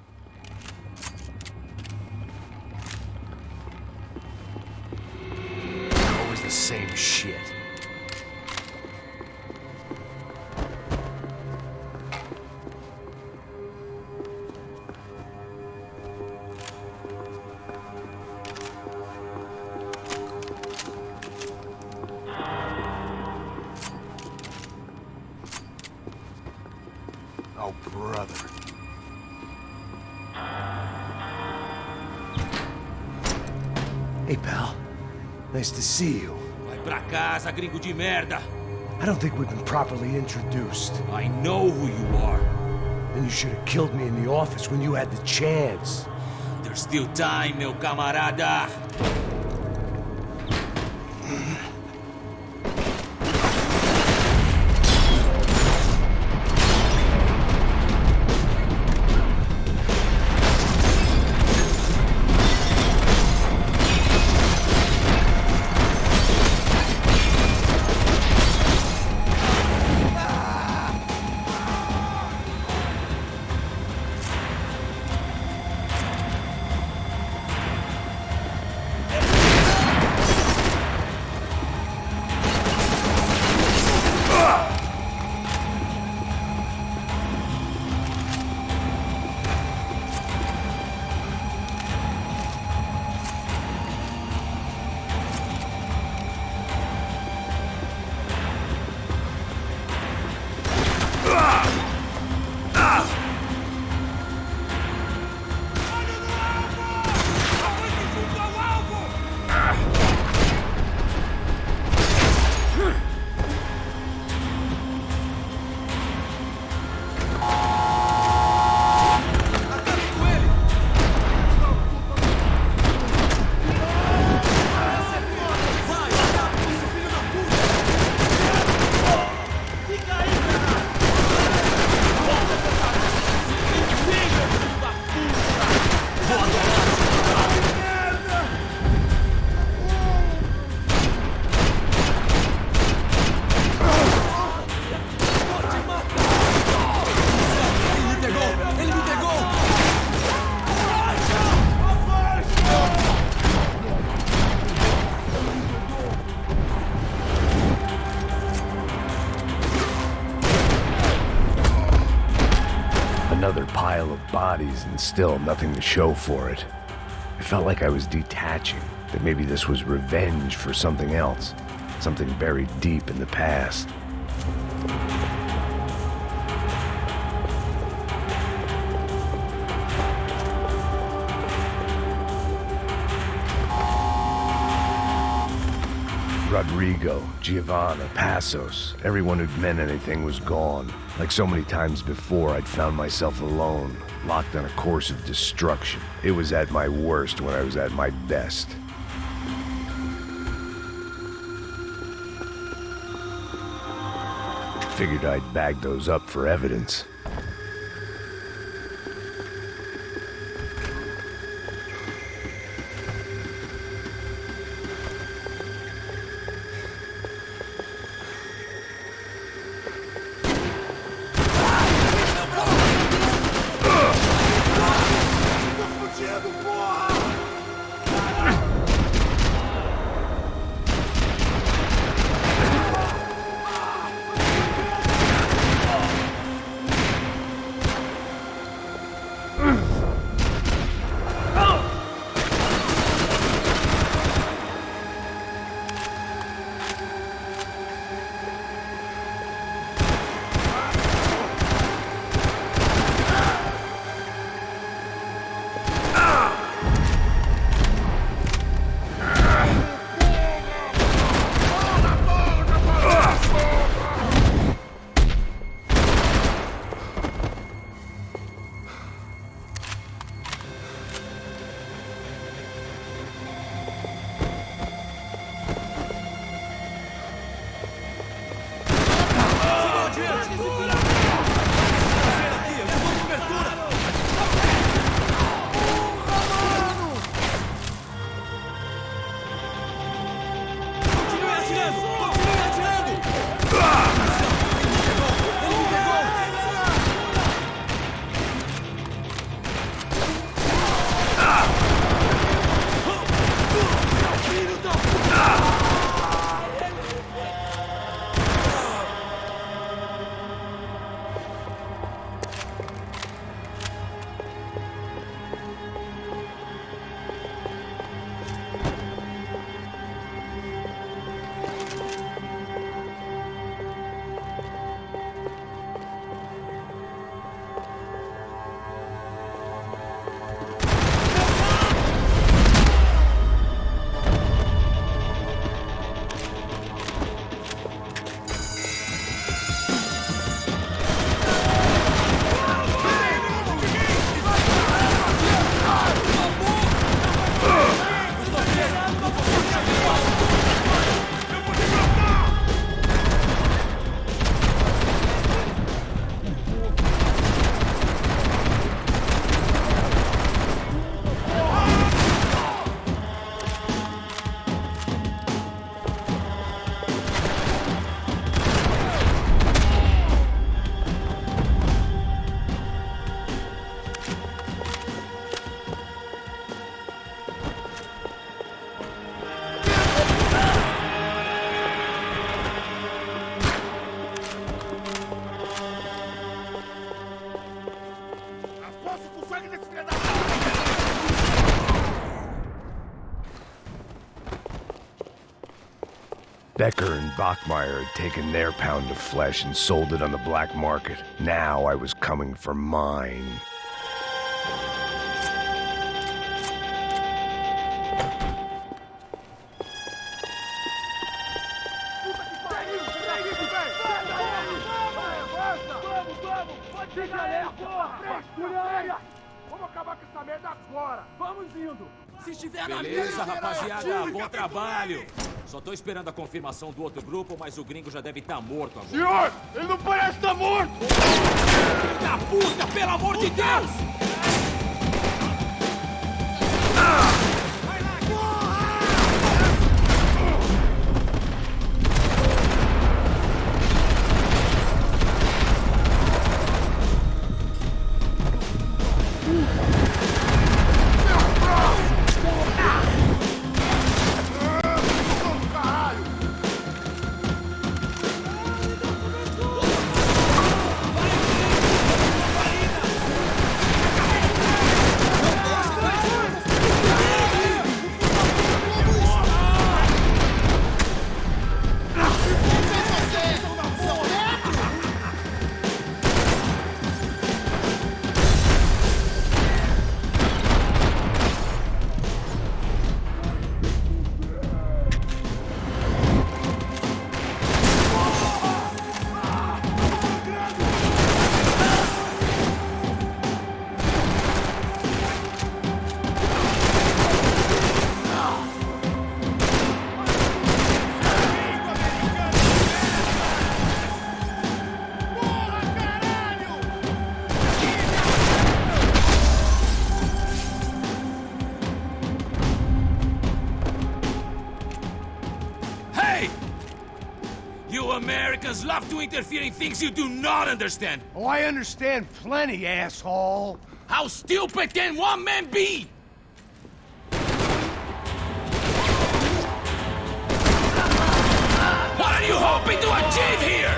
Always the same shit. Hey, pal. Nice to see you. Vai pra casa, gringo de merda. I don't think we've been properly introduced. I know who you are. Then you should have killed me in the office when you had the chance. There's still time, meu camarada. bodies and still nothing to show for it. It felt like I was detaching, that maybe this was revenge for something else, something buried deep in the past. Rodrigo, Giovanna, Passos, everyone who'd meant anything was gone. Like so many times before, I'd found myself alone, locked on a course of destruction. It was at my worst when I was at my best. Figured I'd bag those up for evidence. Becker and Bachmeyer had taken their pound of flesh and sold it on the black market. Now I was coming for mine. Beleza, rapaziada, bom trabalho. Só tô esperando a confirmação do outro grupo, mas o gringo já deve estar morto agora. Senhor, ele não parece estar morto! Filho da puta, pelo amor de Deus! You Americans love to interfere in things you do not understand. Oh, I understand plenty, asshole. How stupid can one man be? What are you hoping to achieve here?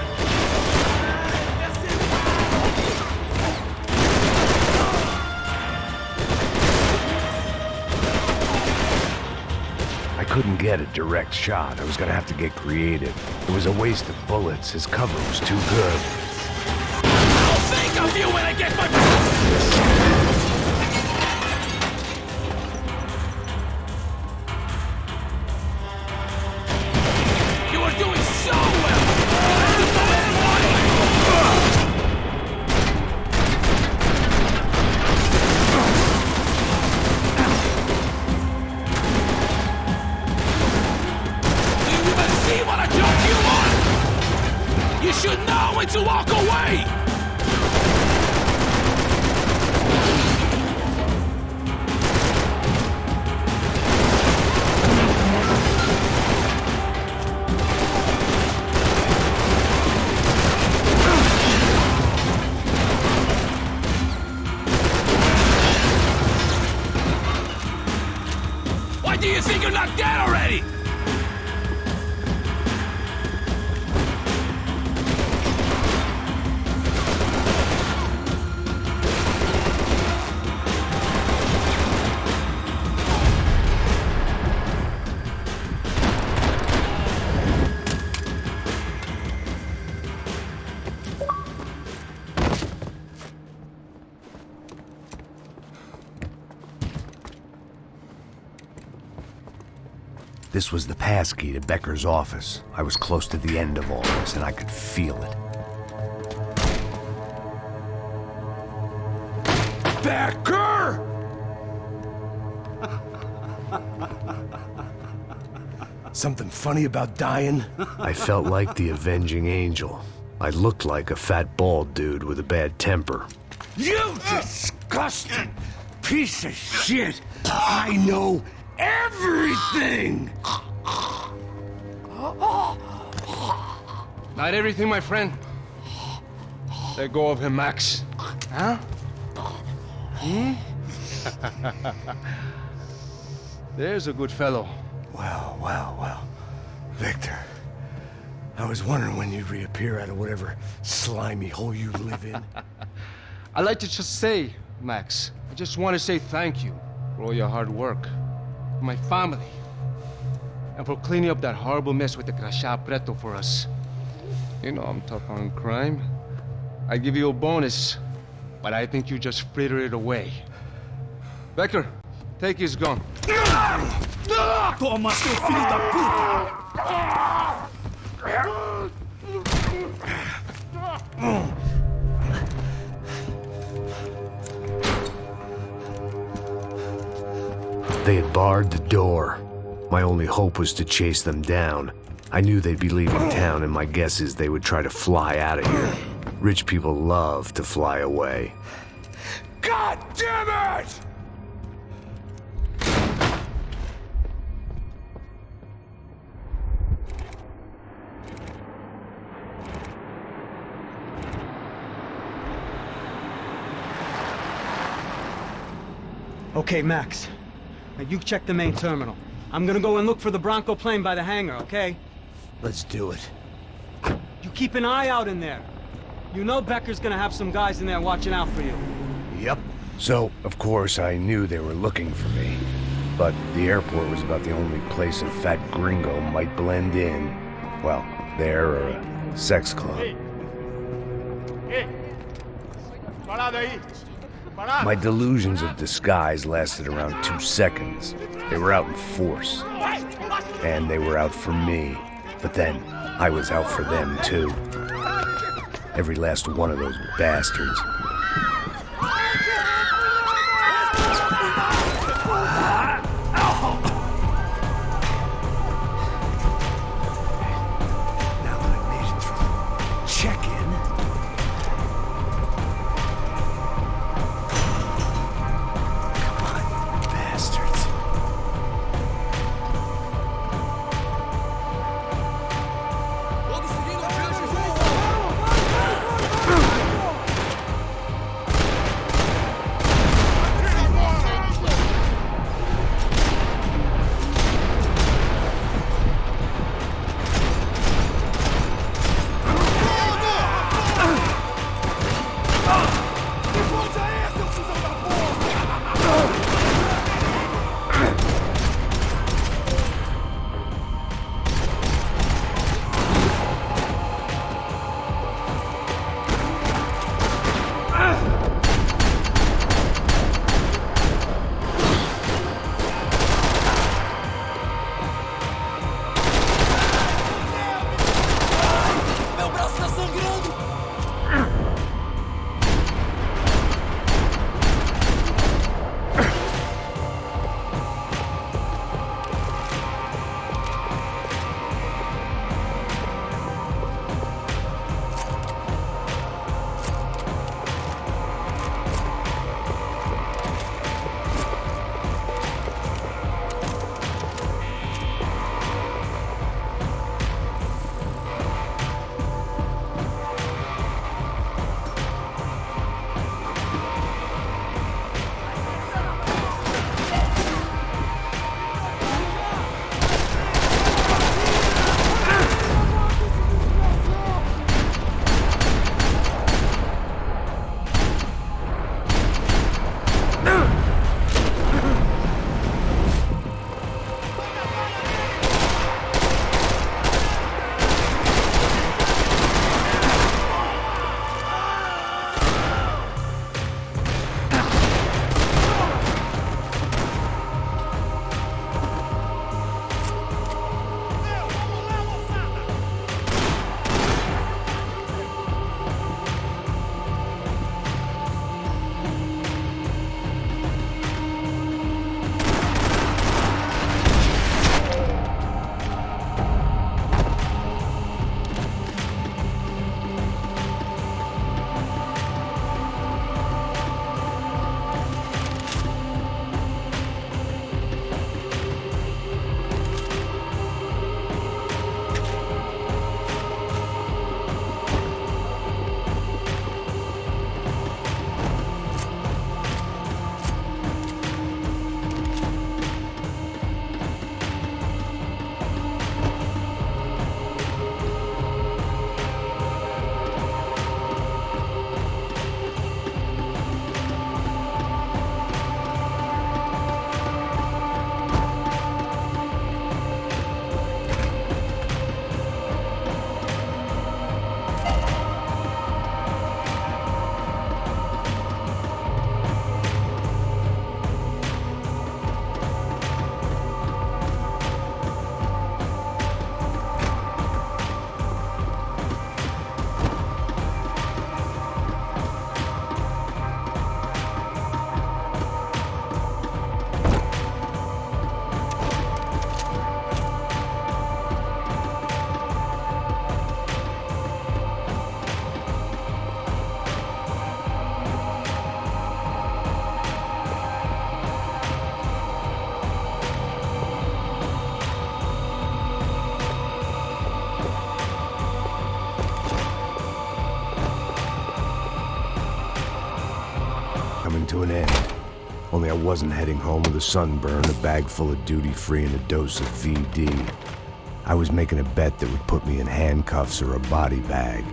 I couldn't get a direct shot. I was gonna have to get creative. It was a waste of bullets. His cover was too good. I'll think of you when I get my... You are doing so well! That's the most see what a joke you are! You should know when to walk away! Why do you think you're not dead already? This was the passkey to Becker's office. I was close to the end of all this, and I could feel it. Becker! Something funny about dying? I felt like the avenging angel. I looked like a fat bald dude with a bad temper. You disgusting piece of shit! I know everything! Not everything, my friend. Let go of him, Max. Huh? Hmm? There's a good fellow. Well. Victor, I was wondering when you'd reappear out of whatever slimy hole you live in. I'd like to just say, Max, I just want to say thank you for all your hard work. For my family. And for cleaning up that horrible mess with the crachá preto for us. You know I'm tough on crime. I give you a bonus, but I think you just fritter it away. Becker, take his gun. Toma, seu filho da puta! They had barred the door. My only hope was to chase them down. I knew they'd be leaving town, and my guess is they would try to fly out of here. Rich people love to fly away. God damn it! Okay, Max. Now you check the main terminal. I'm gonna go and look for the Bronco plane by the hangar, okay? Let's do it. You keep an eye out in there. You know Becker's gonna have some guys in there watching out for you. Yep. So, of course, I knew they were looking for me. But the airport was about the only place a fat gringo might blend in. Well, there or a sex club. My delusions of disguise lasted around 2 seconds. They were out in force. And they were out for me. But then, I was out for them, too. Every last one of those bastards. Todos seguindo I wasn't heading home with a sunburn, a bag full of duty-free, and a dose of VD. I was making a bet that would put me in handcuffs or a body bag.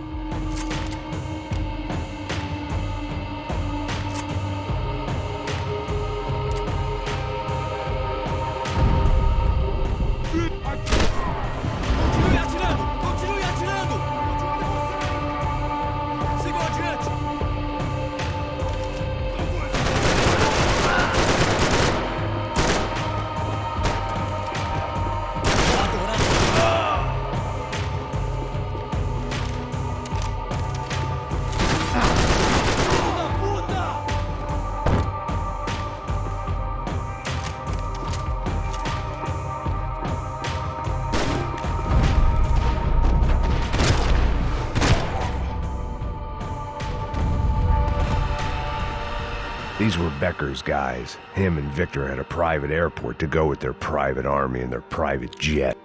These were Becker's guys. Him and Victor had a private airport to go with their private army and their private jet.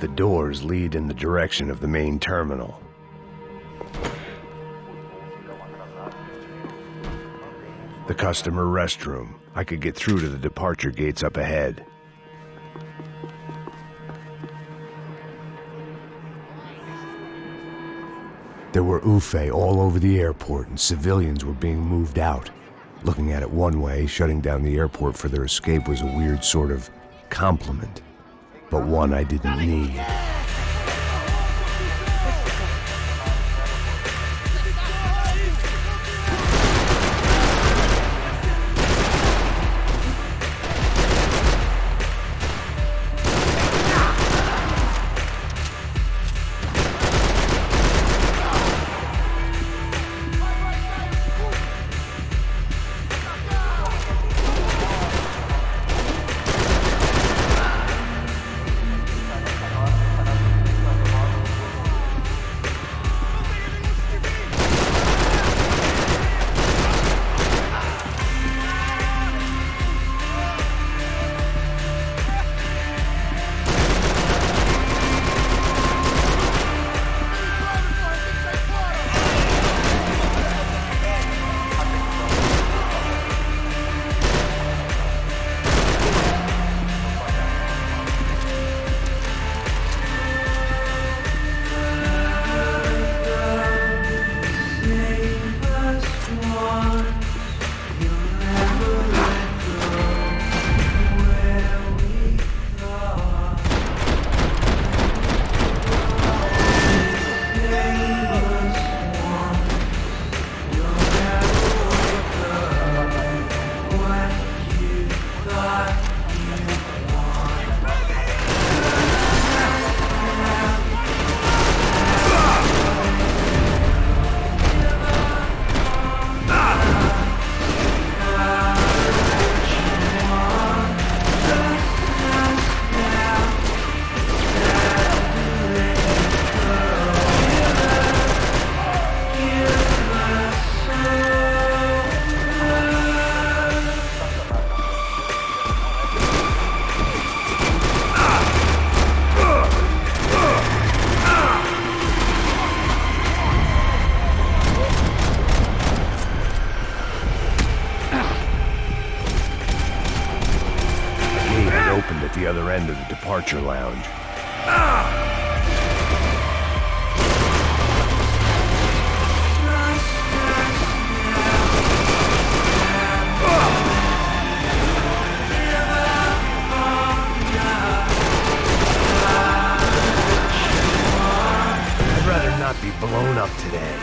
The doors lead in the direction of the main terminal. The customer restroom. I could get through to the departure gates up ahead. There were UFE all over the airport, and civilians were being moved out. Looking at it one way, shutting down the airport for their escape was a weird sort of compliment, but one I didn't need. The other end of the departure lounge. I'd rather not be blown up today.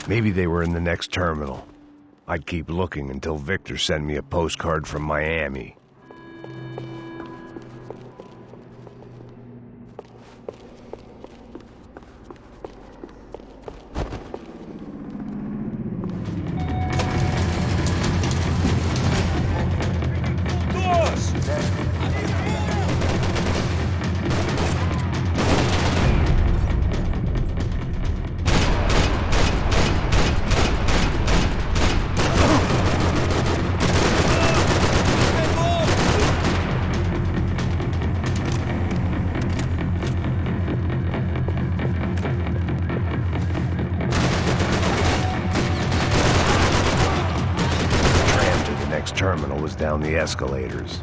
Maybe they were in the next terminal. I'd keep looking until Victor sent me a postcard from Miami. Terminal was down the escalators.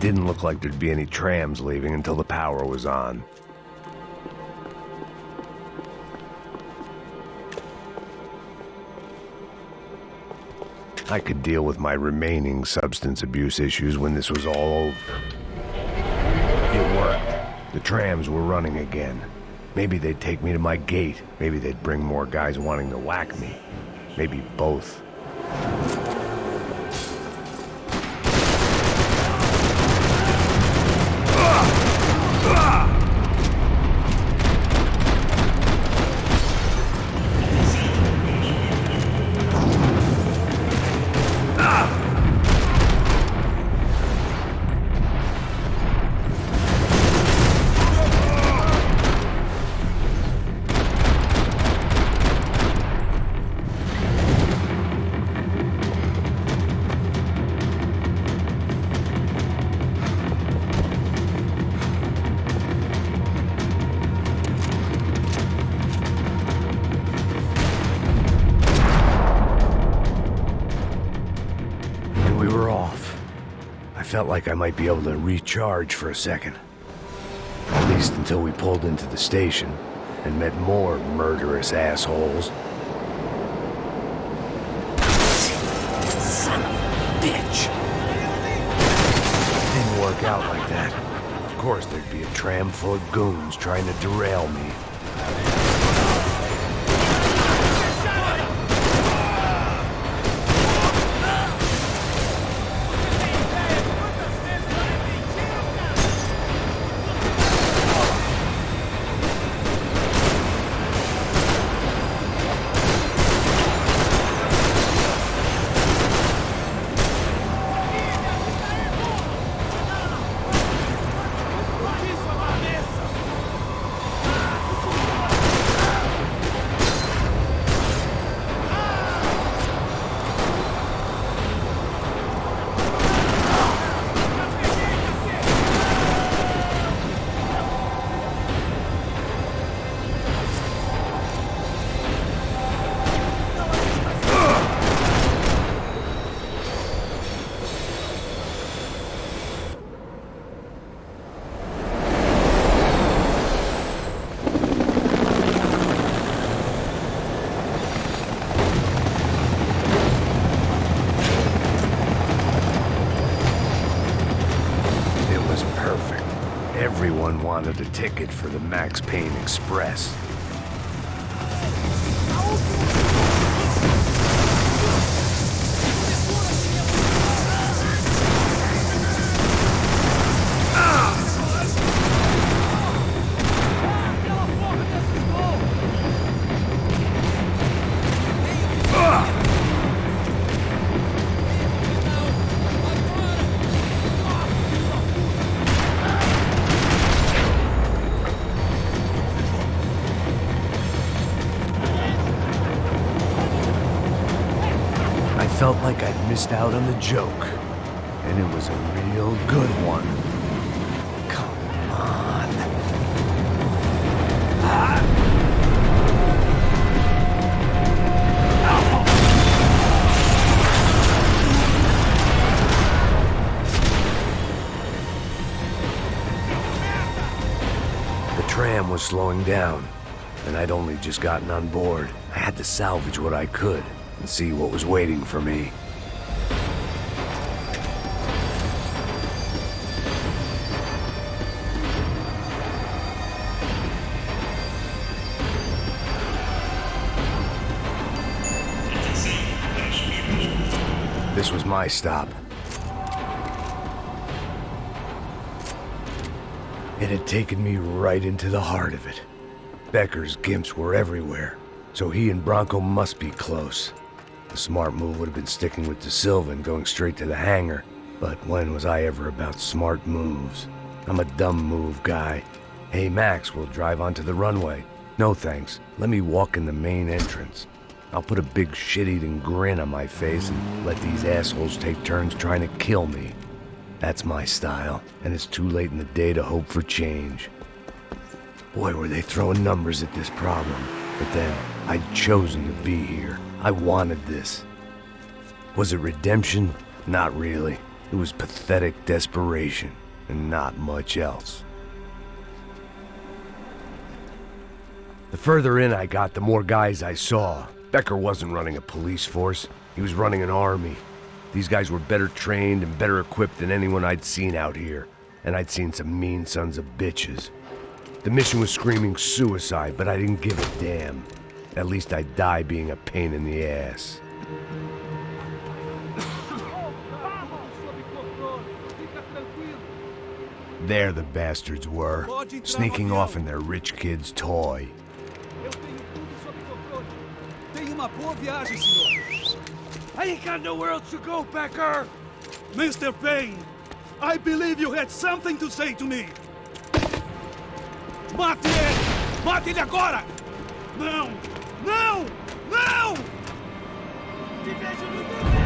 Didn't look like there'd be any trams leaving until the power was on. I could deal with my remaining substance abuse issues when this was all over. It worked. The trams were running again. Maybe they'd take me to my gate. Maybe they'd bring more guys wanting to whack me. Maybe both. Felt like I might be able to recharge for a second. At least until we pulled into the station and met more murderous assholes. Son of a bitch! Didn't work out like that. Of course there'd be a tram full of goons trying to derail me. Everyone wanted a ticket for the Max Payne Express. Felt like I'd missed out on the joke, and it was a real good one. Come on. The tram was slowing down, and I'd only just gotten on board. I had to salvage what I could and see what was waiting for me. This was my stop. It had taken me right into the heart of it. Becker's gimps were everywhere, so he and Bronco must be close. The smart move would have been sticking with De Silva and going straight to the hangar. But when was I ever about smart moves? I'm a dumb move guy. Hey Max, we'll drive onto the runway. No thanks, let me walk in the main entrance. I'll put a big shit-eating grin on my face and let these assholes take turns trying to kill me. That's my style, and it's too late in the day to hope for change. Boy, were they throwing numbers at this problem. But then, I'd chosen to be here. I wanted this. Was it redemption? Not really. It was pathetic desperation, and not much else. The further in I got, the more guys I saw. Becker wasn't running a police force. He was running an army. These guys were better trained and better equipped than anyone I'd seen out here. And I'd seen some mean sons of bitches. The mission was screaming suicide, but I didn't give a damn. At least I'd die being a pain in the ass. There the bastards were, sneaking off in their rich kid's toy. I ain't got nowhere else to go, Becker! Mr. Payne, I believe you had something to say to me! Mate ele! Mate ele agora! Não! Não! Não! Te vejo no dever!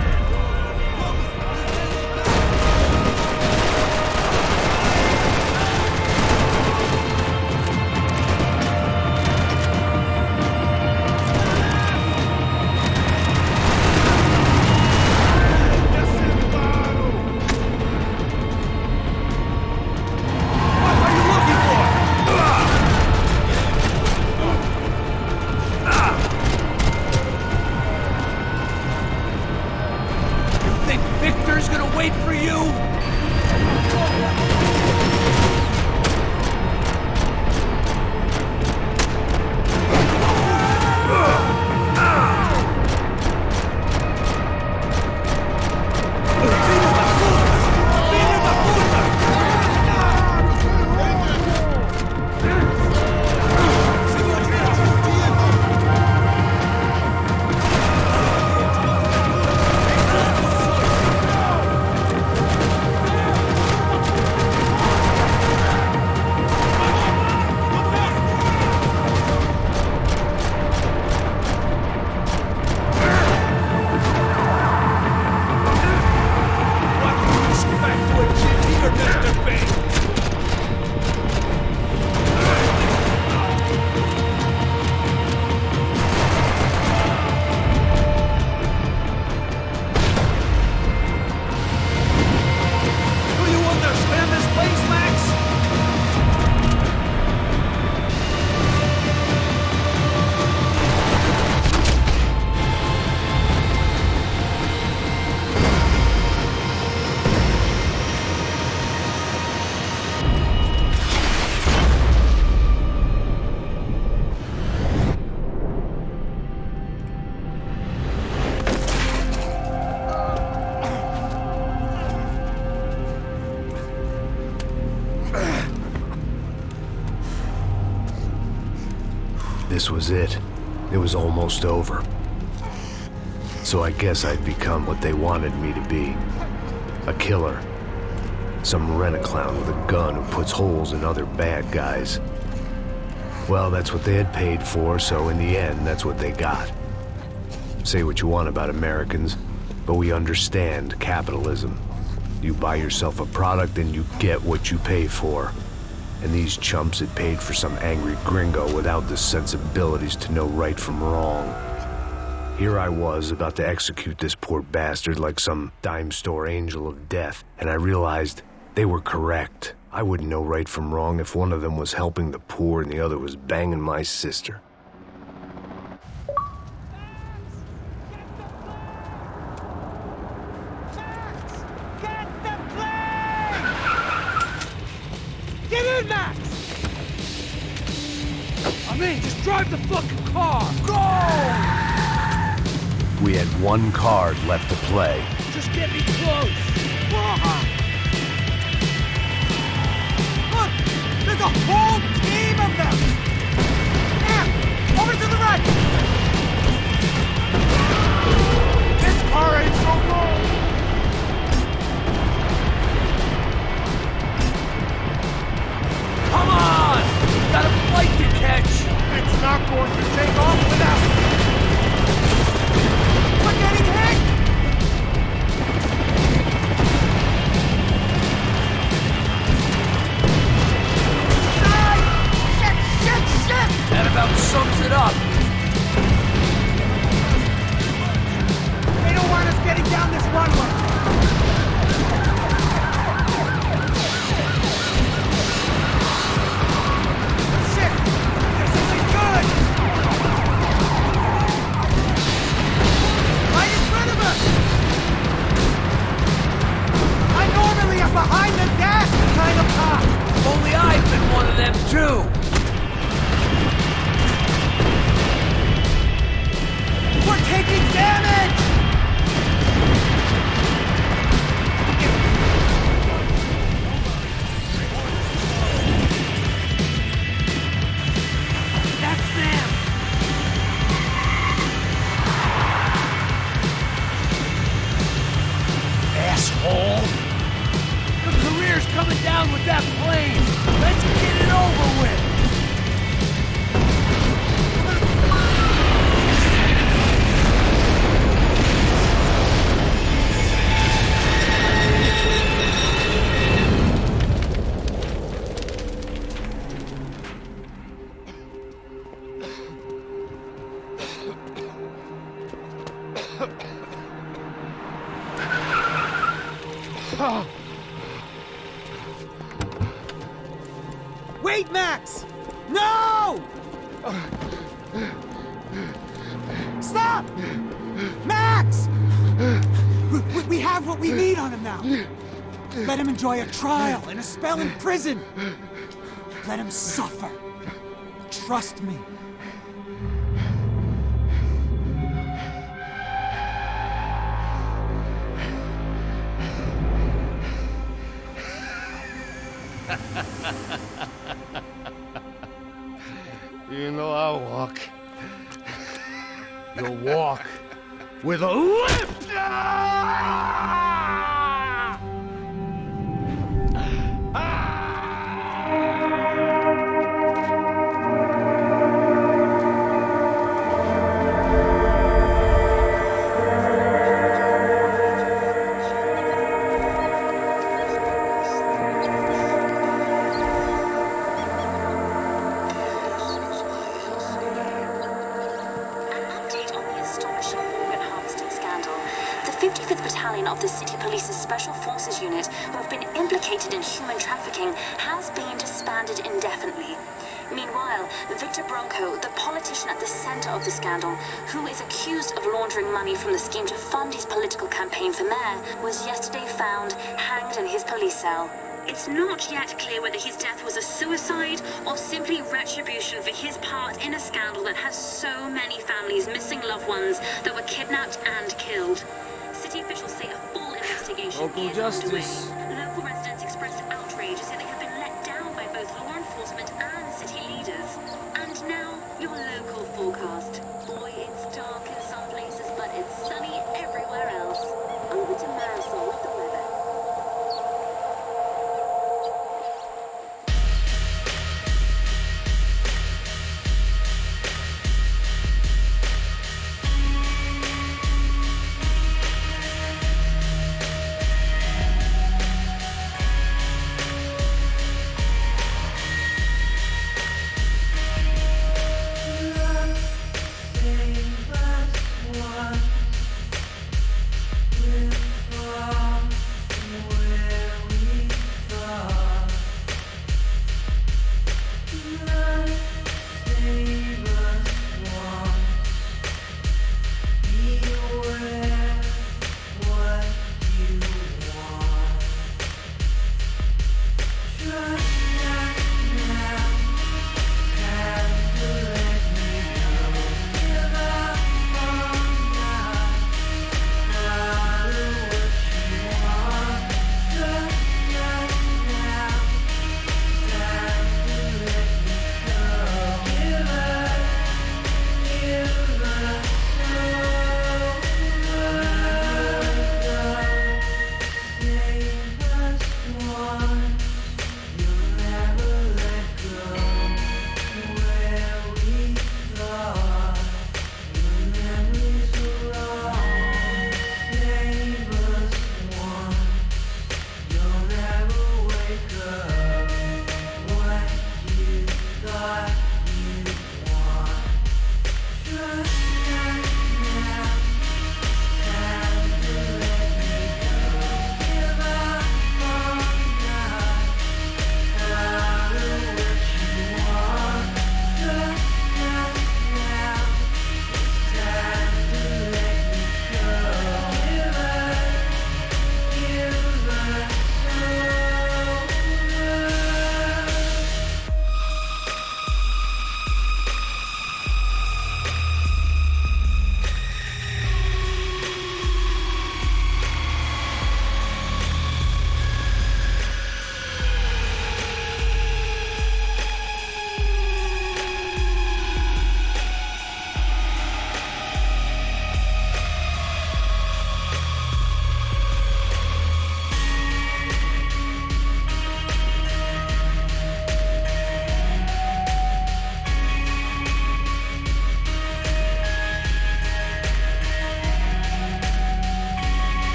this was it. It was almost over. So I guess I'd become what they wanted me to be. A killer. Some rent-a-clown with a gun who puts holes in other bad guys. Well, that's what they had paid for, so in the end, that's what they got. Say what you want about Americans, but we understand capitalism. You buy yourself a product and you get what you pay for. And these chumps had paid for some angry gringo without the sensibilities to know right from wrong. Here I was, about to execute this poor bastard like some dime store angel of death, and I realized they were correct. I wouldn't know right from wrong if one of them was helping the poor and the other was banging my sister. Get in, Max! I mean, just drive the fucking car! Go! We had one card left to play. Just get me close! Look! There's a whole team of them! Now! Over to the right! This car ain't so long! Come on! Got a flight to catch! It's not going to take off without... We're getting hit! Shit! That about sums it up. They don't want us getting down this runway! Behind the dash kind of cop! Only I've been one of them too! We're taking damage! That's them! Asshole! Career's coming down with that plane. Let's get it over with. Wait, Max! No! Stop! Max! We have what we need on him now. Let him enjoy a trial and a spell in prison. Let him suffer. Trust me. You know I'll walk. You'll walk with a lift! Of the City Police's Special Forces Unit, who have been implicated in human trafficking, has been disbanded indefinitely. Meanwhile, Victor Bronco, the politician at the center of the scandal, who is accused of laundering money from the scheme to fund his political campaign for mayor, was yesterday found hanged in his police cell. It's not yet clear whether his death was a suicide or simply retribution for his part in a scandal that has so many families missing loved ones that were kidnapped and killed. City officials say a full investigation Local is justice. underway. Local residents expressed outrage, saying they have been let down by both law enforcement and city leaders. And now, your local forecast. Boy, it's dark in some places, but it's sunny everywhere else.